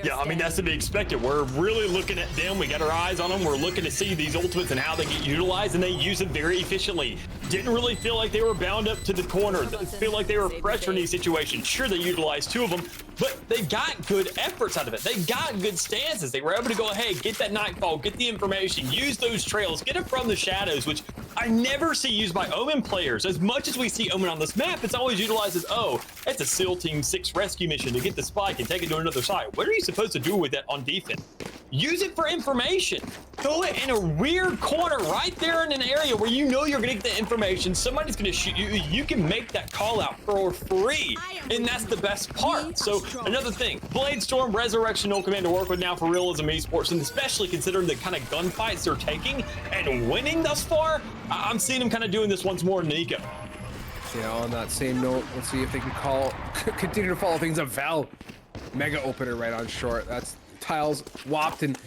O: Yeah, I mean, that's to be expected. We're really looking at them. We got our eyes on them. We're looking to see these ultimates and how they get utilized, and they use them very efficiently. Didn't really feel like they were bound up to the corner. Didn't feel like they were pressure in these situations. Sure, they utilized 2 of them, but they got good efforts out of it. They got good stances. They were able to go ahead, get that Nightfall, get the information, use those trails, get it from the shadows, which I never see used by Omen players. As much as we see Omen on this map, it's always utilized as, oh, it's a SEAL Team 6 rescue mission to get the spike and take it to another site. What are you supposed to do with that on defense? Use it for information. Throw it in a weird corner right there in an area where you know you're gonna get the information. Somebody's gonna shoot you. You can make that call out for free, and that's the best part. So another thing, Blade Storm, Resurrection, no command to work with now for Realism Esports, and especially considering the kind of gunfights they're taking and winning thus far, I'm seeing them kind of doing this once more in Nico.
N: Yeah, on that same note, let's see if they can continue to follow things up. Val, mega opener right on short. That's tiles whopped, and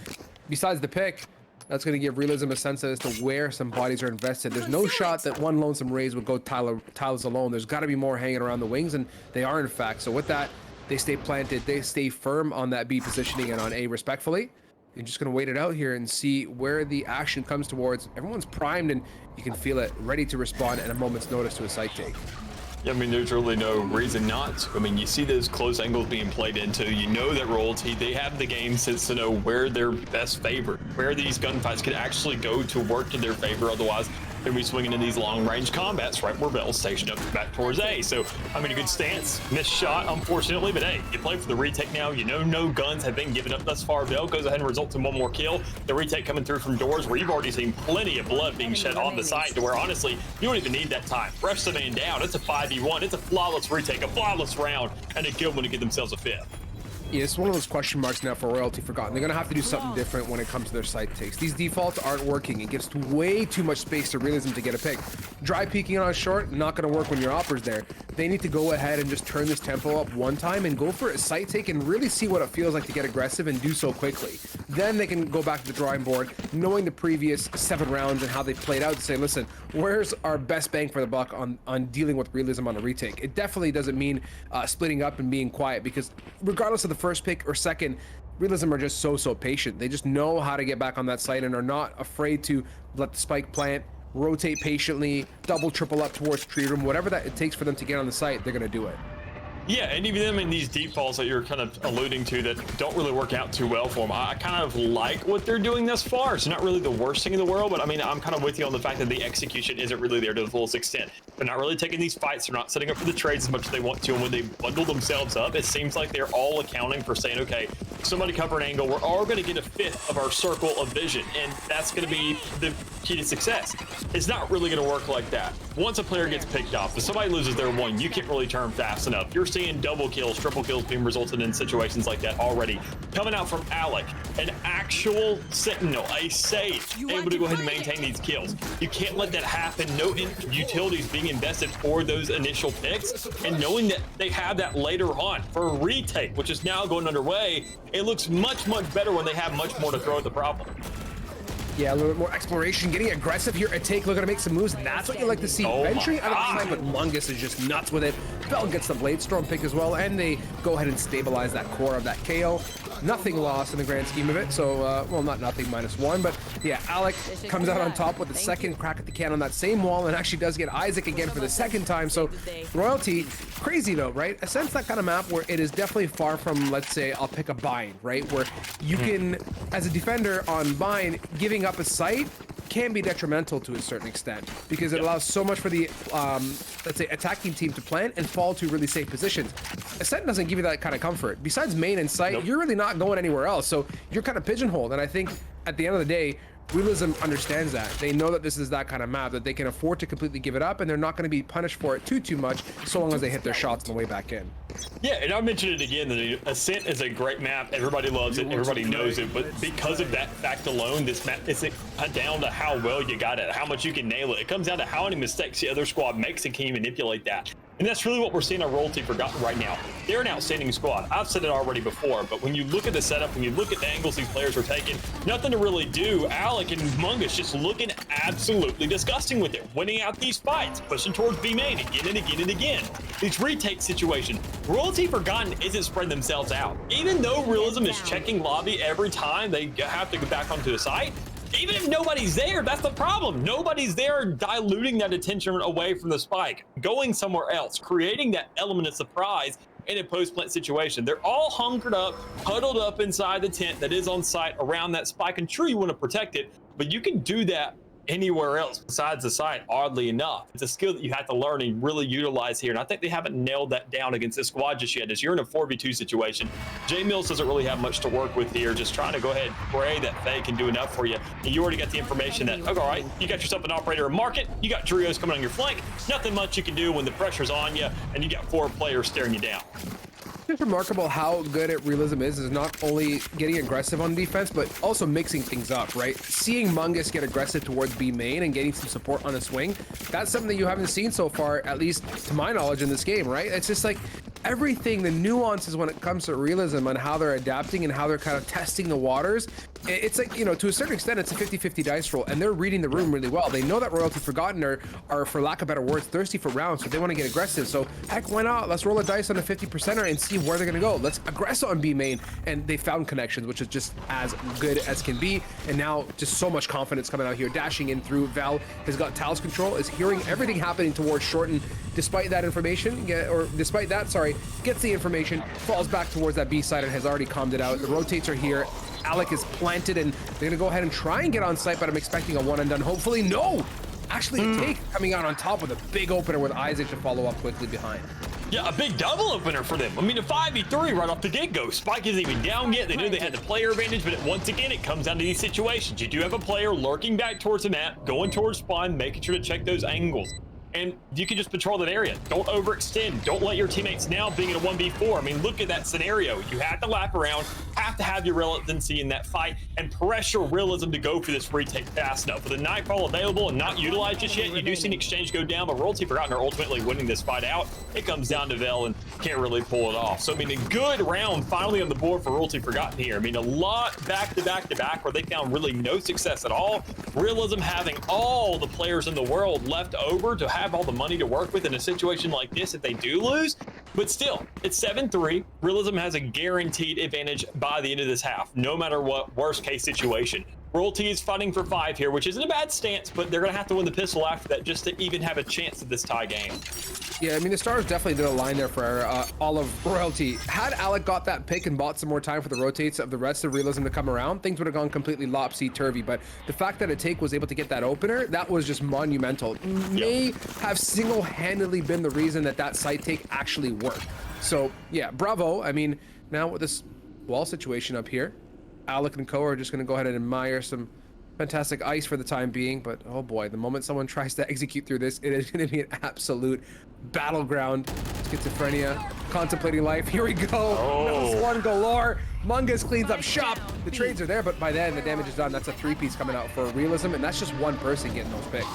N: besides the pick, That's going to give Realism a sense as to where some bodies are invested. There's no shot that one lonesome Raze would go tiles alone. There's got to be more hanging around the wings, and they are in fact. So with that, they stay planted, they stay firm on that B positioning and on A respectfully. You're just going to wait it out here and see where the action comes towards. Everyone's primed, and you can feel it, ready to respond at a moment's notice to a site take.
O: Yeah, I mean, there's really no reason not to. I mean, you see those close angles being played into. You know that Royalty, they have the game sense to know where they're best favored, where these gunfights can actually go to work to their favor. Otherwise, they'll be swinging in these long-range combats right where Bell's stationed up back towards A. So, I mean, a good stance. Missed shot, unfortunately, but hey, you play for the retake now. You know no guns have been given up thus far. Bell goes ahead and results in one more kill. The retake coming through from doors where you've already seen plenty of blood being shed on the site to where, honestly, you don't even need that time. Rush the man down. It's a 5v1. It's a flawless retake, a flawless round, and a kill when to get themselves a fifth.
N: Yeah, it's one of those question marks now for Royalty Forgotten. They're going to have to do something different when it comes to their site takes. These defaults aren't working. It gives way too much space to Realism to get a pick. Dry peeking on short, not going to work when your opper's there. They need to go ahead and just turn this tempo up one time and go for a site take and really see what it feels like to get aggressive and do so quickly. Then they can go back to the drawing board, knowing the previous 7 rounds and how they played out, to say, listen, where's our best bang for the buck on dealing with Realism on a retake? It definitely doesn't mean splitting up and being quiet, because regardless of the first pick or second, Realism are just so patient. They just know how to get back on that site and are not afraid to let the spike plant, rotate patiently, double, triple up towards tree room, whatever that it takes for them to get on the site, they're going to do it.
O: Yeah, and even them in these defaults that you're kind of alluding to that don't really work out too well for them. I kind of like what they're doing thus far. It's not really the worst thing in the world, but I mean, I'm kind of with you on the fact that the execution isn't really there to the fullest extent. They're not really taking these fights. They're not setting up for the trades as much as they want to. And when they bundle themselves up, it seems like they're all accounting for saying, okay, somebody cover an angle. We're all going to get a fifth of our circle of vision. And that's going to be the key to success. It's not really going to work like that. Once a player gets picked off, if somebody loses their one, you can't really turn fast enough. You're seeing double kills, triple kills being resulted in situations like that already. Coming out from Alec, an actual sentinel, a sage, able to go ahead and maintain these kills. You can't let that happen. No utilities being invested for those initial picks, and knowing that they have that later on for a retake, which is now going underway, it looks much better when they have much more to throw at the problem.
N: Yeah, a little bit more exploration, getting aggressive here. A take, looking to make some moves, and that's what you like to see. Venturing out of the side, but Mungus is just nuts with it. Bell gets the Blade Storm pick as well, and they go ahead and stabilize that core of that KO. Nothing lost in the grand scheme of it, so, well, not nothing, -1, but yeah, Alec comes out on top with the second crack at the can on that same wall, and actually does get Isaac again for the second time. So Royalty, crazy though, right? I sense that kind of map where it is definitely far from, let's say, I'll pick a bind, right? Where you can, as a defender on bind, giving up a site can be detrimental to a certain extent, because it allows so much for the let's say attacking team to plant and fall to really safe positions. Ascent doesn't give you that kind of comfort. Besides main and site, you're really not going anywhere else, so you're kind of pigeonholed. And I think at the end of the day, Realism understands that. They know that this is that kind of map that they can afford to completely give it up, and they're not going to be punished for it too much, so long as they hit their shots on the way back in.
O: Yeah, and I mentioned it again, that Ascent is a great map. Everybody loves it, everybody knows it, but because of that fact alone, this map isn't down to how well you got it, how much you can nail it. It comes down to how many mistakes the other squad makes and can you manipulate that. And that's really what we're seeing on Royalty Forgotten right now. They're an outstanding squad. I've said it already before, but when you look at the setup, when you look at the angles these players are taking, nothing to really do. Alec and Mungus just looking absolutely disgusting with it, winning out these fights, pushing towards B main again and again and again. These retake situations, Royalty Forgotten isn't spreading themselves out. Even though Realism is checking lobby every time they have to go back onto a site, even if nobody's there, that's the problem. Nobody's there, diluting that attention away from the spike, going somewhere else, creating that element of surprise in a post-plant situation. They're all hunkered up, huddled up inside the tent that is on site around that spike. And sure, you want to protect it, but you can do that anywhere else besides the site, oddly enough. It's a skill that you have to learn and really utilize here, and I think they haven't nailed that down against this squad just yet, as you're in a 4v2 situation. J Mills doesn't really have much to work with here, just trying to go ahead and pray that Faye can do enough for you. And you already got the information that, okay, all right, you got yourself an operator and market, you got trios coming on your flank, nothing much you can do when the pressure's on you, and you got 4 players staring you down.
N: It's remarkable how good at Realism is not only getting aggressive on defense, but also mixing things up, right? Seeing Mungus get aggressive towards B main and getting some support on a swing, that's something that you haven't seen so far, at least to my knowledge, in this game, right? It's just like, everything, the nuances when it comes to realism and how they're adapting and how they're kind of testing the waters. It's like, you know, to a certain extent, it's a 50-50 dice roll, and they're reading the room really well. They know that Royalty Forgotten are, for lack of better words, thirsty for rounds, so they want to get aggressive. So heck, why not? Let's roll a dice on a 50%er and see where they're going to go. Let's aggress on B main, and they found connections, which is just as good as can be. And now just so much confidence coming out here, dashing in through. Val has got Tal's control, is hearing everything happening towards short, and despite that information, gets the information, falls back towards that B side and has already calmed it out. The rotates are here. Alec is planted, and they're gonna go ahead and try and get on site, but I'm expecting a one and done. Hopefully, no! Actually, the take coming out on top with a big opener with Isaac to follow up quickly behind.
O: Yeah, a big double opener for them. I mean, a 5v3 right off the get-go. Spike isn't even down yet. They knew they had the player advantage, but once again, it comes down to these situations. You do have a player lurking back towards the map, going towards spawn, making sure to check those angles. And you can just patrol that area. Don't overextend. Don't let your teammates now being in a 1v4. I mean, look at that scenario. You have to lap around, have to have your relevancy in that fight, and pressure realism to go for this retake fast enough. With a Nightfall available and not utilized just yet, you do see an exchange go down, but Royalty Forgotten are ultimately winning this fight out. It comes down to Vel and can't really pull it off. So, I mean, a good round finally on the board for Royalty Forgotten here. I mean, a lot back to back to back where they found really no success at all. Realism having all the players in the world left over to have all the money to work with in a situation like this if they do lose. But still, it's 7-3. Realism has a guaranteed advantage by the end of this half, no matter what worst case situation. Royalty is fighting for 5 here, which isn't a bad stance, but they're going to have to win the pistol after that just to even have a chance at this tie game.
N: Yeah, I mean, the stars definitely did align there for all of Royalty. Had Alec got that pick and bought some more time for the rotates of the rest of Realism to come around, things would have gone completely lopsy-turvy. But the fact that a take was able to get that opener, that was just monumental. May have single-handedly been the reason that that side take actually worked. So, yeah, bravo. I mean, now with this wall situation up here, Alec and co are just going to go ahead and admire some fantastic ice for the time being, but oh boy, the moment someone tries to execute through this, it is going to be an absolute battleground. Schizophrenia, contemplating life. Here we go. Oh. One galore. Mungus cleans up shop. The trades are there, but by then the damage is done. That's a 3-piece coming out for Realism, and that's just one person getting those picks.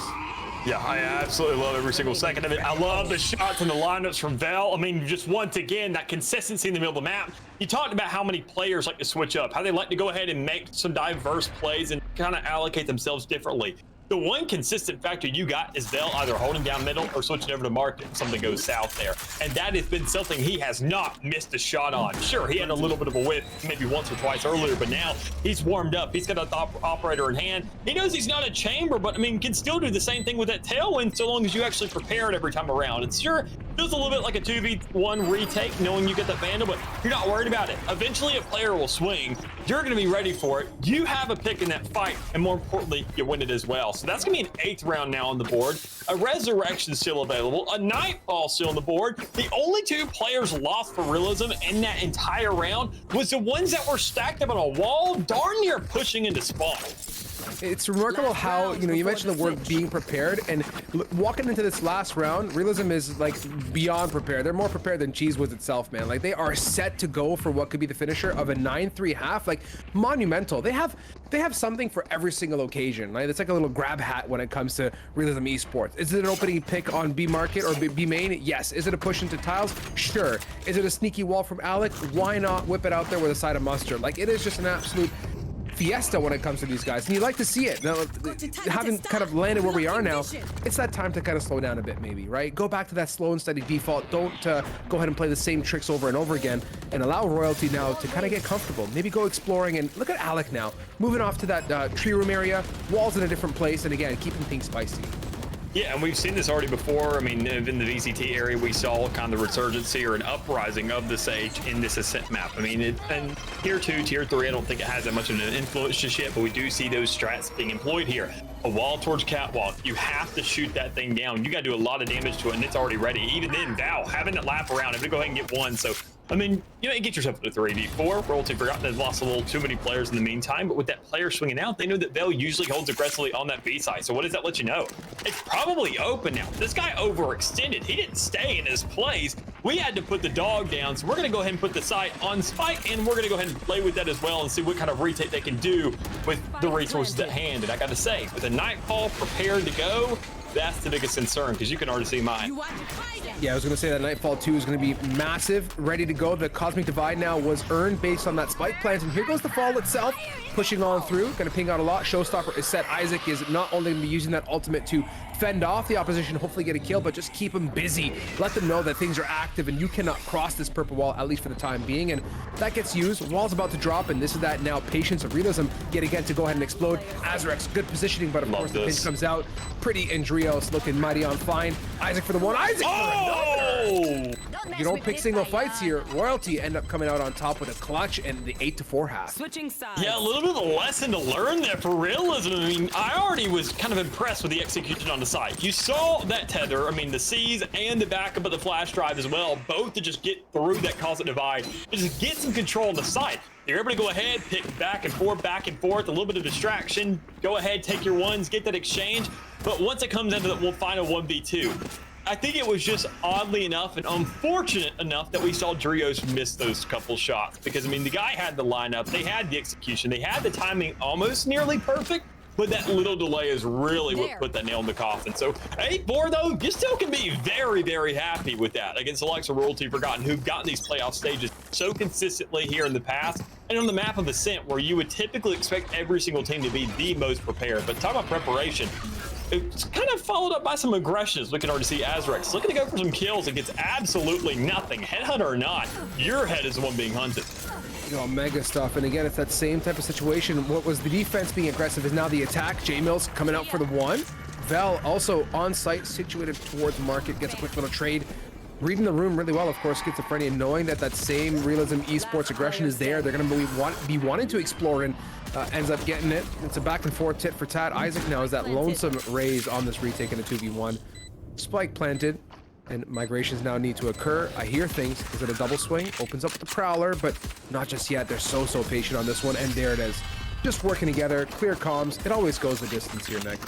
O: Yeah, I absolutely love every single second of it. I love the shots and the lineups from Vel. I mean, just once again, that consistency in the middle of the map. You talked about how many players like to switch up, how they like to go ahead and make some diverse plays and kind of allocate themselves differently. The one consistent factor you got is Vel either holding down middle or switching over to market if something goes south there. And that has been something he has not missed a shot on. Sure, he had a little bit of a whip maybe once or twice earlier, but now he's warmed up. He's got an operator in hand. He knows he's not a chamber, but I mean, can still do the same thing with that tailwind so long as you actually prepare it every time around. It's sure feels a little bit like a 2v1 retake knowing you get that Vandal, but you're not worried about it. Eventually a player will swing. You're going to be ready for it. You have a pick in that fight, and more importantly, you win it as well. So that's going to be an 8th round now on the board. A Resurrection still available. A Nightfall still on the board. The only 2 players lost for Realism in that entire round was the ones that were stacked up on a wall, darn near pushing into spawn.
N: It's remarkable how, you know, you mentioned the word being prepared, and walking into this last round, Realism is like beyond prepared. They're more prepared than Cheese was itself, man. Like, they are set to go for what could be the finisher of a 9-3 half, like monumental. They have something for every single occasion, right? It's like a little grab hat when it comes to Realism esports. Is it an opening pick on B market or B main? Yes. Is it a push into tiles? Sure. Is it a sneaky wall from Alec? Why not whip it out there with a side of mustard? Like, it is just an absolute fiesta when it comes to these guys, and you like to see it. Now, having kind of landed where we are now, it's that time to kind of slow down a bit, maybe, right? Go back to that slow and steady default. Don't go ahead and play the same tricks over and over again, and allow Royalty now to kind of get comfortable. Maybe go exploring, and look at Alec now, moving off to that tree room area, walls in a different place, and again, keeping things spicy.
O: Yeah, and we've seen this already before. I mean, in the VCT area, we saw kind of the resurgency or an uprising of the Sage in this Ascent map. I mean, and Tier 2, Tier 3, I don't think it has that much of an influence just yet, but we do see those strats being employed here. A wall towards catwalk, you have to shoot that thing down. You got to do a lot of damage to it, and it's already ready. Even then, Val, having it lap around, I'm going to go ahead and get one. So, I mean, you know, you get yourself to 3v4. Royalty Forgotten has lost a little too many players in the meantime, but with that player swinging out, they know that Vel usually holds aggressively on that B side. So what does that let you know? It's probably open now. This guy overextended. He didn't stay in his place. We had to put the dog down, so we're going to go ahead and put the site on Spike, and we're going to go ahead and play with that as well and see what kind of retake they can do with the resources at hand. And I got to say, with a Nightfall prepared to go, that's the biggest concern, because you can already see mine.
N: Yeah, I was going to say that Nightfall 2 is going to be massive, ready to go. The Cosmic Divide now was earned based on that spike plant, and here goes the fall itself, pushing on through. Going to ping out a lot. Showstopper is set. Isaac is not only going to be using that ultimate to fend off the opposition, hopefully get a kill, but just keep them busy. Let them know that things are active and you cannot cross this purple wall, at least for the time being. And that gets used. Wall's about to drop, and this is that now patience of realism yet again to go ahead and explode. Azrex, good positioning, but of course the pinch comes out. Pretty and Drios looking mighty on fine. Isaac for the one. Isaac for another! You don't pick single fights here. Royalty end up coming out on top with a clutch and the 8-4 half.
K: Switching sides.
O: Yeah, a little bit of a lesson to learn there for realism. I mean, I already was kind of impressed with the execution on the side. You saw that tether, I mean, the C's and the backup of the flash drive as well, both to just get through that Cosmic Divide, to just get some control on the side. You're able to go ahead, pick back and forth, a little bit of distraction, go ahead, take your ones, get that exchange. But once it comes into the final 1v2, I think it was just oddly enough and unfortunate enough that we saw Drios miss those couple shots, because I mean, the guy had the lineup, they had the execution, they had the timing almost nearly perfect, but that little delay is really what put that nail in the coffin. So 8-4 though, you still can be very, very happy with that against the likes of Royalty Forgotten, who've gotten these playoff stages so consistently here in the past, and on the map of Ascent, where you would typically expect every single team to be the most prepared. But talk about preparation, it's kind of followed up by some aggressions. We can already see Azrex looking to go for some kills and gets absolutely nothing. Headhunter or not, your head is the one being hunted.
N: You know, mega stuff. And again, it's that same type of situation. What was the defense being aggressive is now the attack. J-Mills coming out for the one. Vel also on site, situated towards market, gets a quick little trade. Reading the room really well, of course, Schizophrenia, knowing that that same realism esports aggression is there. They're going to be wanting to explore, and ends up getting it. It's a back and forth tit for tat. Isaac now is that lonesome raise on this retake in a 2v1. Spike planted, and migrations now need to occur. I hear things. Is it a double swing? Opens up with the Prowler, but not just yet. They're so patient on this one, and there it is. Just working together, clear comms. It always goes the distance here, Nick.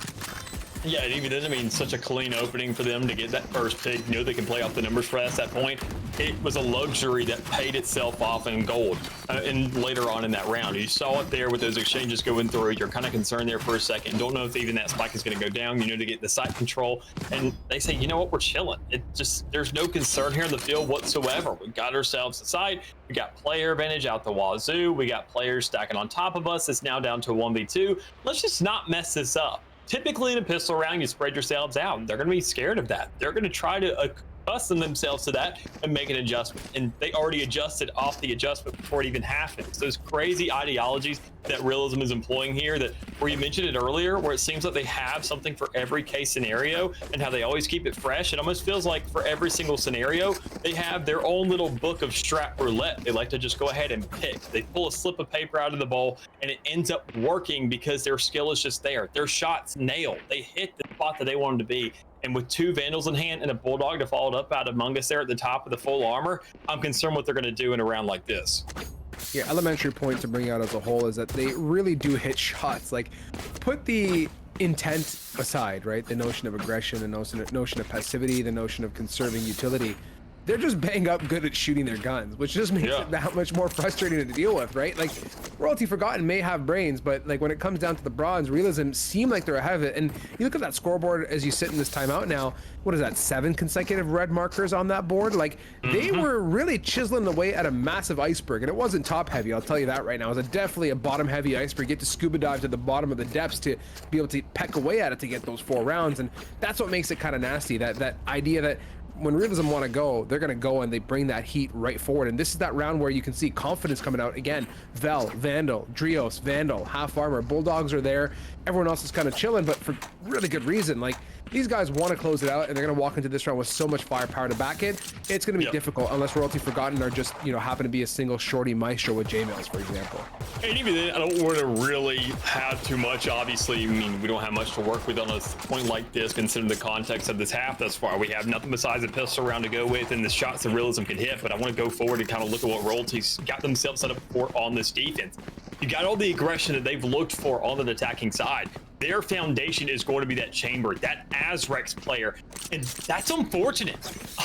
O: Yeah, and even then, I mean, such a clean opening for them to get that first pick. You know, they can play off the numbers for us at that point. It was a luxury that paid itself off in gold. And later on in that round, you saw it there with those exchanges going through. You're kind of concerned there for a second. Don't know if even that spike is going to go down, you know, to get the site control. And they say, you know what, we're chilling. It just, there's no concern here in the field whatsoever. We got ourselves a site. We got player advantage out the wazoo. We got players stacking on top of us. It's now down to 1v2. Let's just not mess this up. Typically in a pistol round, you spread yourselves out. They're going to be scared of that. They're going to try to accustom themselves to that and make an adjustment. And they already adjusted off the adjustment before it even happened. It's those crazy ideologies that realism is employing here, that where you mentioned it earlier, where it seems like they have something for every case scenario and how they always keep it fresh. It almost feels like for every single scenario, they have their own little book of strat roulette. They like to just go ahead and pick. They pull a slip of paper out of the bowl and it ends up working because their skill is just there. Their shots nailed. They hit the spot that they wanted to be. And with two Vandals in hand and a Bulldog to follow it up out among us there at the top of the full armor, I'm concerned what they're going to do in a round like this.
N: Yeah, elementary point to bring out as a whole is that they really do hit shots. Like, put the intent aside, right? The notion of aggression, the notion of passivity, the notion of conserving utility. They're just bang up good at shooting their guns, which just makes it that much more frustrating to deal with, right? Like, Royalty Forgotten may have brains, but like when it comes down to the bronze, realism seem like they're ahead of it. And you look at that scoreboard as you sit in this timeout now, what is that, 7 consecutive red markers on that board? Like, they were really chiseling away at a massive iceberg, and it wasn't top heavy, I'll tell you that right now. It was definitely a bottom heavy iceberg. You get to scuba dive to the bottom of the depths to be able to peck away at it to get those 4 rounds, and that's what makes it kind of nasty, that idea that when realism want to go, they're going to go and they bring that heat right forward. And this is that round where you can see confidence coming out again. Vel, Vandal, Drios, Vandal, half armor, Bulldogs are there. Everyone else is kind of chilling, but for really good reason. Like, these guys want to close it out, and they're going to walk into this round with so much firepower to back it. It's going to be difficult unless Royalty Forgotten are just, you know, happen to be a single shorty maestro with J-Mills, for example.
O: And even then, I don't want to really have too much. Obviously, I mean, we don't have much to work with on a point like this, considering the context of this half thus far. We have nothing besides a pistol round to go with, and the shots that realism can hit. But I want to go forward and kind of look at what Royalty's got themselves set up for on this defense. You got all the aggression that they've looked for on the attacking side. Their foundation is going to be that chamber, that Azrex player. And that's unfortunate.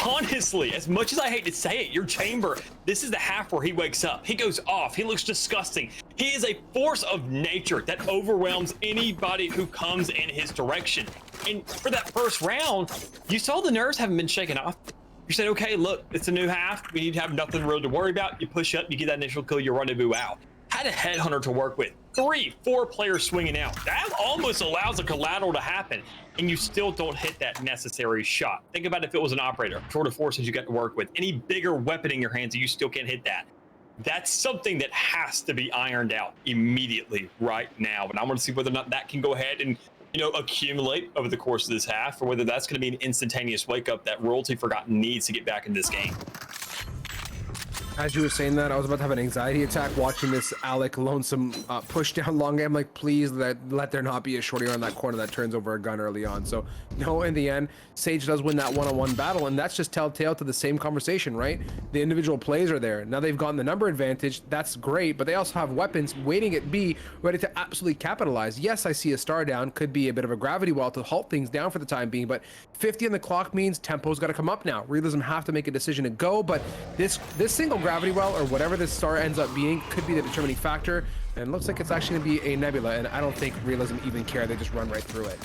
O: Honestly, as much as I hate to say it, your chamber, this is the half where he wakes up. He goes off. He looks disgusting. He is a force of nature that overwhelms anybody who comes in his direction. And for that first round, you saw the nerves haven't been shaken off. You're saying, okay, look, it's a new half. We need to have nothing really to worry about. You push up, you get that initial kill, you rendezvous out. Had a headhunter to work with. 3-4 players swinging out. That almost allows a collateral to happen, and you still don't hit that necessary shot. Think about if it was an operator, short of forces you got to work with. Any bigger weapon in your hands, and you still can't hit that. That's something that has to be ironed out immediately right now. And I want to see whether or not that can go ahead and, you know, accumulate over the course of this half, or whether that's going to be an instantaneous wake up that Royalty Forgotten needs to get back in this game.
N: As you were saying that, I was about to have an anxiety attack watching this Alec lonesome push down long. I'm like, please let there not be a shorty around that corner that turns over a gun early on. So, no, in the end, Sage does win that one-on-one battle, and that's just telltale to the same conversation, right? The individual plays are there. Now they've gotten the number advantage. That's great, but they also have weapons waiting at B, ready to absolutely capitalize. Yes, I see a star down. Could be a bit of a gravity well to halt things down for the time being, but 50 on the clock means tempo's got to come up now. Realism have to make a decision to go, but this single gravity well, or whatever this star ends up being, could be the determining factor, and looks like it's actually going to be a nebula, and I don't think Realism even care. They just run right through it.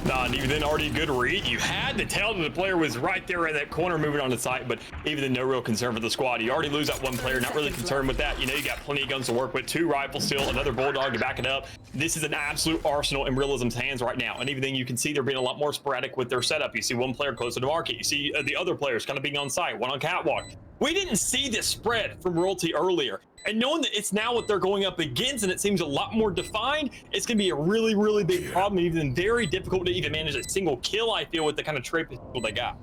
O: Nah, and even then, already a good read. You had to tell that the player was right there in that corner moving on the site, but even then, no real concern for the squad. You already lose that one player, not really concerned with that. You know, you got plenty of guns to work with, 2 rifles still, another Bulldog to back it up. This is an absolute arsenal in Realism's hands right now, and even then, you can see they're being a lot more sporadic with their setup. You see one player closer to market. You see the other players kind of being on site, one on catwalk. We didn't see this spread from Royalty earlier. And knowing that it's now what they're going up against, and it seems a lot more defined, it's going to be a really, really big problem, even very difficult to even manage a single kill, I feel, with the kind of trade people they got.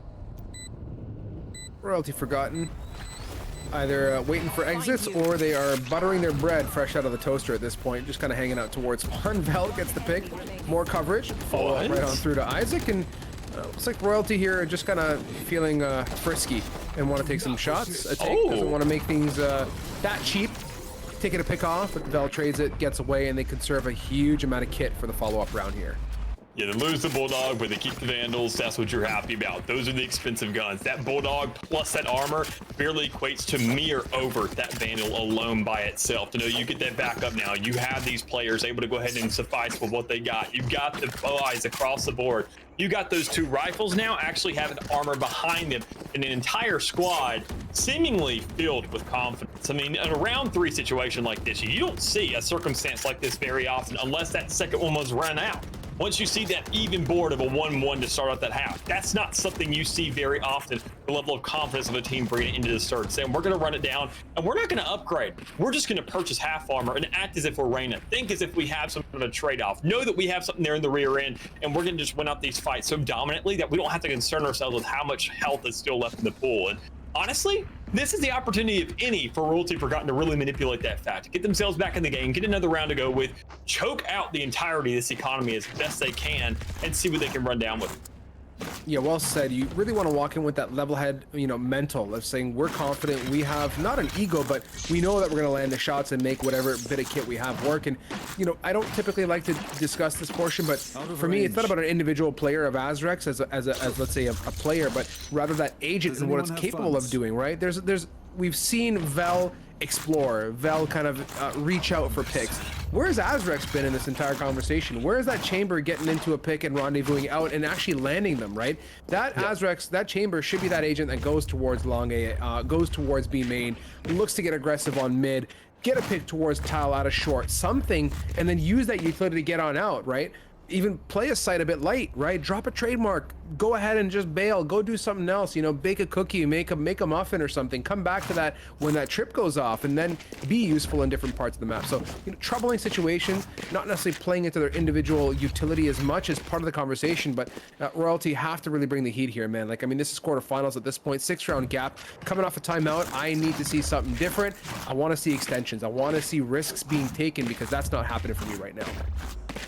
N: Royalty Forgotten, either waiting for exits, or they are buttering their bread fresh out of the toaster at this point, just kind of hanging out towards one. Vel gets the pick, more coverage, follow up right on through to Isaac, and looks like Royalty here just kind of feeling frisky and want to take some shots. A take, doesn't want to make things that cheap. Taking a pick off, but Vel trades it, gets away, and they conserve a huge amount of kit for the follow-up round here.
O: Yeah, they lose the Bulldog, but they keep the Vandals. That's what you're happy about. Those are the expensive guns. That Bulldog plus that armor barely equates to mere over that Vandal alone by itself. To know you get that back up now. You have these players able to go ahead and suffice with what they got. You've got the eyes across the board. You got those 2 rifles now actually having armor behind them, and an entire squad seemingly filled with confidence. I mean, in a round 3 situation like this, you don't see a circumstance like this very often unless that second one was run out. Once you see that even board of a 1-1 to start out that half, that's not something you see very often, the level of confidence of a team bringing it into the third. Saying, we're going to run it down, and we're not going to upgrade. We're just going to purchase half armor and act as if we're Reyna. Think as if we have some sort of trade-off. Know that we have something there in the rear end, and we're going to just win out these fights so dominantly that we don't have to concern ourselves with how much health is still left in the pool. And honestly, this is the opportunity, if any, for Royalty Forgotten to really manipulate that fact, get themselves back in the game, get another round to go with, choke out the entirety of this economy as best they can, and see what they can run down with.
N: Yeah, well said. You really want to walk in with that level head, mental of saying we're confident. We have not an ego, but we know that we're going to land the shots and make whatever bit of kit we have work. And, I don't typically like to discuss this portion, but for me, it's not about an individual player of Azrex as let's say a player, but rather that agent and what it's capable of doing, right? We've seen Vel explore, Vel kind of reach out for picks. Where's Azrex been in this entire conversation? Where is that chamber getting into a pick and rendezvousing out and actually landing them, right? That Azrex, that chamber should be that agent that goes towards long A, goes towards B main, looks to get aggressive on mid, get a pick towards tile out of short, something, and then use that utility to get on out, right? Even play a site a bit light, right? Drop a trademark, go ahead and just bail, go do something else, bake a cookie, make a muffin or something, come back to that when that trip goes off, and then be useful in different parts of the map. So troubling situations, not necessarily playing into their individual utility as much as part of the conversation, but Royalty have to really bring the heat here, man. This is quarterfinals at this point, 6-round gap, coming off a timeout. I need to see something different. I want to see extensions. I want to see risks being taken, because that's not happening for me right now.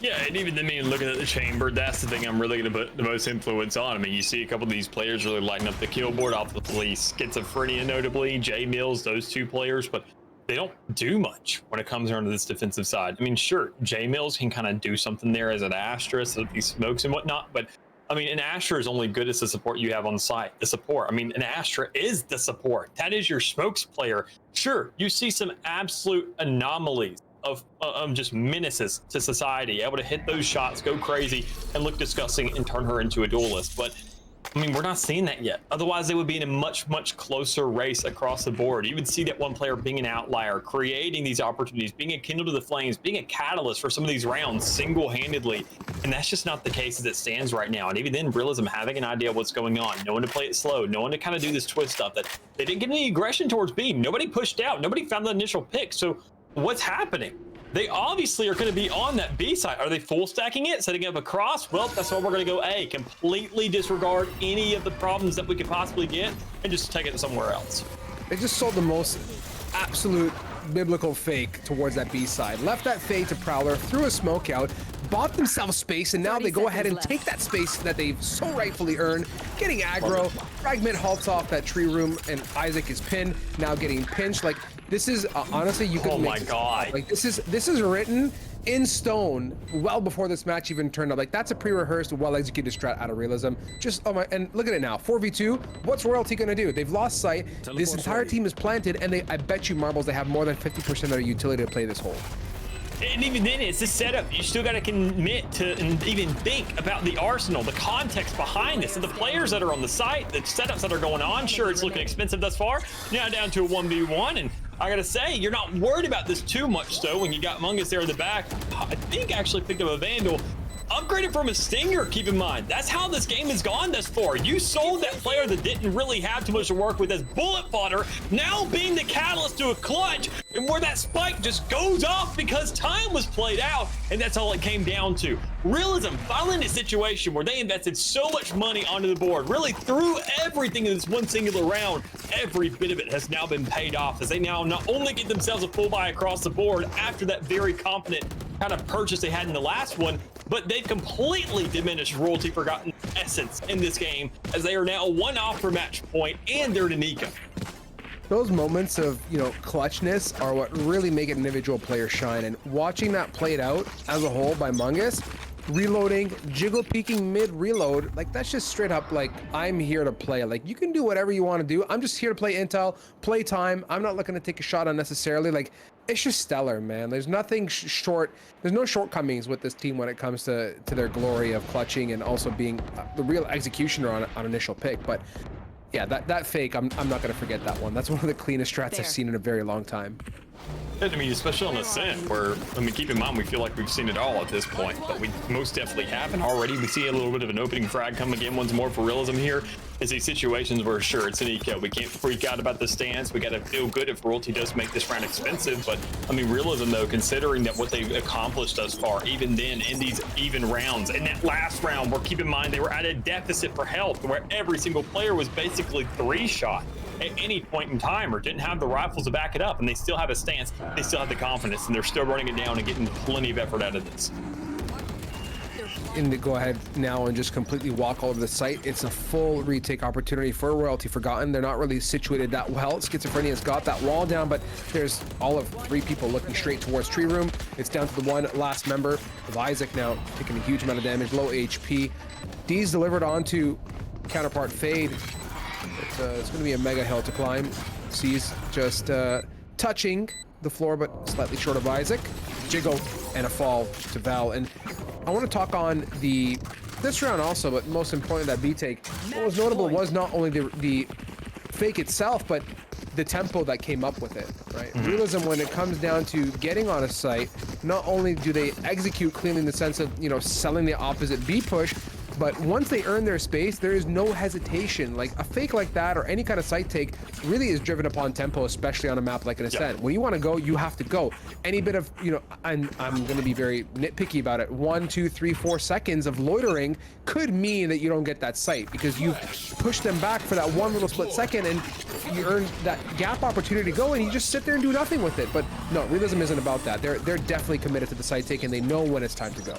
O: Yeah, and even then, looking at the chamber, that's the thing I'm really going to put the most influence on. I mean, you see a couple of these players really lighting up the kill board off the police. Schizophrenia, notably, J Mills, those 2 players, but they don't do much when it comes around to this defensive side. I mean, sure, J Mills can kind of do something there as an asterisk, these smokes and whatnot, but I mean, an Astra is only good as the support you have on site. The support. I mean, an Astra is the support. That is your smokes player. Sure, you see some absolute anomalies of just menaces to society, able to hit those shots, go crazy, and look disgusting and turn her into a duelist. But I mean, we're not seeing that yet. Otherwise, they would be in a much, much closer race across the board. You would see that one player being an outlier, creating these opportunities, being a kindle to the flames, being a catalyst for some of these rounds single-handedly. And that's just not the case as it stands right now. And even then, Realism having an idea of what's going on, knowing to play it slow, knowing to kind of do this twist stuff, that they didn't get any aggression towards B. Nobody pushed out. Nobody found the initial pick. So what's happening? They obviously are going to be on that B side. Are they full stacking it, setting up a cross? Well, that's why we're going to go A. Completely disregard any of the problems that we could possibly get and just take it somewhere else.
N: They just sold the most absolute biblical fake towards that B side. Left that fade to Prowler, threw a smoke out, bought themselves space, and now they go ahead and take that space that they've so rightfully earned, getting aggro. Fragment halts off that tree room, and Isaac is pinned, now getting pinched. Like, this is honestly, you could.
O: Oh my god!
N: Like, this is written in stone well before this match even turned up. Like, that's a pre-rehearsed, well-executed strat out of Realism. Just, oh my, and look at it now, 4v2. What's Royalty gonna do? They've lost sight. This entire team is planted, and I bet you marbles they have more than 50% of their utility to play this hole.
O: And even then, it's a setup. You still got to commit to and even think about the arsenal, the context behind this, and the players that are on the site, the setups that are going on. Sure, it's looking expensive thus far. Now down to a 1v1, and I gotta say, you're not worried about this too much, though, when you got Mungus there in the back. I think actually picked up a Vandal. Upgraded from a Stinger, keep in mind. That's how this game has gone thus far. You sold that player that didn't really have too much to work with as bullet fodder, now being the catalyst to a clutch, and where that spike just goes off because time was played out, and that's all it came down to. Realism finally in a situation where they invested so much money onto the board, really threw everything in this one singular round. Every bit of it has now been paid off as they now not only get themselves a full buy across the board after that very confident kind of purchase they had in the last one, but they've completely diminished Royalty Forgotten essence in this game as they are now one off for match point and they're Danica.
N: Those moments of, you know, clutchness are what really make an individual player shine, and watching that played out as a whole by Mungus, reloading, jiggle peeking mid reload, like that's just straight up like, I'm here to play. Like, you can do whatever you want to do. I'm just here to play intel, play time. I'm not looking to take a shot unnecessarily. Like, it's just stellar, man. There's nothing there's no shortcomings with this team when it comes to their glory of clutching and also being the real executioner on initial pick. But yeah, that fake, I'm not gonna forget that one. That's one of the cleanest strats I've seen in a very long time.
O: I mean, especially on Ascent, where, I mean, keep in mind, we feel like we've seen it all at this point, but we most definitely haven't already. We see a little bit of an opening frag come again once more for Realism here. Is these situations where, sure, it's an eco. We can't freak out about the stance. We got to feel good if Royalty does make this round expensive. But, I mean, Realism, though, considering that what they've accomplished thus far, even then, in these even rounds, in that last round, where, keep in mind, they were at a deficit for health, where every single player was basically 3-shot at any point in time, or didn't have the rifles to back it up, and they still have a stance, they still have the confidence, and they're still running it down and getting plenty of effort out of this.
N: And to go ahead now and just completely walk all over the site, it's a full retake opportunity for Royalty Forgotten. They're not really situated that well. Schizophrenia's got that wall down, but there's all of 3 people looking straight towards tree room. It's down to the one last member of Isaac now, taking a huge amount of damage, low HP. D's delivered onto counterpart Fade. It's going to be a mega hill to climb. C's just touching the floor, but slightly short of Isaac. Jiggle and a fall to Val. And I want to talk on this round also, but most importantly, that B take. What was notable was not only the fake itself, but the tempo that came up with it, right? Realism, when it comes down to getting on a site, not only do they execute cleanly in the sense of, you know, selling the opposite B push, but once they earn their space, there is no hesitation. Like, a fake like that or any kind of site take really is driven upon tempo, especially on a map like an Ascent. When you want to go, you have to go. Any bit of, you know, I'm going to be very nitpicky about it. 1, 2, 3, 4 seconds of loitering could mean that you don't get that site because you've pushed them back for that one little split second and you earn that gap opportunity to go and you just sit there and do nothing with it. But no, Realism isn't about that. They're definitely committed to the site take and they know when it's time to go.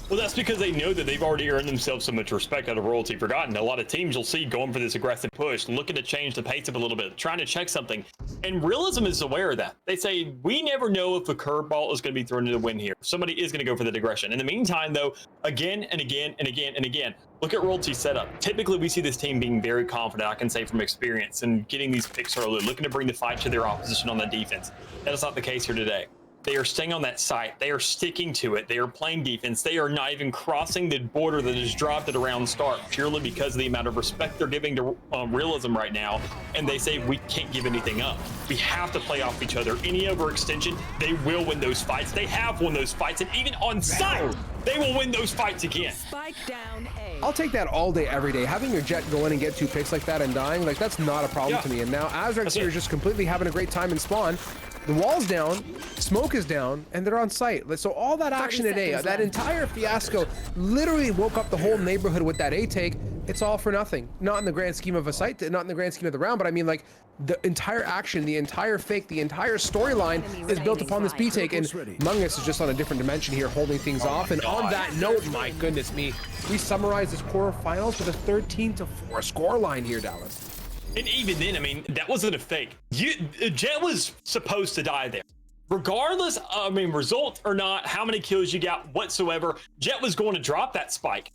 O: Well, that's because they know that they've already earned themselves so much respect out of Royalty Forgotten. A lot of teams you'll see going for this aggressive push, looking to change the pace up a little bit, trying to check something. And Realism is aware of that. They say, we never know if a curveball is going to be thrown to the wind here. Somebody is going to go for the aggression. In the meantime, though, again and again and again and again, look at Royalty's setup. Typically, we see this team being very confident, I can say from experience, and getting these picks early, looking to bring the fight to their opposition on the defense. That is not the case here today. They are staying on that site. They are sticking to it. They are playing defense. They are not even crossing the border that is dropped at around start, purely because of the amount of respect they're giving to realism right now. And they say, we can't give anything up. We have to play off each other. Any overextension, they will win those fights. They have won those fights. And even on site, they will win those fights again.
K: Spike down A.
N: I'll take that all day, every day. Having your Jet go in and get 2 picks like that and dying, like, that's not a problem to me. And now Azrex here is just completely having a great time in spawn. The wall's down, smoke is down, and they're on site. So all that action today, that entire fiasco literally woke up the whole neighborhood with that A take. It's all for nothing. Not in the grand scheme of a site, not in the grand scheme of the round, but I mean, like, the entire action, the entire fake, the entire storyline is built upon this B take, and Mungus is just on a different dimension here, holding things off. And on that note, my goodness me, we summarize this quarterfinals with a 13-4 scoreline here, Dallas.
O: And even then, I mean, that wasn't a fake. Jet was supposed to die there. Regardless, I mean, result or not, how many kills you got whatsoever, Jet was going to drop that spike.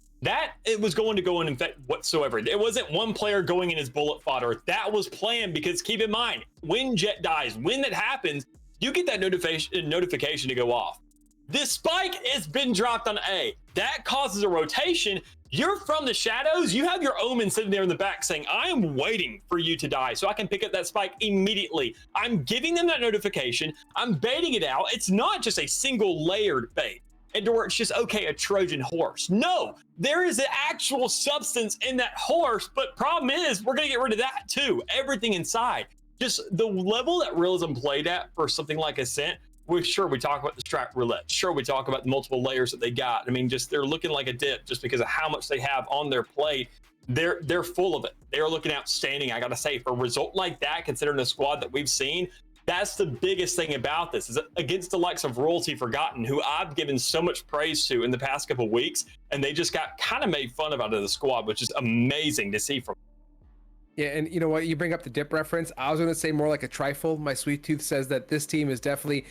O: It was going to go in effect whatsoever. It wasn't one player going in his bullet fodder. That was planned, because keep in mind, when Jet dies, when that happens, you get that notification to go off. This spike has been dropped on A. That causes a rotation. You're from the shadows. You have your Omen sitting there in the back saying, I am waiting for you to die so I can pick up that spike immediately. I'm giving them that notification. I'm baiting it out. It's not just a single layered bait, and where it's just, okay, a Trojan horse. No, there is an actual substance in that horse, but problem is we're going to get rid of that too. Everything inside. Just the level that Realism played at for something like Ascent. We talk about the strat roulette. Sure, we talk about the multiple layers that they got. I mean, just they're looking like a dip just because of how much they have on their plate. They're full of it. They are looking outstanding. I gotta say, for a result like that, considering the squad that we've seen, that's the biggest thing about this, is against the likes of Royalty Forgotten, who I've given so much praise to in the past couple of weeks, and they just got kind of made fun of out of the squad, which is amazing to see from.
N: Yeah, and you know what? You bring up the dip reference. I was going to say more like a trifle. My sweet tooth says that this team is definitely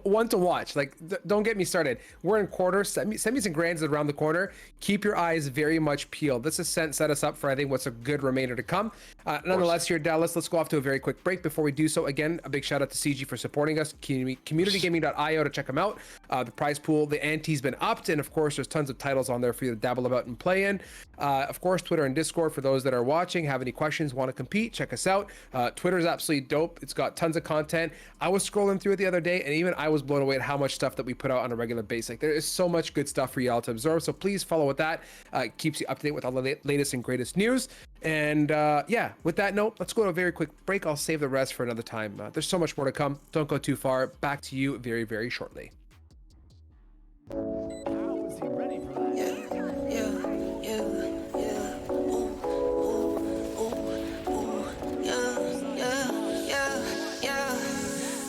N: one to watch. Like, don't get me started. We're in quarters, semis and grands around the corner. Keep your eyes very much peeled. This is set us up for, I think, what's a good remainder to come. Nonetheless, here at Dallas, let's go off to a very quick break. Before we do so, again, a big shout out to CG for supporting us. Communitygaming.io to check them out. The prize pool, the ante's been upped, and of course, there's tons of titles on there for you to dabble about and play in. Of course, Twitter and Discord for those that are watching. Have any questions, want to compete, check us out. Twitter is absolutely dope. It's got tons of content. I was scrolling through it the other day, and even I was blown away at how much stuff that we put out on a regular basis. Like, there is so much good stuff for y'all to absorb, so please follow with that. Keeps you up to date with all the latest and greatest news. And yeah, with that note, let's go to a very quick break. I'll save the rest for another time. There's so much more to come. Don't go too far. Back to you very, very shortly.
C: How is he ready for that?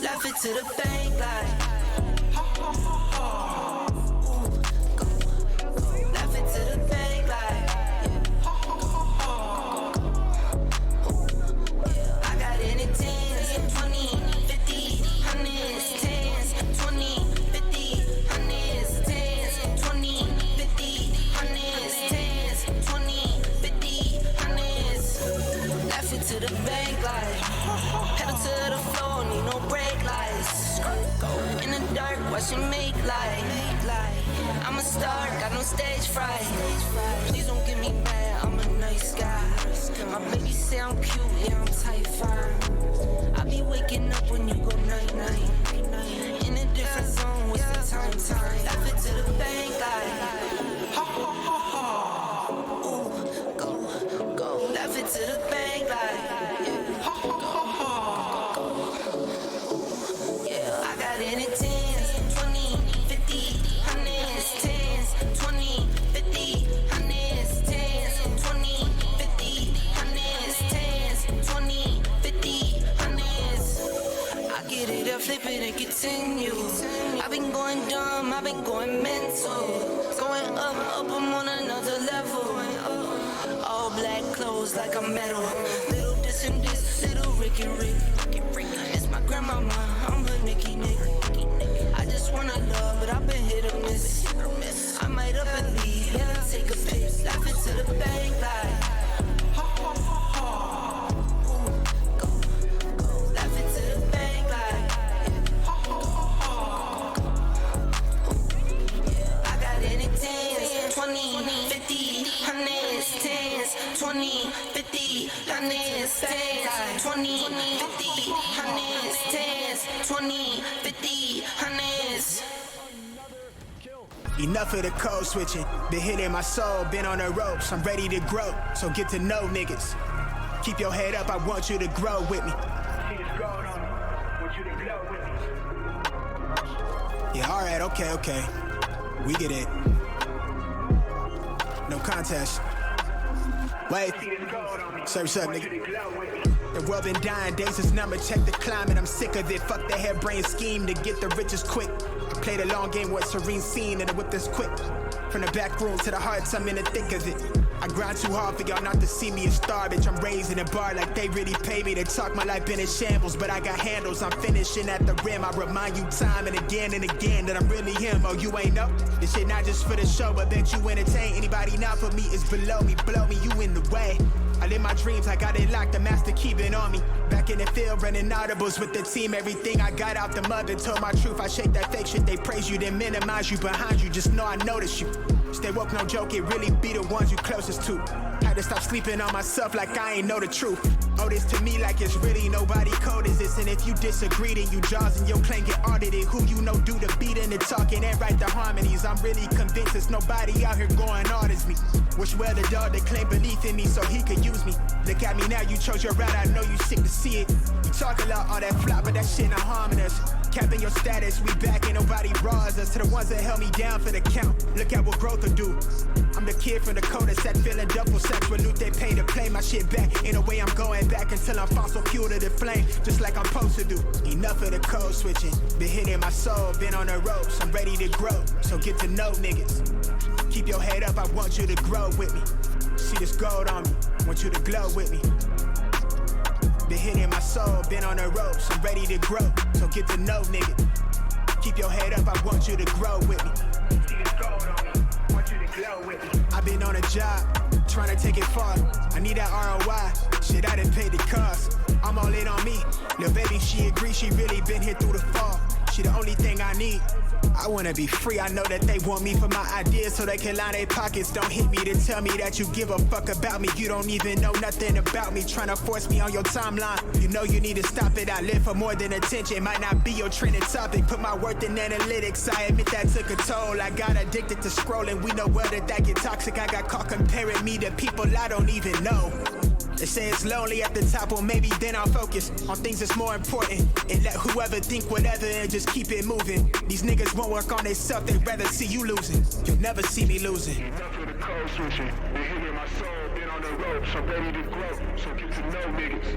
I: Laugh it to the bank like laugh it to the bank like I got it in 10s, 20, 50, 100s, 10s, 20, 50, 100s, 10s, 20, 50, 100s, 10s, 20, 50, 100s. Laugh it to the bank like pedal to the floor, need no brake lights. In the dark, watch it make light. I'm a star, got no stage fright. Please don't get me mad, I'm a nice guy. My baby say I'm cute, yeah, I'm type 5. I be waking up when you go night-night. In a different zone, what's the time? Laugh it to the bank like ooh, go. Laugh it to the bank like I got it in 10s, 20, 50, 100s, 10s, 20, 50, 100s, 10s, 20, 50, 100s, 10s, 20, 50, 100s. I get it, I flip it and continue. I've been going dumb, I've been going mental. Going up, I'm on another level. All black clothes like I'm metal. Little this and this, little Ricky Rick. It's my grandmama, I'm her Nicky Nick. I just wanna love, but I've been hit or miss. I might up and leave, yeah, take a pic. Laugh it to the bank like go. Laugh it to the bank like 50, hundreds, tens, 20, 50, hundreds.
G: Enough of the code switching. Been hitting my soul, been on the ropes. I'm ready to grow, so get to know niggas. Keep your head up, I want you to grow with me. Yeah, alright, okay. We get it. No contest. Wait. Surf's up, nigga. The world been dying, days is numbered, check the climate. I'm sick of it, fuck the harebrained scheme to get the riches quick. I played a long game with serene scene and I whip this quick. From the back room to the hearts, I'm in the thick of it. I grind too hard for y'all not to see me a star, bitch. I'm raising a bar like they really pay me to talk. My life been in shambles, but I got handles. I'm finishing at the rim. I remind you time and again that I'm really him. Oh, you ain't know? This shit not just for the show, but bet you entertain. Anybody not for me is below me. Blow me, you in the way. I live my dreams, I got it locked, the master keeping on me. Back in the field, running audibles with the team. Everything I got out the mother, told my truth. I shake that fake shit, they praise you, then minimize you behind you. Just know I notice you. Stay woke, no joke, it really be the ones you closest to. Had to stop sleeping on myself like I ain't know the truth. Oh, this to me like it's really nobody code is this. And if you disagree, then you jaws and your claim get audited. Who you know do the beating and talking and write the harmonies. I'm really convinced there's nobody out here going hard as me. Wish well the dog that claimed belief in me so he could use me. Look at me now, you chose your route, I know you sick to see it. You talk a lot, all that flop, but that shit not harming us. Capping your status, we back, ain't nobody raws us. To the ones that held me down for the count, look at what growth will do. I'm the kid from the cul-de-sac, feeling double sex with loot they pay to play my shit back. Ain't no way I'm going back until I'm fossil fuel to the flame, just like I'm supposed to do. Enough of the code switching, been hitting my soul, been on the ropes. I'm ready to grow, so get to know niggas. Keep your head up, I want you to grow with me. See this gold on me, want you to glow with me. Been hitting my soul, been on the ropes. I'm ready to grow, so get to know nigga. Keep your head up, I want you to grow with me. See this gold on me, want you to glow with me. I've been on a job, trying to take it far. I need that ROI, shit I done paid the cost. I'm all in on me, little baby she agree, she really been here through the fall. She the only thing I need. I wanna be free, I know that they want me for my ideas so they can line their pockets. Don't hit me to tell me that you give a fuck about me. You don't even know nothing about me, trying to force me on your timeline. You know you need to stop it, I live for more than attention. Might not be your trending topic, put my worth in analytics. I admit that took a toll, I got addicted to scrolling. We know well that get toxic, I got caught comparing me to people I don't even know. They say it's lonely at the top, well maybe then I'll focus on things that's more important and let whoever think whatever and just keep it moving. These niggas won't work on themselves, they'd rather see you losing. You'll never see me losing.
H: Enough of the code switching, been hitting my soul, been on the ropes. I'm ready to grow, so get to know niggas.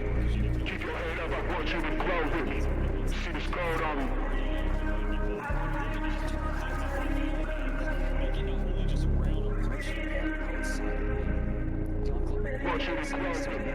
H: Keep your head up, I want you to grow with me. See this gold on me. Want you to grow with me.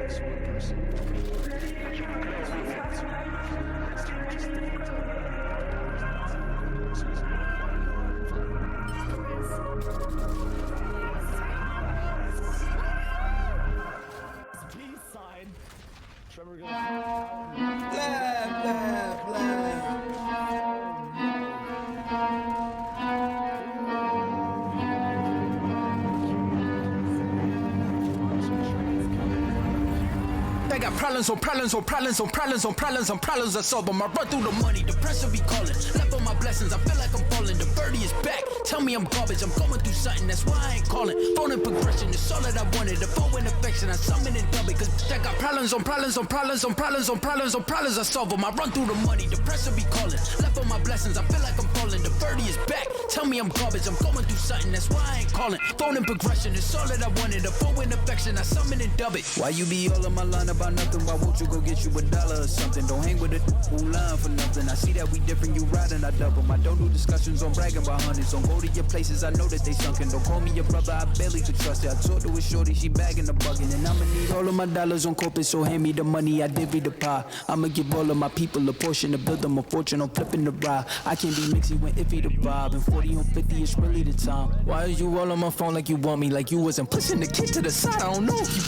M: I got problems on problems on problems on problems on problems on problems I solve them. I run through the money, the pressure be calling. Left on my blessings, I feel like I'm falling. The birdie is back, tell me I'm garbage. I'm going through something, that's why I ain't calling. Phone in progression, it's all that I wanted. The phone in affection, I summon and dub it. Cause I got problems on problems on problems on problems on problems on problems I solve them. I run through the money, the pressure be calling. Left on my blessings, I feel like I'm falling. The birdie is back, tell me I'm garbage. I'm going through something, that's why I ain't calling. Phone in progression, it's all that I wanted. The phone in affection, I summon and dub it.
P: Why you be all in my line about nothing? Why won't you go get you $1 or something? Don't hang with it who lying for nothing. I see that we different, you riding, I double. I don't do discussions on bragging about hundreds. Don't go to your places, I know that they sunken. Don't call me your brother, I barely could trust it. I talked to a shorty, she bagging the bucket. And I'ma need all of my dollars on corporate, so hand me the money, I divvy the pie. I'ma give all of my people a portion to build them a fortune on flipping the ride. I can't be mixy when iffy the vibe. And 40 on 50, it's really the time. Why is you all on my phone like you want me? Like you wasn't pushing the kid to the side, I don't know if you...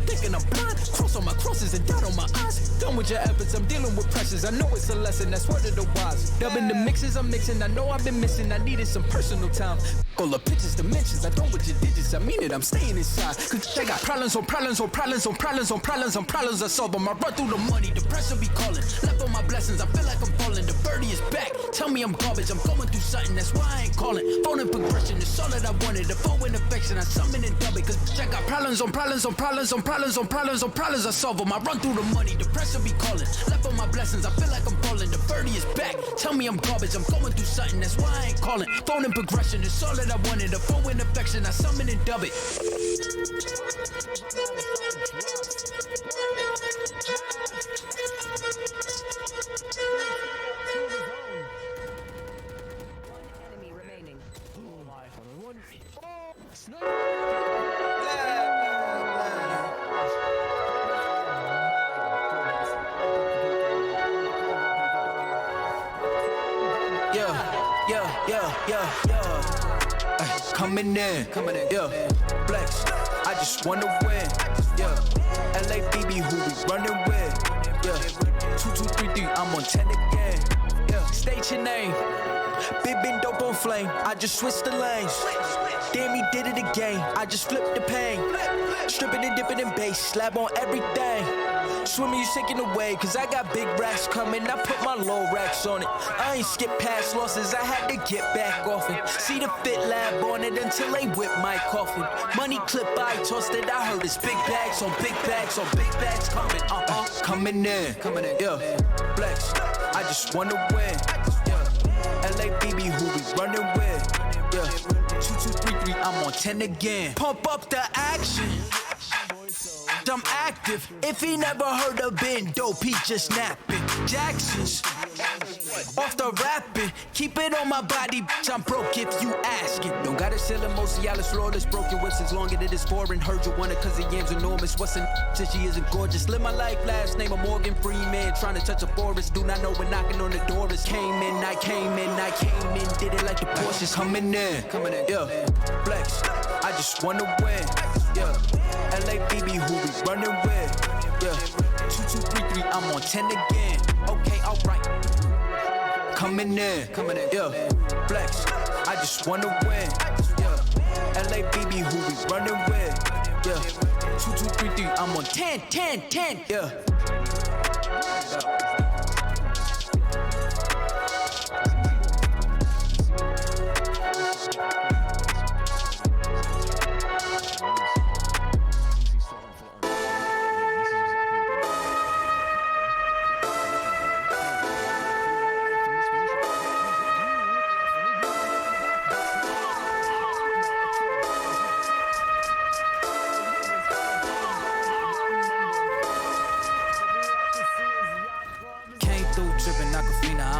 M: thinking I'm blind. Cross on my crosses and doubt on my eyes. Done with your efforts, I'm dealing with pressures. I know it's a lesson, that's word of the wise. Dubbing the mixes I'm mixing, I know I've been missing. I needed some personal time. All the pictures, dimensions, I don't with your digits. I mean it, I'm staying inside. Cause I got problems on problems on problems on problems on problems on problems I solve them. I run through the money, the pressure be calling. Left on my blessings, I feel like I'm falling. The birdie is back. Tell me I'm garbage, I'm going through something, that's why I ain't calling. Phone and progression is all that I wanted. The phone and affection, I summon and dub it. Cause I got problems on problems on problems on problems on problems on problems I solve them. I run through the money, the pressure be calling. Left on my blessings, I feel like I'm falling. The birdie is back. Tell me I'm garbage, I'm going through something, that's why I ain't calling. Phone and progression is all that I wanted. The phone and affection, I summon and dub it.
K: Enemy remaining.
M: Coming in, yeah. Flex, I just wanna win, yeah. LABB, who we running with, yeah. 2233, I'm on 10 again, yeah. State your name, big been dope on flame. I just switched the lanes. Damn, he did it again. I just flipped the pain. Stripping and dipping in bass, slab on everything. Swimming, you sinking away, cause I got big racks coming. I put my low racks on it. I ain't skip past losses, I had to get back off it. See the fit lab on it until they whip my coffin. Money clip, I tossed it, I heard it's big bags on big bags on big bags coming. Coming in, yeah. Flex, I just wanna win, yeah. LABB, who we running with, yeah. 2233, I'm on 10 again. Pump up the action. I'm active. If he never heard of Ben Dope, he just napping. Jackson's off the rapping. Keep it on my body, bitch. I'm broke if you asking. Don't gotta sell him, Cialis, flawless, broken whips as long as it is foreign. Heard you want it cause the yam's enormous. What's in since she isn't gorgeous? Live my life, last name of Morgan Freeman. Trying to touch a forest, do not know when knocking on the door is. Came in, I came in, I came in. Did it like the Porsches. Coming in, yeah. Flex, I just wanna win, yeah. LABB, who we running with, yeah. 2233, I'm on 10 again. Okay, alright. Coming in, yeah. Flex, I just wanna win, yeah. LABB, who we running with, yeah. 2233, I'm on 10, yeah.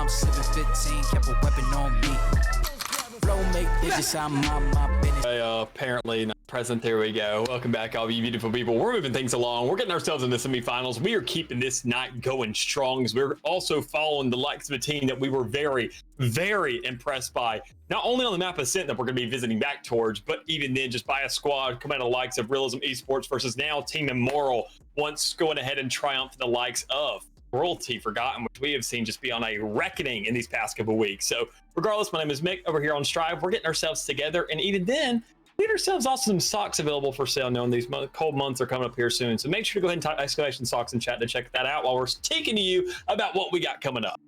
M: I'm 715, kept a weapon on me. Flow make digits, I'm on my business.
O: Apparently not present. There we go. Welcome back, all you beautiful people. We're moving things along. We're getting ourselves in the semifinals. We are keeping this night going strong. We're also following the likes of a team that we were very, very impressed by. Not only on the map Ascent that we're going to be visiting back towards, but even then just by a squad coming out of the likes of Realism Esports versus now Team Immoral, once going ahead and triumph the likes of Royalty Forgotten, which we have seen just be on a reckoning in these past couple weeks. So regardless, my name is Mick over here on Strive. We're getting ourselves together, and even then, we get ourselves also some socks available for sale, knowing these cold months are coming up here soon. So make sure to go ahead and type exclamation socks in chat to check that out while we're speaking to you about what we got coming up.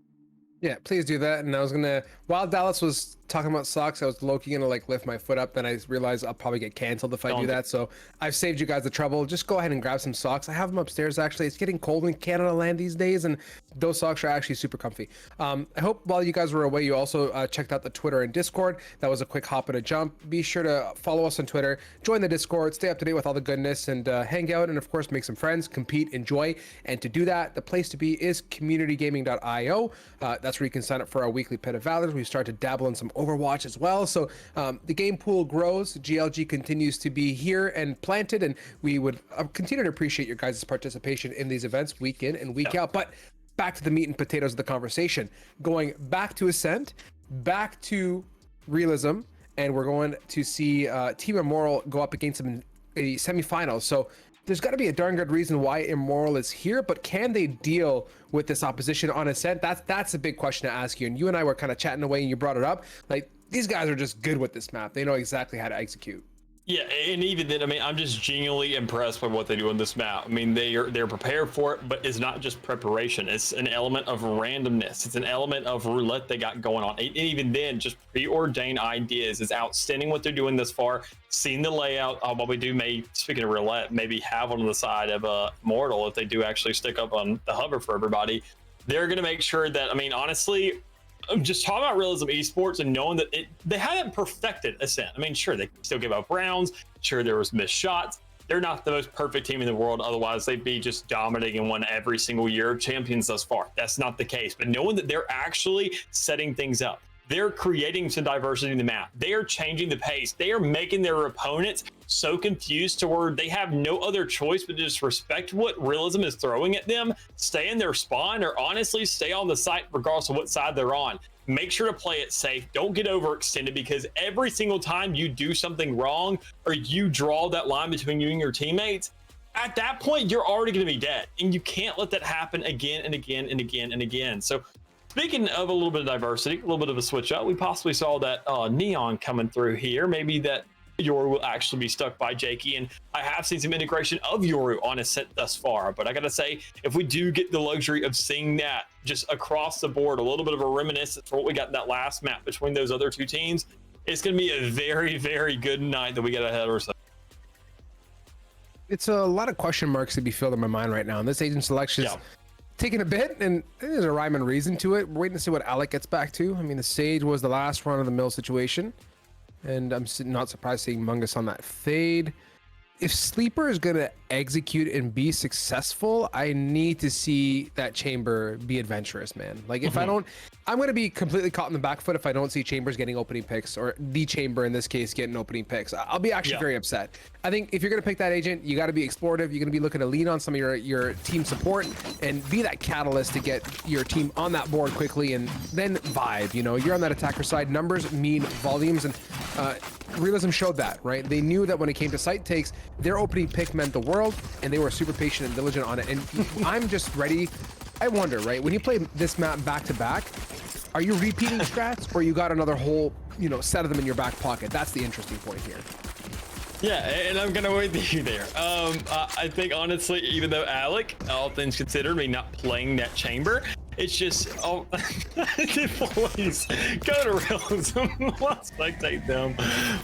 N: Yeah, please do that. And I was gonna, while Dallas was talking about socks, I was low-key gonna like lift my foot up, then I realized I'll probably get canceled if I do that. So I've saved you guys the trouble. Just go ahead and grab some socks. I have them upstairs actually. It's getting cold in Canada land these days, and those socks are actually super comfy. I hope while you guys were away, you also checked out the Twitter and Discord. That was a quick hop and a jump. Be sure to follow us on Twitter, join the Discord, stay up to date with all the goodness, and hang out, and of course make some friends, compete, enjoy. And to do that, the place to be is communitygaming.io. That's where you can sign up for our weekly Pit of Valors. We start to dabble in some Overwatch as well. So the game pool grows. GLG continues to be here and planted, and we would continue to appreciate your guys' participation in these events week in and week out. But back to the meat and potatoes of the conversation. Going back to Ascent, back to Realism, and we're going to see Team Immoral go up against them in a semifinal. So there's got to be a darn good reason why Immoral is here, but can they deal with this opposition on Ascent? That's a big question to ask you. And you and I were kind of chatting away and you brought it up. Like, these guys are just good with this map. They know exactly how to execute.
O: Yeah, and even then, I mean, I'm just genuinely impressed by what they do on this map. I mean, they're prepared for it, but it's not just preparation. It's an element of randomness. It's an element of roulette they got going on. And even then, just preordained ideas is outstanding what they're doing this far. Seeing the layout, what we do speaking of roulette, maybe have one on the side of Mortal if they do actually stick up on the hover for everybody. They're going to make sure that, I mean, honestly, I'm just talking about Realism Esports and knowing that they haven't perfected Ascent. I mean, sure, they still give up rounds. Sure, there was missed shots. They're not the most perfect team in the world. Otherwise, they'd be just dominating and won every single year of champions thus far. That's not the case. But knowing that they're actually setting things up, they're creating some diversity in the map. They are changing the pace. They are making their opponents so confused to where they have no other choice but to just respect what Realism is throwing at them, stay in their spawn, or honestly stay on the site regardless of what side they're on. Make sure to play it safe. Don't get overextended, because every single time you do something wrong or you draw that line between you and your teammates, at that point, you're already going to be dead. And you can't let that happen again and again and again and again. So speaking of a little bit of diversity, a little bit of a switch up, we possibly saw that Neon coming through here. Maybe that Yoru will actually be stuck by Jakey, and I have seen some integration of Yoru on Ascent thus far, but I gotta say, if we do get the luxury of seeing that just across the board, a little bit of a reminiscence for what we got in that last map between those other two teams, it's gonna be a very, very good night that we got ahead of ourselves.
N: It's a lot of question marks to be filled in my mind right now, and this agent selection is taking a bit, and there's a rhyme and reason to it. We're waiting to see what Alec gets back to. I mean, the Sage was the last run of the mill situation, and I'm not surprised seeing Mungus on that fade. If Sleeper is going to execute and be successful, I need to see that Chamber be adventurous, man. Like, if I don't, I'm going to be completely caught in the back foot if I don't see Chambers getting opening picks, or the Chamber in this case getting opening picks. I'll be actually very upset. I think if you're going to pick that agent, you got to be explorative. You're going to be looking to lean on some of your team support and be that catalyst to get your team on that board quickly, and then vibe. You know, you're on that attacker side. Numbers mean volumes, and Realism showed that, right? They knew that when it came to site takes, their opening pick meant the world, and they were super patient and diligent on it. And I'm just ready. I wonder, right? When you play this map back to back, are you repeating strats, or you got another whole, set of them in your back pocket? That's the interesting point here.
O: Yeah, and I'm gonna wait with you there. I think honestly, even though Alec, all things considered, me not playing that Chamber, it's just, please go to Realism. I'll spectate them.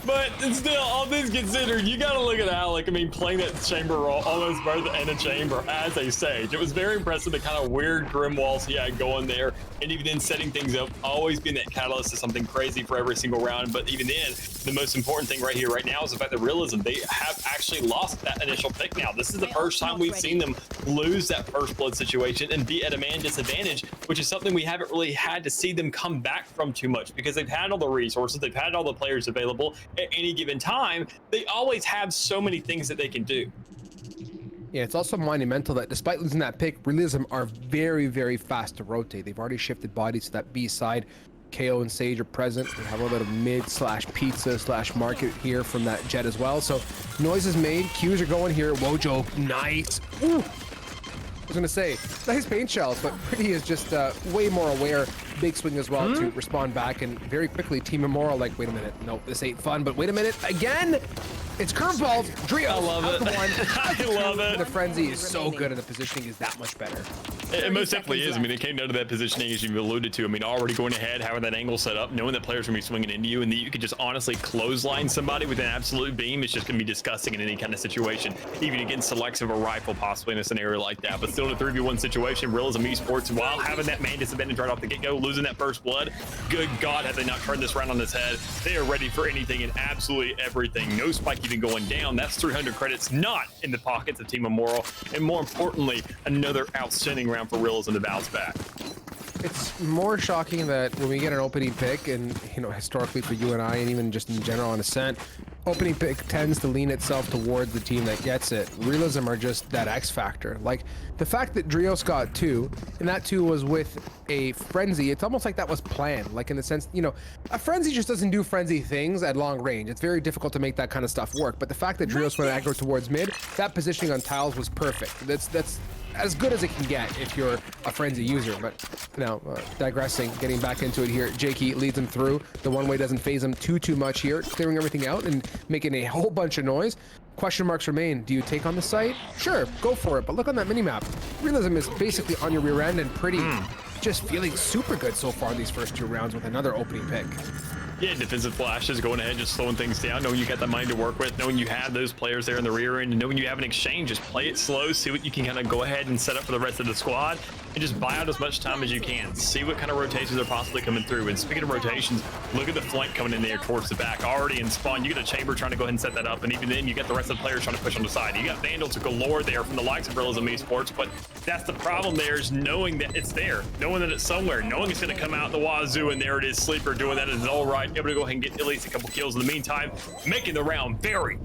O: But still, all things considered, you gotta look at Alec. I mean, playing that Chamber role, almost both in a Chamber as a Sage. It was very impressive, the kind of weird grim walls he had going there, and even then setting things up, always being that catalyst to something crazy for every single round. But even then, the most important thing right here, right now, is the fact that Realism, they have actually lost that initial pick now. This is the first time we've seen them lose that first blood situation and be at a man disadvantage, which is something we haven't really had to see them come back from too much, because they've had all the resources, they've had all the players available at any given time. They always have so many things that they can do.
N: Yeah, it's also monumental that despite losing that pick, Realism are very, very fast to rotate. They've already shifted bodies to that B side. KO and Sage are present. We have a little bit of mid/pizza/market here from that Jet as well. So noise is made. Qs are going here. Wojo, nice. Ooh. I was gonna say, nice paint shells, but Pretty is just way more aware. Big swing as well to respond back, and very quickly Team Immoral like, wait a minute, nope, this ain't fun, but wait a minute, again! It's curveballs, Drio.
O: I love it. I love it.
N: The frenzy is so good, and the positioning is that much better.
O: It most definitely is. I mean, it came down to that positioning, as you've alluded to. I mean, already going ahead, having that angle set up, knowing that players are going to be swinging into you, and that you could just honestly clothesline somebody with an absolute beam. It's just going to be disgusting in any kind of situation, even against selects of a rifle, possibly in a scenario like that. But still in a 3v1 situation, Realism Esports, while having that man disadvantage right off the get-go, losing that first blood, good God, have they not turned this round on its head. They are ready for anything and absolutely everything. No spike even going down. That's 300 credits not in the pockets of Team Immoral, and more importantly, another outstanding round for Realism to bounce back.
N: It's more shocking that when we get an opening pick, and historically for you and I, and even just in general on Ascent, opening pick tends to lean itself towards the team that gets it. Realism are just that X factor. Like the fact that Drios got 2, and that 2 was with a frenzy, it's almost like that was planned. Like in the sense, you know, a frenzy just doesn't do frenzy things at long range. It's very difficult to make that kind of stuff work. But the fact that Drios went aggro towards mid, that positioning on tiles was perfect. That's as good as it can get if you're a frenzy user. But now, digressing, getting back into it here, Jakey leads him through. The one way doesn't phase him too much here, clearing everything out and making a whole bunch of noise. Question marks remain. Do you take on the site? Sure, go for it. But look on that minimap. Realism is basically on your rear end and pretty, just feeling super good so far these first 2 rounds with another opening pick.
O: Yeah, defensive flashes, going ahead, just slowing things down, knowing you got that money to work with, knowing you have those players there in the rear end, and knowing you have an exchange. Just play it slow, see what you can kind of go ahead and set up for the rest of the squad, and just buy out as much time as you can. See what kind of rotations are possibly coming through. And speaking of rotations, look at the flank coming in there towards the back. Already in spawn, you get a chamber trying to go ahead and set that up, and even then, you got the rest of the players trying to push on the side. You got Vandals galore there from the likes of Realism Esports, but that's the problem there, is knowing that it's there, knowing that it's somewhere, knowing it's going to come out the wazoo, and there it is. Sleeper doing that is all right, able to go ahead and get at least a couple kills in the meantime, making the round very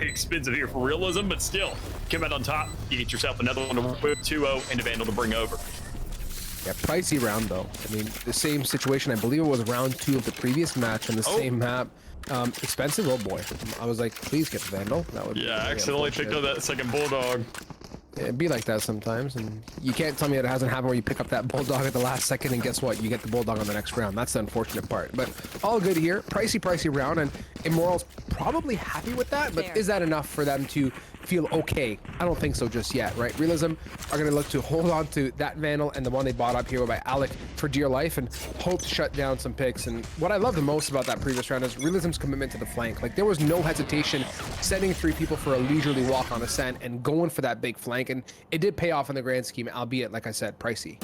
O: expensive here for Realism, but still, come out on top. You get yourself another one to whip 2-0 and a Vandal to bring over.
N: Yeah, pricey round though. I mean, the same situation, I believe it was round 2 of the previous match on the same map. Expensive, oh boy. I was like, please get the Vandal. That would
O: I accidentally picked up that second Bulldog.
N: Yeah, it'd be like that sometimes, and you can't tell me that it hasn't happened where you pick up that Bulldog at the last second, and guess what? You get the Bulldog on the next round. That's the unfortunate part. But all good here. Pricey round, and Immortal's probably happy with that, but is that enough for them to feel okay? I don't think so just yet, right? Realism are going to look to hold on to that Vandal and the one they bought up here by Alec for dear life and hope to shut down some picks. And what I love the most about that previous round is Realism's commitment to the flank. Like, there was no hesitation sending 3 people for a leisurely walk on ascent and going for that big flank, and it did pay off in the grand scheme, albeit, like I said, pricey.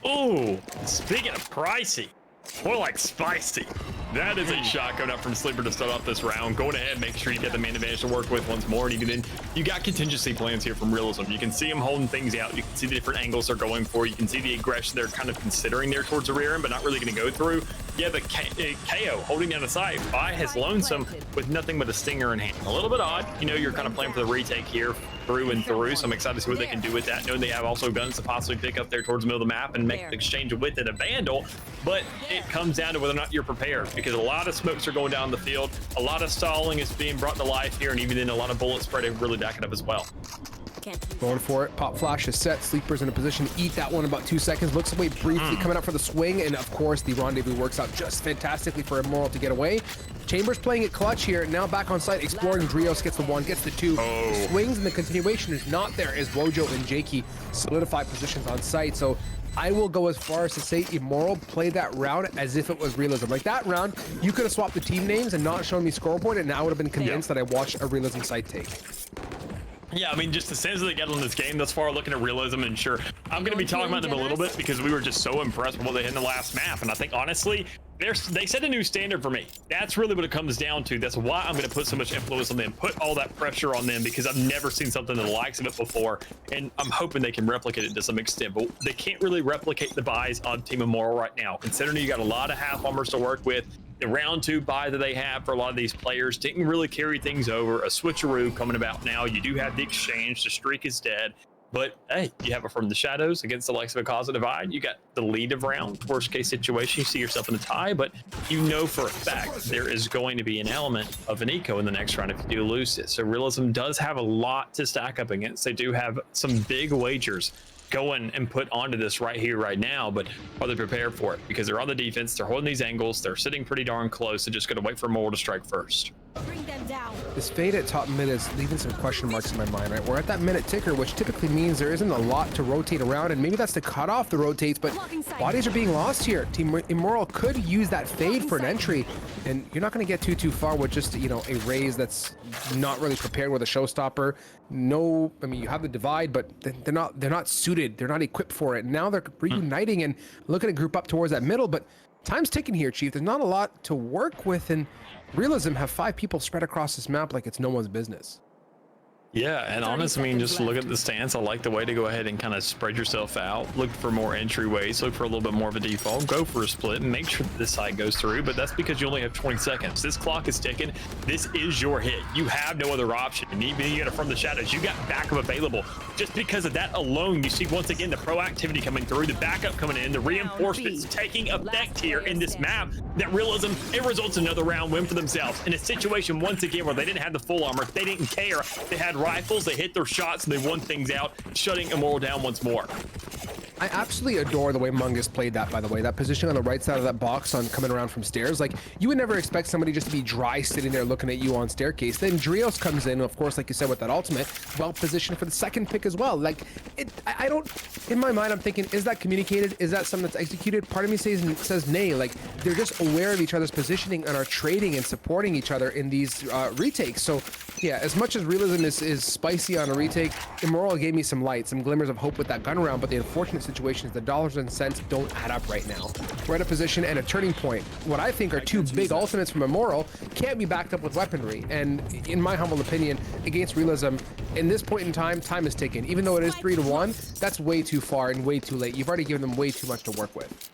O: Oh, speaking of pricey, more like spicy. That is a shot coming up from Sleeper to start off this round. Going ahead, make sure you get the man advantage to work with once more. And even then, you got contingency plans here from Realism. You can see them holding things out. You can see the different angles they're going for. You can see the aggression they're kind of considering there towards the rear end, but not really going to go through. Yeah, the KO holding down the side. Vi has lonesome with nothing but a stinger in hand. A little bit odd. You know, you're kind of playing for the retake here through and through, so I'm excited to see what they can do with that. Knowing they have also guns to possibly pick up there towards the middle of the map and make an exchange with it, a Vandal, but it comes down to whether or not you're prepared, because a lot of smokes are going down the field, a lot of stalling is being brought to life here, and even then a lot of bullet spread are really backing up as well.
N: Going for it. Pop flash is set. Sleeper's in a position to eat that one in about 2 seconds. Looks away briefly, coming up for the swing, and of course the rendezvous works out just fantastically for Immoral to get away. Chambers playing it clutch here. Now back on site, exploring. Drios gets the 1, gets the 2. Swings, and the continuation is not there as Wojo and Jakey solidify positions on site. So I will go as far as to say Immoral played that round as if it was Realism. Like, that round, you could have swapped the team names and not shown me scoreboard, and I would have been convinced that I watched a Realism site take.
O: Yeah, I mean, just the sense that they got on this game thus far, looking at Realism, and sure, I'm going to be talking about them a little bit because we were just so impressed with what they had in the last map. And I think, honestly, they set a new standard for me. That's really what it comes down to. That's why I'm going to put so much influence on them, put all that pressure on them, because I've never seen something to the likes of it before. And I'm hoping they can replicate it to some extent, but they can't really replicate the buys on Team Immoral right now, considering you got a lot of half armors to work with. The round 2 buy that they have for a lot of these players didn't really carry things over. A switcheroo coming about now. You do have the exchange. The streak is dead. But hey, you have it from the shadows against the likes of a Cause of Divide. You got the lead of round. Worst case situation, you see yourself in a tie, but you know for a fact there is going to be an element of an eco in the next round if you do lose it. So Realism does have a lot to stack up against. They do have some big wagers going and put onto this right here, right now, but are they prepared for it? Because they're on the defense, they're holding these angles, they're sitting pretty darn close, they're just going to wait for Moore to strike first.
F: Bring them down.
N: This fade at top mid is leaving some question marks in my mind, right? We're at that minute ticker, which typically means there isn't a lot to rotate around, and maybe that's to cut off the rotates, but bodies are being lost here. Team Immoral could use that fade for an entry, and you're not going to get too far with just, you know, a raise that's not really prepared with a showstopper. No, I mean, you have the divide, but they're not suited, they're not equipped for it. Now they're reuniting and looking to group up towards that middle, but time's ticking here, Chief. There's not a lot to work with, and Realism have 5 people spread across this map like it's no one's business.
O: Yeah, and honestly, I mean, just look at the stance. I like the way to go ahead and kind of spread yourself out. Look for more entryways. Look for a little bit more of a default. Go for a split and make sure that this side goes through. But that's because you only have 20 seconds. This clock is ticking. This is your hit. You have no other option. And even you get it from the shadows. You got backup available. Just because of that alone, you see once again the proactivity coming through, the backup coming in, the reinforcements taking effect here in this map. That realism, it results in another round win for themselves. In a situation once again where they didn't have the full armor, they didn't care. They had rifles, they hit their shots, and they won things out, shutting Immoral down once more.
N: I absolutely adore the way Mungus played that, by the way. That position on the right side of that box on coming around from stairs. Like, you would never expect somebody just to be dry sitting there looking at you on staircase. Then Drios comes in, of course, like you said, with that ultimate, well positioned for the second pick as well. Like, I don't, in my mind, I'm thinking, is that communicated? Is that something that's executed? Part of me says nay. Like, they're just aware of each other's positioning and are trading and supporting each other in these retakes. So, yeah, as much as realism is spicy on a retake, Immoral gave me some light, some glimmers of hope with that gun round, but the unfortunate situation is the dollars and cents don't add up right now. We're at a position and a turning point. What I think are two big ultimates from Immoral can't be backed up with weaponry, and in my humble opinion, against realism, in this point in time, time is ticking. Even though it is 3-1, that's way too far and way too late. You've already given them way too much to work with.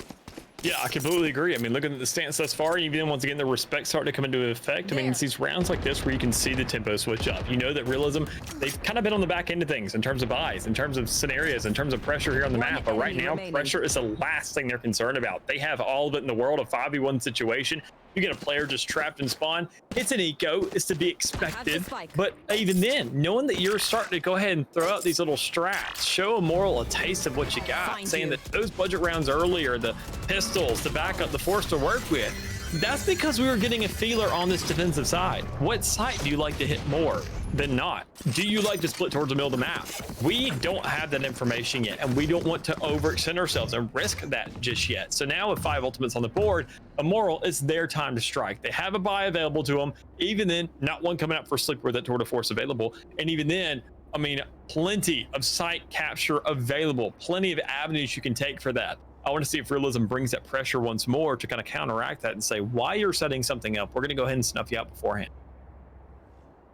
O: Yeah, I completely agree. I mean, looking at the stance thus far, even once again, the respect starting to come into effect. I mean, it's these rounds like this where you can see the tempo switch up. You know that realism, they've kind of been on the back end of things in terms of buys, in terms of scenarios, in terms of pressure here on the map. But right now, pressure is the last thing they're concerned about. They have all of it in the world, a 5v1 situation. You get a player just trapped in spawn. It's an eco. It's to be expected. But even then, knowing that you're starting to go ahead and throw out these little strats, show Immoral a taste of what you got, saying that those budget rounds earlier, the pistols, the backup, the force to work with, that's because we were getting a feeler on this defensive side. What site do you like to hit more than not? Do you like to split towards the middle of the map? We don't have that information yet, and we don't want to overextend ourselves and risk that just yet. So now with 5 ultimates on the board, Immoral, it's their time to strike. They have a buy available to them. Even then, not one coming up for sleeper with that tour de force available. And even then, I mean, plenty of site capture available, plenty of avenues you can take for that. I want to see if realism brings that pressure once more to kind of counteract that and say, why you're setting something up, we're going to go ahead and snuff you out beforehand.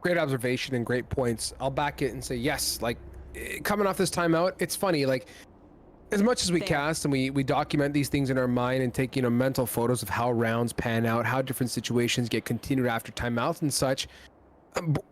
N: Great observation and great points. I'll back it and say yes. Like, coming off this timeout, it's funny. Like, as much as we cast and we document these things in our mind and take, you know, mental photos of how rounds pan out, how different situations get continued after timeouts and such,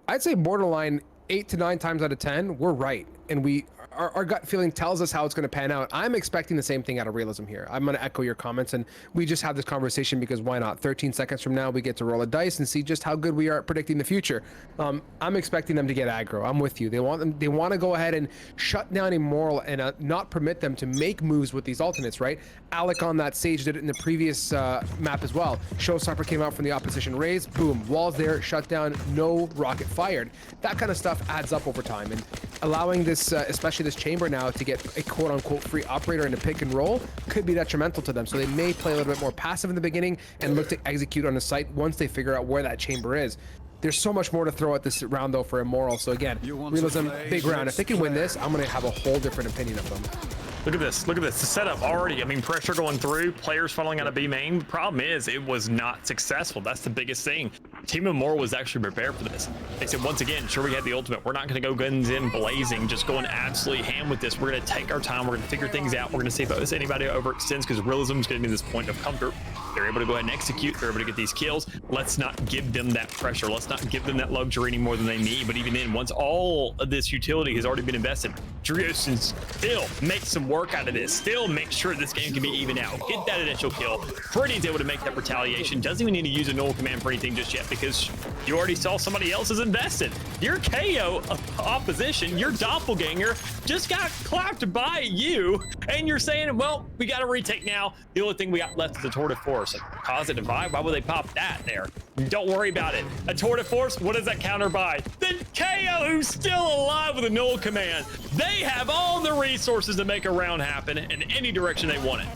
N: I'd say borderline 8 to 9 times out of 10, we're right. And our gut feeling tells us how it's going to pan out. I'm expecting the same thing out of realism here. I'm going to echo your comments, and we just have this conversation because why not? 13 seconds from now, we get to roll a dice and see just how good we are at predicting the future. I'm expecting them to get aggro. I'm with you. They want to go ahead and shut down Immoral and not permit them to make moves with these alternates, right? Alec on that Sage did it in the previous map as well. Showstopper came out from the opposition raise, boom, walls there, shut down, no rocket fired. That kind of stuff adds up over time, and allowing this, especially this chamber now, to get a quote-unquote free operator in a pick and roll could be detrimental to them. So they may play a little bit more passive in the beginning and look to execute on the site once they figure out where that chamber is. There's so much more to throw at this round though for Immoral. So again, realism, big round. If they can win this, I'm gonna have a whole different opinion of them.
O: Look at this. Look at this. The setup already. I mean, pressure going through, players funneling out of B main. The problem is it was not successful. That's the biggest thing. Team Immoral was actually prepared for this. They said, once again, sure, we had the ultimate. We're not going to go guns in blazing, just going absolutely ham with this. We're going to take our time. We're going to figure things out. We're going to see if anybody overextends, because realism is getting to this point of comfort. They're able to go ahead and execute. They're able to get these kills. Let's not give them that pressure. Let's not give them that luxury any more than they need. But even then, once all of this utility has already been invested, Drios can still make some work out of this. Still make sure this game can be even out. Get that initial kill. Freddy's able to make that retaliation. Doesn't even need to use a null command for anything just yet, because you already saw somebody else is invested. Your KO opposition, your doppelganger, just got clapped by you, and you're saying, well, we got to retake now. The only thing we got left is a tour de force. A positive vibe. Why would they pop that there? Don't worry about it. A tour de force, what does that counter by? The KO, who's still alive with a null command. They have all the resources to make a round happen in any direction they want it.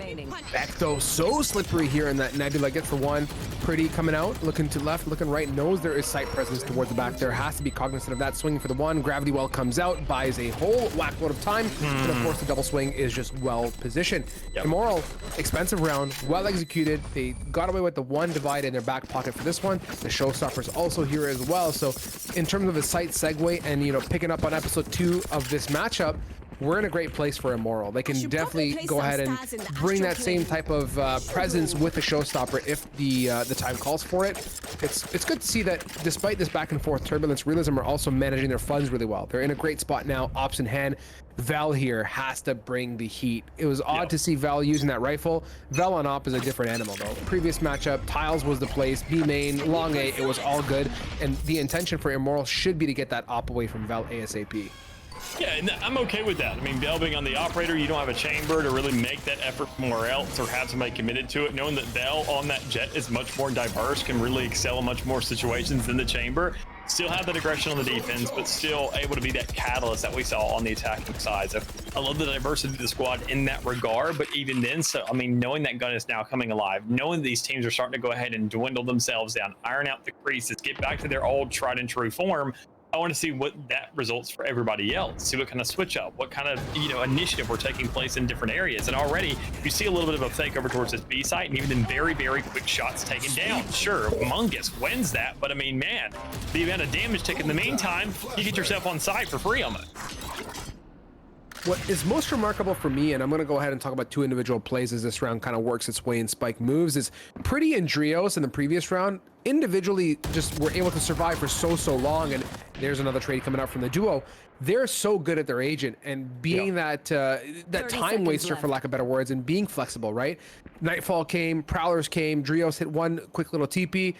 K: remaining.
N: Becto so slippery here in that Nebula gets for one. Pretty coming out, looking to left, looking right, knows there is sight presence towards the back there, has to be cognizant of that, swinging for the one. Gravity Well comes out, buys a whole whack load of time, and of course the double swing is just well positioned. Immoral, expensive round, well executed. They got away with the one divide in their back pocket for this one. The showstopper's also here as well. So in terms of a sight segue and, you know, picking up on episode 2 of this matchup, we're in a great place for Immoral. They can definitely go ahead and bring that same type of presence with the showstopper if the time calls for it. It's good to see that despite this back and forth turbulence, Realism are also managing their funds really well. They're in a great spot now, ops in hand. Val here has to bring the heat. It was odd to see Val using that rifle. Val on op is a different animal though. Previous matchup, Tiles was the place, B main, long A, it was all good. And the intention for Immoral should be to get that op away from Val ASAP.
O: Yeah, and I'm okay with that. I mean, Bell being on the operator, you don't have a chamber to really make that effort somewhere else or have somebody committed to it. Knowing that Bell on that jet is much more diverse, can really excel in much more situations than the chamber. Still have that aggression on the defense, but still able to be that catalyst that we saw on the attacking side. So I love the diversity of the squad in that regard, but even then, so I mean, knowing that gun is now coming alive, knowing these teams are starting to go ahead and dwindle themselves down, iron out the creases, get back to their old tried and true form, I want to see what that results for everybody else. See what kind of switch up, what kind of, you know, initiative we're taking place in different areas. And already you see a little bit of a fake over towards this B site, and even then very, very quick shots taken down. Sure, Mungus wins that, but I mean, man, the amount of damage taken in the meantime, you get yourself on site for free on it.
N: What is most remarkable for me, and I'm going to go ahead and talk about 2 individual plays as this round kind of works its way in Spike moves, is Pretty and Drios in the previous round individually just were able to survive for so long. And there's another trade coming out from the duo. They're so good at their agent and being that time waster, for lack of better words, and being flexible, right? Nightfall came, Prowlers came, Drios hit one quick little TP,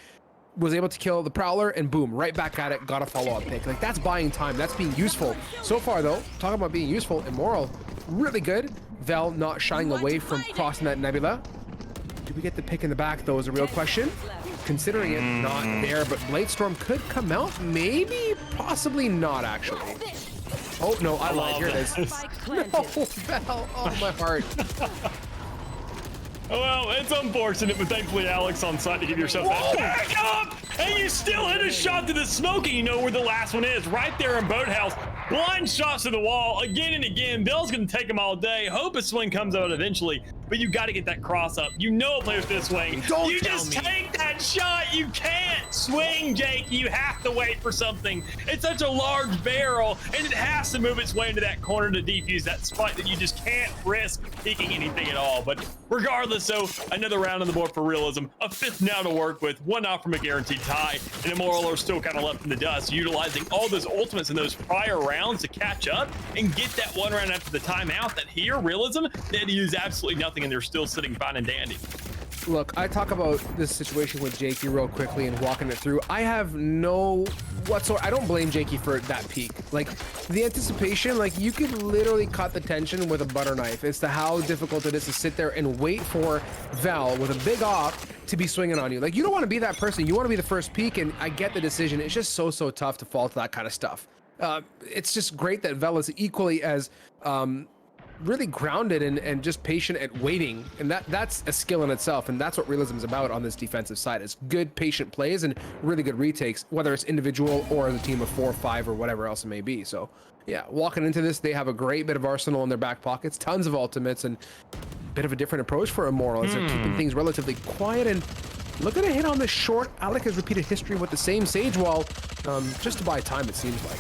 N: was able to kill the Prowler, and boom, right back at it, got a follow-up pick. Like, that's buying time, that's being useful. So far though, talking about being useful, Immoral, really good. Vel not shying away from crossing that Nebula. Do we get the pick in the back though is a real question. Considering it not there, but Bladestorm could come out, maybe, possibly not actually. Oh no, I lied, here it is. No, Vel, oh my heart.
O: Well, it's unfortunate, but thankfully Alex on site to give yourself that back up, and you still hit a shot to the smoke, and you know where the last one is, right there in Boathouse. Blind shots to the wall again and again. Bill's gonna take them all day. Hope a swing comes out eventually, but you got to get that cross up. You know a player's gonna swing. You just take that shot. You can't swing, Jake. You have to wait for something. It's such a large barrel, and it has to move its way into that corner to defuse that spot that you just can't risk peeking anything at all. But regardless, so another round on the board for Realism, a 5th now to work with, 1 out from a guaranteed tie, and Immoral are still kind of left in the dust, utilizing all those ultimates in those prior rounds to catch up and get that 1 round after the timeout. That here, Realism, they had to use absolutely nothing, and they're still sitting fine and dandy.
N: Look, I talk about this situation with Jakey real quickly and walking it through. I have no whatsoever. I don't blame Jakey for that peak. Like, the anticipation, like, you could literally cut the tension with a butter knife as to how difficult it is to sit there and wait for Val with a big op to be swinging on you. Like, you don't want to be that person. You want to be the first peak, and I get the decision. It's just so tough to fall to that kind of stuff. It's just great that Vel is equally as really grounded and just patient at waiting, and that's a skill in itself, and that's what Realism is about on this defensive side. It's good patient plays and really good retakes, whether it's individual or as a team of 4 or 5 or whatever else it may be. So yeah, walking into this, they have a great bit of arsenal in their back pockets, tons of ultimates, and a bit of a different approach for Immoral as they're keeping things relatively quiet. And look at a hit on this short. Alec has repeated history with the same Sage Wall, just to buy time, it seems like.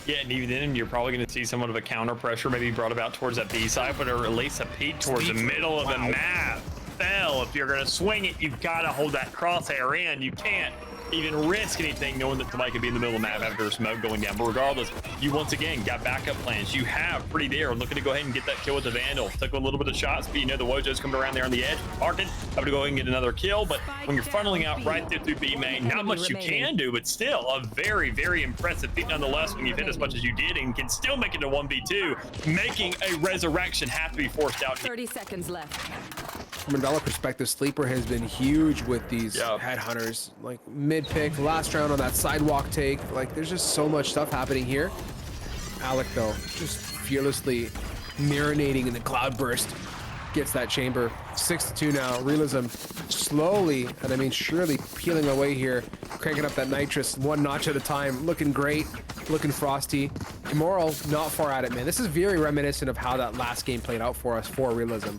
O: Yeah, and even then, you're probably going to see somewhat of a counter pressure maybe brought about towards that B side, but or at least a peek towards the middle of the map. Fell. If you're going to swing it, you've got to hold that crosshair in. You can't even risk anything knowing that somebody could be in the middle of the map after smoke going down. But regardless, you once again got backup plans. You have Pretty there looking to go ahead and get that kill with the Vandal. Took a little bit of shots, but you know the Wojo's coming around there on the edge. Market, having to go ahead and get another kill. But when you're funneling out right there through B main, not much you can do, but still a very, very impressive feat nonetheless when you've hit as much as you did and can still make it a 1v2, making a resurrection have to be forced out.
K: 30 seconds left.
N: From a Valor perspective, Sleeper has been huge with these headhunters. Like mid-pick, last round on that sidewalk take. Like, there's just so much stuff happening here. Alec, though, just fearlessly marinating in the cloudburst. gets that chamber. 6-2 now. Realism slowly, and I mean surely, peeling away here, cranking up that nitrous one notch at a time. Looking great, looking frosty. Immoral, not far at it, man. This is very reminiscent of how that last game played out for us for Realism.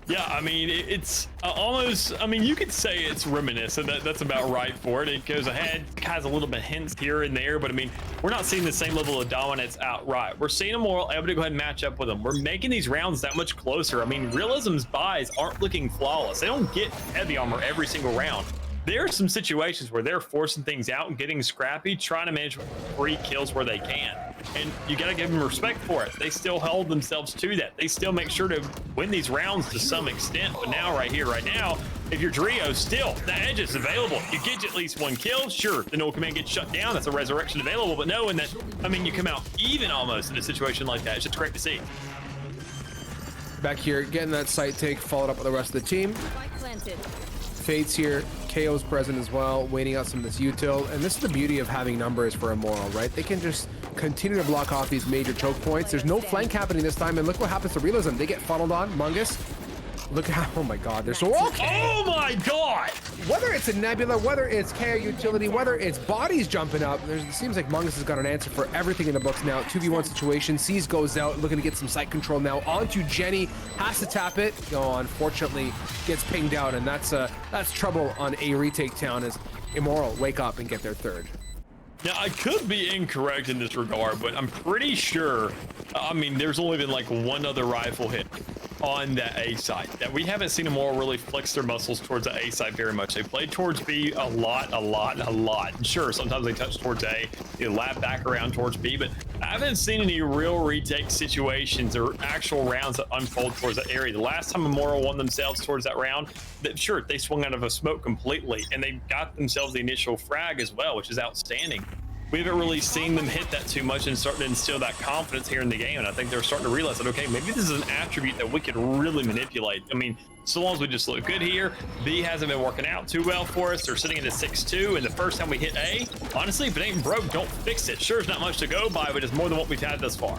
O: Yeah, I mean, it's almost, I mean, you could say it's reminiscent. That's about right for it. It goes ahead, has a little bit of hints here and there, but I mean, we're not seeing the same level of dominance outright. We're seeing them more able to go ahead and match up with them. We're making these rounds that much closer. I mean, Realism's buys aren't looking flawless. They don't get heavy armor every single round. There are some situations where they're forcing things out and getting scrappy, trying to manage free kills where they can. And you got to give them respect for it. They still hold themselves to that. They still make sure to win these rounds to some extent. But now, right now, if you're Drio, still, the edge is available. You get at least one kill. Sure, the no command gets shut down. That's a resurrection available. But knowing that, I mean, you come out even almost in a situation like that. It's just great to see.
N: Back here, getting that site take, followed up with the rest of the team. Fate's here, KO's present as well, waiting out some of this util, and this is the beauty of having numbers for Immoral, right? They can just continue to block off these major choke points. There's no flank happening this time, and look what happens to Realism. They get funneled on. Mungus, look at how, oh my god, they're so okay.
O: Oh my god!
N: Whether it's a Nebula, whether it's KO utility, whether it's bodies jumping up, it seems like Mungus has got an answer for everything in the books now. 2v1 situation, Seas goes out, looking to get some site control now. Onto Jenny, has to tap it. Oh, unfortunately, gets pinged out, and that's trouble on a retake town as Immoral wake up and get their third.
O: Now, I could be incorrect in this regard, but I'm pretty sure, I mean, there's only been like one other rifle hit on that A site. That we haven't seen them all really flex their muscles towards the A site very much. They played towards B a lot. And sure, sometimes they touch towards A, they lap back around towards B, but I haven't seen any real retake situations or actual rounds that unfold towards that area. The last time Immoral won themselves towards that round, sure, they swung out of a smoke completely, and they got themselves the initial frag as well, which is outstanding. We haven't really seen them hit that too much and starting to instill that confidence here in the game. And I think they're starting to realize that, okay, maybe this is an attribute that we could really manipulate. I mean, so long as we just look good here. B hasn't been working out too well for us. They're sitting at a 6-2. And the first time we hit A, honestly, if it ain't broke, don't fix it. Sure, it's not much to go by, but it's more than what we've had thus far.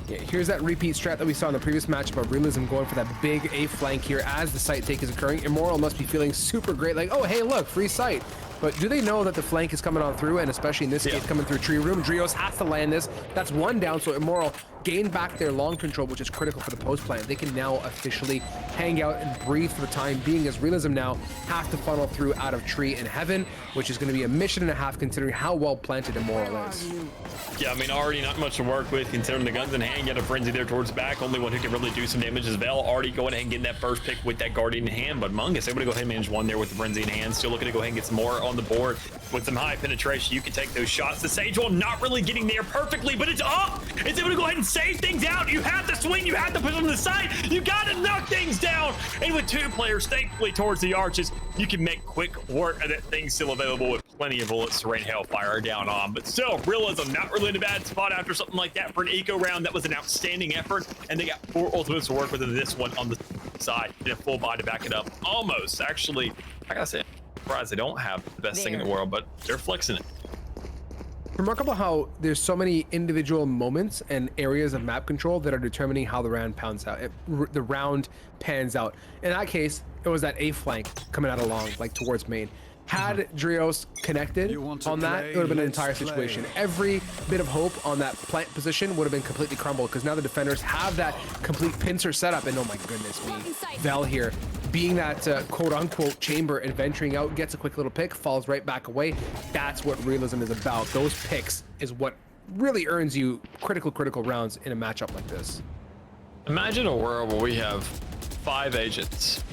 N: Yeah, here's that repeat strat that we saw in the previous matchup of Realism going for that big A flank here as the site take is occurring. Immoral must be feeling super great, like, oh, hey, look, free site. But do they know that the flank is coming on through, and especially in this case, coming through tree room? Drios has to land this. That's one down, so Immoral gain back their long control, which is critical for the post plant. They can now officially hang out and breathe for the time being, as Realism now have to funnel through out of tree in heaven, which is going to be a mission and a half considering how well planted Immoral is.
O: Yeah, I mean, already not much to work with considering the guns in hand. You got a Frenzy there towards the back. Only one who can really do some damage is Vel. Already going ahead and getting that first pick with that Guardian in hand, but Mungus able to go ahead and manage one there with the Frenzy in hand. Still looking to go ahead and get some more on the board. With some high penetration, you can take those shots. The Sage Wall not really getting there perfectly, but it's up. It's able to go ahead and save things out. You have to swing. You have to push them to the side. You got to knock things down. And with two players thankfully towards the arches, you can make quick work of that thing still available with plenty of bullets to rain hellfire down on. But still, Realism not really in a bad spot after something like that for an eco round. That was an outstanding effort. And they got 4 ultimates to work with in this one on the side. And a full buy to back it up. Almost, actually, I gotta say, surprised they don't have the best thing in the world, but they're flexing it.
N: Remarkable how there's so many individual moments and areas of map control that are determining how the round pans out. The round pans out. In that case, it was that A flank coming out along, like towards main. Had Drios connected on that, it would have been an entire situation. Every bit of hope on that plant position would have been completely crumbled because now the defenders have that complete pincer setup. And oh my goodness me, Vel here being that quote-unquote chamber and venturing out, gets a quick little pick, falls right back away. That's what Realism is about. Those picks is what really earns you critical rounds in a matchup like this.
O: Imagine a world where we have 5 agents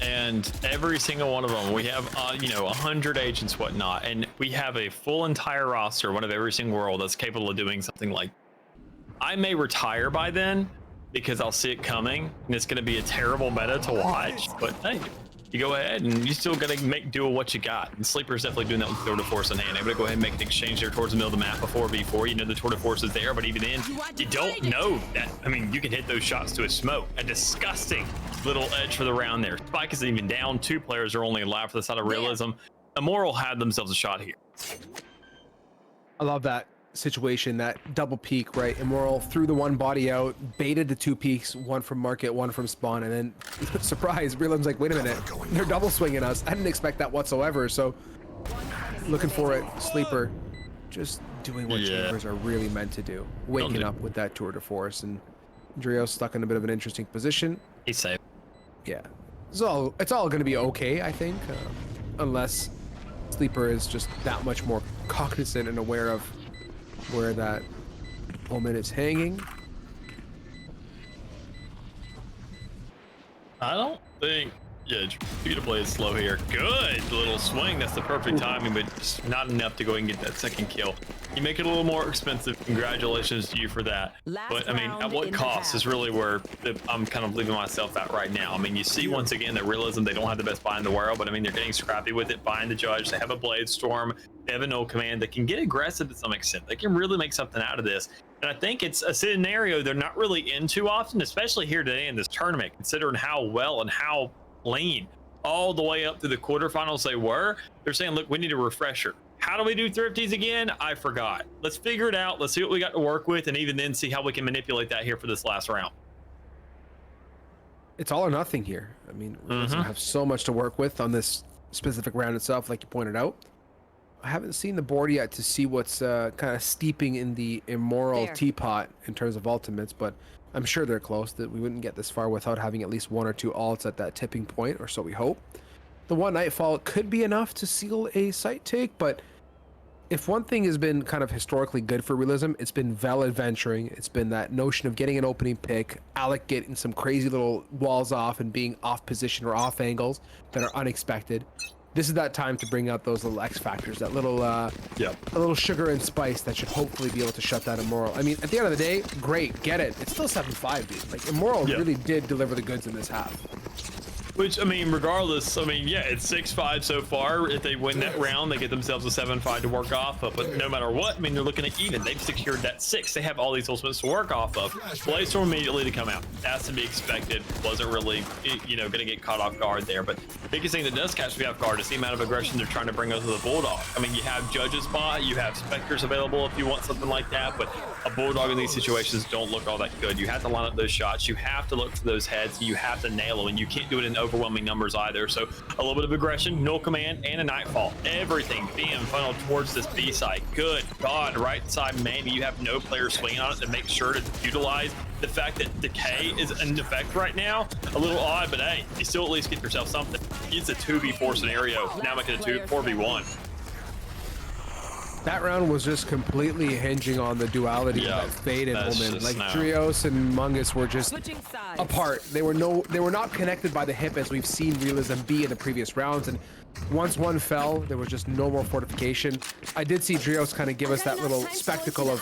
O: and every single one of them, we have 100 agents, whatnot, and we have a full entire roster, one of every single world that's capable of doing something like, I may retire by then because I'll see it coming and it's going to be a terrible meta to watch, but hey, you go ahead and you still got to make do with what you got. And Sleeper's definitely doing that with Tour de Force in hand. Able to go ahead and make an exchange there towards the middle of the map before V4. You know the Tour de Force is there, but even then, you don't know that. I mean, you can hit those shots to a smoke. A disgusting little edge for the round there. Spike isn't even down. 2 players are only alive for the side of Realism. Immoral had themselves a shot here.
N: I love that. situation, that double peek, right? Immoral threw the one body out, baited the 2 peeks, one from market, one from spawn, and then surprise, Realism's like, wait a minute, they're double swinging us. I didn't expect that whatsoever. So looking for it, Sleeper, just doing what Chambers are really meant to do, waking up with that tour de force, and Drio's stuck in a bit of an interesting position.
O: He's safe.
N: Yeah, it's all going to be okay, I think, unless Sleeper is just that much more cognizant and aware of where that Omen is hanging.
O: I don't think. Yeah, you to play it slow here. Good little swing. That's the perfect timing, but just not enough to go and get that second kill. You make it a little more expensive. Congratulations to you for that. But I mean, at what cost is really where I'm kind of leaving myself at right now. I mean, you see once again that Realism, they don't have the best buy in the world, but I mean, they're getting scrappy with it, buying the Judge. They have a Blade Storm. They have a No Command that can get aggressive to some extent. They can really make something out of this. And I think it's a scenario they're not really in too often, especially here today in this tournament, considering how well and how lean all the way up to the quarterfinals they were. They're saying, look, we need a refresher. How do we do thrifties again? I forgot. Let's figure it out. Let's see what we got to work with, and even then see how we can manipulate that here for this last round.
N: It's all or nothing here. I mean, we have so much to work with on this specific round itself, like you pointed out. I haven't seen the board yet to see what's kind of steeping in the Immoral teapot in terms of ultimates, but I'm sure they're close, that we wouldn't get this far without having at least 1 or 2 alts at that tipping point, or so we hope. The one Nightfall could be enough to seal a site take, but if one thing has been kind of historically good for Realism, it's been Vel adventuring. It's been that notion of getting an opening pick, Alec getting some crazy little walls off and being off position or off angles that are unexpected. This is that time to bring out those little X factors, that little a little sugar and spice that should hopefully be able to shut that Immoral. I mean, at the end of the day, great, get it. It's still 7-5, dude. Like, Immoral really did deliver the goods in this half.
O: Which, I mean, regardless, I mean, yeah, it's 6-5 so far. If they win that round, they get themselves a 7-5 to work off of. But no matter what, I mean, they're looking at even. They've secured that 6. They have all these ultimates to work off of. Blade Storm immediately to come out. That's to be expected. Wasn't really, you know, going to get caught off guard there. But the biggest thing that does catch me off guard is the amount of aggression they're trying to bring out to the Bulldog. I mean, you have Judge's spot, you have Spectres available if you want something like that. But a Bulldog in these situations don't look all that good. You have to line up those shots. You have to look for those heads. You have to nail them. And you can't do it in overwhelming numbers either. So a little bit of aggression, no command, and a Nightfall. Everything being funneled towards this B site. Good God, right side, maybe you have no player swinging on it to make sure to utilize the fact that Decay is in effect right now. A little odd, but hey, you still at least get yourself something. It's a 2v4 scenario, now making it a 4v1.
N: That round was just completely hinging on the duality of that Fade and Omen. Like Drios and Mungus were just apart. They were not connected by the hip as we've seen Realism be in the previous rounds. And once one fell, there was just no more fortification. I did see Drios kind of give us that little spectacle of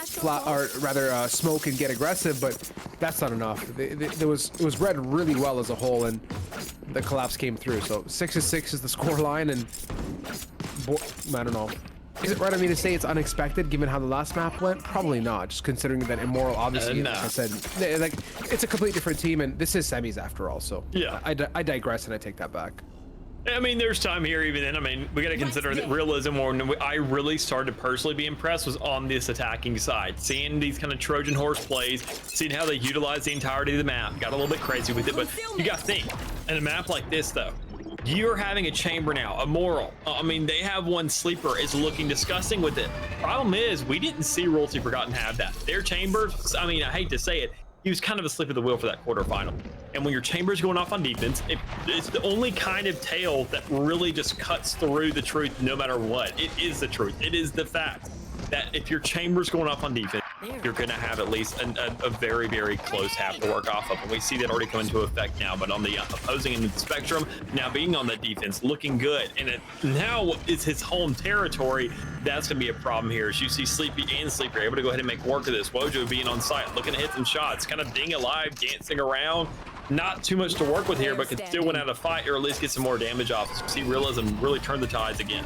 N: smoke and get aggressive, but that's not enough. It was read really well as a whole, and the collapse came through. So 6-6 is the score line, and I don't know. Is it right of me to say it's unexpected given how the last map went? Probably not, just considering that Immoral obviously, like I said, like, it's a completely different team, and this is semis after all, so yeah, I digress and I take that back.
O: I mean, there's time here even then. I mean, we got to consider that Realism, when I really started to personally be impressed, was on this attacking side. Seeing these kind of Trojan horse plays, seeing how they utilize the entirety of the map. Got a little bit crazy with it, but you got to think, in a map like this, though, you're having a chamber now, Immoral. I mean, they have one Sleeper is looking disgusting with it. Problem is, we didn't see Royalty Forgotten have that. Their chamber, I mean, I hate to say it, he was kind of asleep at the wheel for that quarterfinal. And when your chamber's going off on defense, it's the only kind of tale that really just cuts through the truth no matter what. It is the truth. It is the fact that if your chamber's going off on defense, you're going to have at least a very, very close half to work off of. And we see that already come into effect now. But on the opposing end of the spectrum, now being on the defense, looking good. And it now is his home territory. That's going to be a problem here. As you see Sleepy and Sleeper able to go ahead and make work of this. Wojo being on site, looking to hit some shots, kind of being alive, dancing around. Not too much to work with here, but can still win out a fight or at least get some more damage off. So see Realism really turn the tides again.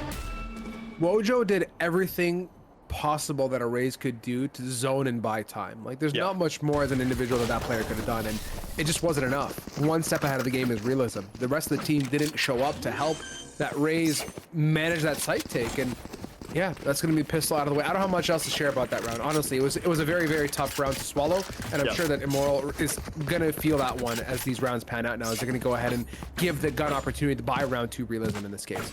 N: Wojo did everything possible that a Raze could do to zone and buy time. Like, there's not much more as an individual that player could have done, and it just wasn't enough. One step ahead of the game is Realism. The rest of the team didn't show up to help that Raze manage that site take, and Yeah, that's going to be pistol out of the way. I don't have much else to share about that round. Honestly, it was a very, very tough round to swallow, and I'm sure that Immoral is going to feel that one as these rounds pan out now. Is they're going to go ahead and give the gun opportunity to buy round 2 realism in this case.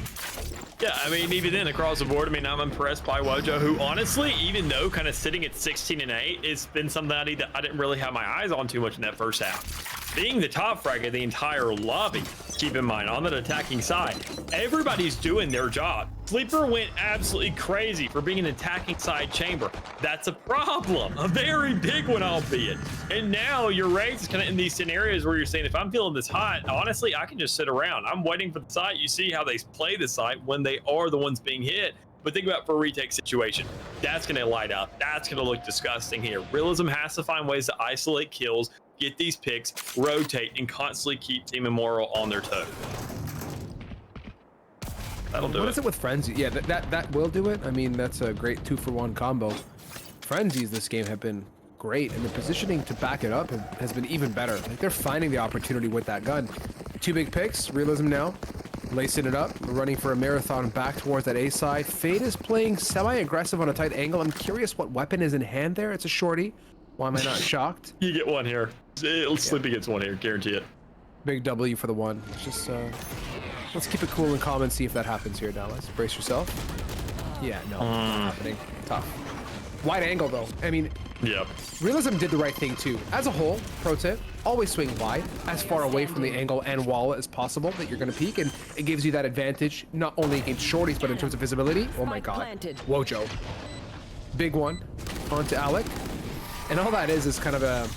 O: Yeah, I mean, even then, across the board, I mean, I'm impressed by Wojo, who honestly, even though kind of sitting at 16 and 8, it's been something that I didn't really have my eyes on too much in that first half. Being the top frag of the entire lobby, keep in mind, on that attacking side, everybody's doing their job. Sleeper went absolutely crazy for being an attacking side chamber. That's a problem, a very big one, albeit. And now your raids is kind of in these scenarios where you're saying, if I'm feeling this hot, honestly, I can just sit around. I'm waiting for the site. You see how they play the site when they are the ones being hit. But think about for a retake situation. That's going to light up. That's going to look disgusting here. Realism has to find ways to isolate kills, get these picks, rotate, and constantly keep Team Immoral on their toes. That'll do it.
N: What is it with Frenzy? Yeah, that will do it. I mean, that's a great 2-for-1 combo. Frenzies this game have been great, and the positioning to back it up has been even better. Like, they're finding the opportunity with that gun. 2 big picks, realism now, lacing it up, running for a marathon back towards that A side. Fade is playing semi-aggressive on a tight angle. I'm curious what weapon is in hand there. It's a shorty. Why am I not shocked?
O: You get one here. Sleepy gets one here, guarantee it.
N: Big W for the one. It's just, let's keep it cool and calm and see if that happens here, Dallas. Brace yourself. Yeah, no, not happening. Tough. Wide angle, though. I mean,
O: yeah.
N: Realism did the right thing, too. As a whole, pro tip, always swing wide, as far away from the angle and wall as possible that you're going to peek, and it gives you that advantage, not only against shorties, but in terms of visibility. Oh my god. Wojo. Big one. Onto Alec. And all that is kind of a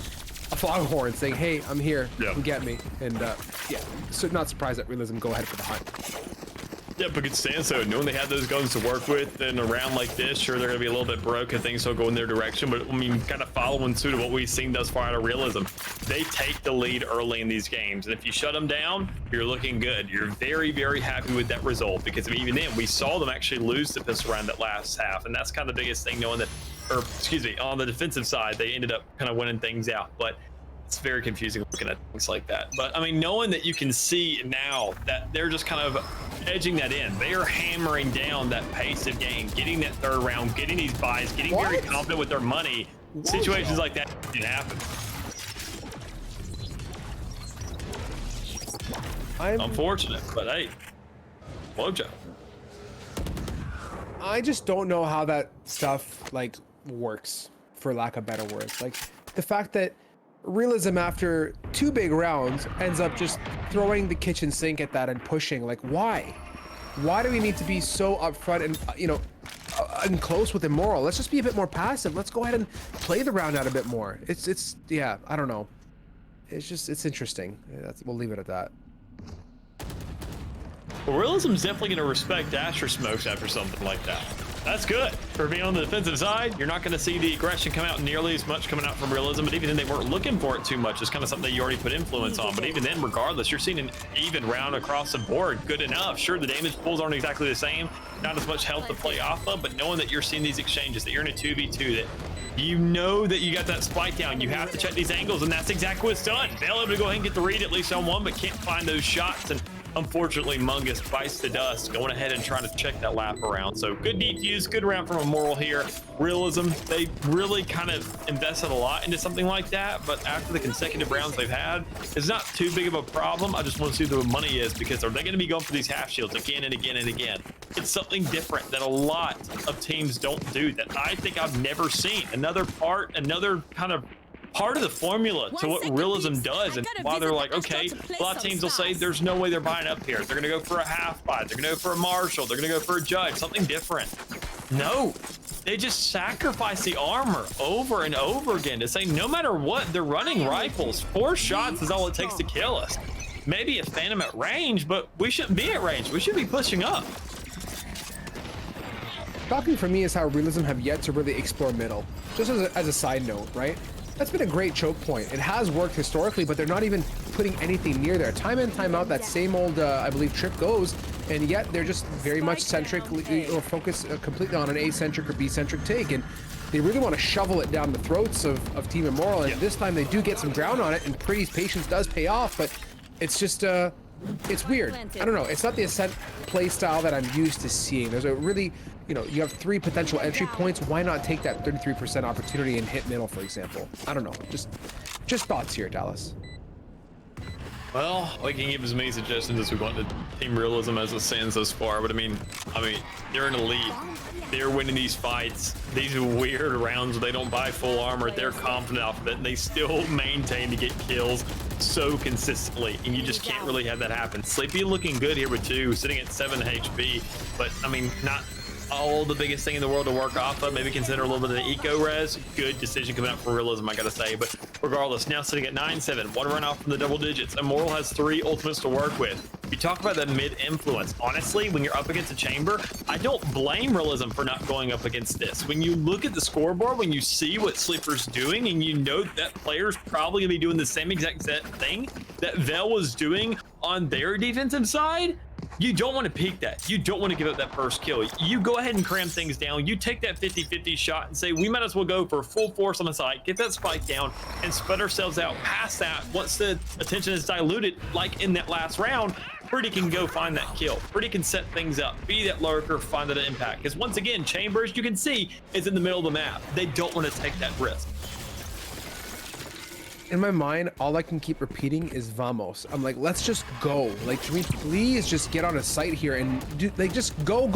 N: foghorn saying, hey, I'm here, come get me. And yeah, so not surprised that Realism go ahead for the hunt.
O: Yeah, but it stands so knowing they have those guns to work with in a round like this, sure, they're going to be a little bit broke and things don't go in their direction, but I mean, kind of following suit of what we've seen thus far out of Realism. They take the lead early in these games, and if you shut them down, you're looking good. You're very, very happy with that result, because even then, we saw them actually lose the pistol round that last half, and that's kind of the biggest thing, knowing that, or excuse me, on the defensive side, they ended up kind of winning things out, but it's very confusing looking at things like that. But I mean, knowing that you can see now that they're just kind of edging that in, they are hammering down that pace of game, getting that third round, getting these buys, getting very confident with their money. Situations like that can happen. Unfortunate, but hey, Wojo.
N: I just don't know how that stuff like works, for lack of better words. Like the fact that Realism after 2 big rounds ends up just throwing the kitchen sink at that and pushing. Like, why? Why do we need to be so upfront and and close with Immoral? Let's just be a bit more passive. Let's go ahead and play the round out a bit more. It's yeah, I don't know. It's interesting. We'll leave it at that.
O: Well, Realism's definitely going to respect Asher smokes after something like that. That's good. For being on the defensive side, you're not going to see the aggression come out nearly as much coming out from Realism, but even then they weren't looking for it too much. It's kind of something that you already put influence on, but even then, regardless, you're seeing an even round across the board. Good enough. Sure, the damage pools aren't exactly the same, not as much health to play off of, but knowing that you're seeing these exchanges, that you're in a 2v2, that you know that you got that spike down, you have to check these angles, and that's exactly what's done. They'll able to go ahead and get the read at least on one, but can't find those shots, and unfortunately, Mungus bites the dust, going ahead and trying to check that lap around. So good defuse, good round from Immoral here. Realism, they really kind of invested a lot into something like that, but after the consecutive rounds they've had, it's not too big of a problem. I just want to see what the money is, because are they going to be going for these half shields again and again and again? It's something different that a lot of teams don't do, that I think I've never seen. Another kind of part of the formula to what Realism does, and why they're like, okay, a lot of teams will say there's no way they're buying up here. They're going to go for a half buy. They're going to go for a Marshall. They're going to go for a Judge, something different. No, they just sacrifice the armor over and over again to say, no matter what, they're running rifles. 4 shots is all it takes to kill us. Maybe a Phantom at range, but we shouldn't be at range. We should be pushing up.
N: Shocking for me is how Realism have yet to really explore middle. Just as a side note, right? That's been a great choke point. It has worked historically, but they're not even putting anything near there. Time in, time out, that same old, I believe, trip goes, and yet they're just very much centric or focused completely on an A-centric or B-centric take, and they really want to shovel it down the throats of Team Immoral, and this time they do get some ground on it, and Pretty's patience does pay off, but it's just, it's weird. I don't know. It's not the Ascent play style that I'm used to seeing. There's a really you know, you have 3 potential entry points. Why not take that 33% opportunity and hit middle, for example? I don't know. Just thoughts here, Dallas.
O: Well, we can give as many suggestions as we want to Team Realism as it stands thus far, but I mean, they're an elite. They're winning these fights. These are weird rounds where they don't buy full armor. They're confident off of it, and they still maintain to get kills so consistently, and you just can't really have that happen. Sleepy looking good here with 2, sitting at 7 HP, but I mean, not all the biggest thing in the world to work off of. Maybe consider a little bit of the eco res. Good decision coming out for Realism, I gotta say. But regardless, now sitting at 9-7, 1 run off from the double digits. Immoral has 3 ultimates to work with. You talk about that mid influence. Honestly, when you're up against a chamber, I don't blame Realism for not going up against this. When you look at the scoreboard, when you see what Sleeper's doing, and you know that player's probably gonna be doing the same exact thing that Vel was doing on their defensive side, you don't want to peek that. You don't want to give up that first kill. You go ahead and cram things down. You take that 50-50 shot and say, we might as well go for full force on the side, get that spike down, and spread ourselves out past that. Once the attention is diluted, like in that last round, Pretty can go find that kill. Pretty can set things up, be that lurker, find that impact. Because once again, Chambers, you can see, is in the middle of the map. They don't want to take that risk.
N: In my mind, all I can keep repeating is vamos. I'm like, let's just go. Like, can we please just get on a site here and do, like, just go.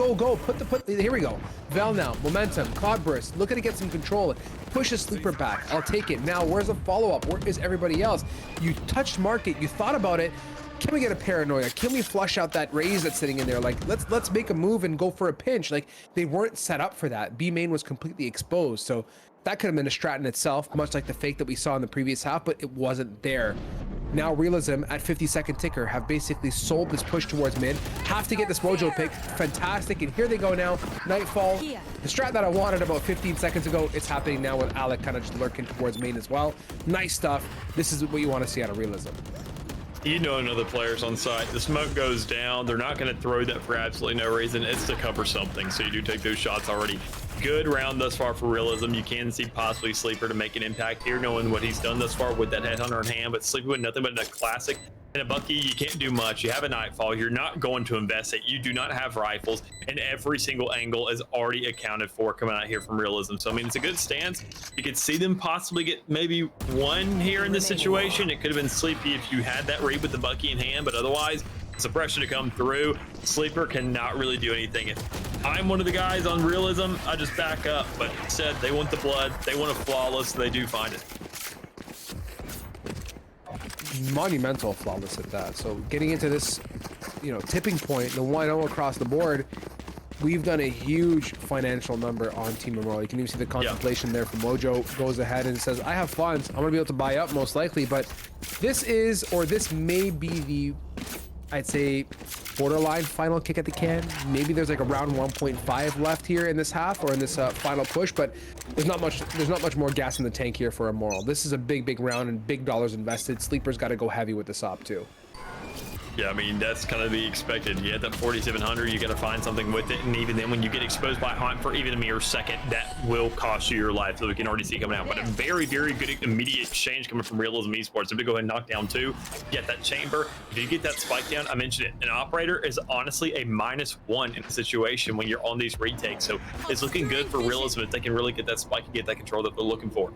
N: Here we go. Val now, momentum, cloud burst. Look at it, get some control. Push a sleeper back. I'll take it. Now, where's the follow-up? Where is everybody else? You touched market. You thought about it. Can we get a paranoia? Can we flush out that raise that's sitting in there? Like, let's make a move and go for a pinch. Like, they weren't set up for that. B main was completely exposed. So that could have been a strat in itself, much like the fake that we saw in the previous half, but it wasn't there. Now Realism at 50-second ticker have basically sold this push towards mid. Have to get this Mojo pick. Fantastic. And here they go now. Nightfall. The strat that I wanted about 15 seconds ago, it's happening now with Alec kind of just lurking towards main as well. Nice stuff. This is what you want to see out of Realism.
O: You know another player's on site. The smoke goes down. They're not going to throw that for absolutely no reason. It's to cover something. So you do take those shots already. Good round thus far for Realism. You can see possibly Sleeper to make an impact here, knowing what he's done thus far with that Headhunter in hand. But Sleeper with nothing but a classic and a Bucky, you can't do much. You have a Nightfall. You're not going to invest it. You do not have rifles, and every single angle is already accounted for coming out here from Realism. So I mean, it's a good stance. You could see them possibly get maybe one here in this situation. It could have been Sleepy if you had that read with the Bucky in hand, but otherwise, suppression to come through. Sleeper cannot really do anything. If I'm one of the guys on Realism, I just back up. But instead, they want the blood. They want a flawless. They do find it.
N: Monumental flawless at that. So getting into this, tipping point, the 1-0 across the board, we've done a huge financial number on Team Immoral. You can even see the contemplation there from Mojo. Goes ahead and says, I have funds. I'm going to be able to buy up most likely, but this may be the, I'd say, borderline final kick at the can. Maybe there's like around 1.5 left here in this half or in this final push, but there's not much more gas in the tank here for Immoral. This is a big round and big dollars invested. Sleeper's got to go heavy with this op too.
O: Yeah, I mean, that's kind of the expected. You had that 4,700, you got to find something with it. And even then, when you get exposed by Hunt for even a mere second, that will cost you your life. So we can already see coming out. But a very good immediate exchange coming from Realism Esports. If we go ahead and knock down 2, get that chamber. If you get that spike down, I mentioned it. An operator is honestly a -1 in the situation when you're on these retakes. So it's looking good for Realism if they can really get that spike and get that control that they're looking for.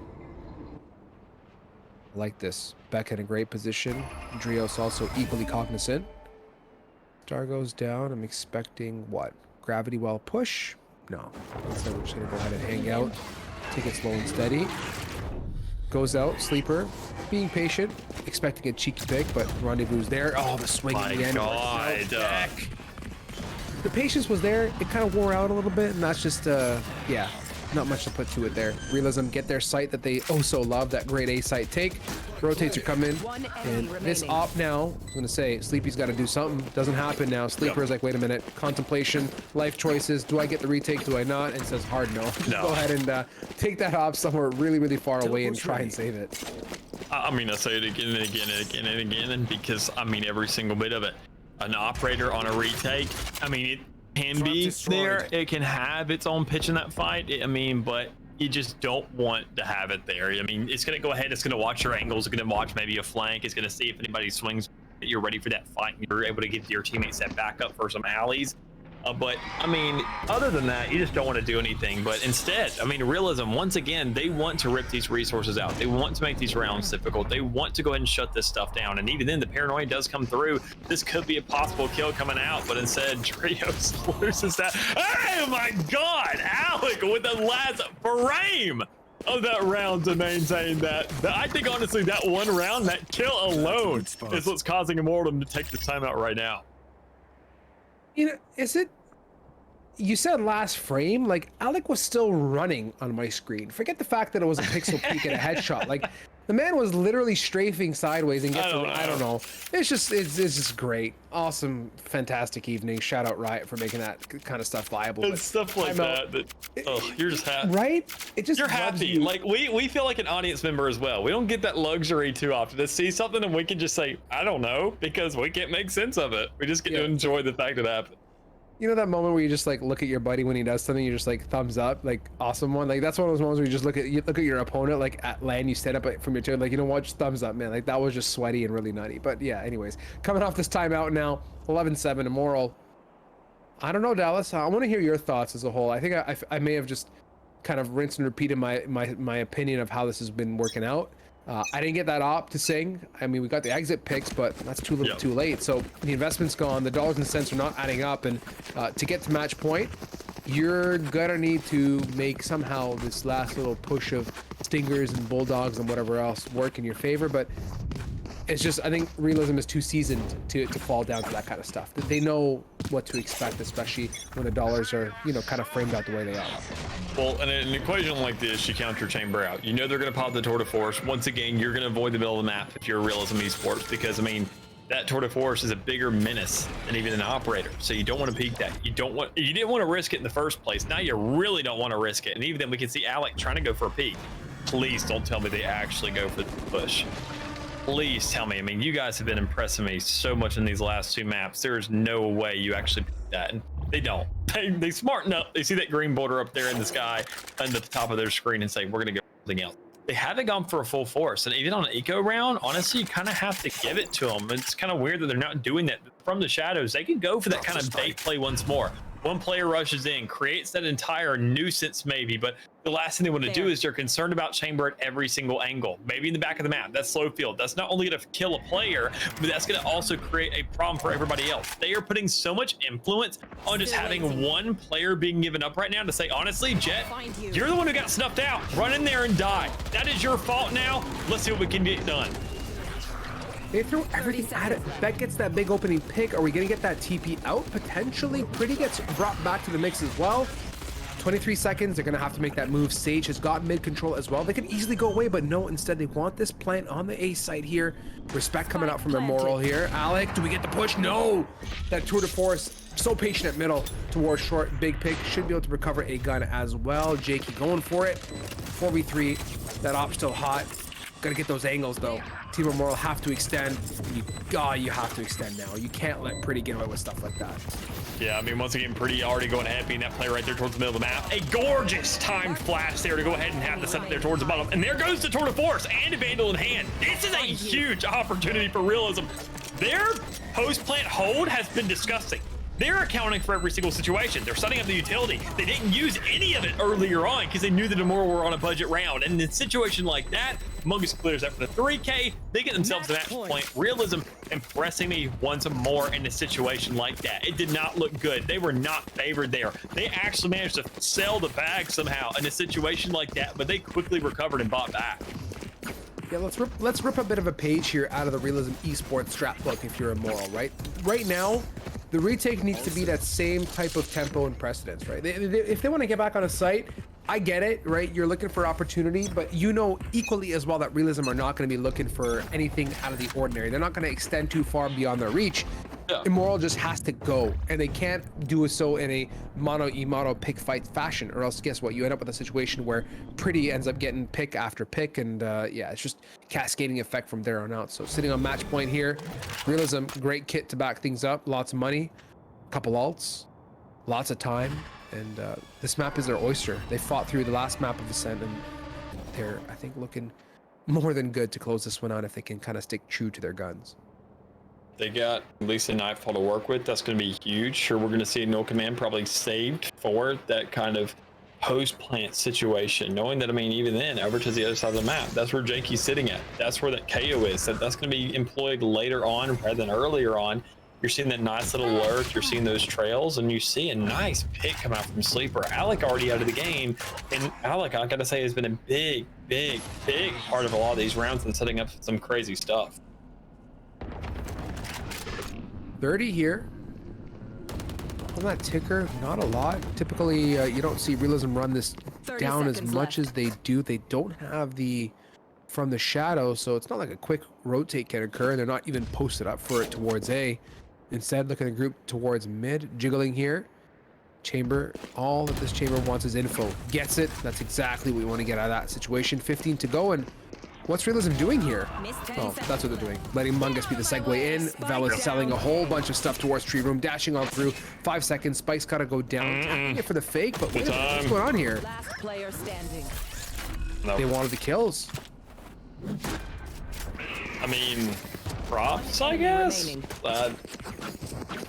N: Like this. Beck in a great position. Drios also equally cognizant. Star goes down. I'm expecting what? Gravity well push? No. Instead, we're just going to go ahead and hang out. Take it slow and steady. Goes out. Sleeper. Being patient. Expecting a cheeky pick, but Rendezvous's there. Oh, the swing in the end.
O: My God.
N: The patience was there. It kind of wore out a little bit, and that's just, yeah. Not much to put to it there. Realism get their site that they oh so love, that grade A site take. Rotates are coming. And this op now, I was going to say, Sleepy's got to do something. Doesn't happen now. Sleeper is like, wait a minute. Contemplation, life choices. Do I get the retake? Do I not? And says hard no. Go ahead and take that op somewhere really far away and try and save it.
O: I mean, I say it again and again and again and again, and because, I mean, every single bit of it. An operator on a retake, I mean, it can be there. It can have its own pitch in that fight. I mean, but you just don't want to have it there. I mean, it's going to go ahead. It's going to watch your angles. It's going to watch maybe a flank. It's going to see if anybody swings. You're ready for that fight. And you're able to get your teammates set back up for some alleys. But I mean, other than that, you just don't want to do anything. But instead, I mean, Realism, once again, they want to rip these resources out. They want to make these rounds difficult. They want to go ahead and shut this stuff down. And even then, the paranoia does come through. This could be a possible kill coming out, but instead, Trios loses that. Oh my God, Alec with the last frame of that round to maintain that. I think honestly, that one round, that kill alone is what's causing Immortal to take this timeout right now.
N: You know, is it? You said last frame, like Alec was still running on my screen. Forget the fact that it was a pixel peek and a headshot. Like the man was literally strafing sideways and I don't know. It's just great. Awesome, fantastic evening. Shout out Riot for making that kind of stuff viable.
O: It's stuff like that oh, you're just happy.
N: Right? It just
O: you're happy.
N: You.
O: Like we feel like an audience member as well. We don't get that luxury too often to see something and we can just say, I don't know, because we can't make sense of it. We just get to enjoy the fact it happened.
N: You know that moment where you just like look at your buddy when he does something, you just like thumbs up, like awesome one. Like that's one of those moments where you just look at your opponent, like at land, you stand up from your turn, like you know what, just thumbs up, man. Like that was just sweaty and really nutty. But yeah, anyways, coming off this timeout now, 11-7 Immoral. I don't know, Dallas. I want to hear your thoughts as a whole. I think I may have just kind of rinsed and repeated my opinion of how this has been working out. I didn't get that op to sing. I mean, we got the exit picks, but that's too little too late. So the investment's gone. The dollars and cents are not adding up. And to get to match point, you're going to need to make somehow this last little push of Stingers and Bulldogs and whatever else work in your favor. But it's just, I think Realism is too seasoned to fall down to that kind of stuff. They know what to expect, especially when the dollars are, you know, kind of framed out the way they are.
O: Well, in an equation like this, you count your chamber out. You know they're going to pop the Tour de Force. Once again, you're going to avoid the middle of the map if you're a Realism Esports, because, I mean, that Tour de Force is a bigger menace than even an operator. So you don't want to peek that. You didn't want to risk it in the first place. Now you really don't want to risk it. And even then, we can see Alec trying to go for a peek. Please don't tell me they actually go for the push. Please tell me. I mean, you guys have been impressing me so much in these last two maps. There's no way you actually pick that. And they don't. They smarten up. They see that green border up there in the sky and at the top of their screen and say, we're going to go for something else. They haven't gone for a full force. And even on an eco round, honestly, you kind of have to give it to them. It's kind of weird that they're not doing that. From the shadows, they can go for that kind of bait play once more. One player rushes in, creates that entire nuisance maybe, but the last thing they want to do is they're concerned about chamber at every single angle. Maybe in the back of the map, that's slow field. That's not only going to kill a player, but that's going to also create a problem for everybody else. They are putting so much influence on just having one player being given up right now to say, honestly, Jet, you're the one who got snuffed out. Run in there and die. That is your fault now. Let's see what we can get done.
N: They throw everything at it. Bet gets that big opening pick. Are we going to get that TP out? Potentially. Pretty gets brought back to the mix as well. 23 seconds. They're going to have to make that move. Sage has got mid control as well. They can easily go away, but no. Instead, they want this plant on the A side here. Respect coming out from Immoral here. Alec, do we get the push? No. That Tour de Force, so patient at middle towards short. Big pick. Should be able to recover a gun as well. Jakey going for it. 4v3. That op's still hot. Gotta get those angles though. Team Immoral have to extend. You have to extend now. You can't let Pretty get away with stuff like that.
O: Yeah, I mean, once again, Pretty already going ahead, being that play right there towards the middle of the map. A gorgeous timed flash there to go ahead and have this up there towards the bottom. And there goes the Tour de Force and a Vandal in hand. This is a huge opportunity for Realism. Their post-plant hold has been disgusting. They're accounting for every single situation. They're setting up the utility. They didn't use any of it earlier on because they knew that Immoral were on a budget round. And in a situation like that, Mungus clears that for the 3K. They get themselves to match point. Realism impressing me once more in a situation like that. It did not look good. They were not favored there. They actually managed to sell the bag somehow in a situation like that, but they quickly recovered and bought back.
N: Yeah, let's rip a bit of a page here out of the Realism Esports strat book if you're Immoral, right? Right now, the retake needs to be that same type of tempo and precedence, right? If they want to get back on a site, I get it, right? You're looking for opportunity, but you know equally as well that Realism are not going to be looking for anything out of the ordinary. They're not going to extend too far beyond their reach. Yeah. Immoral just has to go, and they can't do so in a mono pick fight fashion, or else guess what? You end up with a situation where Pretty ends up getting pick after pick, and yeah, it's just cascading effect from there on out. So sitting on match point here, Realism, great kit to back things up, lots of money, couple ults, lots of time, and this map is their oyster. They fought through the last map of Ascent, and they're, I think, looking more than good to close this one out if they can kind of stick true to their guns.
O: They got at least a Nightfall to work with. That's going to be huge. Sure, we're going to see a no command probably saved for that kind of post plant situation, knowing that, I mean, even then, over to the other side of the map, that's where Jakey's sitting at. That's where that KO is. That's going to be employed later on rather than earlier on. You're seeing that nice little lurk, you're seeing those trails, and you see a nice pick come out from Sleeper. Alec already out of the game, and Alec, I gotta say, has been a big part of a lot of these rounds and setting up some crazy stuff.
N: 30 here. On that ticker, not a lot. Typically, you don't see Realism run this down as much as they do. They don't have the from the shadow, so it's not like a quick rotate can occur. They're not even posted up for it towards A. Instead, look at the group towards mid, jiggling here. Chamber, all that this chamber wants is info. Gets it. That's exactly what we want to get out of that situation. 15 to go, and what's Realism doing here? Oh, that's what they're doing. Letting Mungus be the segue in. Valor selling a whole bunch of stuff towards Tree Room, dashing on through. 5 seconds. Spike's got to go down. Tapping it for the fake, but wait, what's going on here?
K: Last player standing.
N: They wanted the kills.
O: I mean, props, I guess.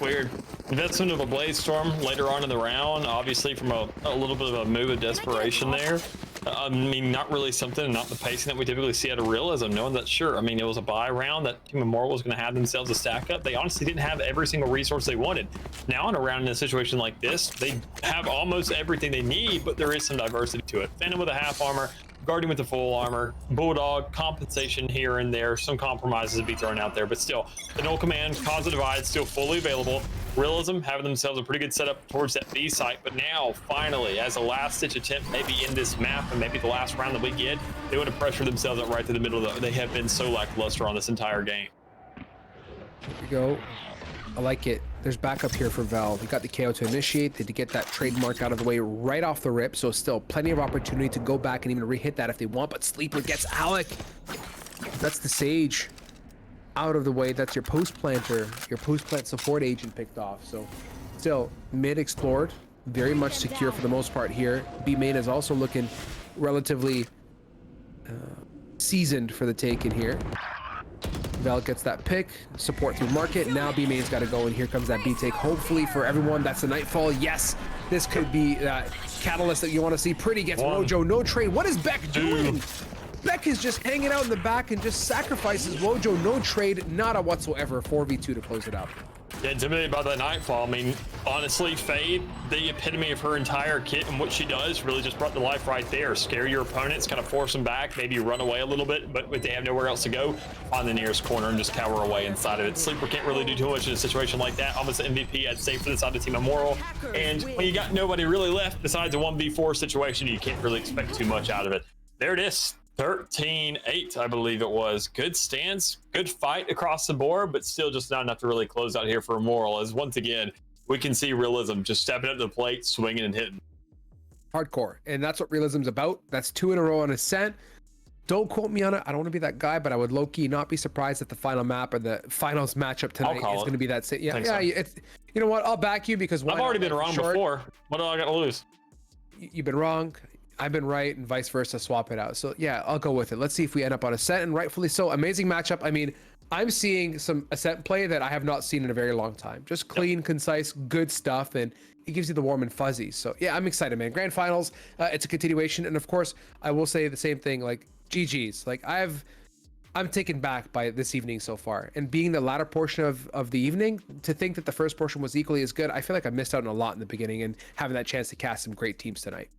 O: Weird. Investment of a Blaze Storm later on in the round, obviously from a little bit of a move of desperation there. I mean, not really something, not the pacing that we typically see out of Realism, knowing that, sure, I mean, it was a buy round that Team Immortal was going to have themselves a stack up. They honestly didn't have every single resource they wanted. Now in a round in a situation like this, they have almost everything they need, but there is some diversity to it. Phantom with a half armor, Guardian with the full armor, Bulldog, compensation here and there, some compromises to be thrown out there, but still, the null command, cause of divide, still fully available. Realism having themselves a pretty good setup towards that B site, but now, finally, as a last-ditch attempt, maybe in this map, and maybe the last round that we get, they want to pressure themselves up right to the middle of the... They have been so lackluster on this entire game.
N: Here we go. I like it. There's backup here for Val. They got the KO to initiate. They did get that trademark out of the way right off the rip, so still plenty of opportunity to go back and even re-hit that if they want, but Sleeper gets Alec. That's the Sage out of the way. That's your post-planter, your post-plant support agent picked off. So still, mid explored, very much secure for the most part here. B main is also looking relatively seasoned for the take in here. Vel gets that pick, support through market. Now B main's got to go, and here comes that B take. Hopefully for everyone, that's the Nightfall. Yes, this could be that catalyst that you want to see. Pretty gets Wojo, no trade. What is Beck doing? Beck is just hanging out in the back and just sacrifices Wojo, no trade, nada whatsoever. 4v2 to close it out.
O: Yeah, intimidated by that Nightfall. I mean, honestly, Fade, the epitome of her entire kit and what she does really just brought to life right there. Scare your opponents, kind of force them back, maybe run away a little bit, but if they have nowhere else to go, find the nearest corner and just cower away inside of it. Sleeper can't really do too much in a situation like that. Almost an MVP, I'd say, for the side of Team Immortal. And when you got nobody really left besides a 1v4 situation, you can't really expect too much out of it. There it is. 13-8, I believe it was. Good stance, good fight across the board, but still just not enough to really close out here for Immortal, as once again, we can see Realism just stepping up to the plate, swinging and hitting.
N: Hardcore, and that's what Realism's about. That's 2 in a row on Ascent. Don't quote me on it. I don't want to be that guy, but I would low-key not be surprised if the final map or the finals matchup tonight is going to be that same. Yeah, yeah. It's, you know what? I'll back you because
O: I've already been wrong before. What do I got to lose?
N: You've been wrong. I've been right, and vice versa. Swap it out. So yeah, I'll go with it. Let's see if we end up on Ascent, and rightfully so. Amazing matchup. I mean, I'm seeing some Ascent play that I have not seen in a very long time. Just clean, concise, good stuff, and it gives you the warm and fuzzies. So yeah, I'm excited, man. Grand finals. It's a continuation, and of course, I will say the same thing. Like GGs. Like I'm taken back by this evening so far, and being the latter portion of the evening, to think that the first portion was equally as good. I feel like I missed out on a lot in the beginning, and having that chance to cast some great teams tonight.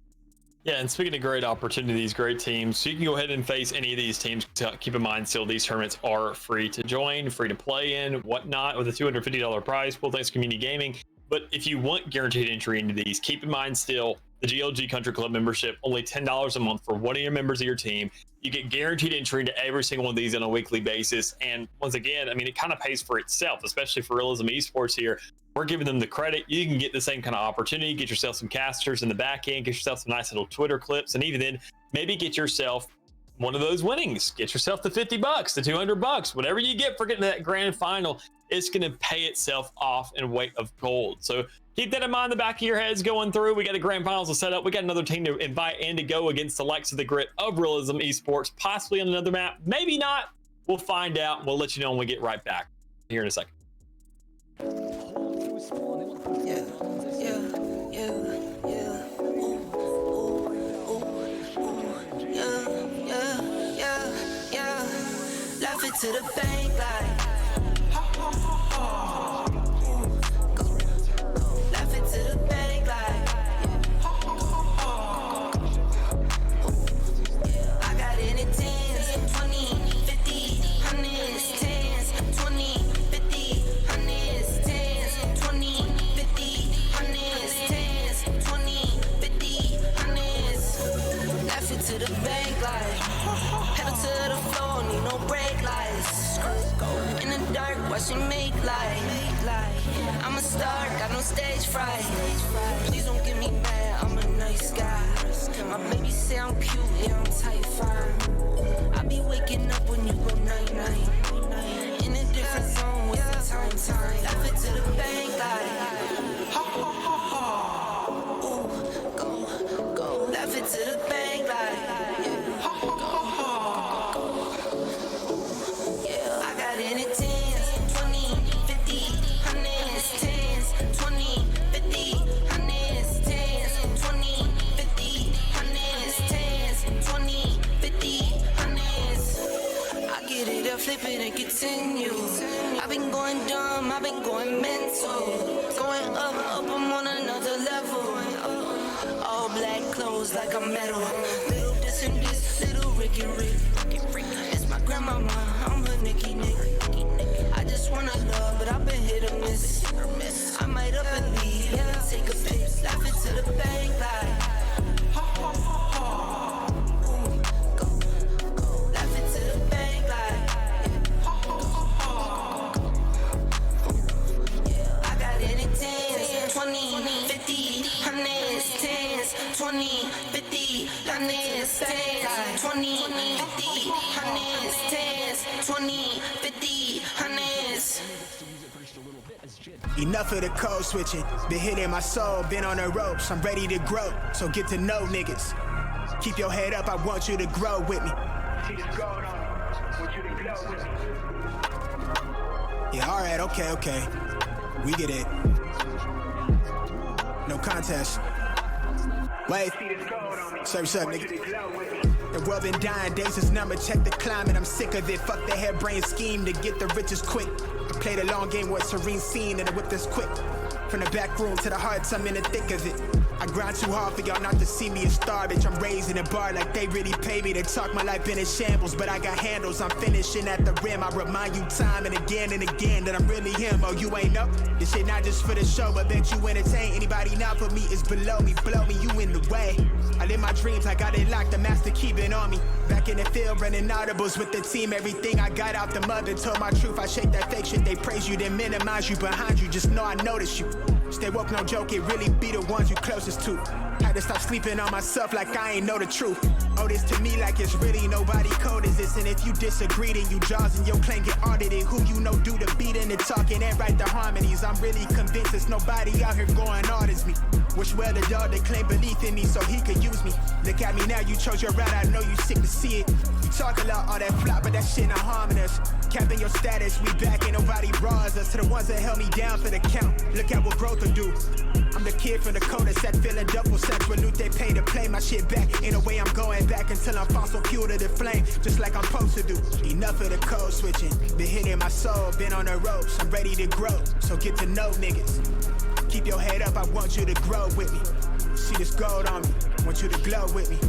O: Yeah, and speaking of great opportunities, great teams, so you can go ahead and face any of these teams. Keep in mind, still, these tournaments are free to join, free to play in, whatnot, with a $250 prize pool thanks to Community Gaming. But if you want guaranteed entry into these, keep in mind still, the GLG Country Club membership, only $10 a month for one of your members of your team. You get guaranteed entry into every single one of these on a weekly basis. And once again, I mean, it kind of pays for itself, especially for Realism Esports here. We're giving them the credit. You can get the same kind of opportunity, get yourself some casters in the back end, get yourself some nice little Twitter clips, and even then, maybe get yourself one of those winnings. Get yourself the $50, the $200, whatever you get for getting to that grand final. It's going to pay itself off in weight of gold. So keep that in mind, the back of your heads going through. We got the grand finals to set up. We got another team to invite and to go against the likes of the grit of Realism Esports, possibly on another map. Maybe not. We'll find out. We'll let you know when we get right back here in a second.
C: hold through spawn. They want to push
I: Yeah, yeah, yeah, yeah. Ooh, ooh, ooh, yeah, yeah, yeah, yeah. Laugh it to the bank like. Laugh it to the bank like. I got it in 10s, 20, 50, 100s, 10s, 20, 50, 100s, 10s, 20, 50, 100s, 10s, 20, 50, 100s. Laugh it to the bank like. Pedal to the floor, need no brake lights. In the dark, watch me make light. I'm a star, got no stage fright. Please don't get me mad, I'm a nice guy. My baby say I'm cute, yeah, I'm type 5. I be waking up when you go night-night. In a different zone with the time. Laugh it to the bank like. Ooh, go. Laugh it to the bank like. I got it in 10s, 20, 50, 100s, 10s, 20, 50, 100s, 10s, 20, 50, 100s, 10s, 20, 50, 100s. I get it up, flip it and continue. I've been going dumb, I've been going mental. Going up, I'm on another level. All black clothes like a medal. Little this and this, little Ricky Rick. It's my grandmama, I'm her Nicky Nick. I just wanna love, but I've been hit or miss. I might up and leave, yeah, take a pic. Laugh it to the bank like. Go. Laugh it to the bank like. I got it in 10s, 20, 50, 100s, 10s, 20, 50, 100s, 10s, 20, 50, 100s, 10s, 20, 50, 100s.
G: Enough of the code switching. Been hitting my soul, been on the ropes. I'm ready to grow, so get to know niggas. Keep your head up, I want you to grow with me. Yeah, alright, okay. We get it. No contest. Wait. Surf's up, nigga. The world been dying, days is number, check the climate. I'm sick of it, fuck the harebrained scheme to get the riches quick. I played a long game with a serene scene and I whipped this quick. From the back room to the hearts, I'm in the thick of it. I grind too hard for y'all not to see me a star, bitch. I'm raising a bar like they really pay me to talk. My life been in shambles, but I got handles. I'm finishing at the rim. I remind you time and again that I'm really him. Oh, you ain't know? This shit not just for the show, but bet you entertain. Anybody not for me is below me. Blow me, you in the way. I live my dreams, I got it locked. The master keep it on me. Back in the field, running audibles with the team. Everything I got out the mother told my truth. I shake that fake shit. They praise you, then minimize you behind you. Just know I notice you. Stay woke, no joke, it really be the ones you closest to. Had to stop sleeping on myself like I ain't know the truth. Oh, this to me like it's really nobody code is this. And if you disagree, then you jaws and your claim get audited. Who you know do the beating and talking and write the harmonies. I'm really convinced there's nobody out here going hard as me. Wish well the dog that claim belief in me so he could use me. Look at me now, you chose your route, I know you sick to see it. You talk a lot, all that flop, but that shit not harming us. Capping your status, we back, ain't nobody bras us. To the ones that held me down for the count, look at what growth will do. I'm the kid from the cul-de-sac, feeling double sex. Salute they pay to play my shit back. In a way I'm going back until I'm fossil fuel to the flame, just like I'm supposed to do. Enough of the code switching, been hitting my soul, been on the ropes. I'm ready to grow, so get to know niggas. Keep your head up, I want you to grow with me. See this gold on me, want you to glow with me.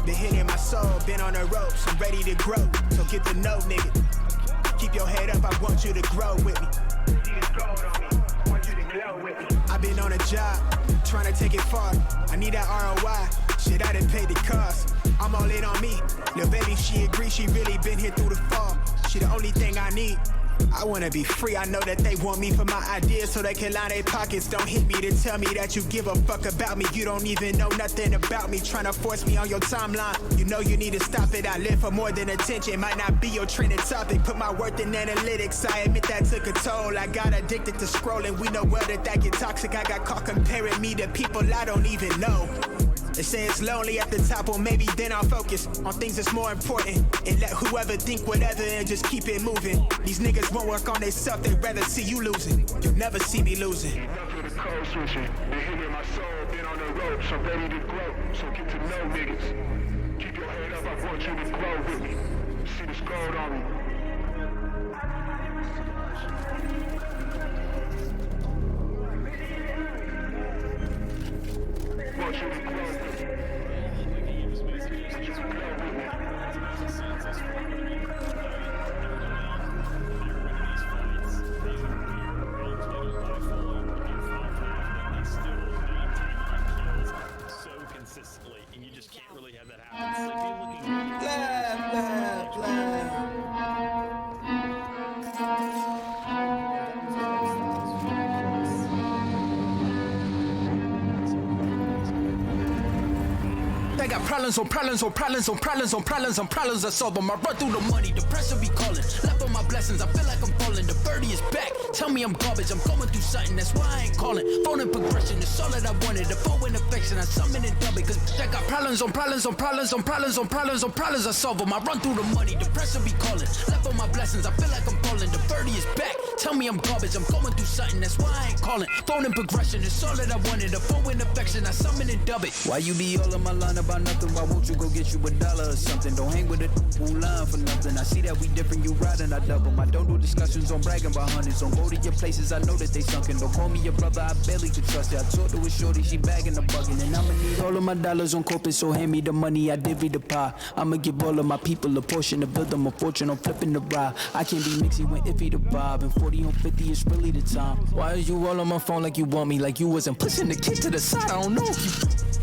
G: Been hitting my soul, been on the ropes. I'm ready to grow, so get to know nigga. Keep your head up, I want you to grow with me. See this gold on me, want you to glow with me. I've been on a job, trying to take it far. I need that ROI, shit I done paid the cost. I'm all in on me, little baby she agree, she really been here through the fall. She the only thing I need. I wanna be free, I know that they want me for my ideas so they can line their pockets. Don't hit me to tell me that you give a fuck about me. You don't even know nothing about me, trying to force me on your timeline. You know you need to stop it, I live for more than attention. Might not be your trending topic, put my worth in analytics. I admit that took a toll, I got addicted to scrolling. We know well that get toxic, I got caught comparing me to people I don't even know. They say it's lonely at the top, well maybe then I'll focus on things that's more important and let whoever think whatever and just keep it moving. These niggas won't work on themselves, they'd rather see you losing. You'll never see me losing.
H: Enough of the code switching. Been healing my soul, been on the ropes, I'm ready to grow. So get to know niggas. Keep your head up, I want you to grow with me. See this gold on me. Want you to grow with me.
O: So consistently, and you just can't really have that happen. It's like you're looking
M: I got problems on problems on problems on problems on problems on problems I solve them. I run through the money, the pressure be calling. Left on my blessings, I feel like I'm falling. The birdie is back. Tell me I'm garbage, I'm going through something, that's why I ain't calling. Phone and progression, it's all that I wanted. The phone and affection, I summon and dub it. Cause I got problems on problems on problems on problems on problems on problems I solve them. I run through the money, the pressure be calling. Left on my blessings, I feel like I'm falling. The birdie is back. Tell me I'm garbage, I'm going through something, that's why I ain't calling. Phone and progression, it's all that I wanted. The phone and affection, I summon and dub it. Why you be all on my line about nothing? Why won't you go get you $1 or something? Don't hang with it, who line for nothing. I see that we different, you riding, I double. I don't do discussions on bragging about hundreds. Don't go to your places, I know that they sunken. Don't call me your brother, I barely could trust it. I talked to a shorty, she bagging the bugging. And I'ma need all of my dollars on corporate, so hand me the money, I divvy the pie. I'ma give all of my people a portion to build them a fortune on flipping the ride. I can't be mixy when iffy the vibe, and 40 on 50 is really the time. Why are you all on my phone like you want me? Like you wasn't pushing the kid to the side, I don't know if you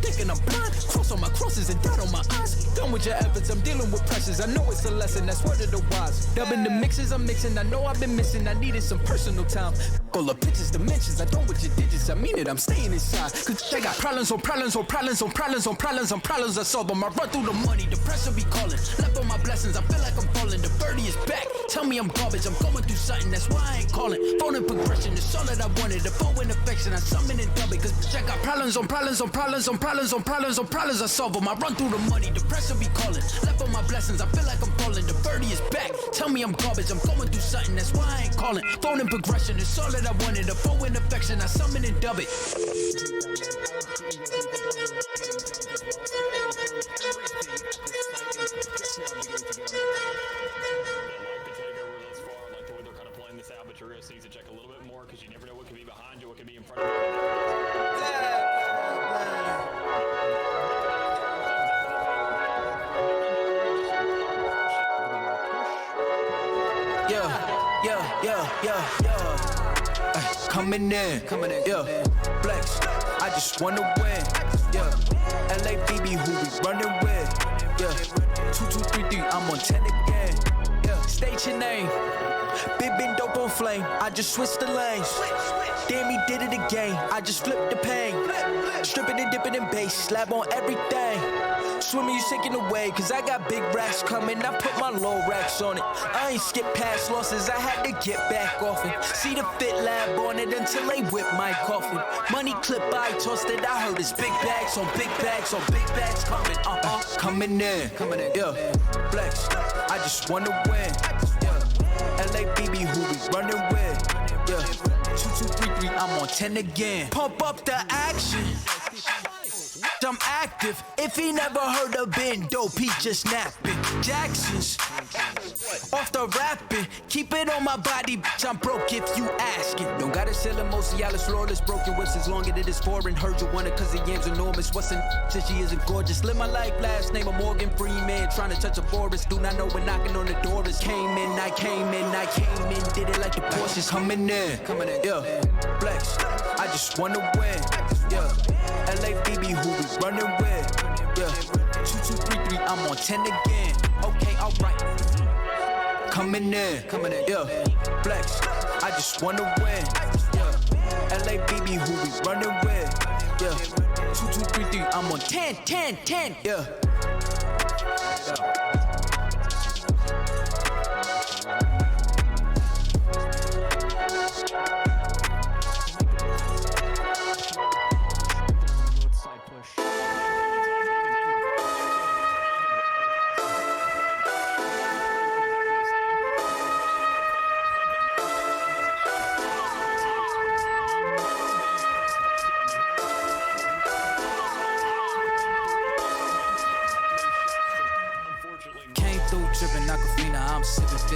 M: thinking I'm blind. Cross on my crosses and dot on my eyes. Done with your efforts, I'm dealing with pressures. I know it's a lesson, that's word of the wise. Dubbing the mixes I'm mixing, I know I've been missing. I needed some personal time. All the pictures, dimensions, I don't with your digits. I mean it, I'm staying inside. Cause I got problems on problems on problems on problems on problems on problems I solve them. I run through the money, the pressure be calling. Left on my blessings, I feel like I'm falling. The birdie is back. Tell me I'm garbage, I'm going through something, that's why I ain't calling. Phone and progression, it's all that I wanted. The phone and affection, I summon and dub it. Cause I got problems on problems on problems on problems on problems on problems I solve them. I run through the money, the pressure be calling. Left on my blessings, I feel like I'm falling. The birdie is back. Tell me I'm garbage, I'm going through something, that's why I ain't calling. Phone and progression, it's all that I wanted. The phone and affection, I summon and dub it.
O: but you're going to need to check a little bit more because you never know what could be behind you, what could be in front of you.
M: Coming in, yeah. Flex, I just wanna win, yeah. LABB, who we running with, yeah. 2233, I'm on 10 again, yeah. State your name, been dope on flame. I just switched the lanes. Damn, he did it again. I just flipped the pain. Stripping and dipping in bass, slab on everything. Swimming, you sinking away, cause I got big racks coming. I put my low racks on it. I ain't skip past losses, I had to get back off it. See the fit lab on it until they whip my coffin. Money clip, I tossed it. I heard it's big bags on big bags on big bags coming. Coming in, yeah. Flex, I just wanna win, yeah. LABB, who we running with, yeah. 2233, I'm on 10 again. Pump up the action. I'm active. If he never heard of Ben Dope, he just napping. Jackson's off the rapping. Keep it on my body, bitch. I'm broke if you asking. Don't gotta sell it, most of y'all is flawless. Broken whips as long as it is foreign. Heard you want it cause the yam's enormous. What's in since she isn't gorgeous? Live my life, last name of Morgan Freeman. Trying to touch a forest. Do not know when knocking on the door is. Came in, did it like the Porsches. Coming in, yeah. Flex, I just wanna win, yeah. LABB, who we running with, yeah. 2233, I'm on 10 again. Okay, alright. Coming in, yeah. Flex, I just wanna win, yeah. LABB, who we running with, yeah. 2233, I'm on 10, yeah.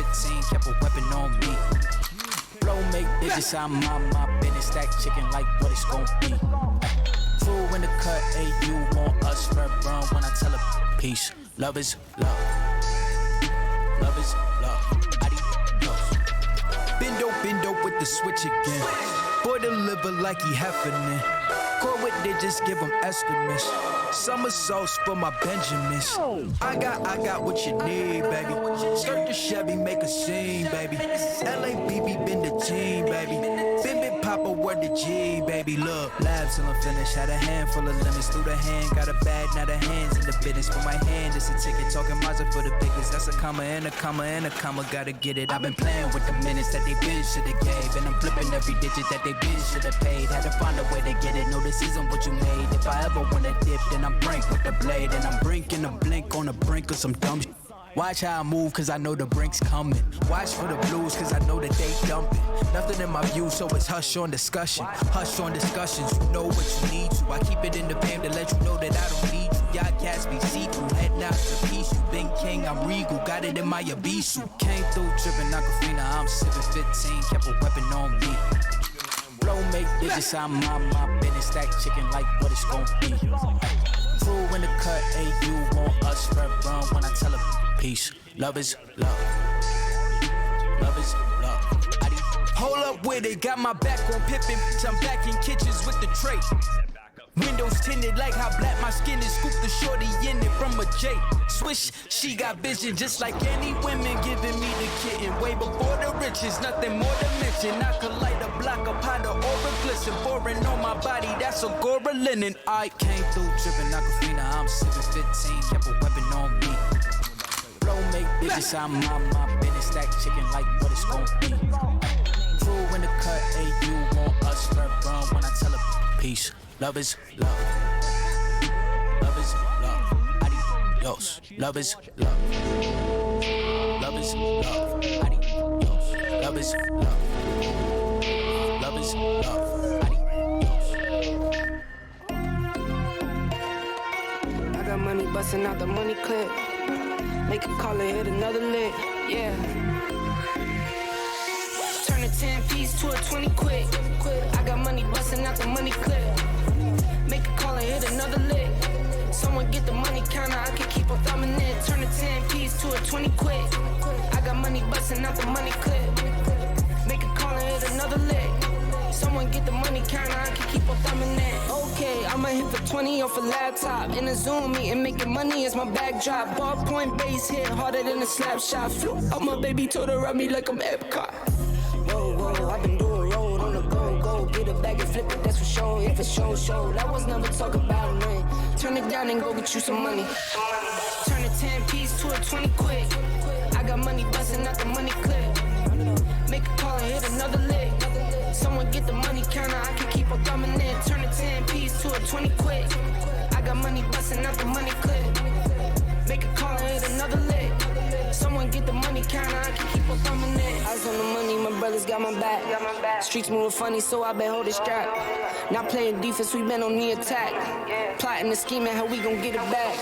M: 15, kept a weapon on me. Flow make digits, I'm on my business. Stack chicken like what it's gon' be. True in the cut, hey, you want us for burn when I tell her peace. Love is love. Love is love. Adios. Bendo with the switch again. Boy deliver like he happening. Core with digits, give him estimates. Summer sauce for my Benjamins. I got what you need, baby. Skirt the Chevy, make a scene, baby. LABB been the team, baby. Bim Papa, word the G, baby. Look, labs till I'm finished. Had a handful of lemons through the hand. Got a bag, now the hands in the business. For my hand, it's a ticket. Talking Mazda for the biggest. That's a comma and a comma and a comma. Gotta get it. I've been playing with the minutes that they been shoulda gave. And I'm flipping every digit that they been shoulda paid. Had to find a way to get it. No, this isn't what you made. If I ever wanna dip, then I'm brink with the blade. And I'm brinking a blink on the brink of some dumb shit. Watch how I move, cause I know the brink's coming. Watch for the blues, cause I know that they dumping. Nothing in my view, so it's hush on discussion. Hush on discussions, you know what you need to. I keep it in the fam to let you know that I don't need you. Y'all cats be see-through, head nods to peace. You been king, I'm regal, got it in my Abisu. Came through tripping Aquafina, I'm sipping 15, kept a weapon on me. Flow make digits, I'm on my business. Stack chicken like what it's gon' be. True in the cut, hey, you want us for burn when I tell her peace. Love is love. Love is love. Hold up with it, got my back on Pippin. I'm back in kitchens with the tray. Windows tinted like how black my skin is. Scoop the shorty in it from a J. Swish, she got vision just like any women giving me the kitten. Way before the riches, nothing more to mention. I could light a block up high the aura glisten. Foreign on my body, that's a Gora linen. I came through tripping Aquafina, I'm sipping 15, kept a weapon on me. Flow make digits, I'm on my business. Stack chicken like what it's gon' be. True in the cut, hey, you want us for burn when I tell her peace. Love is love. Love is love. Adios. Love is love. Love is love. Adios. Love is love. Love is love. Adios.
I: I got money busting out the money clip. Make a call and hit another lick. Yeah. Turn a 10 piece to a 20 quick. I got money busting out the money clip. Make a call and hit another lick. Someone get the money counter, I can keep on thumbing it. Turn a 10 piece to a 20 quick. I got money busting out the money clip. Make a call and hit another lick. Someone get the money counter, I can keep on thumbing it. Okay, I'ma hit for 20 off a laptop. In a Zoom meeting, making money as my backdrop. Ballpoint base hit harder than a slap shot. Flew up my baby, told her rub me like I'm Epcot. Whoa, I've been doing road on the go. Get a bag and flip it, that's for sure. If it's show, that was never talk about nothing. Turn it down and go get you some money. Turn a 10 piece to a 20 quick. I got money busting out the money clip. Make a call and hit another lick. Someone get the money counter, I can keep on thumbing it. Turn a 10 piece to a 20 quick. I got money busting out the money clip. Make a call and hit another lick. Someone get the money counter, I can keep on thumbing it. Eyes on the money, my brothers got my back. Streets moving funny, so I been holding strap. Not playing defense, we been on the attack. Plotting and scheming, how we gon' get it back.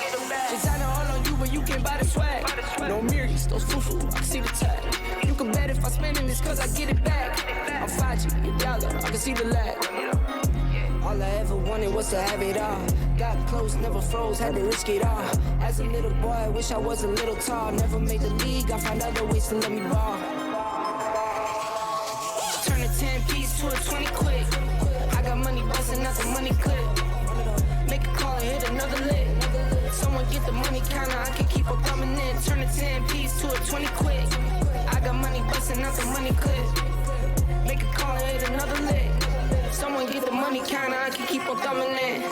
I: Designer all on you, but you can't buy the swag. No mirrors, those foo-foo, I can see the tag. You can bet if I spend it, it's cause I get it back. I'm 5G, $1, I can see the lag. All I ever wanted was to have it all. Got close, never froze, had to risk it all. As a little boy, I wish I was a little tall. Never made the league, I find other ways to let me ball. Turn a 10 piece to a 20 quick. I got money busting out the money clip. Make a call and hit another lick. Someone get the money counter, I can keep on coming in. Turn a 10 piece to a 20 quick. I got money busting out the money clip. Make a call and hit another lick. Someone get the money counter, I can keep on thumbing it.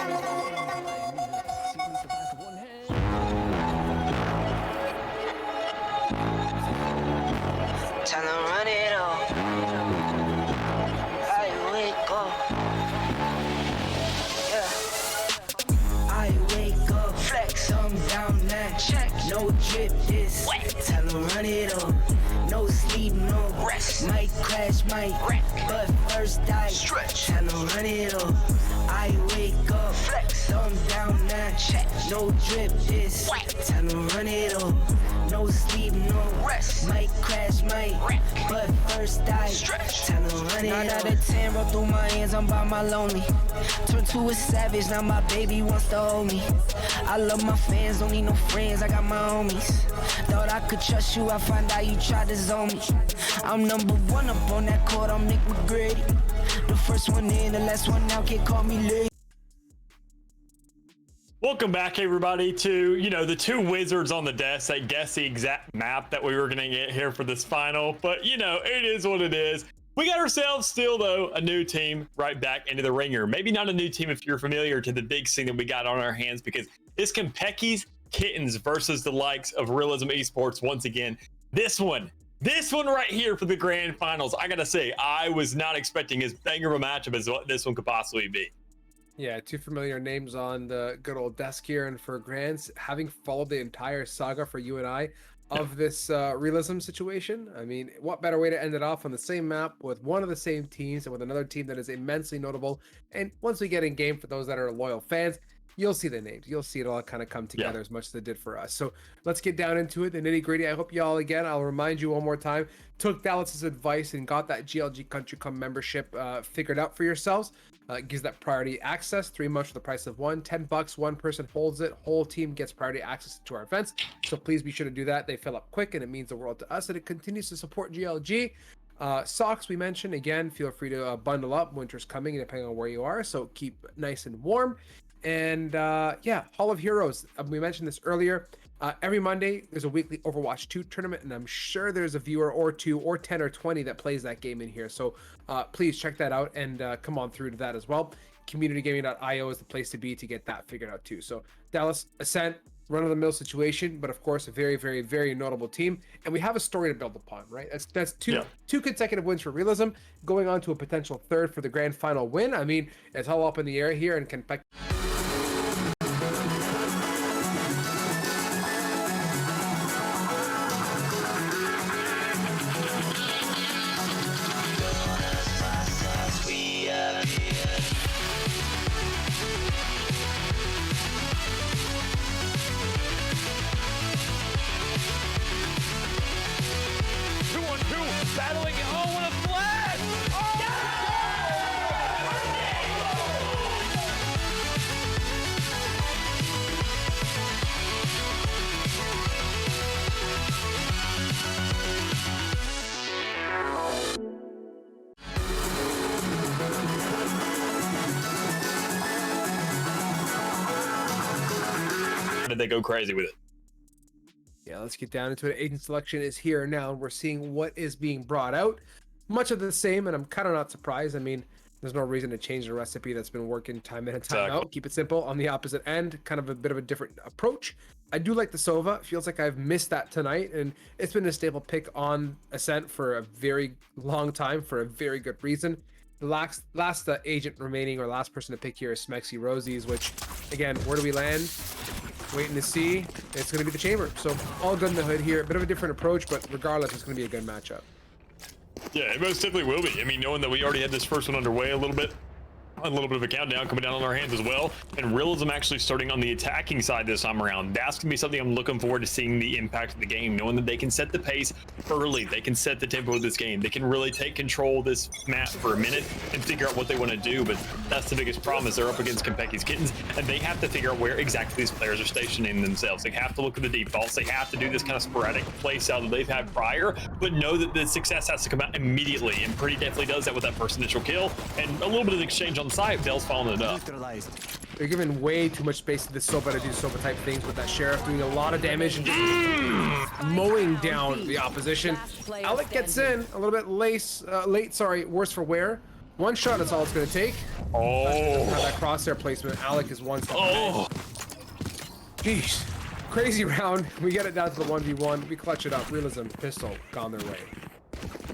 I: Time to run it all. I wake up. Yeah. I wake up, flex, I'm down now. Check, no drip, this wet. Time to run it up. No sleep, no rest. Might crash, might wreck. But first I stretch. Time to run it up. I wake up, flex, thumb down now. Check. No drip, this wet. Time to run it up. no sleep, no rest. Might crash, might wreck, but first I stretch. Time to run it. 9 out of 10, roll through my hands, I'm by my lonely. Turn to a savage, now my baby wants to hold me. I love my fans, don't need no friends, I got my homies. Thought I could trust you, I find out you tried to zone me. I'm number one up on that court, I'm Nick McGrady. The first one in, the last one out, can't call me late.
O: Welcome back, everybody, to, the two wizards on the desk that guessed the exact map that we were going to get here for this final. But, it is what it is. We got ourselves still, though, a new team right back into the ringer. Maybe not a new team if you're familiar to the big thing that we got on our hands, because it's Kentucky's Kittens versus the likes of Realism Esports once again. This one right here for the grand finals. I got to say, I was not expecting as bang of a matchup as what this one could possibly be.
N: Yeah, two familiar names on the good old desk here, and for Grants, having followed the entire saga for you and I of this realism situation, I mean, what better way to end it off on the same map with one of the same teams and with another team that is immensely notable. And once we get in game, for those that are loyal fans, you'll see the names. You'll see it all kind of come together as much as it did for us. So let's get down into it, the nitty gritty. I hope y'all, again, I'll remind you one more time, took Dallas's advice and got that GLG Country Club membership figured out for yourselves. Gives that priority access, 3 months for the price of one. $10, one person holds it, whole team gets priority access to our events. So please be sure to do that. They fill up quick and it means the world to us, and it continues to support GLG. Socks we mentioned, again, feel free to bundle up. Winter's coming depending on where you are, so keep nice and warm. And Hall of Heroes, we mentioned this earlier. Every Monday there's a weekly Overwatch 2 tournament, and I'm sure there's a viewer or 2 or 10 or 20 that plays that game in here. So please check that out and come on through to that as well. Communitygaming.io is the place to be to get that figured out too. So Dallas, Ascent, run-of-the-mill situation, but of course a very, very, very notable team, and we have a story to build upon, right? That's two consecutive wins for Realism, going on to a potential third for the grand final win. I mean, it's all up in the air here, and Kentucky.
C: Battling, oh, what a flash!
O: Did they go crazy with it?
N: Yeah, let's get down into it. Agent selection is here now, and we're seeing what is being brought out. Much of the same, and I'm kind of not surprised. I mean, there's no reason to change the recipe that's been working time in and time out. Keep it simple. On the opposite end, kind of a bit of a different approach. I do like the Sova. It feels like I've missed that tonight, and it's been a staple pick on Ascent for a very long time for a very good reason. The last agent remaining, or last person to pick here, is Smexy Rosies, which, again, where do we land? Waiting to see. It's going to be the chamber. So all good in the hood here. A bit of a different approach, but regardless, it's going to be a good matchup.
O: Yeah, it most definitely will be. I mean, knowing that we already had this first one underway a little bit of a countdown coming down on our hands as well, and Realism actually starting on the attacking side this time around. That's gonna be something I'm looking forward to seeing the impact of the game, knowing that they can set the pace early, they can set the tempo of this game, they can really take control of this map for a minute and figure out what they want to do. But that's the biggest problem, is they're up against Kentucky's Kittens, and they have to figure out where exactly these players are stationing themselves. They have to look at the defaults, they have to do this kind of sporadic play style that they've had prior, but know that the success has to come out immediately, and Pretty definitely does that with that first initial kill and a little bit of exchange on site. Vale's following it up.
N: They're giving way too much space to this Sova to do Sova type things, with that Sheriff doing a lot of damage and just mowing down the opposition. Alec gets in a little bit late, worse for wear. One shot is all it's going to take.
O: Oh,
N: that crosshair placement. Alec is one step ahead. Jeez. Crazy round. We get it down to the 1v1. We clutch it up. Realism, pistol, gone their way.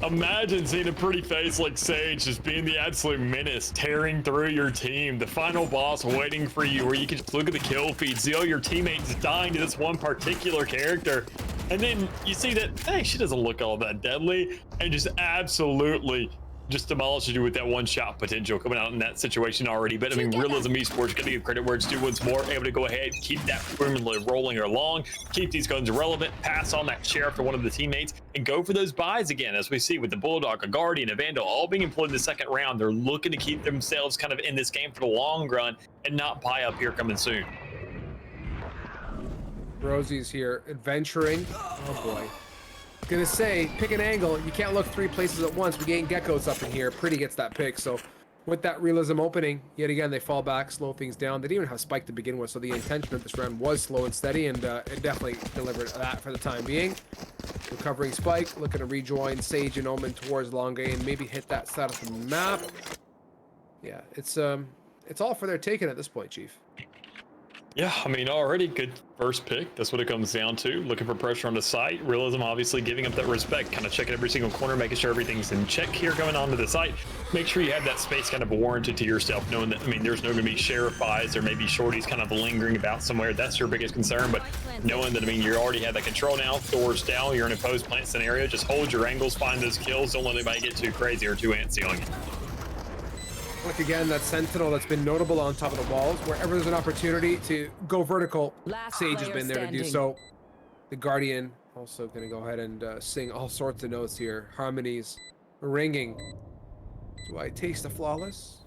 O: Imagine seeing a pretty face like Sage just being the absolute menace, tearing through your team. The final boss waiting for you, where you can just look at the kill feed, see all your teammates dying to this one particular character. And then you see that, hey, she doesn't look all that deadly, and just absolutely just demolishes you with that one shot potential coming out in that situation already. But I mean, Realism Esports got to give credit where it's due once more, able to go ahead, keep that formula rolling along, keep these guns relevant, pass on that sheriff to one of the teammates, and go for those buys again, as we see with the Bulldog, a Guardian, a Vandal, all being employed in the second round. They're looking to keep themselves kind of in this game for the long run and not buy up here coming soon.
N: Rosie's here, adventuring. Oh boy. Gonna say, pick an angle. You can't look 3 places at once. We getting geckos up in here. Pretty gets that pick. So with that Realism opening, yet again, they fall back, slow things down. They didn't even have Spike to begin with, so the intention of this round was slow and steady, and it definitely delivered that for the time being. Recovering Spike, looking to rejoin Sage and Omen towards Longa and maybe hit that side of the map. Yeah, it's all for their taking at this point, Chief.
O: Yeah, I mean, already good first pick. That's what it comes down to. Looking for pressure on the site. Realism obviously giving up that respect, kind of checking every single corner, making sure everything's in check here going onto the site. Make sure you have that space kind of warranted to yourself, knowing that, I mean, there's no going to be sheriff buys or maybe shorties kind of lingering about somewhere. That's your biggest concern. But knowing that, I mean, you already have that control now, doors down, you're in a post plant scenario, just hold your angles, find those kills. Don't let anybody get too crazy or too antsy on you.
N: Look again, that Sentinel that's been notable on top of the walls. Wherever there's an opportunity to go vertical, Sage has been there to do so. The Guardian also going to go ahead and sing all sorts of notes here. Harmonies ringing. Do I taste the flawless?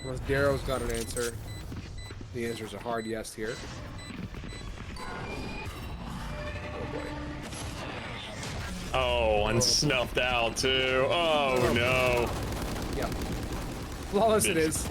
N: Unless Darrow's got an answer. The answer is a hard yes here. Oh boy.
O: Oh, and snuffed out too. Oh no.
N: Yep. Flawless it is.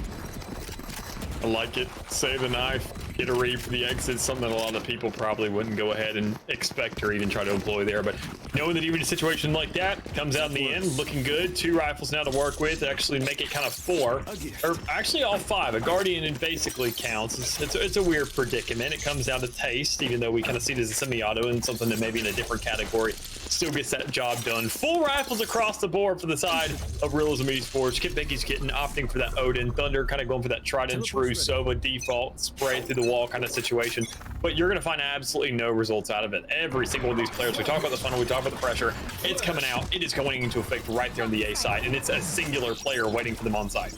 O: I like it. Save the knife. Get a read for the exit. Something that a lot of people probably wouldn't go ahead and expect or even try to employ there. But knowing that even a situation like that comes out in the end looking good. 2 rifles now to work with. Actually make it kind of 4. Or actually all 5. A Guardian basically counts. It's a weird predicament. It comes down to taste, even though we kind of see it as a semi-auto and something that maybe in a different category still gets that job done. Full rifles across the board for the side of Realism Esports. Kit Becky's getting opting for that Odin. Thunder kind of going for that tried and true Sova default spray through the wall kind of situation. But you're going to find absolutely no results out of it. Every single one of these players, we talk about the funnel, we talk about the pressure, it's coming out. It is going into effect right there on the A side. And it's a singular player waiting for them on site.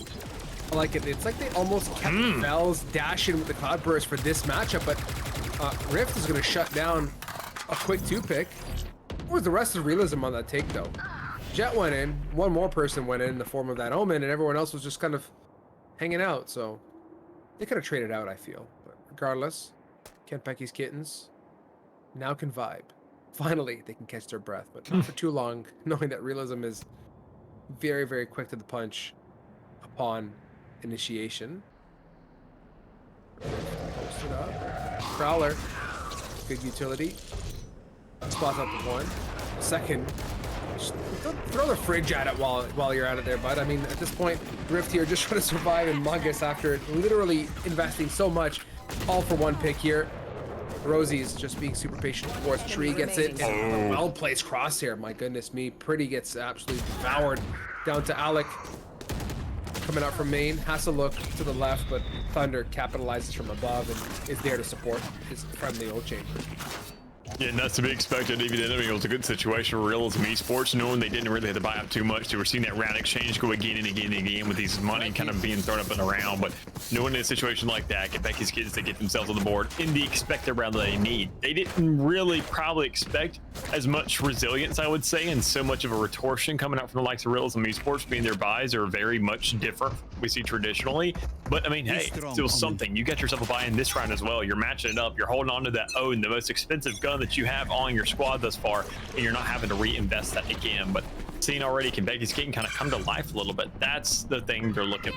N: I like it. It's like they almost kept Bells dashing with the Cloudburst for this matchup, but Rift is going to shut down a quick 2-pick. Where's the rest of Realism on that take, though? Jet went in, one more person went in the form of that Omen, and everyone else was just kind of hanging out, so they could have traded out, I feel. But regardless, Kent Becky's kittens now can vibe. Finally, they can catch their breath, but not for too long, knowing that Realism is very, very quick to the punch upon initiation. Posted up. Prowler, good utility. Spots up the 1. Second, throw the fridge at it while you're at it there, bud. I mean, at this point, Rift here just trying to survive in Mungus after literally investing so much, all for 1 pick here. Rosie's just being super patient towards Tree, gets it, and a well-placed crosshair. My goodness me, Pretty gets absolutely devoured down to Alec. Coming out from main, has to look to the left, but Thunder capitalizes from above and is there to support his friendly old chamber.
O: Yeah, and that's to be expected. Even then, I mean, it was a good situation for Realism Esports, knowing they didn't really have to buy up too much. They were seeing that round exchange go again and again and again with these money kind of being thrown up and around. But knowing in a situation like that, get Becky's kids to get themselves on the board in the expected round that they need. They didn't really probably expect as much resilience, I would say, and so much of a retortion coming out from the likes of Realism Esports, being their buys are very much different we see traditionally. But I mean, hey, it's still something. You got yourself a buy in this round as well. You're matching it up. You're holding on to that Odin, the most expensive gun that you have on your squad thus far, and you're not having to reinvest that again. But seeing already Becky's getting kind of come to life a little bit. That's the thing they're looking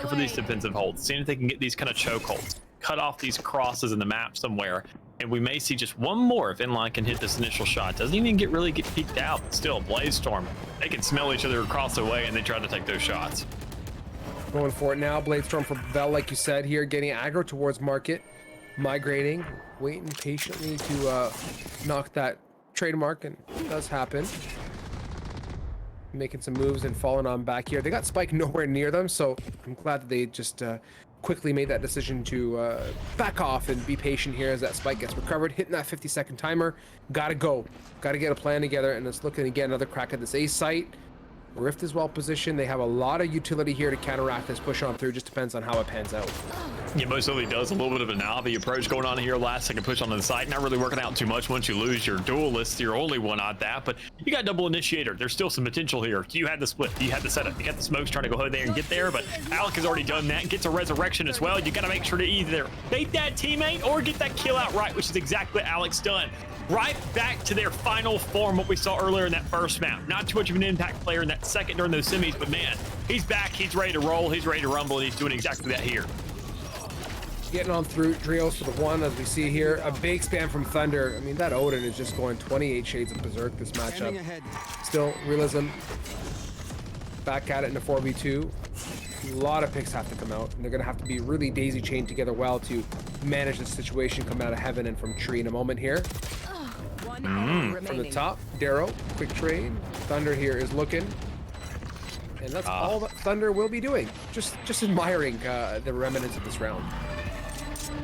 O: for these defensive holds, seeing if they can get these kind of choke holds, cut off these crosses in the map somewhere, and we may see just one more if Inline can hit this initial shot. Doesn't even really get peeked out. Still, Blaze Storm, they can smell each other across the way, and they try to take those shots.
N: Going for it now. Blade Storm for Bell, like you said here, getting aggro towards Market, migrating, waiting patiently to knock that trademark, and it does happen. Making some moves and falling on back here. They got Spike nowhere near them, so I'm glad that they just quickly made that decision to back off and be patient here as that Spike gets recovered. Hitting that 50-second timer. Gotta go. Gotta get a plan together, and let's look at again another crack at this A site. Rift is well positioned. They have a lot of utility here to counteract this push on through. Just depends on how it pans out.
O: Yeah, most certainly does. A little bit of a Navi approach going on here. Last second push onto the site. Not really working out too much. Once you lose your duelist, you're only one on that. But you got double initiator. There's still some potential here. You had the split. You had the setup. You got the smokes trying to go there and get there. But Alec has already done that. Gets a resurrection as well. You got to make sure to either bait that teammate or get that kill out right, which is exactly what Alec's done. Right back to their final form, what we saw earlier in that first map. Not too much of an impact player in that second during those semis, but man, he's back, he's ready to roll, he's ready to rumble, and he's doing exactly that here.
N: Getting on through Drios for the one, as we see here. A big spam from Thunder. I mean, that Odin is just going 28 shades of berserk this matchup. Still, Realism back at it in a 4v2. A lot of picks have to come out, and they're going to have to be really daisy chained together well to manage the situation coming out of heaven and from tree in a moment here. From the top, Darrow, quick trade. Thunder here is looking. And that's all that Thunder will be doing. Just admiring the remnants of this round.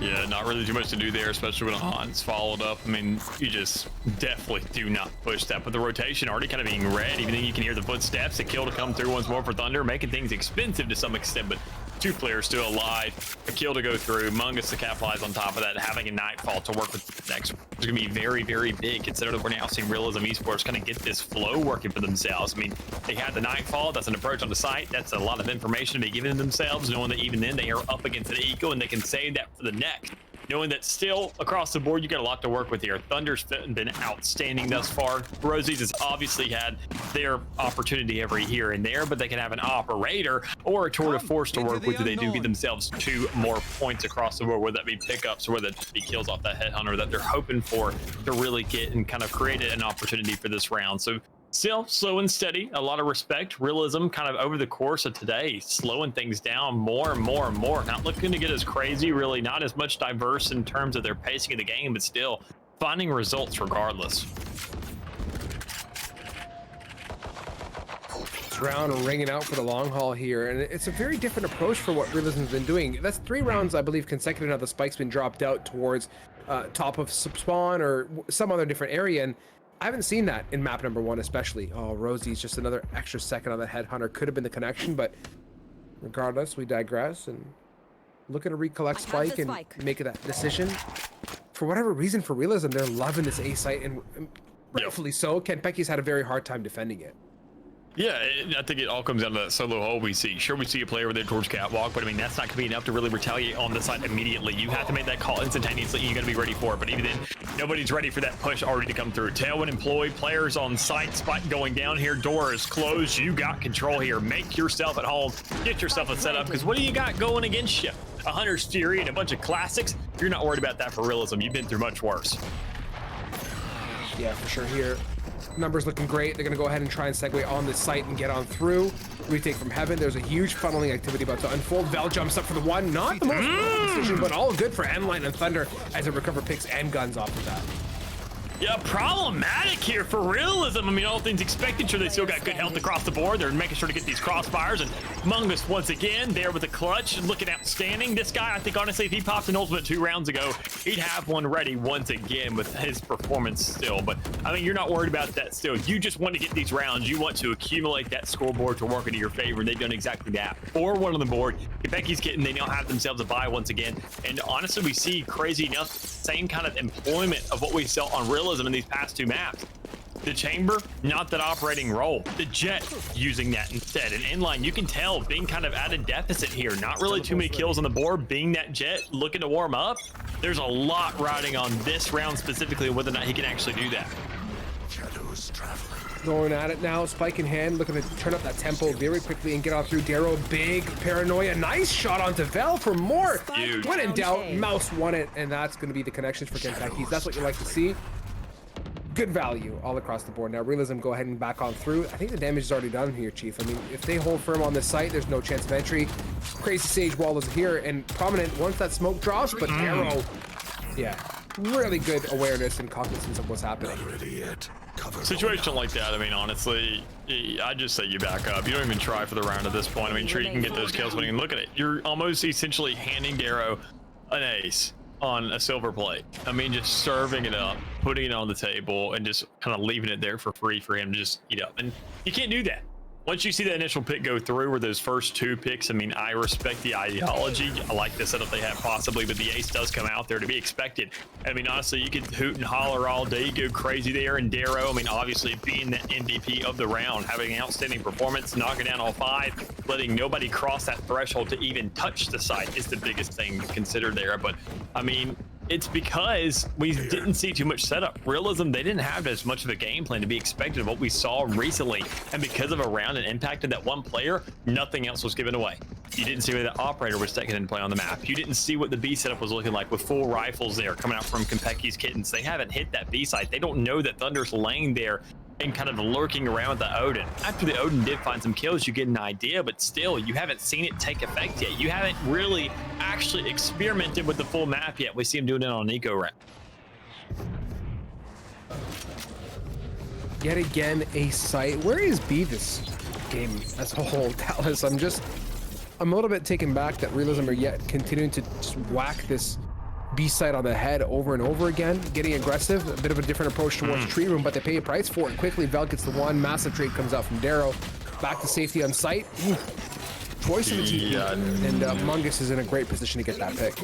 O: Yeah, not really too much to do there, especially when Hans followed up. I mean, you just definitely do not push that. But the rotation already kind of being read, even though you can hear the footsteps, a kill to come through once more for Thunder, making things expensive to some extent, but two players still alive, a kill to go through, Mungus to capitalize on top of that, having a Nightfall to work with next is going to be very, very big, considering that we're now seeing Realism Esports kind of get this flow working for themselves. I mean, they had the Nightfall, that's an approach on the site, that's a lot of information to be given to themselves, knowing that even then they are up against an eco and they can save that for the next. Knowing that still across the board, you got a lot to work with here. Thunder's been outstanding thus far. Rosie's has obviously had their opportunity every here and there, but they can have an operator or a tour de force to work with. They do get themselves 2 more points across the board, whether that be pickups or whether that be kills off that headhunter that they're hoping for to really get and kind of create an opportunity for this round. So still slow and steady, a lot of respect. Realism kind of over the course of today, slowing things down more and more and more. Not looking to get as crazy, really not as much diverse in terms of their pacing of the game, but still finding results regardless.
N: This round ringing out for the long haul here, and it's a very different approach for what Realism's been doing. That's 3 rounds, I believe, consecutive now the spike's been dropped out towards top of spawn or some other different area, and I haven't seen that in map number 1 especially. Oh, Rosie's just another extra second on the headhunter. Could have been the connection, but regardless, we digress and look at a recollect spike and make that decision. For whatever reason, for Realism, they're loving this A site, and rightfully so. Kenpecky's had a very hard time defending it.
O: Yeah, I think it all comes down to that solo hole we see. Sure, we see a player over there towards catwalk, but I mean, that's not going to be enough to really retaliate on the side immediately. You have to make that call instantaneously, and you got to be ready for it. But even then, nobody's ready for that push already to come through. Tailwind employed, players on site, spike going down here, door is closed. You got control here. Make yourself at home. Get yourself a setup, because what do you got going against you? A Hunter's Fury and a bunch of classics? You're not worried about that for Realism. You've been through much worse.
N: Yeah, for sure here. Numbers looking great. They're going to go ahead and try and segue on this site and get on through. Retake from heaven. There's a huge funneling activity about to unfold. Vel jumps up for the one. Not the most decision, but all good for N-Line and Thunder as they recover picks and guns off of that.
O: Yeah, problematic here for Realism. I mean, all things expected, sure they still got good health across the board. They're making sure to get these crossfires, and Mungus once again there with a clutch, looking outstanding. This guy, I think honestly, if he popped an ultimate 2 rounds ago, he'd have one ready once again with his performance still. But I mean, you're not worried about that still. You just want to get these rounds. You want to accumulate that scoreboard to work into your favor, and they've done exactly that. 4-1 on the board. Becky's getting, they now have themselves a bye once again. And honestly, we see crazy enough, same kind of employment of what we saw on Realism in these past 2 maps. The Chamber, not that operating role. The Jet using that instead. And Inline, you can tell, being kind of at a deficit here. Not really too many kills on the board. Being that Jet looking to warm up, there's a lot riding on this round specifically, whether or not he can actually do that.
N: Going at it now, spike in hand, looking to turn up that tempo very quickly and get on through. Darrow, big paranoia, nice shot onto Vel for more.
O: Huge.
N: When in doubt, Mouse won it, and that's going to be the connections for Kentucky. That's what you like to see. Good value all across the board. Now, Realism go ahead and back on through. I think the damage is already done here, Chief. I mean, if they hold firm on this site, there's no chance of entry. Crazy Sage Wall is here and prominent once that smoke drops, but Darrow, yeah, really good awareness and cognizance of what's happening.
J: Not ready yet.
O: Situation like that, I mean, honestly, I just say you back up. You don't even try for the round at this point. I mean, sure, you can get those kills, but look at it. You're almost essentially handing Darrow an ace on a silver plate. I mean, just serving it up, putting it on the table, and just kind of leaving it there for free for him to just eat up. And you can't do that. Once you see the initial pick go through, or those first 2 picks, I mean, I respect the ideology. I like the setup they have possibly, but the ace does come out there to be expected. I mean, honestly, you could hoot and holler all day, go crazy there, and Darrow, I mean, obviously being the MVP of the round, having an outstanding performance, knocking down all 5, letting nobody cross that threshold to even touch the site is the biggest thing to consider there. But, I mean, it's because we didn't see too much setup. Realism, they didn't have as much of a game plan to be expected of what we saw recently. And because of a round and impacted that one player, nothing else was given away. You didn't see where the operator was taken into play on the map. You didn't see what the B setup was looking like with full rifles there coming out from Konpeki's Kittens. They haven't hit that B site. They don't know that Thunder's laying there and kind of lurking around the Odin. After the Odin did find some kills, you get an idea, but still, you haven't seen it take effect yet. You haven't really actually experimented with the full map yet. We see him doing it on Eco Round.
N: Yet again, a site. Where is B this game as a whole, Dallas? I'm a little bit taken back that Realism are yet continuing to just whack this B side on the head over and over again, getting aggressive, a bit of a different approach towards tree room, but they pay a price for it quickly. Vel gets the one, massive trade comes out from Darrow, back to safety on site. Choice of the team, and Mungus is in a great position to get that pick.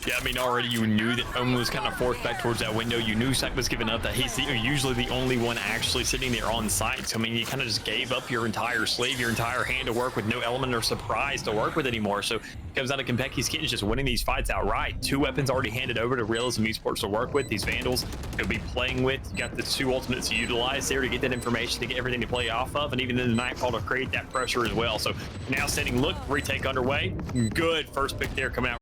O: Yeah, I mean, already you knew that Omen was kind of forced back towards that window. You knew Sec was giving up, that he's usually the only one actually sitting there on site. So, I mean, you kind of just gave up your entire sleeve, your entire hand to work with, no element or surprise to work with anymore. So, it comes down to Konpeki's Kittens just winning these fights outright. 2 weapons already handed over to Realism Esports to work with. These Vandals he'll be playing with. You got the 2 ultimates to utilize there to get that information, to get everything to play off of, and even in the Nightfall to create that pressure as well. So, now standing look, retake underway. Good first pick there coming out.